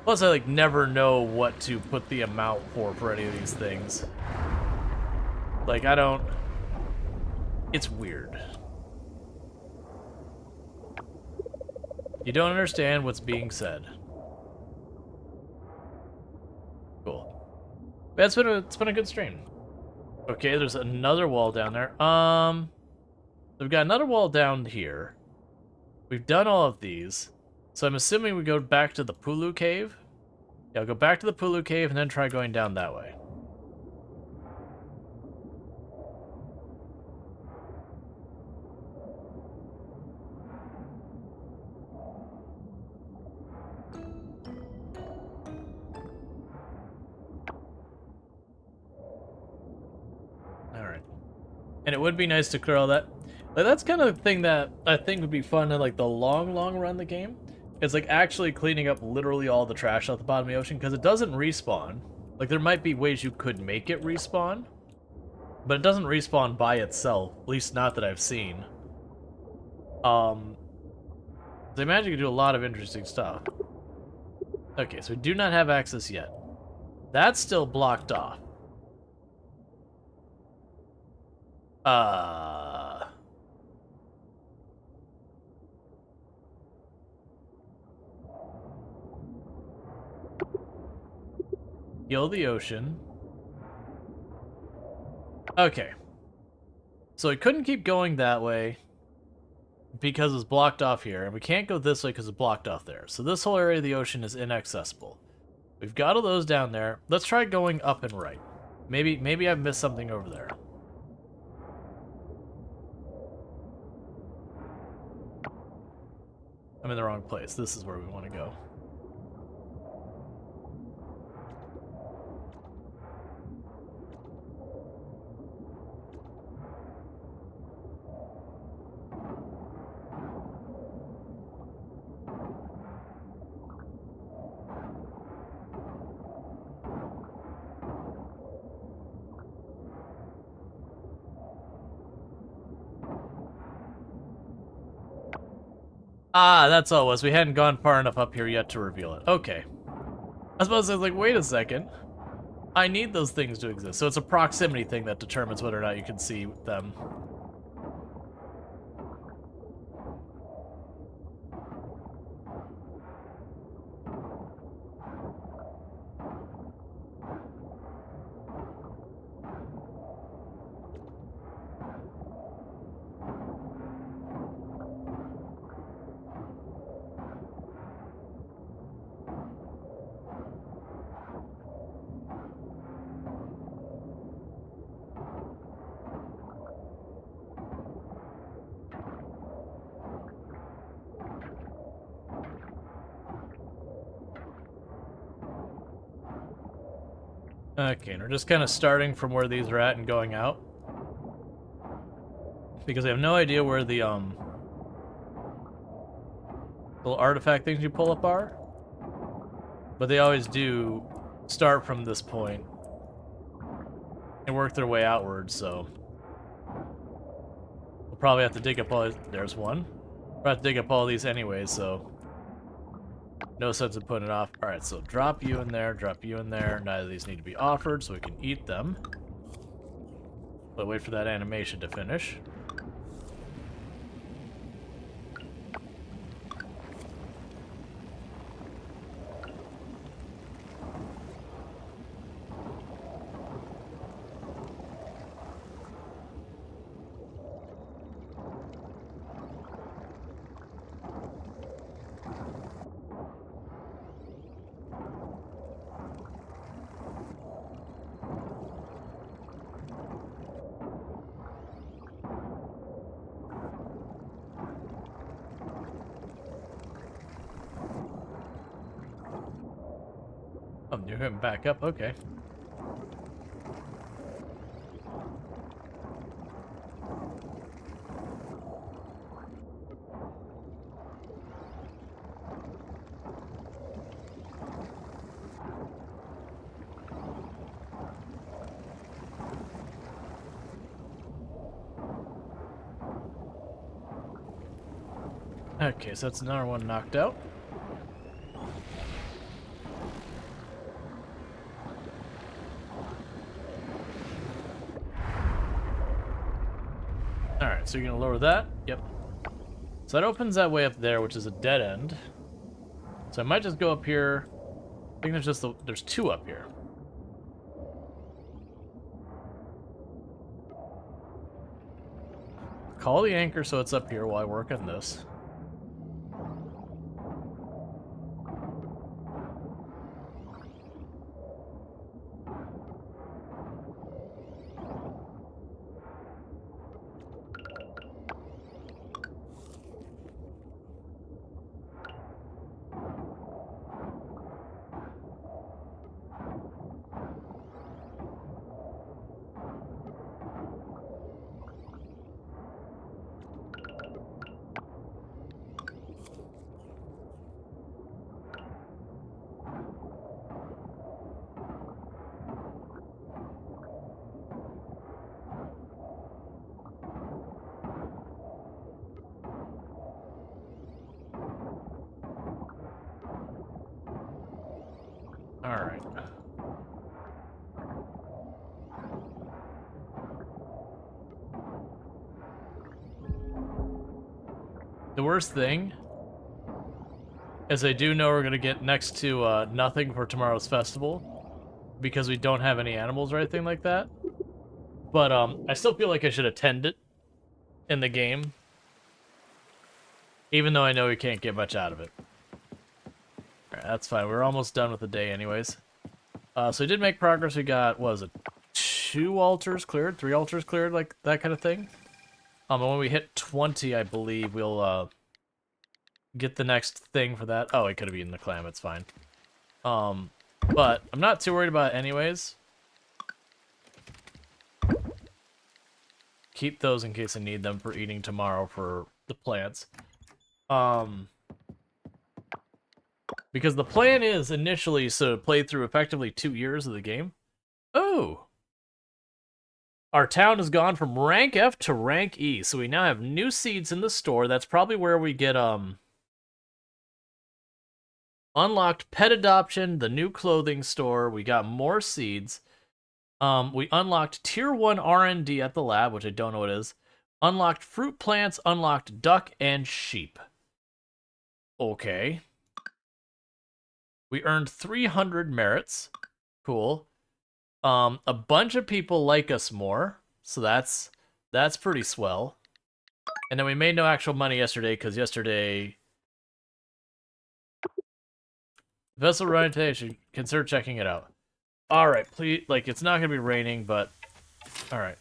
Plus, I never know what to put the amount for any of these things. Like, I don't... It's weird. You don't understand what's being said. Cool. But it's been a good stream. Okay, there's another wall down there. We've got another wall down here. We've done all of these. So I'm assuming we go back to the Pulu Cave. Yeah, I'll go back to the Pulu Cave and then try going down that way. Alright. And it would be nice to clear all that. Like, that's kind of the thing that I think would be fun in, like, the long run the game. It's, like, actually cleaning up literally all the trash out the bottom of the ocean, because it doesn't respawn. Like, there might be ways you could make it respawn, but it doesn't respawn by itself, at least not that I've seen. So I imagine you can do a lot of interesting stuff. Okay, so we do not have access yet. That's still blocked off. Heal the ocean. Okay. So we couldn't keep going that way because it's blocked off here, and we can't go this way because it's blocked off there. So this whole area of the ocean is inaccessible. We've got all those down there. Let's try going up and right. Maybe I've missed something over there. I'm in the wrong place. This is where we want to go. Ah, that's all it was. We hadn't gone far enough up here yet to reveal it. Okay. I suppose I was like, wait a second. I need those things to exist. So it's a proximity thing that determines whether or not you can see them. Okay, and we're just kind of starting from where these are at and going out. Because I have no idea where the little artifact things you pull up are. But they always do start from this point and work their way outward, so we'll probably have to dig up all these. There's one. We'll have to dig up all these anyways, so no sense in putting it off. Alright, so drop you in there, drop you in there. Neither of these need to be offered, so we can eat them. But wait for that animation to finish. Oh, you're going back up? Okay. Okay, so that's another one knocked out. Alright, so you're gonna lower that? Yep. So that opens that way up there, which is a dead end. So I might just go up here. I think there's two up here. Call the anchor so it's up here while I work on this. Alright. The worst thing is I do know we're going to get next to nothing for tomorrow's festival because we don't have any animals or anything like that. But I still feel like I should attend it in the game, even though I know we can't get much out of it. Alright, that's fine. We're almost done with the day anyways. So we did make progress. We got, what was it, 2 altars cleared, 3 altars cleared, like that kind of thing. And when we hit 20, I believe we'll get the next thing for that. Oh, it could have eaten the clam. It's fine. But I'm not too worried about it anyways. Keep those in case I need them for eating tomorrow for the plants. Because the plan is initially to play through effectively 2 years of the game. Oh! Our town has gone from rank F to rank E, so we now have new seeds in the store. That's probably where we get unlocked pet adoption, the new clothing store. We got more seeds. We unlocked tier 1 R&D at the lab, which I don't know what it is. Unlocked fruit plants, unlocked duck and sheep. Okay. We earned 300 merits. Cool. A bunch of people like us more, so that's pretty swell. And then we made no actual money yesterday because yesterday vessel running today. Should consider checking it out. All right, please. Like it's not gonna be raining, but all right.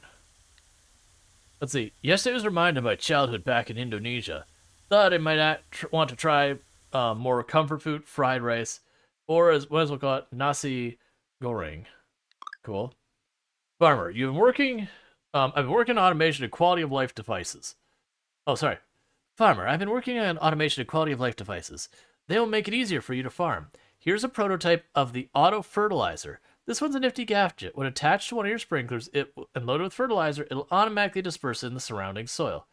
Let's see. Yesterday was reminded of my childhood back in Indonesia. Thought I might want to try more comfort food, fried rice, or as we'll call it, nasi goreng. Cool. Farmer, you've been working. I've been working on automation and quality of life devices. Oh, sorry. Farmer, I've been working on automation and quality of life devices. They will make it easier for you to farm. Here's a prototype of the auto fertilizer. This one's a nifty gadget. When attached to one of your sprinklers and loaded with fertilizer, it'll automatically disperse it in the surrounding soil.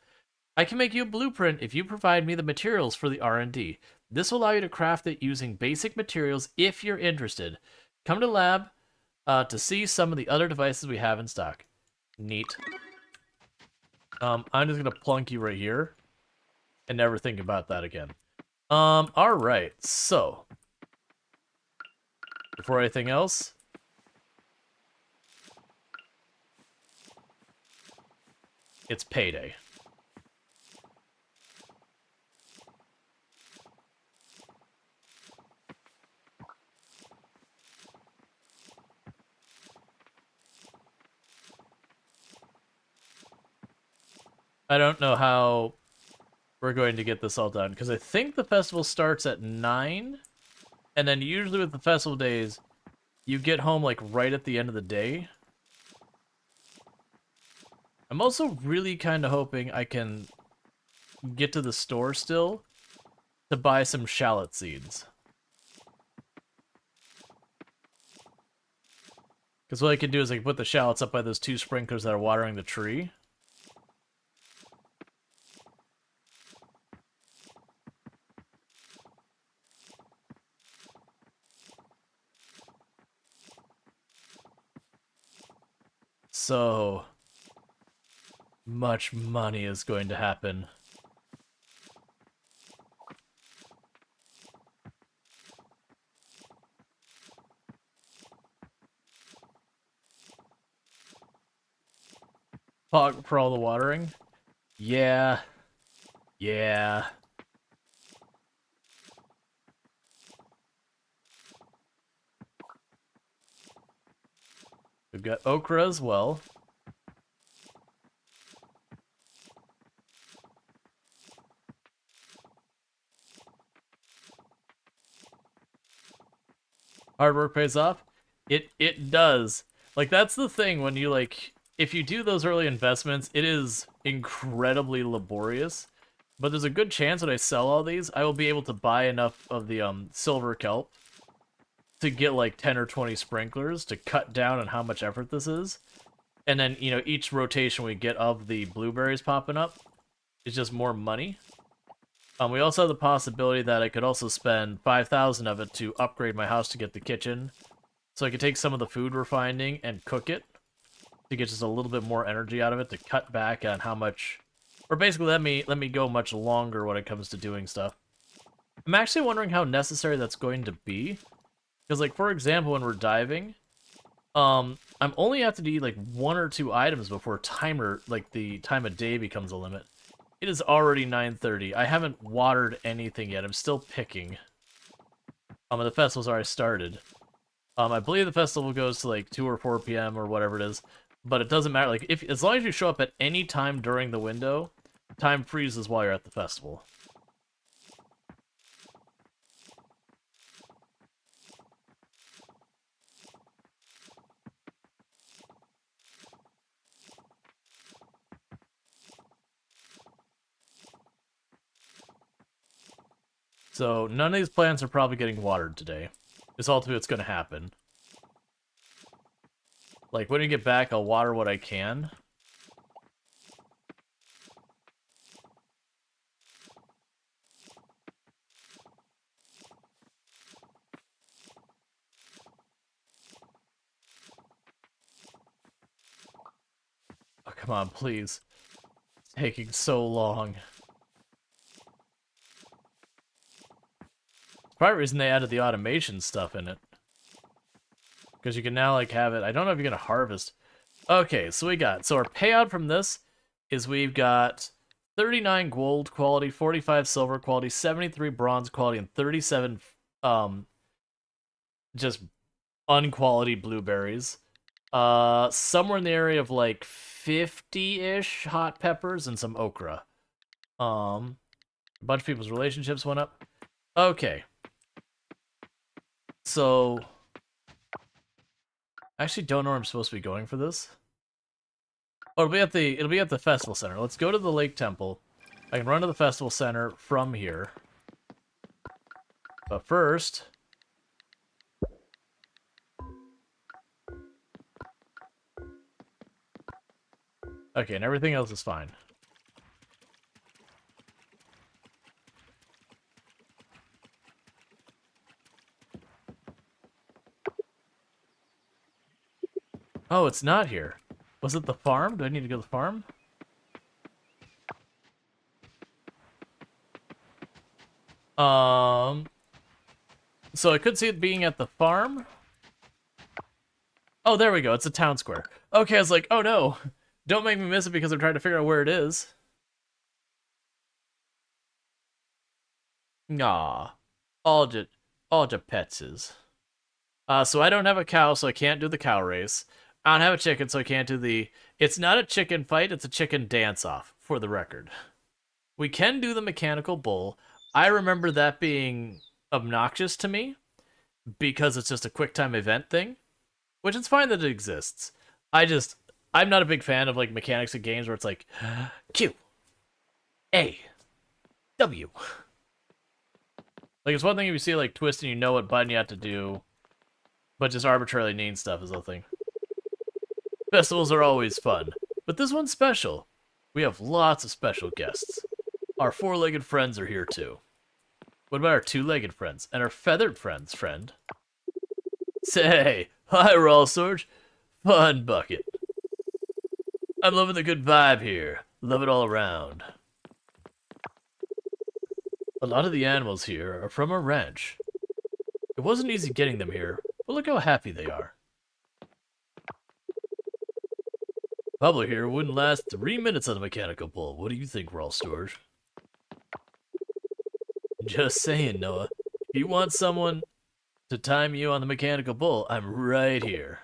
I can make you a blueprint if you provide me the materials for the R&D. This will allow you to craft it using basic materials if you're interested. Come to lab to see some of the other devices we have in stock. Neat. I'm just gonna plunk you right here and never think about that again. Alright, so before anything else, it's payday. I don't know how we're going to get this all done, because I think the festival starts at 9, and then usually with the festival days, you get home like right at the end of the day. I'm also really kind of hoping I can get to the store still to buy some shallot seeds. Because what I can do is I can put the shallots up by those 2 sprinklers that are watering the tree. So much money is going to happen. For all the watering? Yeah. Yeah. We've got okra as well. Hard work pays off. It does. Like that's the thing when you like if you do those early investments, it is incredibly laborious. But there's a good chance when I sell all these, I will be able to buy enough of the silver kelp to get like 10 or 20 sprinklers to cut down on how much effort this is. And then, you know, each rotation we get of the blueberries popping up is just more money. We also have the possibility that I could also spend 5,000 of it to upgrade my house to get the kitchen. So I could take some of the food we're finding and cook it to get just a little bit more energy out of it to cut back on how much, or basically let me go much longer when it comes to doing stuff. I'm actually wondering how necessary that's going to be. Because like for example, when we're diving, I'm only have to do like 1 or 2 items before timer, like the time of day becomes a limit. It is already 9:30. I haven't watered anything yet. I'm still picking. And the festival's already started. I believe the festival goes to like 2 or 4 p.m. or whatever it is, but it doesn't matter. Like if as long as you show up at any time during the window, time freezes while you're at the festival. So none of these plants are probably getting watered today. It's ultimately what's going to happen. Like when you get back, I'll water what I can. come on, please. It's taking so long. Part of the reason they added the automation stuff in it. Because you can now, like, have it... I don't know if you're going to harvest. Okay, so so our payout from this is we've got 39 gold quality, 45 silver quality, 73 bronze quality, and 37, just unquality blueberries. Somewhere in the area of, like, 50-ish hot peppers and some okra. A bunch of people's relationships went up. Okay. So... I actually don't know where I'm supposed to be going for this. Oh, it'll be at the festival center. Let's go to the Lake Temple. I can run to the festival center from here. But first... Okay, and everything else is fine. Oh, it's not here. Was it the farm? Do I need to go to the farm? So I could see it being at the farm. Oh, there we go. It's a town square. Okay, I was like, oh no. Don't make me miss it because I'm trying to figure out where it is. Aw. All the petses. So I don't have a cow, so I can't do the cow race. I don't have a chicken, so I can't do the... It's not a chicken fight, it's a chicken dance-off, for the record. We can do the mechanical bull. I remember that being obnoxious to me, because it's just a quick-time event thing, which it's fine that it exists. I'm not a big fan of, like, mechanics of games where it's like, Q, A, W. Like, it's one thing if you see, like, twist and you know what button you have to do, but just arbitrarily name stuff is the thing. Festivals are always fun, but this one's special. We have lots of special guests. Our four-legged friends are here too. What about our two-legged friends and our feathered friends, friend? Say, hi, Rual, Storge. Fun bucket. I'm loving the good vibe here. Love it all around. A lot of the animals here are from our ranch. It wasn't easy getting them here, but look how happy they are. Pablo here wouldn't last 3 minutes on the mechanical bull. What do you think, Rual, Storge? Just saying, Noah. If you want someone to time you on the mechanical bull, I'm right here.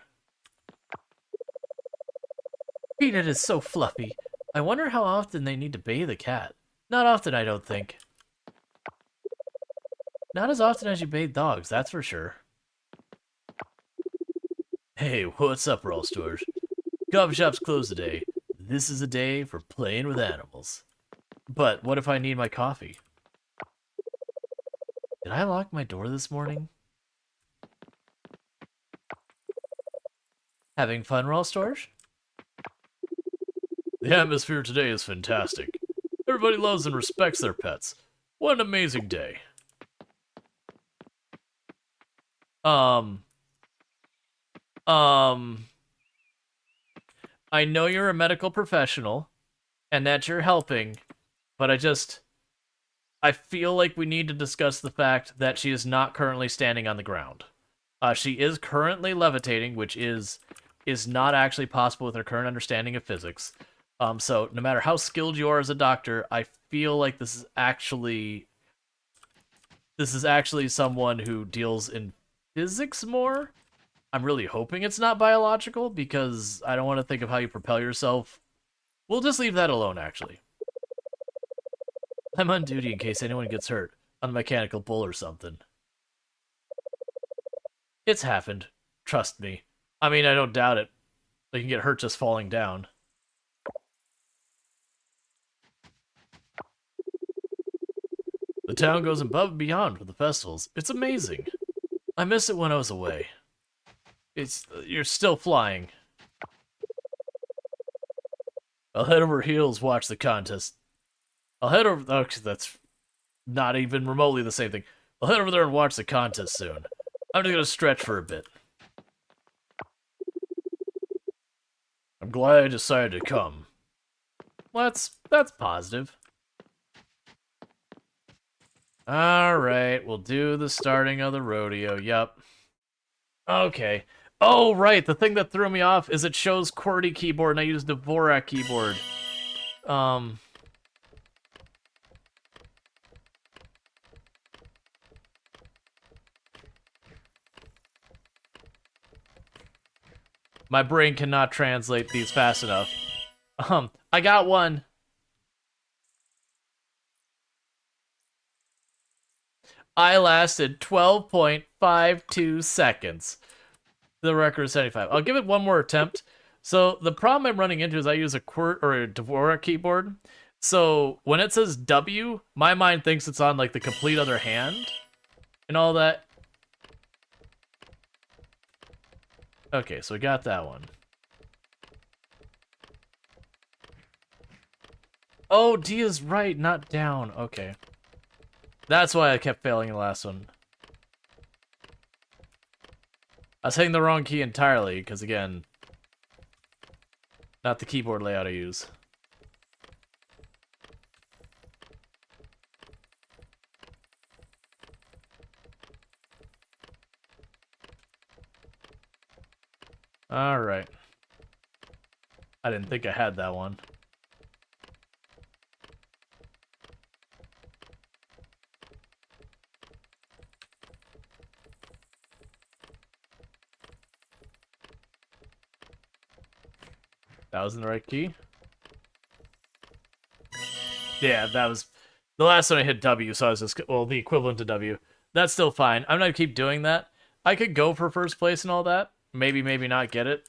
Peanut is so fluffy. I wonder how often they need to bathe a cat. Not often, I don't think. Not as often as you bathe dogs, that's for sure. Hey, what's up, Rual, Storge? Coffee shop's closed today. This is a day for playing with animals. But what if I need my coffee? Did I lock my door this morning? Having fun, Rual, Storge? The atmosphere today is fantastic. Everybody loves and respects their pets. What an amazing day. I know you're a medical professional, and that you're helping, but I feel like we need to discuss the fact that she is not currently standing on the ground. She is currently levitating, which is not actually possible with her current understanding of physics. So no matter how skilled you are as a doctor, I feel like this is actually someone who deals in physics more. I'm really hoping it's not biological, because I don't want to think of how you propel yourself. We'll just leave that alone, actually. I'm on duty in case anyone gets hurt on a mechanical bull or something. It's happened. Trust me. I mean, I don't doubt it. They can get hurt just falling down. The town goes above and beyond for the festivals. It's amazing. I miss it when I was away. You're still flying. I'll head over heels, watch the contest. I'll head over... Oh, that's not even remotely the same thing. I'll head over there and watch the contest soon. I'm just gonna stretch for a bit. I'm glad I decided to come. Well, that's positive. Alright, we'll do the starting of the rodeo. Yup. Okay. Oh, right. The thing that threw me off is it shows QWERTY keyboard, and I used the Dvorak keyboard. My brain cannot translate these fast enough. I got one. I lasted 12.52 seconds. The record is 75. I'll give it one more attempt. So the problem I'm running into is I use a QWERTY or a Dvorak keyboard. So when it says W, my mind thinks it's on like the complete other hand and all that. Okay, so we got that one. Oh, D is right, not down. Okay. That's why I kept failing the last one. I was hitting the wrong key entirely, because again, not the keyboard layout I use. Alright. I didn't think I had that one. That was in the right key? Yeah, that was... The last one I hit W, so I was just... Well, the equivalent to W. That's still fine. I'm gonna keep doing that. I could go for first place and all that. Maybe, maybe not get it.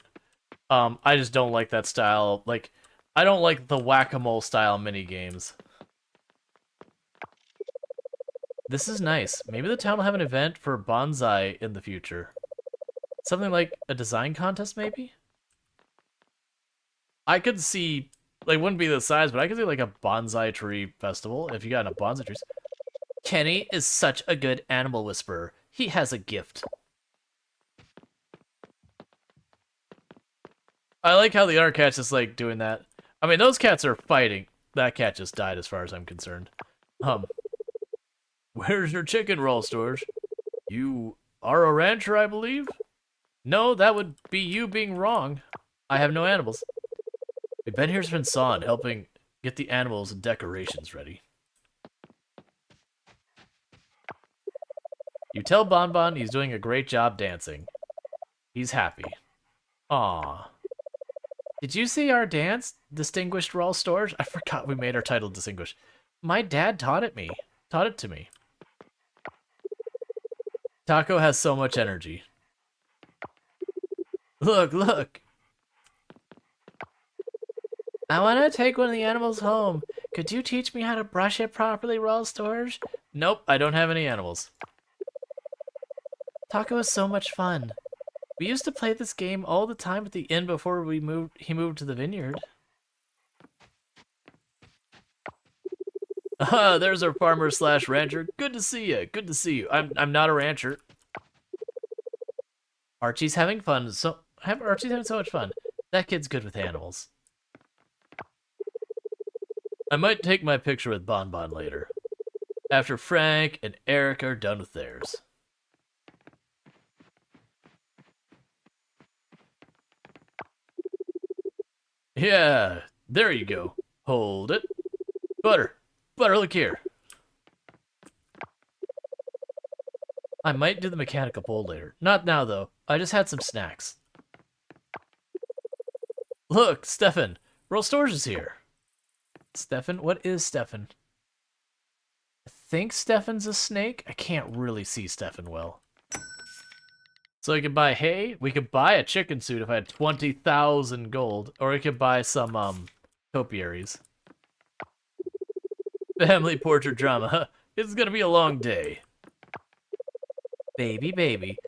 I just don't like that style. Like, I don't like the whack-a-mole style mini-games. This is nice. Maybe the town will have an event for bonsai in the future. Something like a design contest, maybe? I could see, like, wouldn't be the size, but I could see, like, a bonsai tree festival if you got enough bonsai trees. Kenny is such a good animal whisperer. He has a gift. I like how the other cat's just, like, doing that. I mean, those cats are fighting. That cat just died as far as I'm concerned. Where's your chicken roll, Storge? You are a rancher, I believe? No, that would be you being wrong. I have no animals. We've been here since dawn, helping get the animals and decorations ready. You tell Bonbon he's doing a great job dancing. He's happy. Aww. Did you see our dance, Distinguished Rual Storge? I forgot we made our title Distinguished. My dad taught it to me. Taco has so much energy. Look, look. I want to take one of the animals home. Could you teach me how to brush it properly, Rual Storge? Nope, I don't have any animals. Taco is so much fun. We used to play this game all the time at the inn before he moved to the vineyard. Ah, there's our farmer slash rancher. Good to see you. Good to see you. I'm not a rancher. Archie's having fun. Archie's having so much fun. That kid's good with animals. I might take my picture with Bonbon later, after Frank and Eric are done with theirs. Yeah, there you go. Hold it. Butter, look here. I might do the mechanical bull later. Not now, though. I just had some snacks. Look, Stefan. Rual Storge is here. Stefan? What is Stefan? I think Stefan's a snake. I can't really see Stefan well. So we could buy hay. We could buy a chicken suit if I had 20,000 gold. Or we could buy some, topiaries. Family portrait drama. It's gonna be a long day. Baby, baby.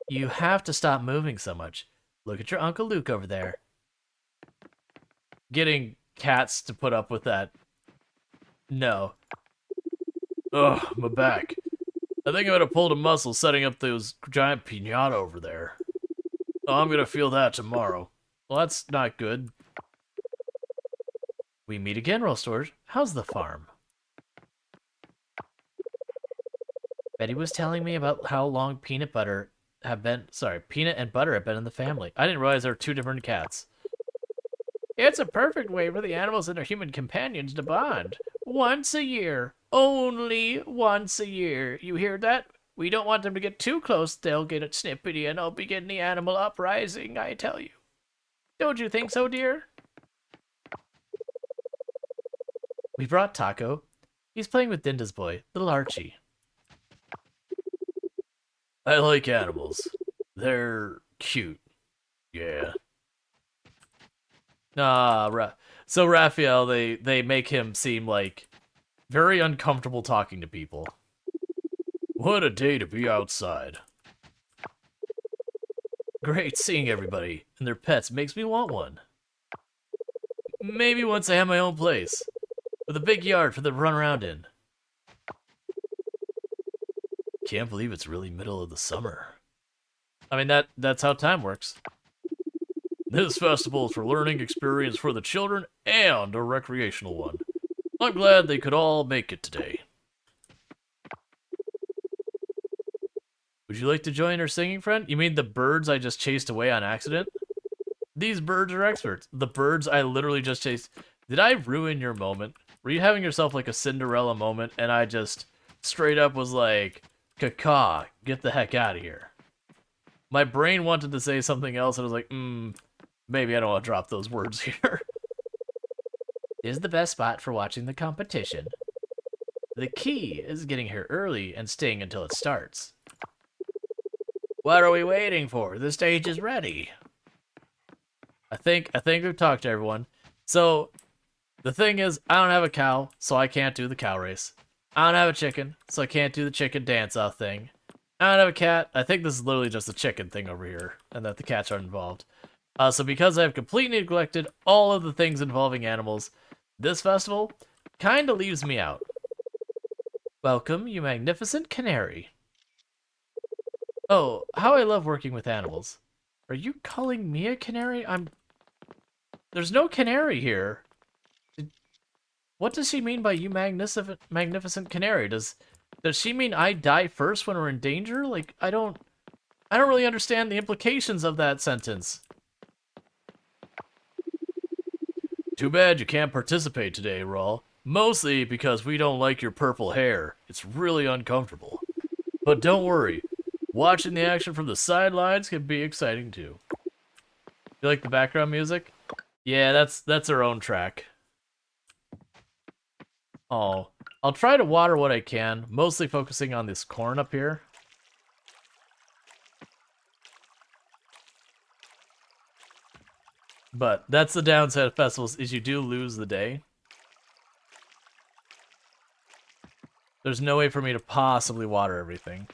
You have to stop moving so much. Look at your Uncle Luke over there. Getting cats to put up with that. No. Ugh, my back. I think I would have pulled a muscle setting up those giant piñata over there. Oh, I'm gonna feel that tomorrow. Well, that's not good. We meet again, Rual Storge. How's the farm? Betty was telling me about how long peanut and butter have been in the family. I didn't realize there were two different cats. It's a perfect way for the animals and their human companions to bond. Once a year. Only once a year. You hear that? We don't want them to get too close. They'll get it snippety and I'll begin the animal uprising, I tell you. Don't you think so, dear? We brought Taco. He's playing with Dinda's boy, little Archie. I like animals. They're cute. Yeah. So Raphael, they make him seem like very uncomfortable talking to people. What a day to be outside. Great seeing everybody and their pets makes me want one. Maybe once I have my own place, with a big yard for them to run around in. Can't believe it's really middle of the summer. I mean, that's how time works. This festival is for learning experience for the children and a recreational one. I'm glad they could all make it today. Would you like to join our singing friend? You mean the birds I just chased away on accident? These birds are experts. The birds I literally just chased. Did I ruin your moment? Were you having yourself like a Cinderella moment and I just straight up was like, caca, get the heck out of here. My brain wanted to say something else and I was like, maybe I don't want to drop those words here. This is the best spot for watching the competition. The key is getting here early and staying until it starts. What are we waiting for? The stage is ready. I think we've talked to everyone. So, the thing is, I don't have a cow, so I can't do the cow race. I don't have a chicken, so I can't do the chicken dance-off thing. I don't have a cat. I think this is literally just a chicken thing over here, and that the cats aren't involved. So because I've completely neglected all of the things involving animals, this festival kinda leaves me out. Welcome, you magnificent canary. Oh, how I love working with animals. Are you calling me a canary? There's no canary here. What does she mean by you magnificent canary? Does she mean I die first when we're in danger? Like, I don't really understand the implications of that sentence. Too bad you can't participate today, Rual. Mostly because we don't like your purple hair. It's really uncomfortable. But don't worry. Watching the action from the sidelines can be exciting too. You like the background music? Yeah, that's our own track. Oh, I'll try to water what I can, mostly focusing on this corn up here. But that's the downside of festivals, is you do lose the day. There's no way for me to possibly water everything.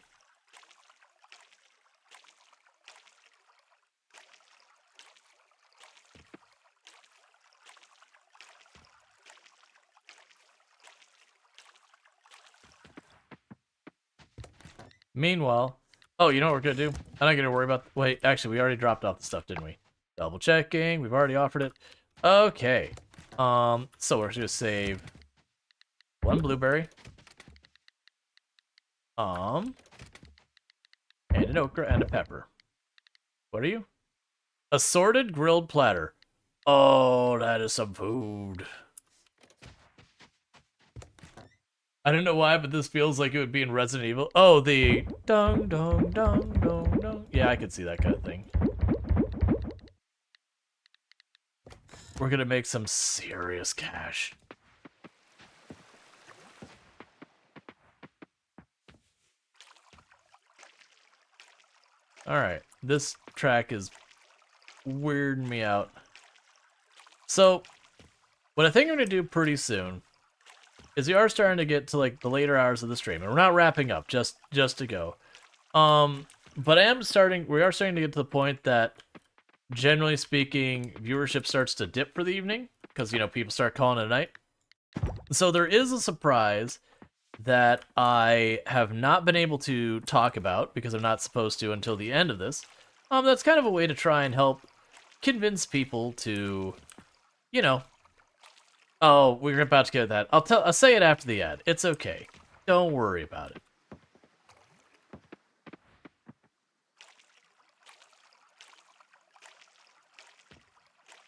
Meanwhile, oh, you know what we're gonna do? I'm not gonna worry about. Wait, actually, we already dropped off the stuff, didn't we? Double checking. We've already offered it. Okay. So we're gonna save one blueberry. And an okra and a pepper. What are you? Assorted grilled platter. Oh, that is some food. I don't know why, but this feels like it would be in Resident Evil. Oh, the dong dong dong dong dong. Yeah, I could see that kind of thing. We're gonna make some serious cash. Alright, this track is weirding me out. So, what I think I'm gonna do pretty soon is we are starting to get to like the later hours of the stream, and we're not wrapping up, just to go. But we are starting to get to the point that, generally speaking, viewership starts to dip for the evening, because, you know, people start calling it a night. So there is a surprise that I have not been able to talk about, because I'm not supposed to until the end of this. That's kind of a way to try and help convince people to, you know, Oh, we're about to get that. I'll say it after the ad. It's okay. Don't worry about it.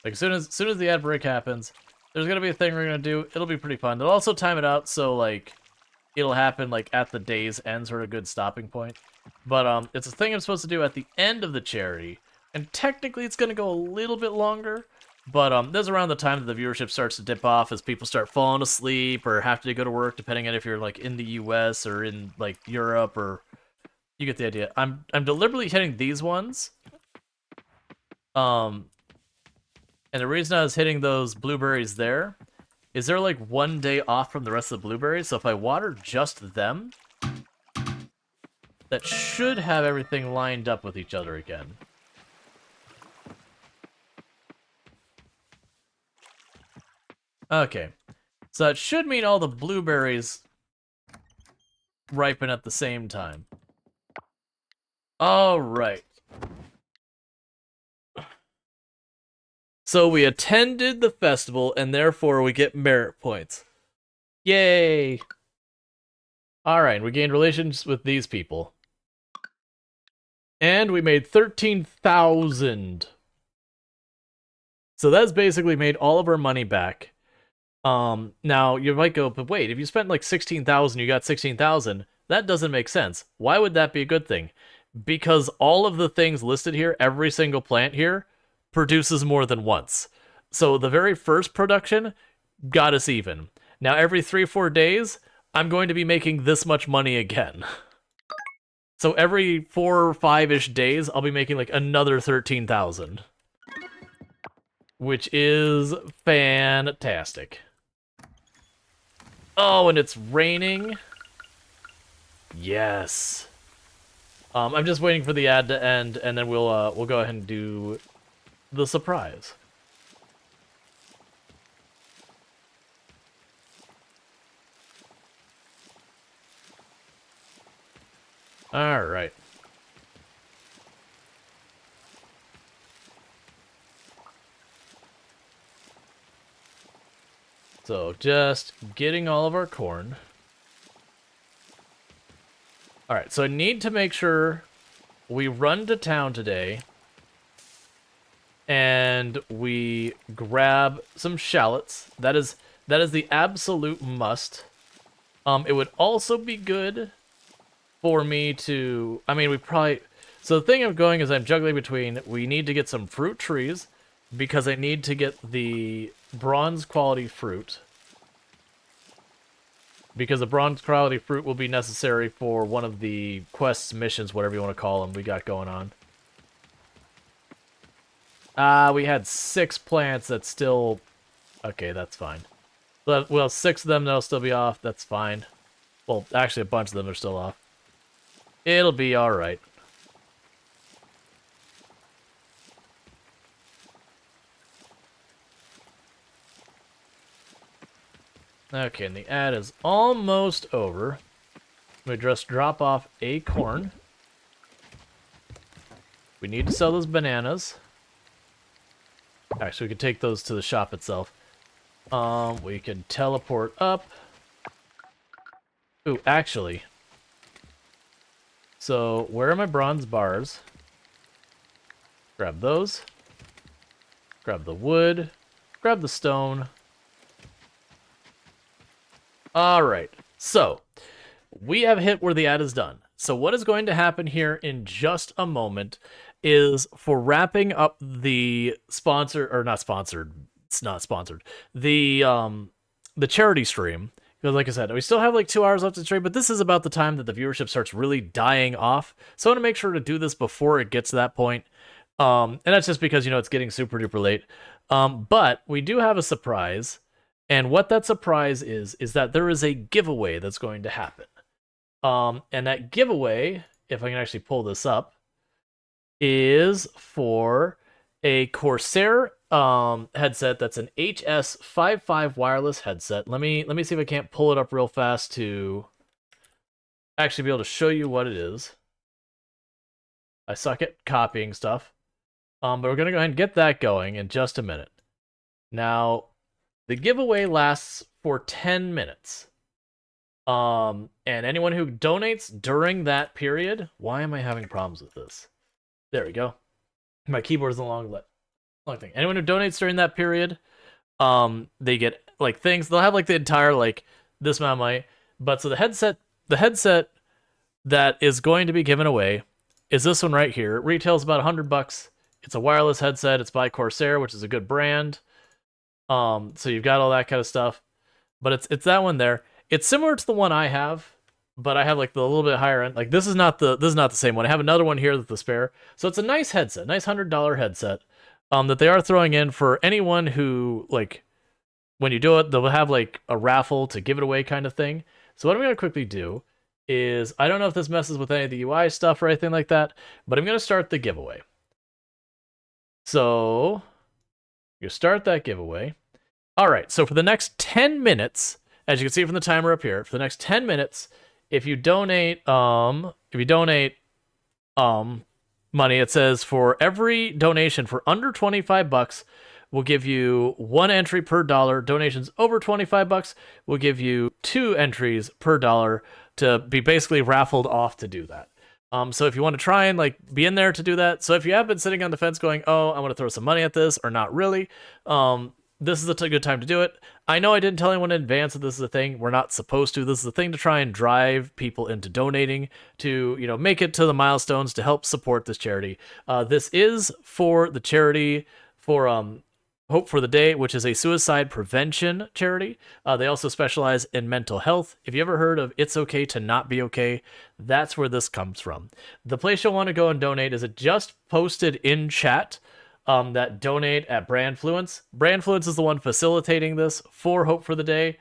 Like, as soon as the ad break happens, there's gonna be a thing we're gonna do. It'll be pretty fun. They'll also time it out so like it'll happen like at the day's end, sort of good stopping point. But it's a thing I'm supposed to do at the end of the charity, and technically it's gonna go a little bit longer. But this is around the time that the viewership starts to dip off as people start falling asleep or have to go to work, depending on if you're like in the U.S. or in like Europe, or you get the idea. I'm deliberately hitting these ones. Um, and the reason I was hitting those blueberries there is they're like 1 day off from the rest of the blueberries. So if I water just them, that should have everything lined up with each other again. Okay. So it should mean all the blueberries ripen at the same time. All right. So we attended the festival, and therefore we get merit points. Yay! Alright, we gained relations with these people. And we made 13,000. So that's basically made all of our money back. Now, you might go, but wait, if you spent like 16,000, you got 16,000, that doesn't make sense. Why would that be a good thing? Because all of the things listed here, every single plant here, produces more than once. So the very first production got us even. Now every 3-4 days, I'm going to be making this much money again. So every 4 or 5-ish days, I'll be making like another 13,000. Which is fantastic. Oh, and it's raining. Yes. I'm just waiting for the ad to end, and then we'll go ahead and do the surprise. All right. So just getting all of our corn. All right, so I need to make sure we run to town today and we grab some shallots. That is the absolute must. It would also be good for me to, I mean, we probably, so the thing I'm going is I'm juggling between, we need to get some fruit trees because I need to get the bronze quality fruit. Because the bronze quality fruit will be necessary for one of the quests, missions, whatever you want to call them, we got going on. We had 6 plants that still... Okay, that's fine. Well, 6 of them that'll still be off, that's fine. Well, actually, a bunch of them are still off. It'll be alright. Okay, and the ad is almost over. We just drop off a corn. We need to sell those bananas. Actually, we can take those to the shop itself. We can teleport up. Ooh, actually. So, where are my bronze bars? Grab those. Grab the wood. Grab the stone. Alright, so, we have hit where the ad is done. So what is going to happen here in just a moment is for wrapping up the sponsor, or not sponsored, it's not sponsored, the charity stream, because like I said, we still have like 2 hours left to stream, but this is about the time that the viewership starts really dying off. So I want to make sure to do this before it gets to that point. And that's just because, you know, it's getting super duper late. But we do have a surprise. And what that surprise is that there is a giveaway that's going to happen. And that giveaway, if I can actually pull this up, is for a Corsair headset that's an HS55 wireless headset. Let me see if I can't pull it up real fast to actually be able to show you what it is. I suck at copying stuff. But we're gonna go ahead and get that going in just a minute. Now, The giveaway lasts for 10 minutes. And anyone who donates during that period, why am I having problems with this? There we go. My keyboard is a long thing. Anyone who donates during that period, they get like things. They'll have like the entire like this amount of money. But so the headset that is going to be given away is this one right here. It retails about $100. It's a wireless headset. It's by Corsair, which is a good brand. So you've got all that kind of stuff. But it's that one there. It's similar to the one I have, but I have like the little bit higher end. Like this is not the same one. I have another one here that's the spare. So it's a nice headset, nice $100 headset. That they are throwing in for anyone who like when you do it, they'll have like a raffle to give it away kind of thing. So what I'm gonna quickly do is I don't know if this messes with any of the UI stuff or anything like that, but I'm gonna start the giveaway. So you start that giveaway. All right, so for the next 10 minutes, as you can see from the timer up here, for the next 10 minutes, if you donate money, it says for every donation for under $25, we'll give you 1 entry per dollar. Donations over $25, we'll give you 2 entries per dollar to be basically raffled off to do that. So if you want to try and like be in there to do that, so if you have been sitting on the fence going, oh, I want to throw some money at this or not really, this is a good time to do it. I know I didn't tell anyone in advance that this is a thing. We're not supposed to. This is a thing to try and drive people into donating to, make it to the milestones to help support this charity. This is for the charity for Hope for the Day, which is a suicide prevention charity. They also specialize in mental health. If you ever heard of It's Okay to Not Be Okay, that's where this comes from. The place you'll want to go and donate is it just posted in chat. That donate at Brandfluence. Brandfluence is the one facilitating this for Hope for the Day.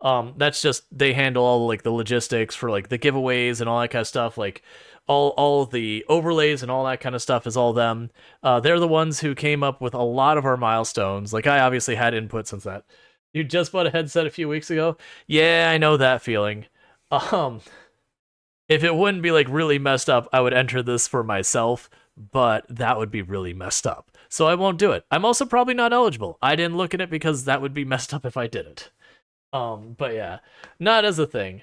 That's just they handle all like the logistics for like the giveaways and all that kind of stuff. Like all the overlays and all that kind of stuff is all them. They're the ones who came up with a lot of our milestones. Like I obviously had input since that. You just bought a headset a few weeks ago. Yeah, I know that feeling. If it wouldn't be like really messed up, I would enter this for myself. But that would be really messed up. So I won't do it. I'm also probably not eligible. I didn't look at it because that would be messed up if I did it. But yeah, not as a thing.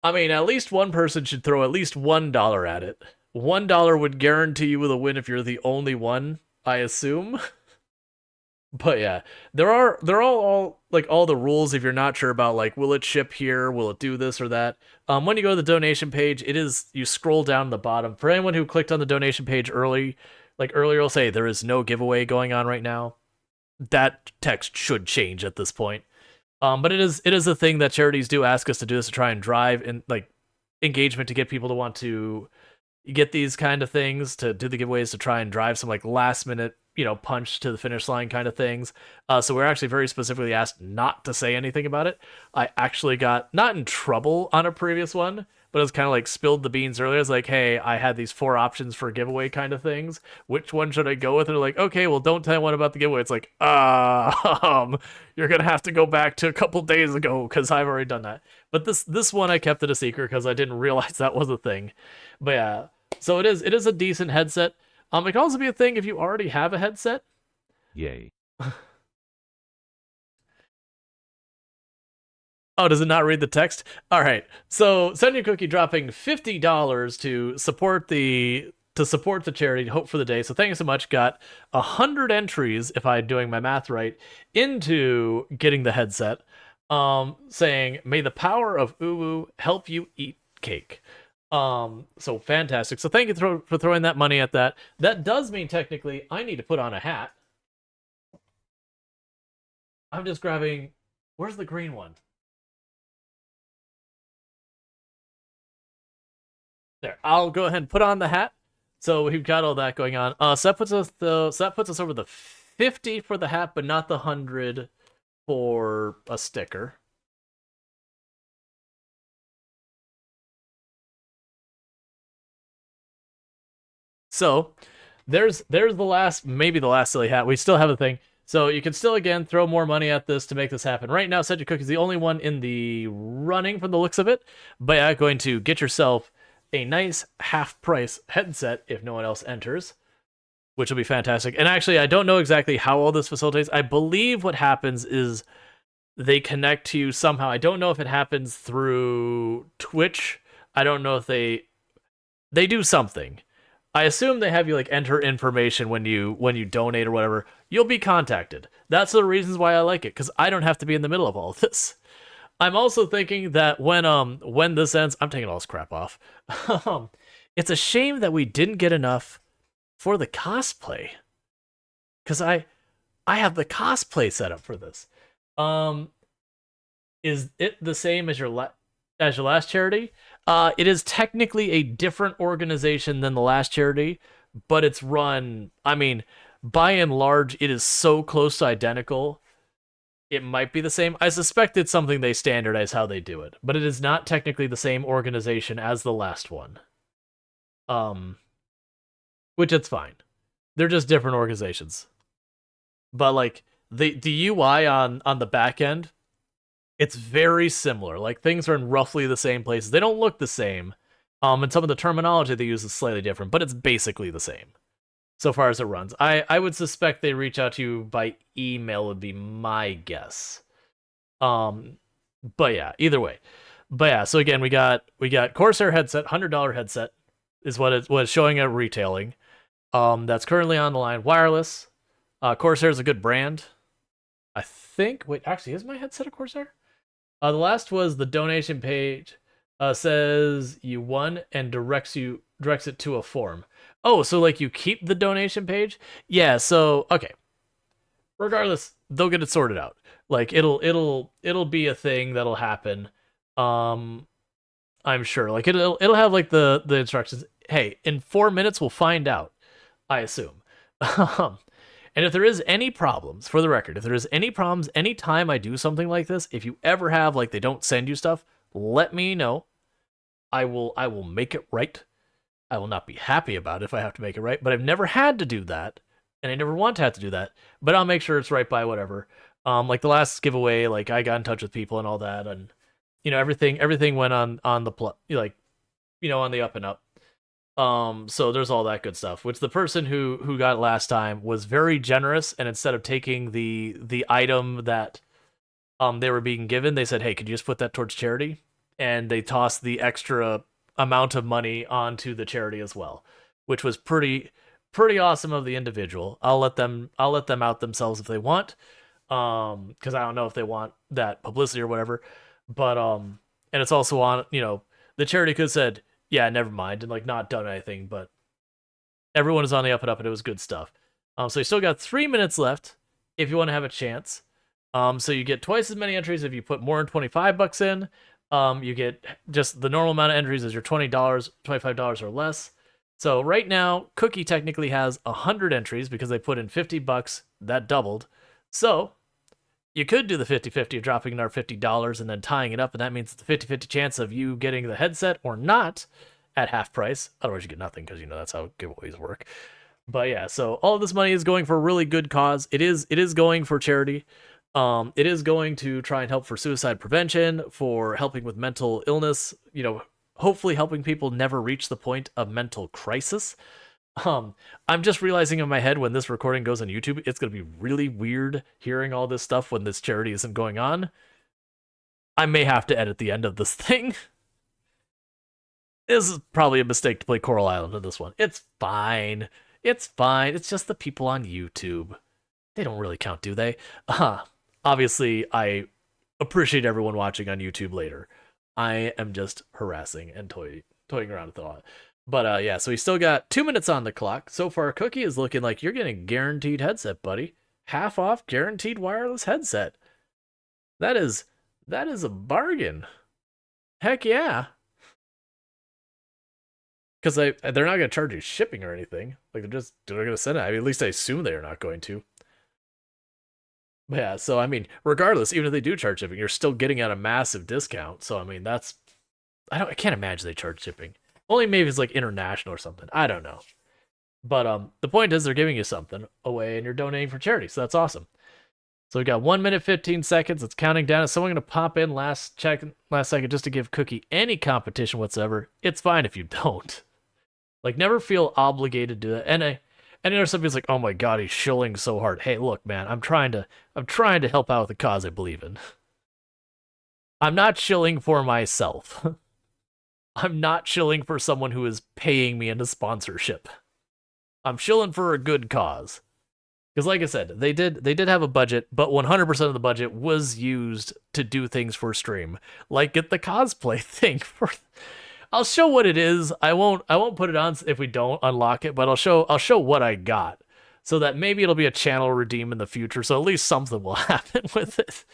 I mean, at least one person should throw at least $1 at it. $1 would guarantee you a win if you're the only one, I assume. But yeah, they're all like all the rules if you're not sure about like will it ship here, will it do this or that. When you go to the donation page, you scroll down the bottom. For anyone who clicked on the donation page earlier, it'll say there is no giveaway going on right now. That text should change at this point. But it is a thing that charities do ask us to do this to try and drive in like engagement to get people to want to get these kind of things, to do the giveaways to try and drive some like last minute punch to the finish line kind of things. So we're actually very specifically asked not to say anything about it. I actually got not in trouble on a previous one, but it was kind of like spilled the beans earlier. It's like, hey, I had these 4 options for giveaway kind of things. Which one should I go with? And they're like, okay, well, don't tell anyone about the giveaway. It's like, you're gonna have to go back to a couple days ago because I've already done that. But this one I kept it a secret because I didn't realize that was a thing. But yeah, so it is a decent headset. It can also be a thing if you already have a headset. Yay. Oh, does it not read the text? All right. So, Sonia Cookie dropping $50 to support the charity Hope for the Day. So, thank you so much. Got 100 entries, if I'm doing my math right, into getting the headset. Saying, "May the power of uwu help you eat cake." So fantastic. So thank you for throwing that money at that. That does mean technically I need to put on a hat. I'm just grabbing. Where's the green one? There. I'll go ahead and put on the hat. So we've got all that going on. So that puts us over the 50 for the hat, but not the 100 for a sticker. So there's maybe the last silly hat. We still have a thing. So you can still, again, throw more money at this to make this happen. Right now, Cedric Cook is the only one in the running from the looks of it. But yeah, going to get yourself a nice half-price headset if no one else enters, which will be fantastic. And actually, I don't know exactly how all this facilitates. I believe what happens is they connect to you somehow. I don't know if it happens through Twitch. I don't know if they do something. I assume they have you like enter information when you donate or whatever. You'll be contacted. That's the reasons why I like it, because I don't have to be in the middle of all of this. I'm also thinking that when this ends, I'm taking all this crap off. It's a shame that we didn't get enough for the cosplay, because I have the cosplay set up for this. Um, is it the same as your last charity? It is technically a different organization than the last charity, but it's run. I mean, by and large, it is so close to identical. It might be the same. I suspect it's something they standardize how they do it, but it is not technically the same organization as the last one. Um, which it's fine. They're just different organizations. But like the UI on the back end, it's very similar. Like things are in roughly the same places. They don't look the same. And some of the terminology they use is slightly different, but it's basically the same so far as it runs. I would suspect they reach out to you by email would be my guess. Um, but yeah, either way. But yeah, so again, we got Corsair headset, $100 headset is what it's showing at retailing. That's currently on the line, wireless. Corsair is a good brand. I think. Wait, actually, is my headset a Corsair? The last was the donation page. Says you won and directs it to a form. Oh, so like you keep the donation page? Yeah. So okay. Regardless, they'll get it sorted out. Like it'll be a thing that'll happen. Um, I'm sure. Like it'll have like the instructions. Hey, in 4 minutes we'll find out. I assume. And if there is any problems, for the record, if there is any problems anytime I do something like this, if you ever have like they don't send you stuff, let me know. I will make it right. I will not be happy about it if I have to make it right, but I've never had to do that, and I never want to have to do that. But I'll make sure it's right by whatever. Like the last giveaway, like I got in touch with people and all that, and everything went on the on the up and up. So there's all that good stuff. Which the person who got it last time was very generous, and instead of taking the item that they were being given, they said, "Hey, could you just put that towards charity?" And they tossed the extra amount of money onto the charity as well, which was pretty awesome of the individual. I'll let them out themselves if they want, because I don't know if they want that publicity or whatever. But and it's also on the charity could have said, yeah, never mind, and like not done anything, but everyone is on the up and up, and it was good stuff. So you still got 3 minutes left if you want to have a chance. So you get twice as many entries if you put more than $25 in. You get just the normal amount of entries as your $20, $25 or less. So right now, Cookie technically has 100 entries because they put in $50. That doubled. So you could do the 50-50 of dropping another $50 and then tying it up, and that means it's the 50-50 chance of you getting the headset or not at half price. Otherwise, you get nothing because that's how giveaways work. But yeah, so all of this money is going for a really good cause. It is going for charity. It is going to try and help for suicide prevention, for helping with mental illness, hopefully helping people never reach the point of mental crisis. I'm just realizing in my head when this recording goes on YouTube, it's going to be really weird hearing all this stuff when this charity isn't going on. I may have to edit the end of this thing. This is probably a mistake to play Coral Island in this one. It's fine. It's fine. It's just the people on YouTube. They don't really count, do they? Obviously, I appreciate everyone watching on YouTube later. I am just harassing and toying around with a lot. But yeah, so we still got 2 minutes on the clock. So far, Cookie is looking like you're getting a guaranteed headset, buddy. Half off guaranteed wireless headset. That is a bargain. Heck yeah. Because they're not going to charge you shipping or anything. Like they're going to send it. I mean, at least I assume they're not going to. But yeah, so I mean, regardless, even if they do charge shipping, you're still getting at a massive discount. So I mean, I can't imagine they charge shipping. Only maybe it's like international or something. I don't know. But the point is they're giving you something away and you're donating for charity. So that's awesome. So we got 1 minute 15 seconds. It's counting down. Is someone gonna pop in last second just to give Cookie any competition whatsoever? It's fine if you don't. Like never feel obligated to do that. And I know some people's like, oh my god, he's shilling so hard. Hey, look, man, I'm trying to help out with the cause I believe in. I'm not shilling for myself. I'm not shilling for someone who is paying me into sponsorship. I'm shilling for a good cause. Because like I said, they did have a budget, but 100% of the budget was used to do things for stream. Like get the cosplay thing for I'll show what it is. I won't put it on if we don't unlock it, but I'll show what I got. So that maybe it'll be a channel redeem in the future, so at least something will happen with it.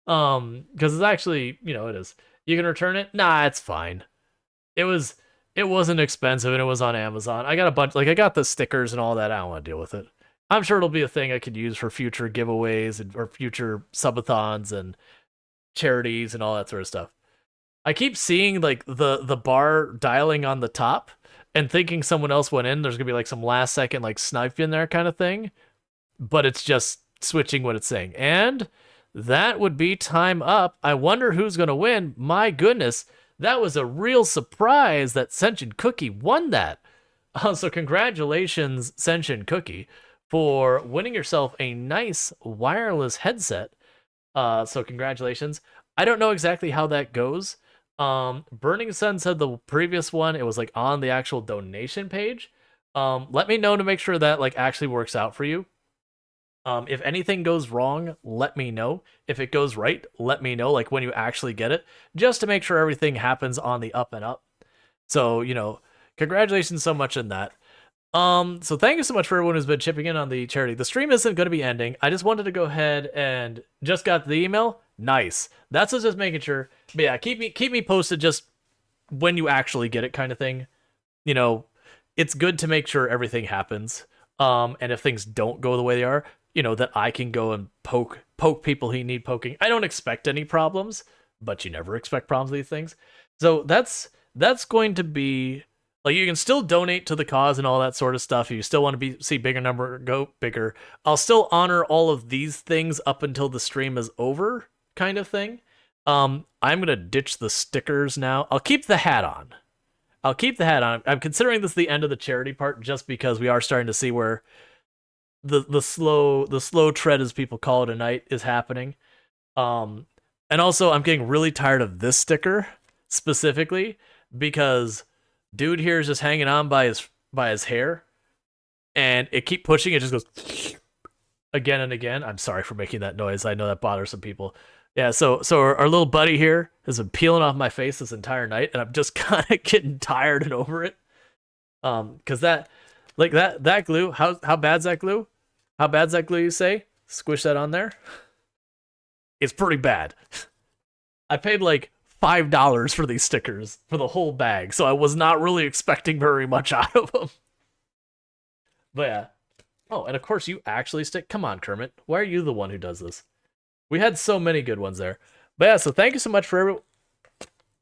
Because it's actually, it is. You can return it? Nah, it's fine. It was it wasn't expensive and it was on Amazon. I got a bunch I got the stickers and all that. I don't want to deal with it. I'm sure it'll be a thing I could use for future giveaways or future subathons and charities and all that sort of stuff. I keep seeing like the bar dialing on the top and thinking someone else went in. There's gonna be like some last second like snipe in there kind of thing, but it's just switching what it's saying. And that would be time up. I wonder who's gonna win. My goodness, that was a real surprise that Sentient Cookie won that. So congratulations, Sentient Cookie, for winning yourself a nice wireless headset. So congratulations. I don't know exactly how that goes. Burning Sun said the previous one, it was like on the actual donation page. Let me know to make sure that like actually works out for you. If anything goes wrong, let me know. If it goes right, let me know, like when you actually get it, just to make sure everything happens on the up and up. So, congratulations so much in that. So thank you so much for everyone who's been chipping in on the charity. The stream isn't going to be ending. I just wanted to go ahead and just got the email. Nice. That's just making sure. But yeah, keep me posted just when you actually get it, kind of thing. It's good to make sure everything happens. And if things don't go the way they are, that I can go and poke people who need poking. I don't expect any problems, but you never expect problems with these things. So that's going to be like, you can still donate to the cause and all that sort of stuff. If you still want to see bigger number go bigger, I'll still honor all of these things up until the stream is over, kind of thing. I'm gonna ditch the stickers now. I'll keep the hat on. I'm considering this the end of the charity part just because we are starting to see where the slow tread, as people call it, a night is happening. And also I'm getting really tired of this sticker specifically because dude here is just hanging on by his hair, and it keep pushing. It just goes again and again. I'm sorry for making that noise. I know that bothers some people. Yeah, so our little buddy here has been peeling off my face this entire night, and I'm just kind of getting tired and over it. Because that glue. How bad's that glue? How bad's that glue? You say? Squish that on there. It's pretty bad. I paid like $5 for these stickers for the whole bag, so I was not really expecting very much out of them. But yeah. Oh, and of course you actually stick. Come on, Kermit. Why are you the one who does this? We had so many good ones there. But yeah, so thank you so much for everyone.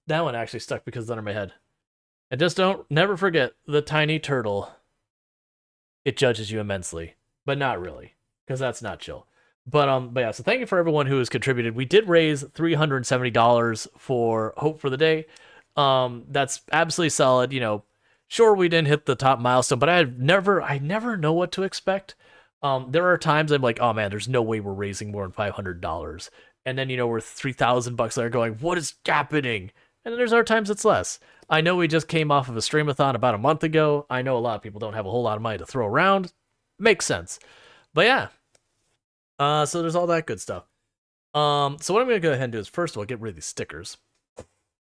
That one actually stuck because it's under my head. And just never forget the tiny turtle. It judges you immensely, but not really, because that's not chill. But yeah, so thank you for everyone who has contributed. We did raise $370 for Hope for the Day. That's absolutely solid. Sure, we didn't hit the top milestone, but I never know what to expect. There are times I'm like, oh man, there's no way we're raising more than $500, and then we're $3,000 there, going, what is happening? And then there's other times it's less. I know we just came off of a streamathon about a month ago. I know a lot of people don't have a whole lot of money to throw around. Makes sense, but yeah. So there's all that good stuff. So what I'm gonna go ahead and do is, first of all, get rid of these stickers.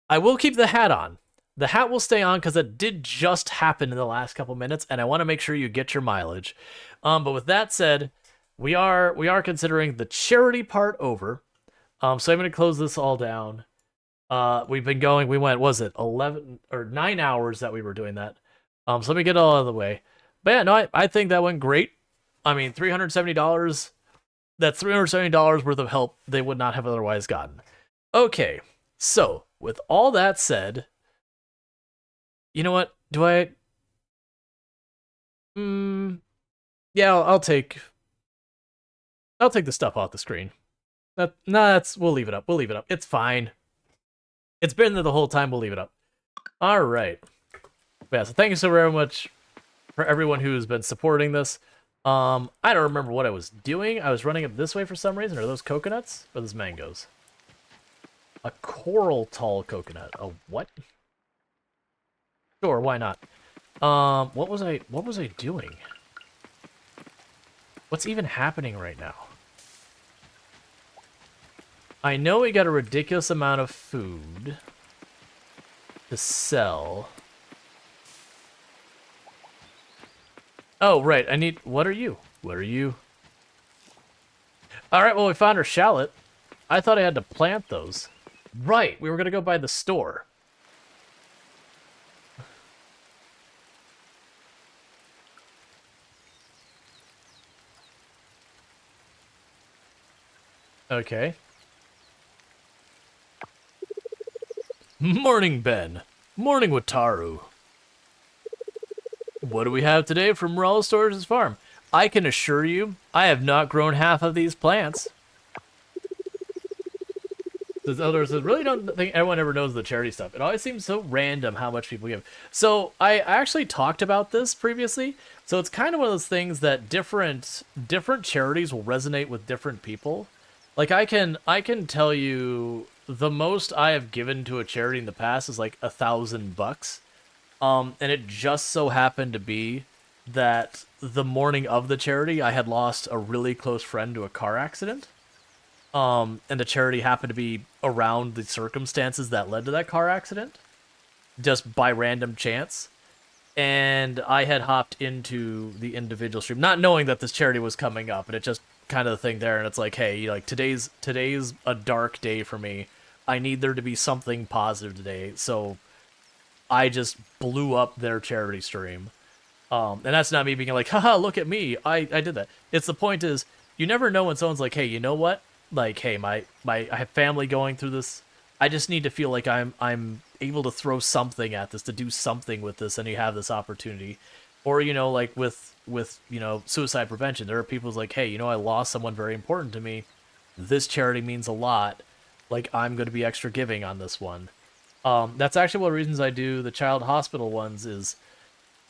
I will keep the hat on. The hat will stay on because it did just happen in the last couple minutes, and I want to make sure you get your mileage. But with that said, we are considering the charity part over. So I'm gonna close this all down. We've been going. We went. Was it 11 or 9 hours that we were doing that? So let me get it all out of the way. But yeah, no, I think that went great. I mean, $370. That's $370 worth of help they would not have otherwise gotten. Okay, so with all that said, you know what? Do I? Yeah, I'll take the stuff off the screen. We'll leave it up. We'll leave it up. It's fine. It's been there the whole time. We'll leave it up. All right. Yeah. So thank you so very much for everyone who's been supporting this. I don't remember what I was doing. I was running up this way for some reason. Are those coconuts or those mangoes? A coral tall coconut. A what? Sure, why not? What was I doing? What's even happening right now? I know we got a ridiculous amount of food to sell. Oh, right. I need... What are you? What are you? Alright, well, we found our shallot. I thought I had to plant those. Right, we were gonna go by the store. Okay. Morning, Ben. Morning, Wataru. What do we have today from Rual Storge's farm? I can assure you, I have not grown half of these plants. The elder says, really don't think everyone ever knows the charity stuff. It always seems so random how much people give. So I actually talked about this previously. So it's kind of one of those things that different charities will resonate with different people. Like I can tell you the most I have given to a charity in the past is like $1,000. And it just so happened to be that the morning of the charity, I had lost a really close friend to a car accident. And the charity happened to be around the circumstances that led to that car accident, just by random chance. And I had hopped into the individual stream, not knowing that this charity was coming up, and it just kind of the thing there. And it's like, hey, like today's a dark day for me. I need there to be something positive today, so I just blew up their charity stream. And that's not me being like, haha, look at me, I did that. It's the point is, you never know when someone's like, hey, you know what? Like, hey, I have family going through this. I just need to feel like I'm able to throw something at this, to do something with this, and you have this opportunity. Or, you know, like with you know, suicide prevention, there are people who's like, hey, you know, I lost someone very important to me. This charity means a lot. Like, I'm going to be extra giving on this one. That's actually one of the reasons I do the child hospital ones is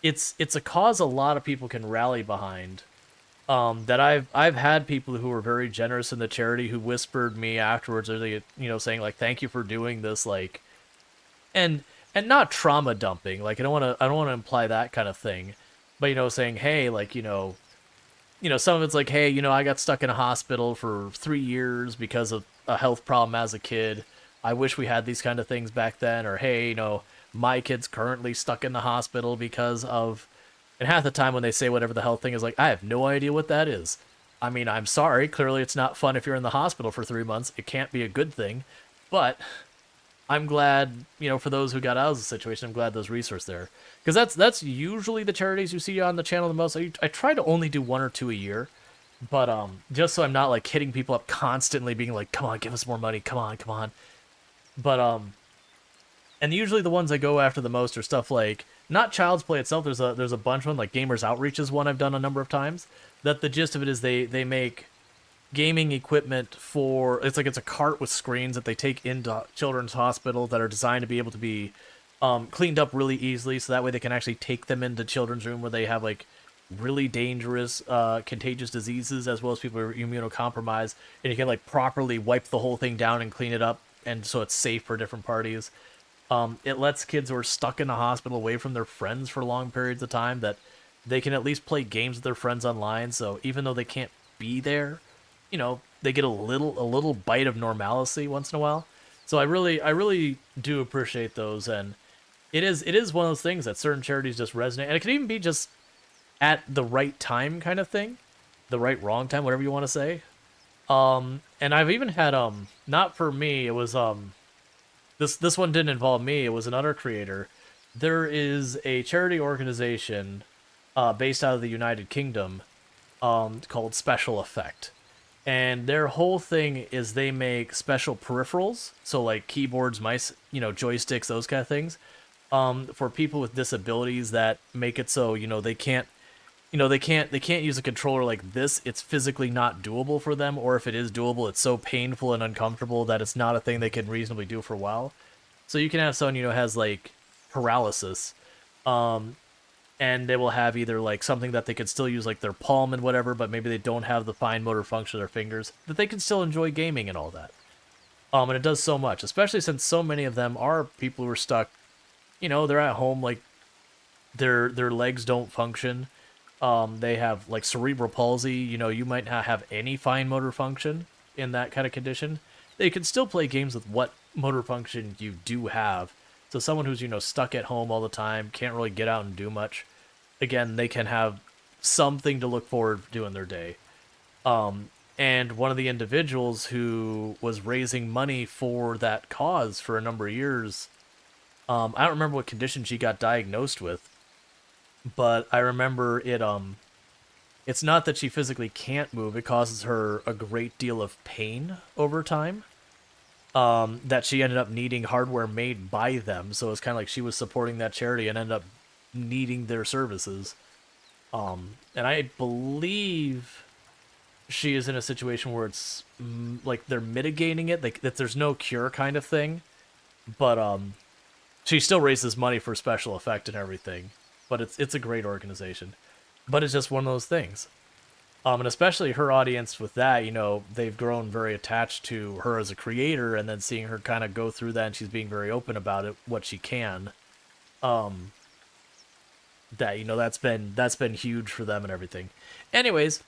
it's a cause a lot of people can rally behind. That I've had people who were very generous in the charity who whispered me afterwards, or they, you know, saying like, thank you for doing this, like, and not trauma dumping, like I don't want to imply that kind of thing, but you know, saying, hey, like, you know, some of it's like, hey, you know, I got stuck in a hospital for 3 years because of a health problem as a kid. I wish we had these kind of things back then. Or, hey, you know, my kid's currently stuck in the hospital because of... And half the time when they say whatever the health thing is, like, I have no idea what that is. I mean, I'm sorry. Clearly it's not fun if you're in the hospital for 3 months. It can't be a good thing. But I'm glad, you know, for those who got out of the situation, I'm glad there's resource there. Because that's usually the charities you see on the channel the most. I try to only do 1 or 2 a year. But just so I'm not, like, hitting people up constantly, being like, come on, give us more money. Come on, come on. But, and usually the ones I go after the most are stuff like, not Child's Play itself, there's a bunch of them, like Gamers Outreach is one I've done a number of times, that the gist of it is they make gaming equipment for, it's a cart with screens that they take into children's hospitals that are designed to be able to be cleaned up really easily, so that way they can actually take them into children's room where they have like really dangerous contagious diseases, as well as people who are immunocompromised, and you can like properly wipe the whole thing down and clean it up, and so it's safe for different parties. It lets kids who are stuck in the hospital away from their friends for long periods of time, that they can at least play games with their friends online, so even though they can't be there, you know, they get a little bite of normalcy once in a while. So I really do appreciate those, and it is one of those things that certain charities just resonate, and it can even be just at the right time kind of thing, the right wrong time, whatever you want to say. And I've even had not for me, it was this one didn't involve me, it was another creator. There is a charity organization based out of the United Kingdom called Special Effect. And their whole thing is they make special peripherals, so like keyboards, mice, you know, joysticks, those kind of things, for people with disabilities that make it so, you know, they can't use a controller like this. It's physically not doable for them, or if it is doable, it's so painful and uncomfortable that it's not a thing they can reasonably do for a while. So you can have someone, you know, has like paralysis, and they will have either like something that they could still use like their palm and whatever, but maybe they don't have the fine motor function of their fingers, that they can still enjoy gaming and all that. And it does so much, especially since so many of them are people who are stuck. You know, they're at home, like their legs don't function. They have like cerebral palsy. You know, you might not have any fine motor function in that kind of condition. They can still play games with what motor function you do have. So someone who's, you know, stuck at home all the time, can't really get out and do much, again, they can have something to look forward to in their day. And one of the individuals who was raising money for that cause for a number of years, I don't remember what condition she got diagnosed with, but I remember it's not that she physically can't move, it causes her a great deal of pain over time. That she ended up needing hardware made by them, so it's kind of like she was supporting that charity and ended up needing their services. And I believe she is in a situation where it's like they're mitigating it, like that there's no cure kind of thing, but she still raises money for special effect and everything. But it's a great organization, but it's just one of those things. And especially her audience with that, you know, they've grown very attached to her as a creator, and then seeing her kind of go through that, and she's being very open about it, what she can. That, you know, that's been huge for them and everything. Anyways,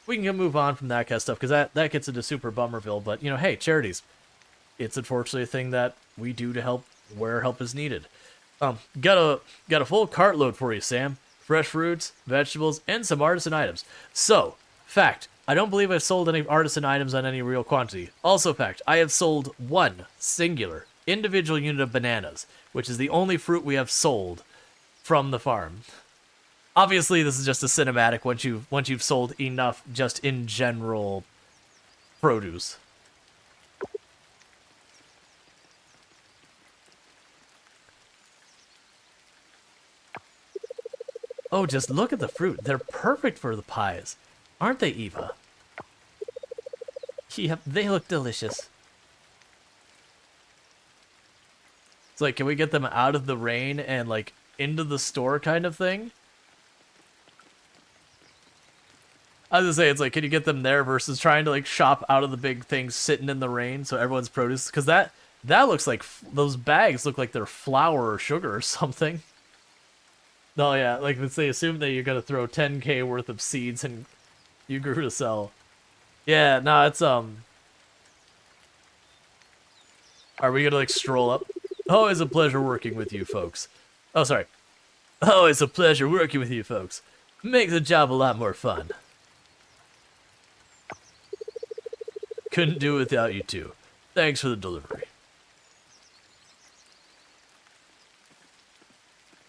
we can move on from that kind of stuff because that gets into super bummerville. But you know, hey, charities, it's unfortunately a thing that we do to help where help is needed. Got a full cartload for you, Sam. Fresh fruits, vegetables, and some artisan items. So, fact, I don't believe I've sold any artisan items on any real quantity. Also fact, I have sold one singular individual unit of bananas, which is the only fruit we have sold from the farm. Obviously, this is just a cinematic once you've sold enough just in general produce. Oh, just look at the fruit. They're perfect for the pies. Aren't they, Eva? Yep, they look delicious. It's like, can we get them out of the rain and, like, into the store kind of thing? I was gonna say, it's like, can you get them there versus trying to, like, shop out of the big things sitting in the rain so everyone's produce? Because that looks like, those bags look like they're flour or sugar or something. Oh yeah, like they assume that you're gonna throw 10k worth of seeds and you grew to sell. Yeah, no, it's Are we gonna like stroll up? Oh, it's a pleasure working with you folks. Oh, sorry. Oh, it's a pleasure working with you folks. Makes the job a lot more fun. Couldn't do it without you two. Thanks for the delivery.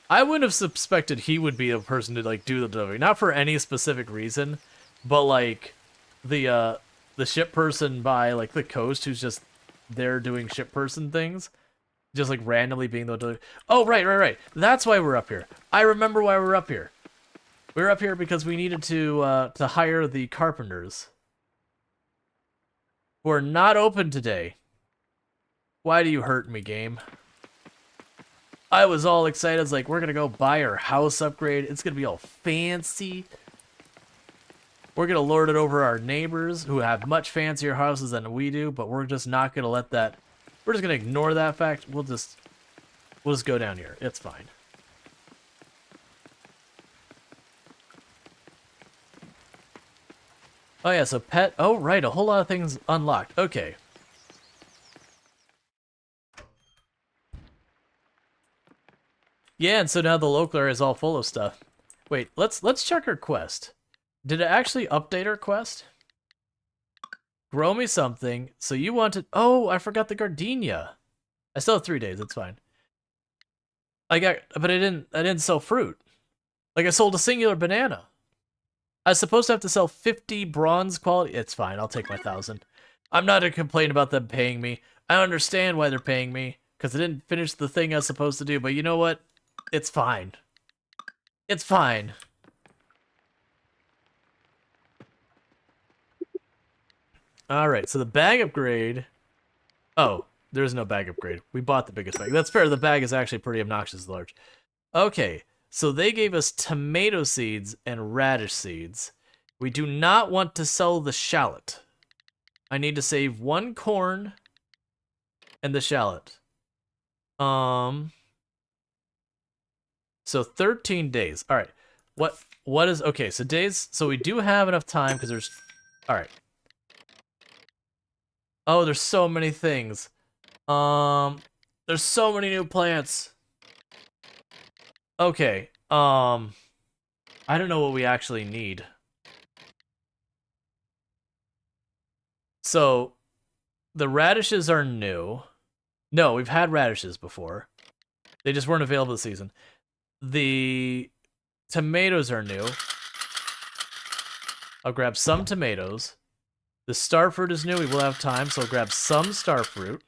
I wouldn't have suspected he would be a person to like do the delivery, not for any specific reason, but like the ship person by like the coast who's just there doing ship person things, just like randomly being the delivery. Oh, right. That's why we're up here. I remember why we're up here. We're up here because we needed to hire the carpenters. We're not open today. Why do you hurt me, game? I was all excited. I was like, we're going to go buy our house upgrade. It's going to be all fancy. We're going to lord it over our neighbors who have much fancier houses than we do, but we're just not going to let that... We're just going to ignore that fact. We'll just go down here. It's fine. Oh, yeah, so pet... Oh, right, a whole lot of things unlocked. Okay. Yeah, and so now the local area is all full of stuff. Wait, let's check her quest. Did it actually update her quest? Grow me something. So you wanted... Oh, I forgot the gardenia. I still have 3 days. It's fine. But I didn't sell fruit. Like, I sold a singular banana. I was supposed to have to sell 50 bronze quality. It's fine. I'll take my 1,000. I'm not going to complain about them paying me. I understand why they're paying me, because I didn't finish the thing I was supposed to do. But you know what? It's fine. It's fine. Alright, so the bag upgrade... Oh, there's no bag upgrade. We bought the biggest bag. That's fair, the bag is actually pretty obnoxiously large. Okay, so they gave us tomato seeds and radish seeds. We do not want to sell the shallot. I need to save 1 corn and the shallot. So 13 days. All right. What is okay? So days. So we do have enough time because there's. All right. Oh, there's so many things. There's so many new plants. Okay. I don't know what we actually need. So the radishes are new. No, we've had radishes before. They just weren't available this season. The tomatoes are new. I'll grab some tomatoes. The starfruit is new. We will have time, so I'll grab some starfruit.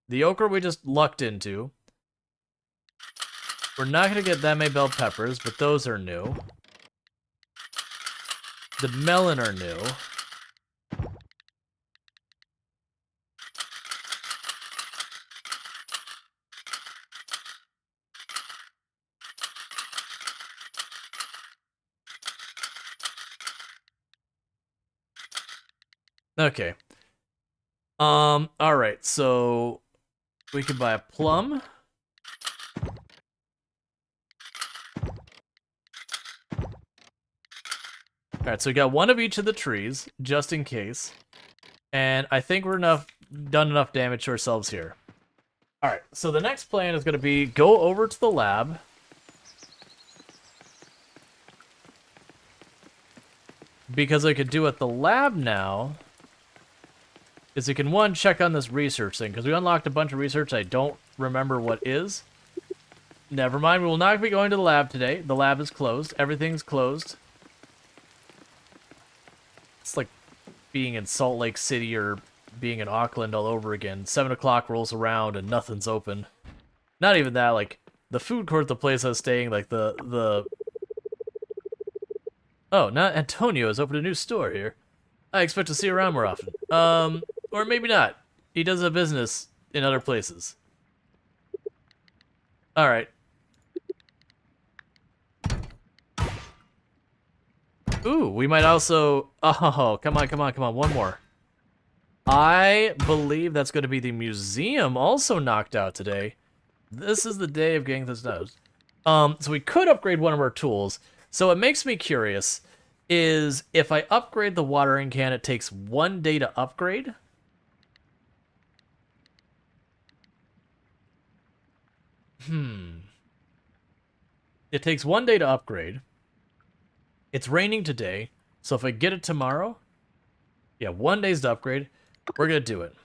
The okra we just lucked into. We're not going to get that many bell peppers, but those are new. The melon are new. Okay. Alright, so we could buy a plum. Alright, so we got one of each of the trees, just in case. And I think we're done enough damage to ourselves here. Alright, so the next plan is going to be go over to the lab. Because I could do at the lab now is you can, one, check on this research thing, because we unlocked a bunch of research I don't remember what is. Never mind, we will not be going to the lab today. The lab is closed. Everything's closed. It's like being in Salt Lake City or being in Auckland all over again. 7 o'clock rolls around and nothing's open. Not even that, like, the food court at the place I was staying, like, Oh, not Antonio has opened a new store here. I expect to see around more often. Or maybe not. He does a business in other places. Alright. Ooh, we might also... Oh, come on. One more. I believe that's going to be the museum also knocked out today. This is the day of getting this done. So we could upgrade one of our tools. So it makes me curious is if I upgrade the watering can, it takes 1 day to upgrade. It takes 1 day to upgrade. It's raining today, so if I get it tomorrow, yeah, 1 day's to upgrade. We're gonna do it.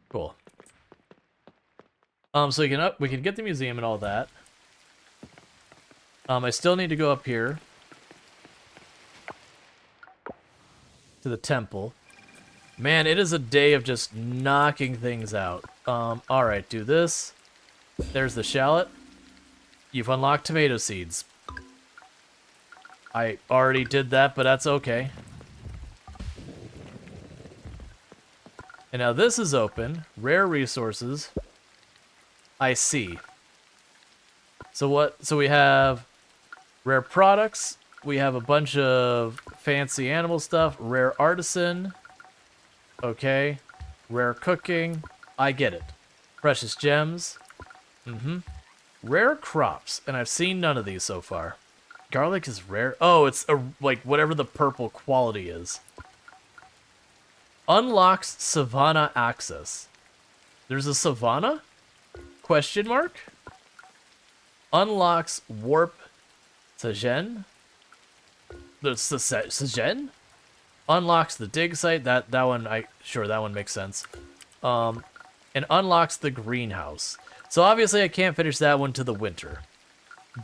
Cool. So we can get the museum and all that. I still need to go up here to the temple. Man, it is a day of just knocking things out. Alright, do this. There's the shallot. You've unlocked tomato seeds. I already did that, but that's okay. And now this is open. Rare resources. I see. So we have rare products. We have a bunch of fancy animal stuff. Rare artisan. Okay. Rare cooking. I get it. Precious gems. Rare crops. And I've seen none of these so far. Garlic is rare. Oh, it's like whatever the purple quality is. Unlocks savanna access. There's a savanna? Question mark? Unlocks warp Sajen? There's the Sajen? Unlocks the dig site. That one that one makes sense. And unlocks the greenhouse. So obviously I can't finish that one to the winter.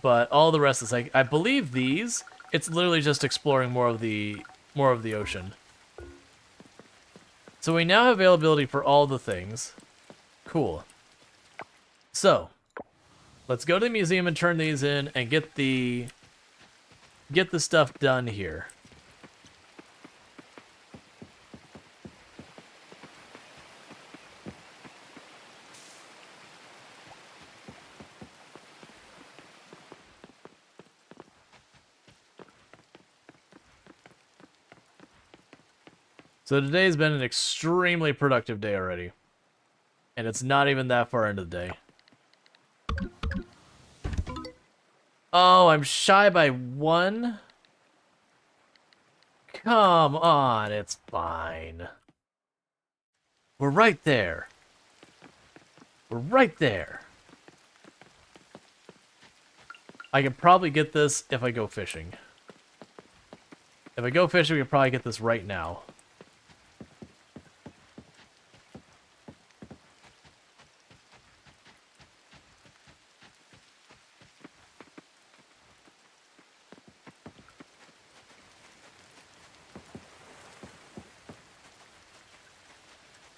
But all the rest is like I believe these, it's literally just exploring more of the ocean. So we now have availability for all the things. Cool. So, let's go to the museum and turn these in and get the stuff done here. So today's been an extremely productive day already. And it's not even that far into the day. Oh, I'm shy by 1? Come on, it's fine. We're right there. We're right there. I can probably get this if I go fishing. If I go fishing, we can probably get this right now.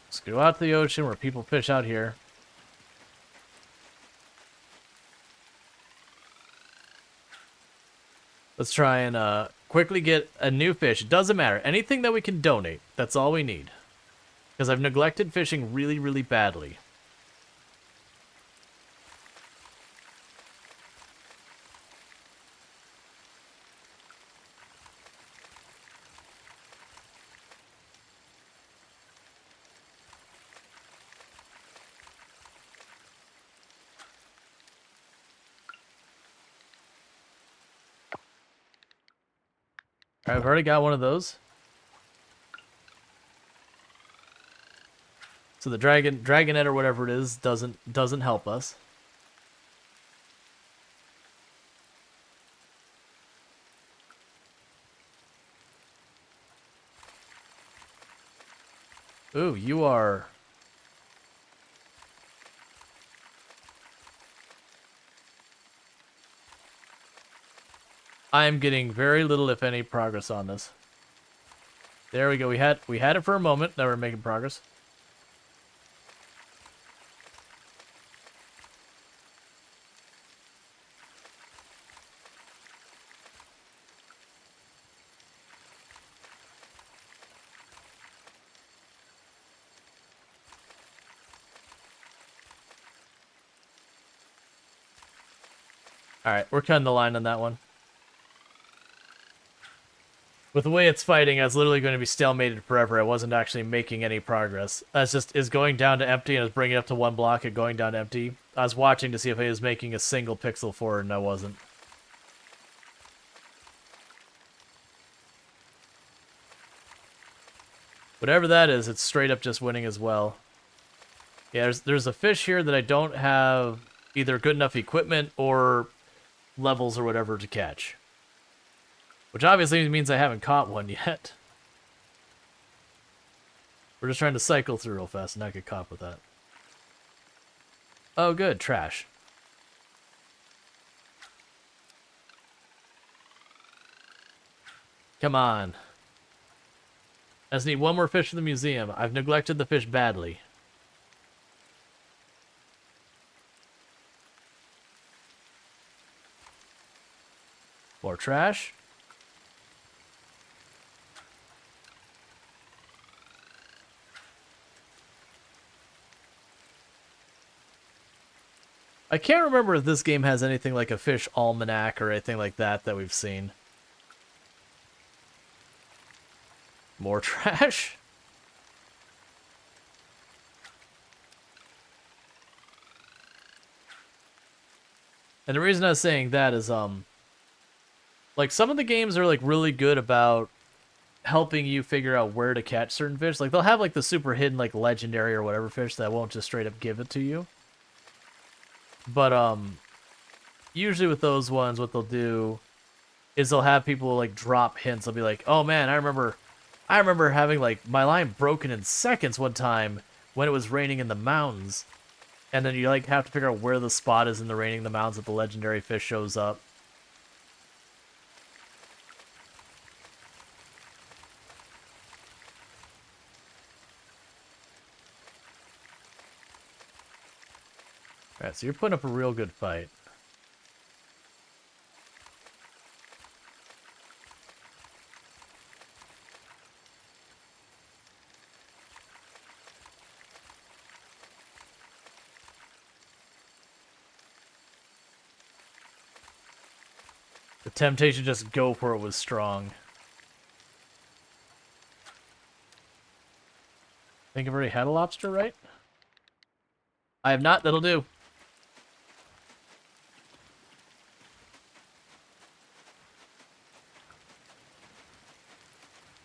Let's go out to the ocean where people fish out here. Let's try and quickly get a new fish. It doesn't matter. Anything that we can donate, that's all we need. Because I've neglected fishing really, really badly. Alright, I've already got one of those. So the dragonette or whatever it is doesn't help us. Ooh, you are... I'm getting very little, if any, progress on this. There we go. We had it for a moment. Now we're making progress. Alright, we're cutting the line on that one. With the way it's fighting, I was literally going to be stalemated forever. I wasn't actually making any progress. That's just is going down to empty and is bringing it up to 1 block and going down to empty. I was watching to see if I was making a single pixel forward, and I wasn't. Whatever that is, it's straight up just winning as well. Yeah, there's a fish here that I don't have either good enough equipment or levels or whatever to catch. Which obviously means I haven't caught one yet. We're just trying to cycle through real fast and not get caught with that. Oh, good. Trash. Come on. I just need one more fish in the museum. I've neglected the fish badly. More trash. I can't remember if this game has anything like a fish almanac or anything like that we've seen. More trash? And the reason I was saying that is, like, some of the games are, like, really good about helping you figure out where to catch certain fish. Like, they'll have, like, the super hidden, like, legendary or whatever fish that won't just straight up give it to you. But, usually with those ones, what they'll do is they'll have people, like, drop hints. They'll be like, oh, man, I remember having, like, my line broken in seconds one time when it was raining in the mountains. And then you, like, have to figure out where the spot is in the raining in the mountains that the legendary fish shows up. Alright, so you're putting up a real good fight. The temptation to just go for it was strong. I think I've already had a lobster, right? I have not. That'll do.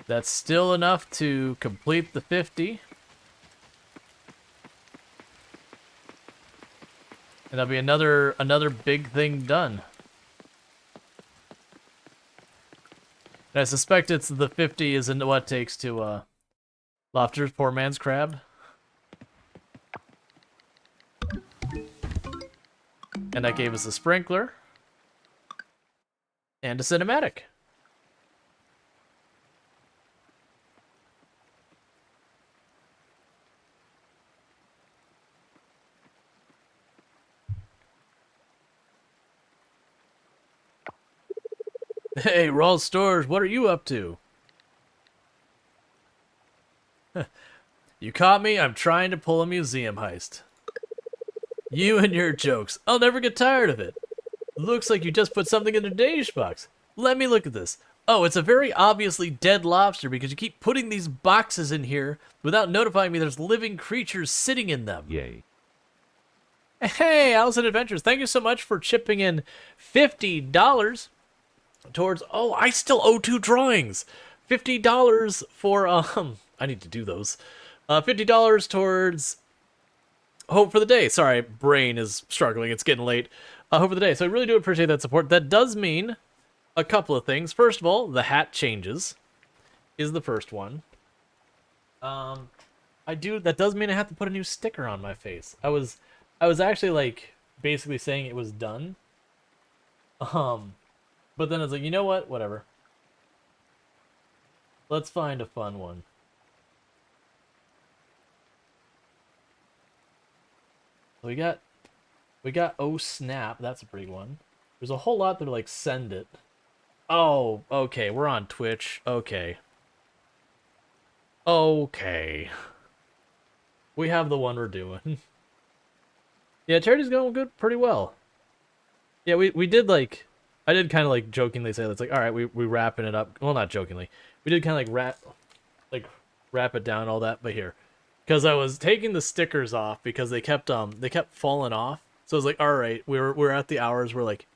That's still enough to complete the 50. And that'll be another big thing done. And I suspect it's the 50 isn't what it takes to Lofter's poor man's crab. And that gave us a sprinkler. And a cinematic. Hey, Rual Storge, what are you up to? You caught me, I'm trying to pull a museum heist. You and your jokes. I'll never get tired of it. Looks like you just put something in a Danish box. Let me look at this. Oh, it's a very obviously dead lobster because you keep putting these boxes in here without notifying me there's living creatures sitting in them. Yay. Hey, Allison Adventures, thank you so much for chipping in $50 towards... Oh, I still owe 2 drawings. $50 for, I need to do those. $50 towards Hope for the Day. Sorry, brain is struggling. It's getting late. Hope for the Day. So I really do appreciate that support. That does mean a couple of things. First of all, the hat changes is the first one. That does mean I have to put a new sticker on my face. I was actually like basically saying it was done. But then I was like, you know what? Whatever. Let's find a fun one. We got Oh Snap. That's a pretty one. There's a whole lot that are like Send It. Oh, okay. We're on Twitch. Okay. Okay. We have the one we're doing. Yeah, charity's going good, pretty well. Yeah, we did like, I did kind of like jokingly say that's like, all right, we wrapping it up. Well, not jokingly. We did kind of wrap it down all that, but here, because I was taking the stickers off because they kept falling off. So I was like, all right, we're at the hours where like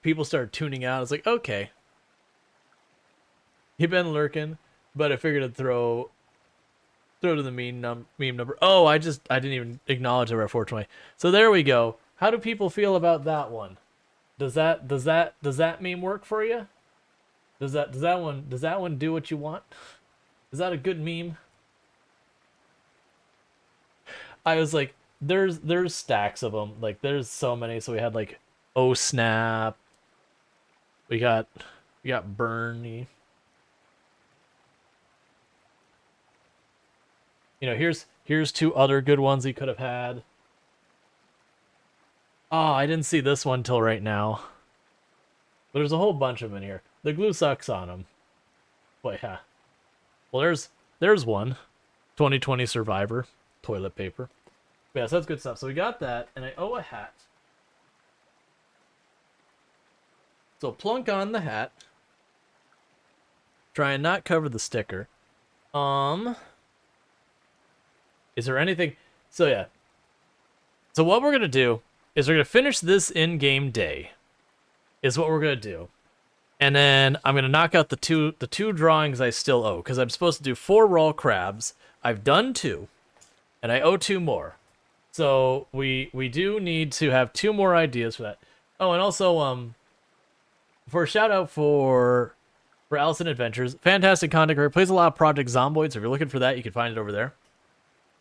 people started tuning out. I was like, okay, you've been lurking, but I figured I'd throw to the meme number. Oh, I didn't even acknowledge that we're at 420. So there we go. How do people feel about that one? Does that meme work for you? Does that one do what you want? Is that a good meme? I was like, there's stacks of them. Like there's so many. So we had like Oh Snap. We got Bernie. You know, here's 2 other good ones he could have had. Oh, I didn't see this one till right now. But there's a whole bunch of them in here. The glue sucks on them. But yeah. Well, there's one. 2020 Survivor. Toilet paper. But yeah, so that's good stuff. So we got that, and I owe a hat. So plunk on the hat. Try and not cover the sticker. Is there anything... So yeah. So what we're going to do is we're going to finish this in-game day. Is what we're going to do. And then I'm going to knock out the two drawings I still owe. Because I'm supposed to do 4 raw crabs. I've done 2. And I owe 2 more. So we do need to have 2 more ideas for that. Oh, and also, for a shout out for Allison Adventures. Fantastic content creator. Plays a lot of Project Zomboid. So if you're looking for that, you can find it over there.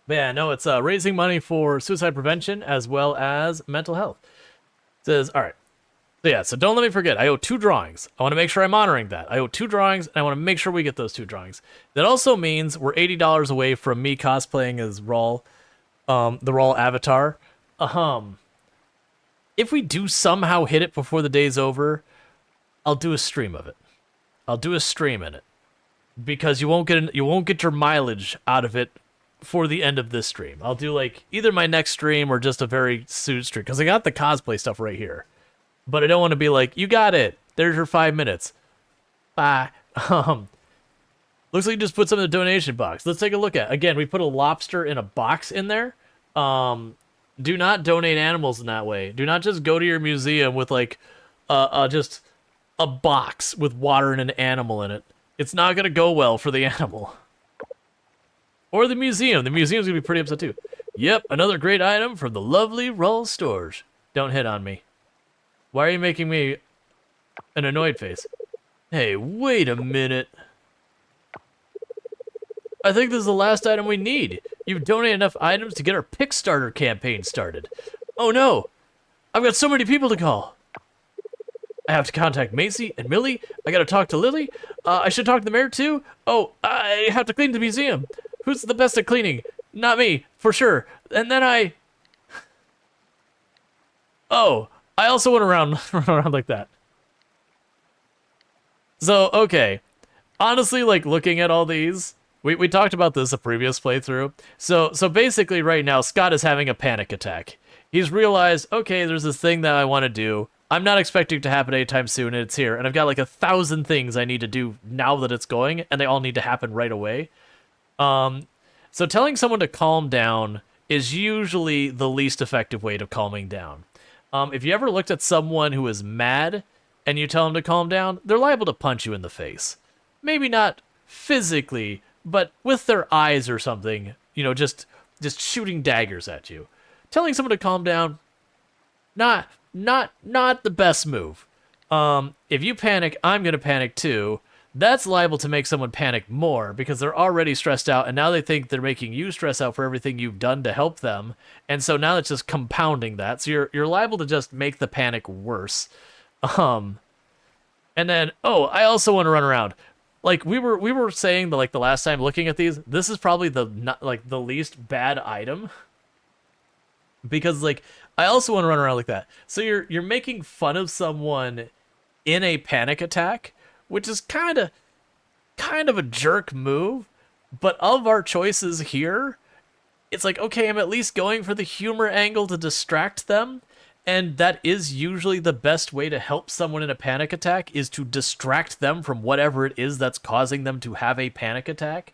But yeah, no, it's raising money for suicide prevention as well as mental health. It says, all right. So yeah, so don't let me forget. I owe 2 drawings. I want to make sure I'm honoring that. I owe 2 drawings, and I want to make sure we get those 2 drawings. That also means we're $80 away from me cosplaying as Rual, the Rual avatar. If we do somehow hit it before the day's over, I'll do a stream of it. I'll do a stream in it because you won't get your mileage out of it for the end of this stream. I'll do like either my next stream or just a very soon stream because I got the cosplay stuff right here. But I don't want to be like, you got it. There's your 5 minutes. Bye. Looks like you just put some in the donation box. Let's take a look at it. Again, we put a lobster in a box in there. Do not donate animals in that way. Do not just go to your museum with like just a box with water and an animal in it. It's not gonna go well for the animal. Or the museum. The museum's gonna be pretty upset too. Yep, another great item from the lovely Rual Storge. Don't hit on me. Why are you making me an annoyed face? Hey, wait a minute. I think this is the last item we need. You've donated enough items to get our pick starter campaign started. Oh no! I've got so many people to call. I have to contact Macy and Millie. I gotta talk to Lily. I should talk to the mayor too. Oh, I have to clean the museum. Who's the best at cleaning? Not me, for sure. And then Oh, I also went around run around like that. So, okay. Honestly, like looking at all these, we talked about this a previous playthrough. So basically right now Scott is having a panic attack. He's realized, okay, there's this thing that I want to do. I'm not expecting it to happen anytime soon, and it's here. And I've got like 1,000 things I need to do now that it's going, and they all need to happen right away. So telling someone to calm down is usually the least effective way to calming down. If you ever looked at someone who is mad and you tell them to calm down, they're liable to punch you in the face. Maybe not physically, but with their eyes or something, just shooting daggers at you. Telling someone to calm down, not the best move. If you panic, I'm gonna panic too. That's liable to make someone panic more because they're already stressed out and now they think they're making you stress out for everything you've done to help them. And so now it's just compounding that. So you're liable to just make the panic worse. And then I also want to run around. Like we were saying like the last time looking at these, this is probably the least bad item because like I also want to run around like that. So you're making fun of someone in a panic attack, which is kind of a jerk move, but of our choices here, it's like, okay, I'm at least going for the humor angle to distract them, and that is usually the best way to help someone in a panic attack is to distract them from whatever it is that's causing them to have a panic attack.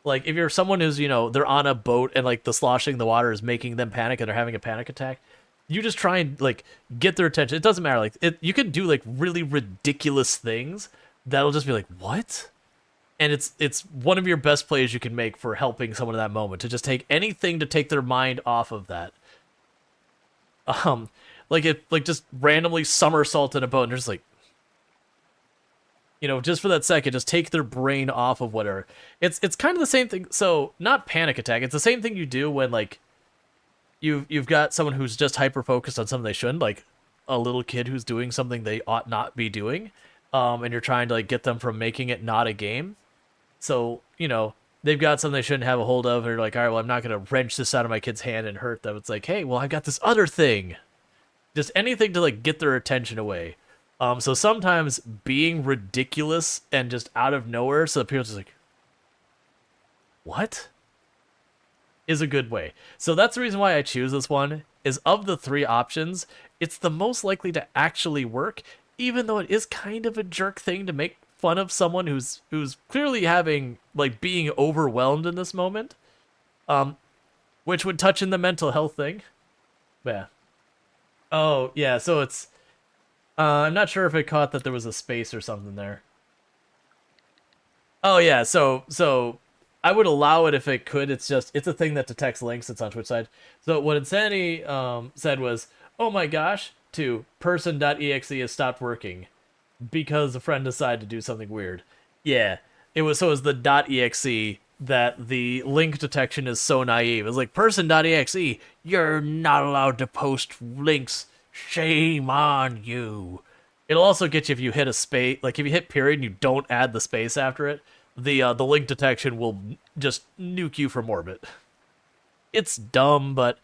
Like if you're someone who's, they're on a boat and like the sloshing the water is making them panic and they're having a panic attack, you just try and like get their attention. It doesn't matter. You can do like really ridiculous things that'll just be like, what? And it's one of your best plays you can make for helping someone in that moment to just take anything to take their mind off of that. Like just randomly somersault in a boat and just like, just for that second, just take their brain off of whatever. It's kind of the same thing. So not panic attack. It's the same thing you do when like you've got someone who's just hyper focused on something they shouldn't, like a little kid who's doing something they ought not be doing. And you're trying to like get them from making it not a game. So, they've got something they shouldn't have a hold of, and they're like, all right, well, I'm not going to wrench this out of my kid's hand and hurt them. It's like, hey, well, I've got this other thing. Just anything to like get their attention away. So sometimes being ridiculous and just out of nowhere, so people just like, what? Is a good way. So that's the reason why I choose this one, is of the 3 options, it's the most likely to actually work, even though it is kind of a jerk thing to make fun of someone who's clearly having like being overwhelmed in this moment, which would touch in the mental health thing. Yeah. Oh yeah. So it's I'm not sure if it caught that there was a space or something there. Oh yeah. So I would allow it if it could. It's a thing that detects links. It's on Twitch side. So what Insanity said was, oh my gosh, to person.exe has stopped working because a friend decided to do something weird. Yeah, it was the .exe that the link detection is so naive. It's like person.exe, you're not allowed to post links. Shame on you. It'll also get you if you hit a space, like if you hit period and you don't add the space after it, the link detection will just nuke you from orbit. It's dumb, but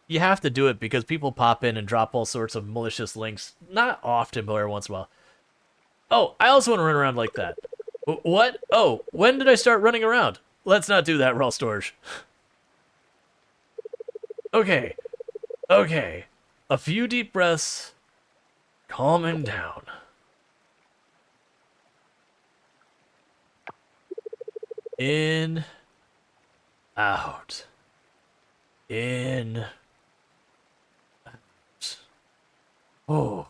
you have to do it because people pop in and drop all sorts of malicious links. Not often, but every once in a while. Oh, I also want to run around like that. What? Oh, when did I start running around? Let's not do that, Rual Storge. Okay. Okay. A few deep breaths. Calming down. In. Out. In. Oh.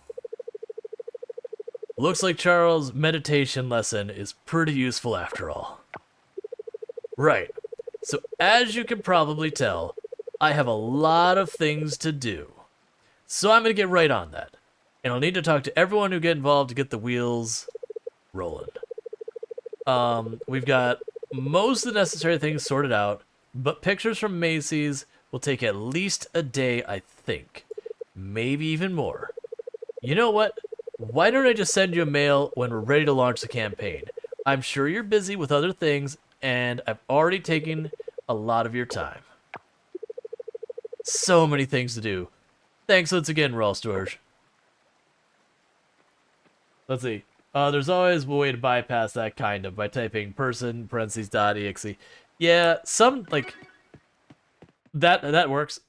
Looks like Charles' meditation lesson is pretty useful after all. Right. So as you can probably tell, I have a lot of things to do. So I'm going to get right on that. And I'll need to talk to everyone who get involved to get the wheels rolling. We've got most of the necessary things sorted out, but pictures from Macy's will take at least a day, I think. Maybe even more. You know what? Why don't I just send you a mail when we're ready to launch the campaign? I'm sure you're busy with other things, and I've already taken a lot of your time. So many things to do. Thanks once again, Rual Storge. Let's see. There's always a way to bypass that kind of by typing person parentheses .exe. Yeah, some like that works.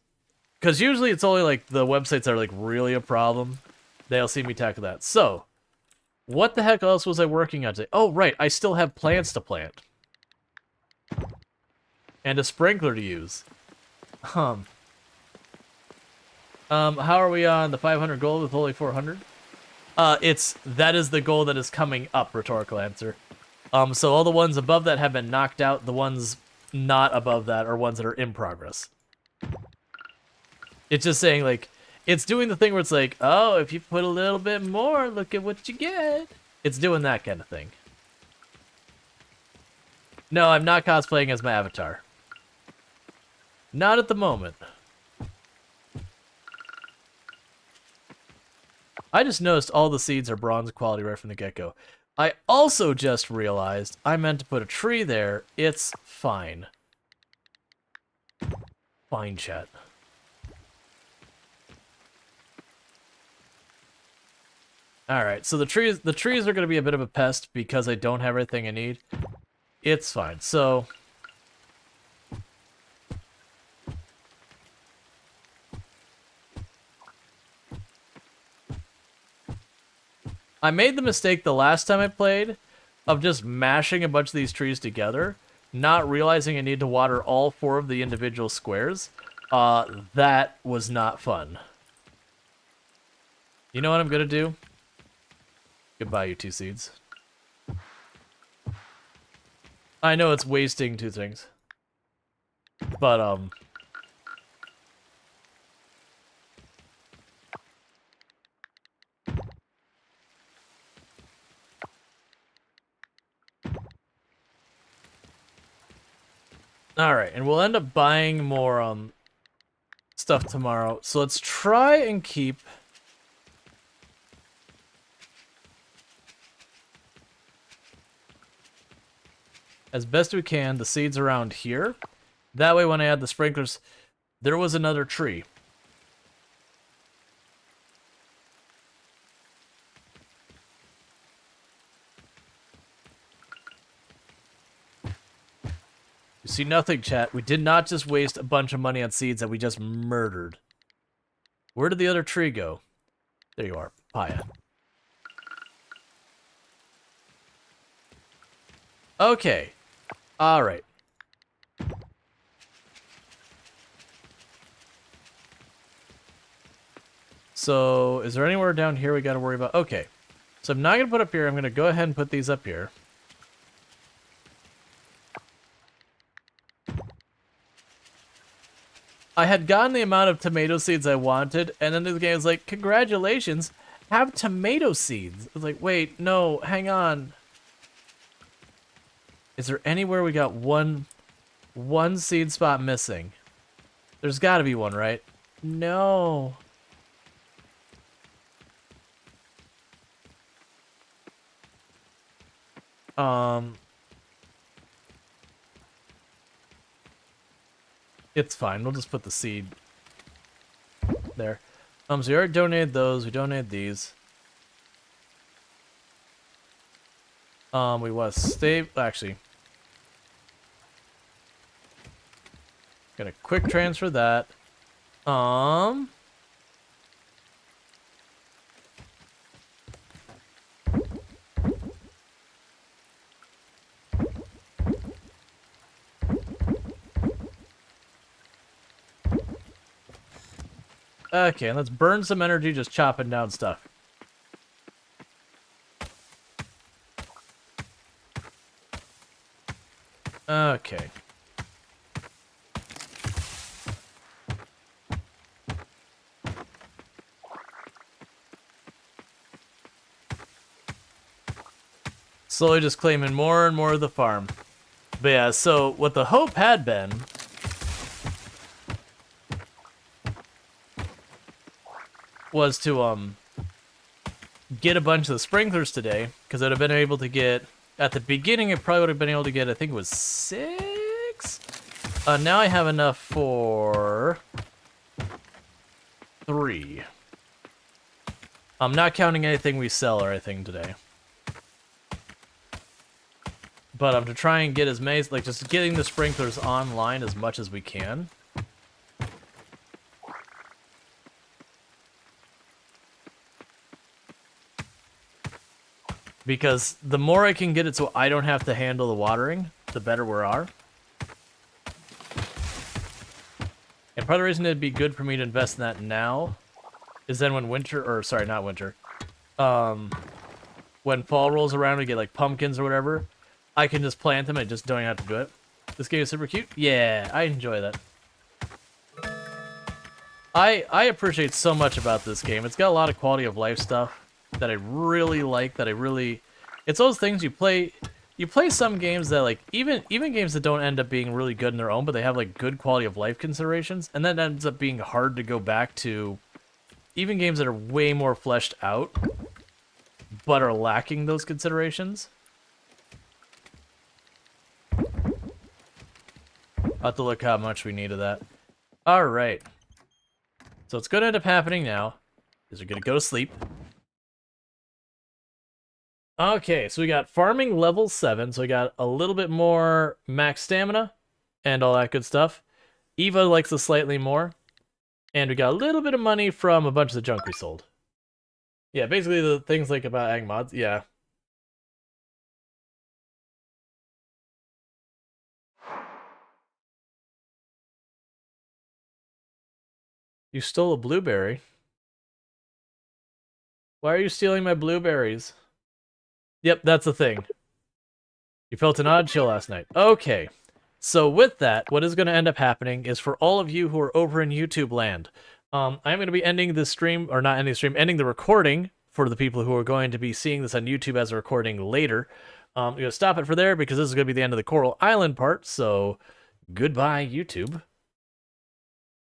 Because usually it's only like the websites that are like really a problem. They'll see me tackle that. So, what the heck else was I working on today? Oh, right. I still have plants to plant. And a sprinkler to use. How are we on the 500 goal with only 400? That is the goal that is coming up, rhetorical answer. So all the ones above that have been knocked out. The ones not above that are ones that are in progress. It's just saying, like, it's doing the thing where it's like, oh, if you put a little bit more, look at what you get. It's doing that kind of thing. No, I'm not cosplaying as my avatar. Not at the moment. I just noticed all the seeds are bronze quality right from the get-go. I also just realized I meant to put a tree there. It's fine. Fine, chat. Alright, so the trees are going to be a bit of a pest because I don't have everything I need. It's fine. So I made the mistake the last time I played of just mashing a bunch of these trees together, not realizing I need to water all 4 of the individual squares. That was not fun. You know what I'm gonna do? Goodbye, you 2 seeds. I know it's wasting 2 things. But, alright, and we'll end up buying more, stuff tomorrow. So let's try and keep... as best we can, the seeds around here. That way when I add the sprinklers... There was another tree. You see nothing, chat. We did not just waste a bunch of money on seeds that we just murdered. Where did the other tree go? There you are, Paya. Okay. Alright. So, is there anywhere down here we gotta worry about? Okay. So I'm not gonna put up here. I'm gonna go ahead and put these up here. I had gotten the amount of tomato seeds I wanted, and then the game was like, congratulations, have tomato seeds. I was like, wait, no, hang on. Is there anywhere we got one seed spot missing? There's gotta be one, right? No. It's fine. We'll just put the seed there. So we already donated those. We donated these. We want to stay... Actually. Gonna quick transfer that. Okay, let's burn some energy just chopping down stuff. Okay. Slowly just claiming more and more of the farm. But yeah, so what the hope had been was to get a bunch of the sprinklers today, because I'd have been able to get, at the beginning I probably would have been able to get, I think it was 6? Now I have enough for 3. I'm not counting anything we sell or anything today. But I'm to try and get as many, like just getting the sprinklers online as much as we can. Because the more I can get it so I don't have to handle the watering, the better we are. And part of the reason it'd be good for me to invest in that now is then when winter, or sorry, not winter, when fall rolls around, we get like pumpkins or whatever, I can just plant them and just don't have to do it. This game is super cute. Yeah, I enjoy that. I appreciate so much about this game. It's got a lot of quality of life stuff that I really like, that I really... It's those things you play some games that, like, even games that don't end up being really good in their own, but they have, like, good quality of life considerations, and then ends up being hard to go back to even games that are way more fleshed out, but are lacking those considerations. I'll have to look how much we need of that. Alright. So what's going to end up happening now is we're going to go to sleep. Okay, so we got farming level 7, so we got a little bit more max stamina and all that good stuff. Eva likes us slightly more. And we got a little bit of money from a bunch of the junk we sold. Yeah, basically the things like about ag mods, yeah. You stole a blueberry? Why are you stealing my blueberries? Yep, that's the thing. You felt an odd chill last night. Okay. So with that, what is going to end up happening is for all of you who are over in YouTube land, I'm going to be ending the stream, or not ending the stream, ending the recording for the people who are going to be seeing this on YouTube as a recording later. I'm going to stop it for there because this is going to be the end of the Coral Island part, so goodbye, YouTube.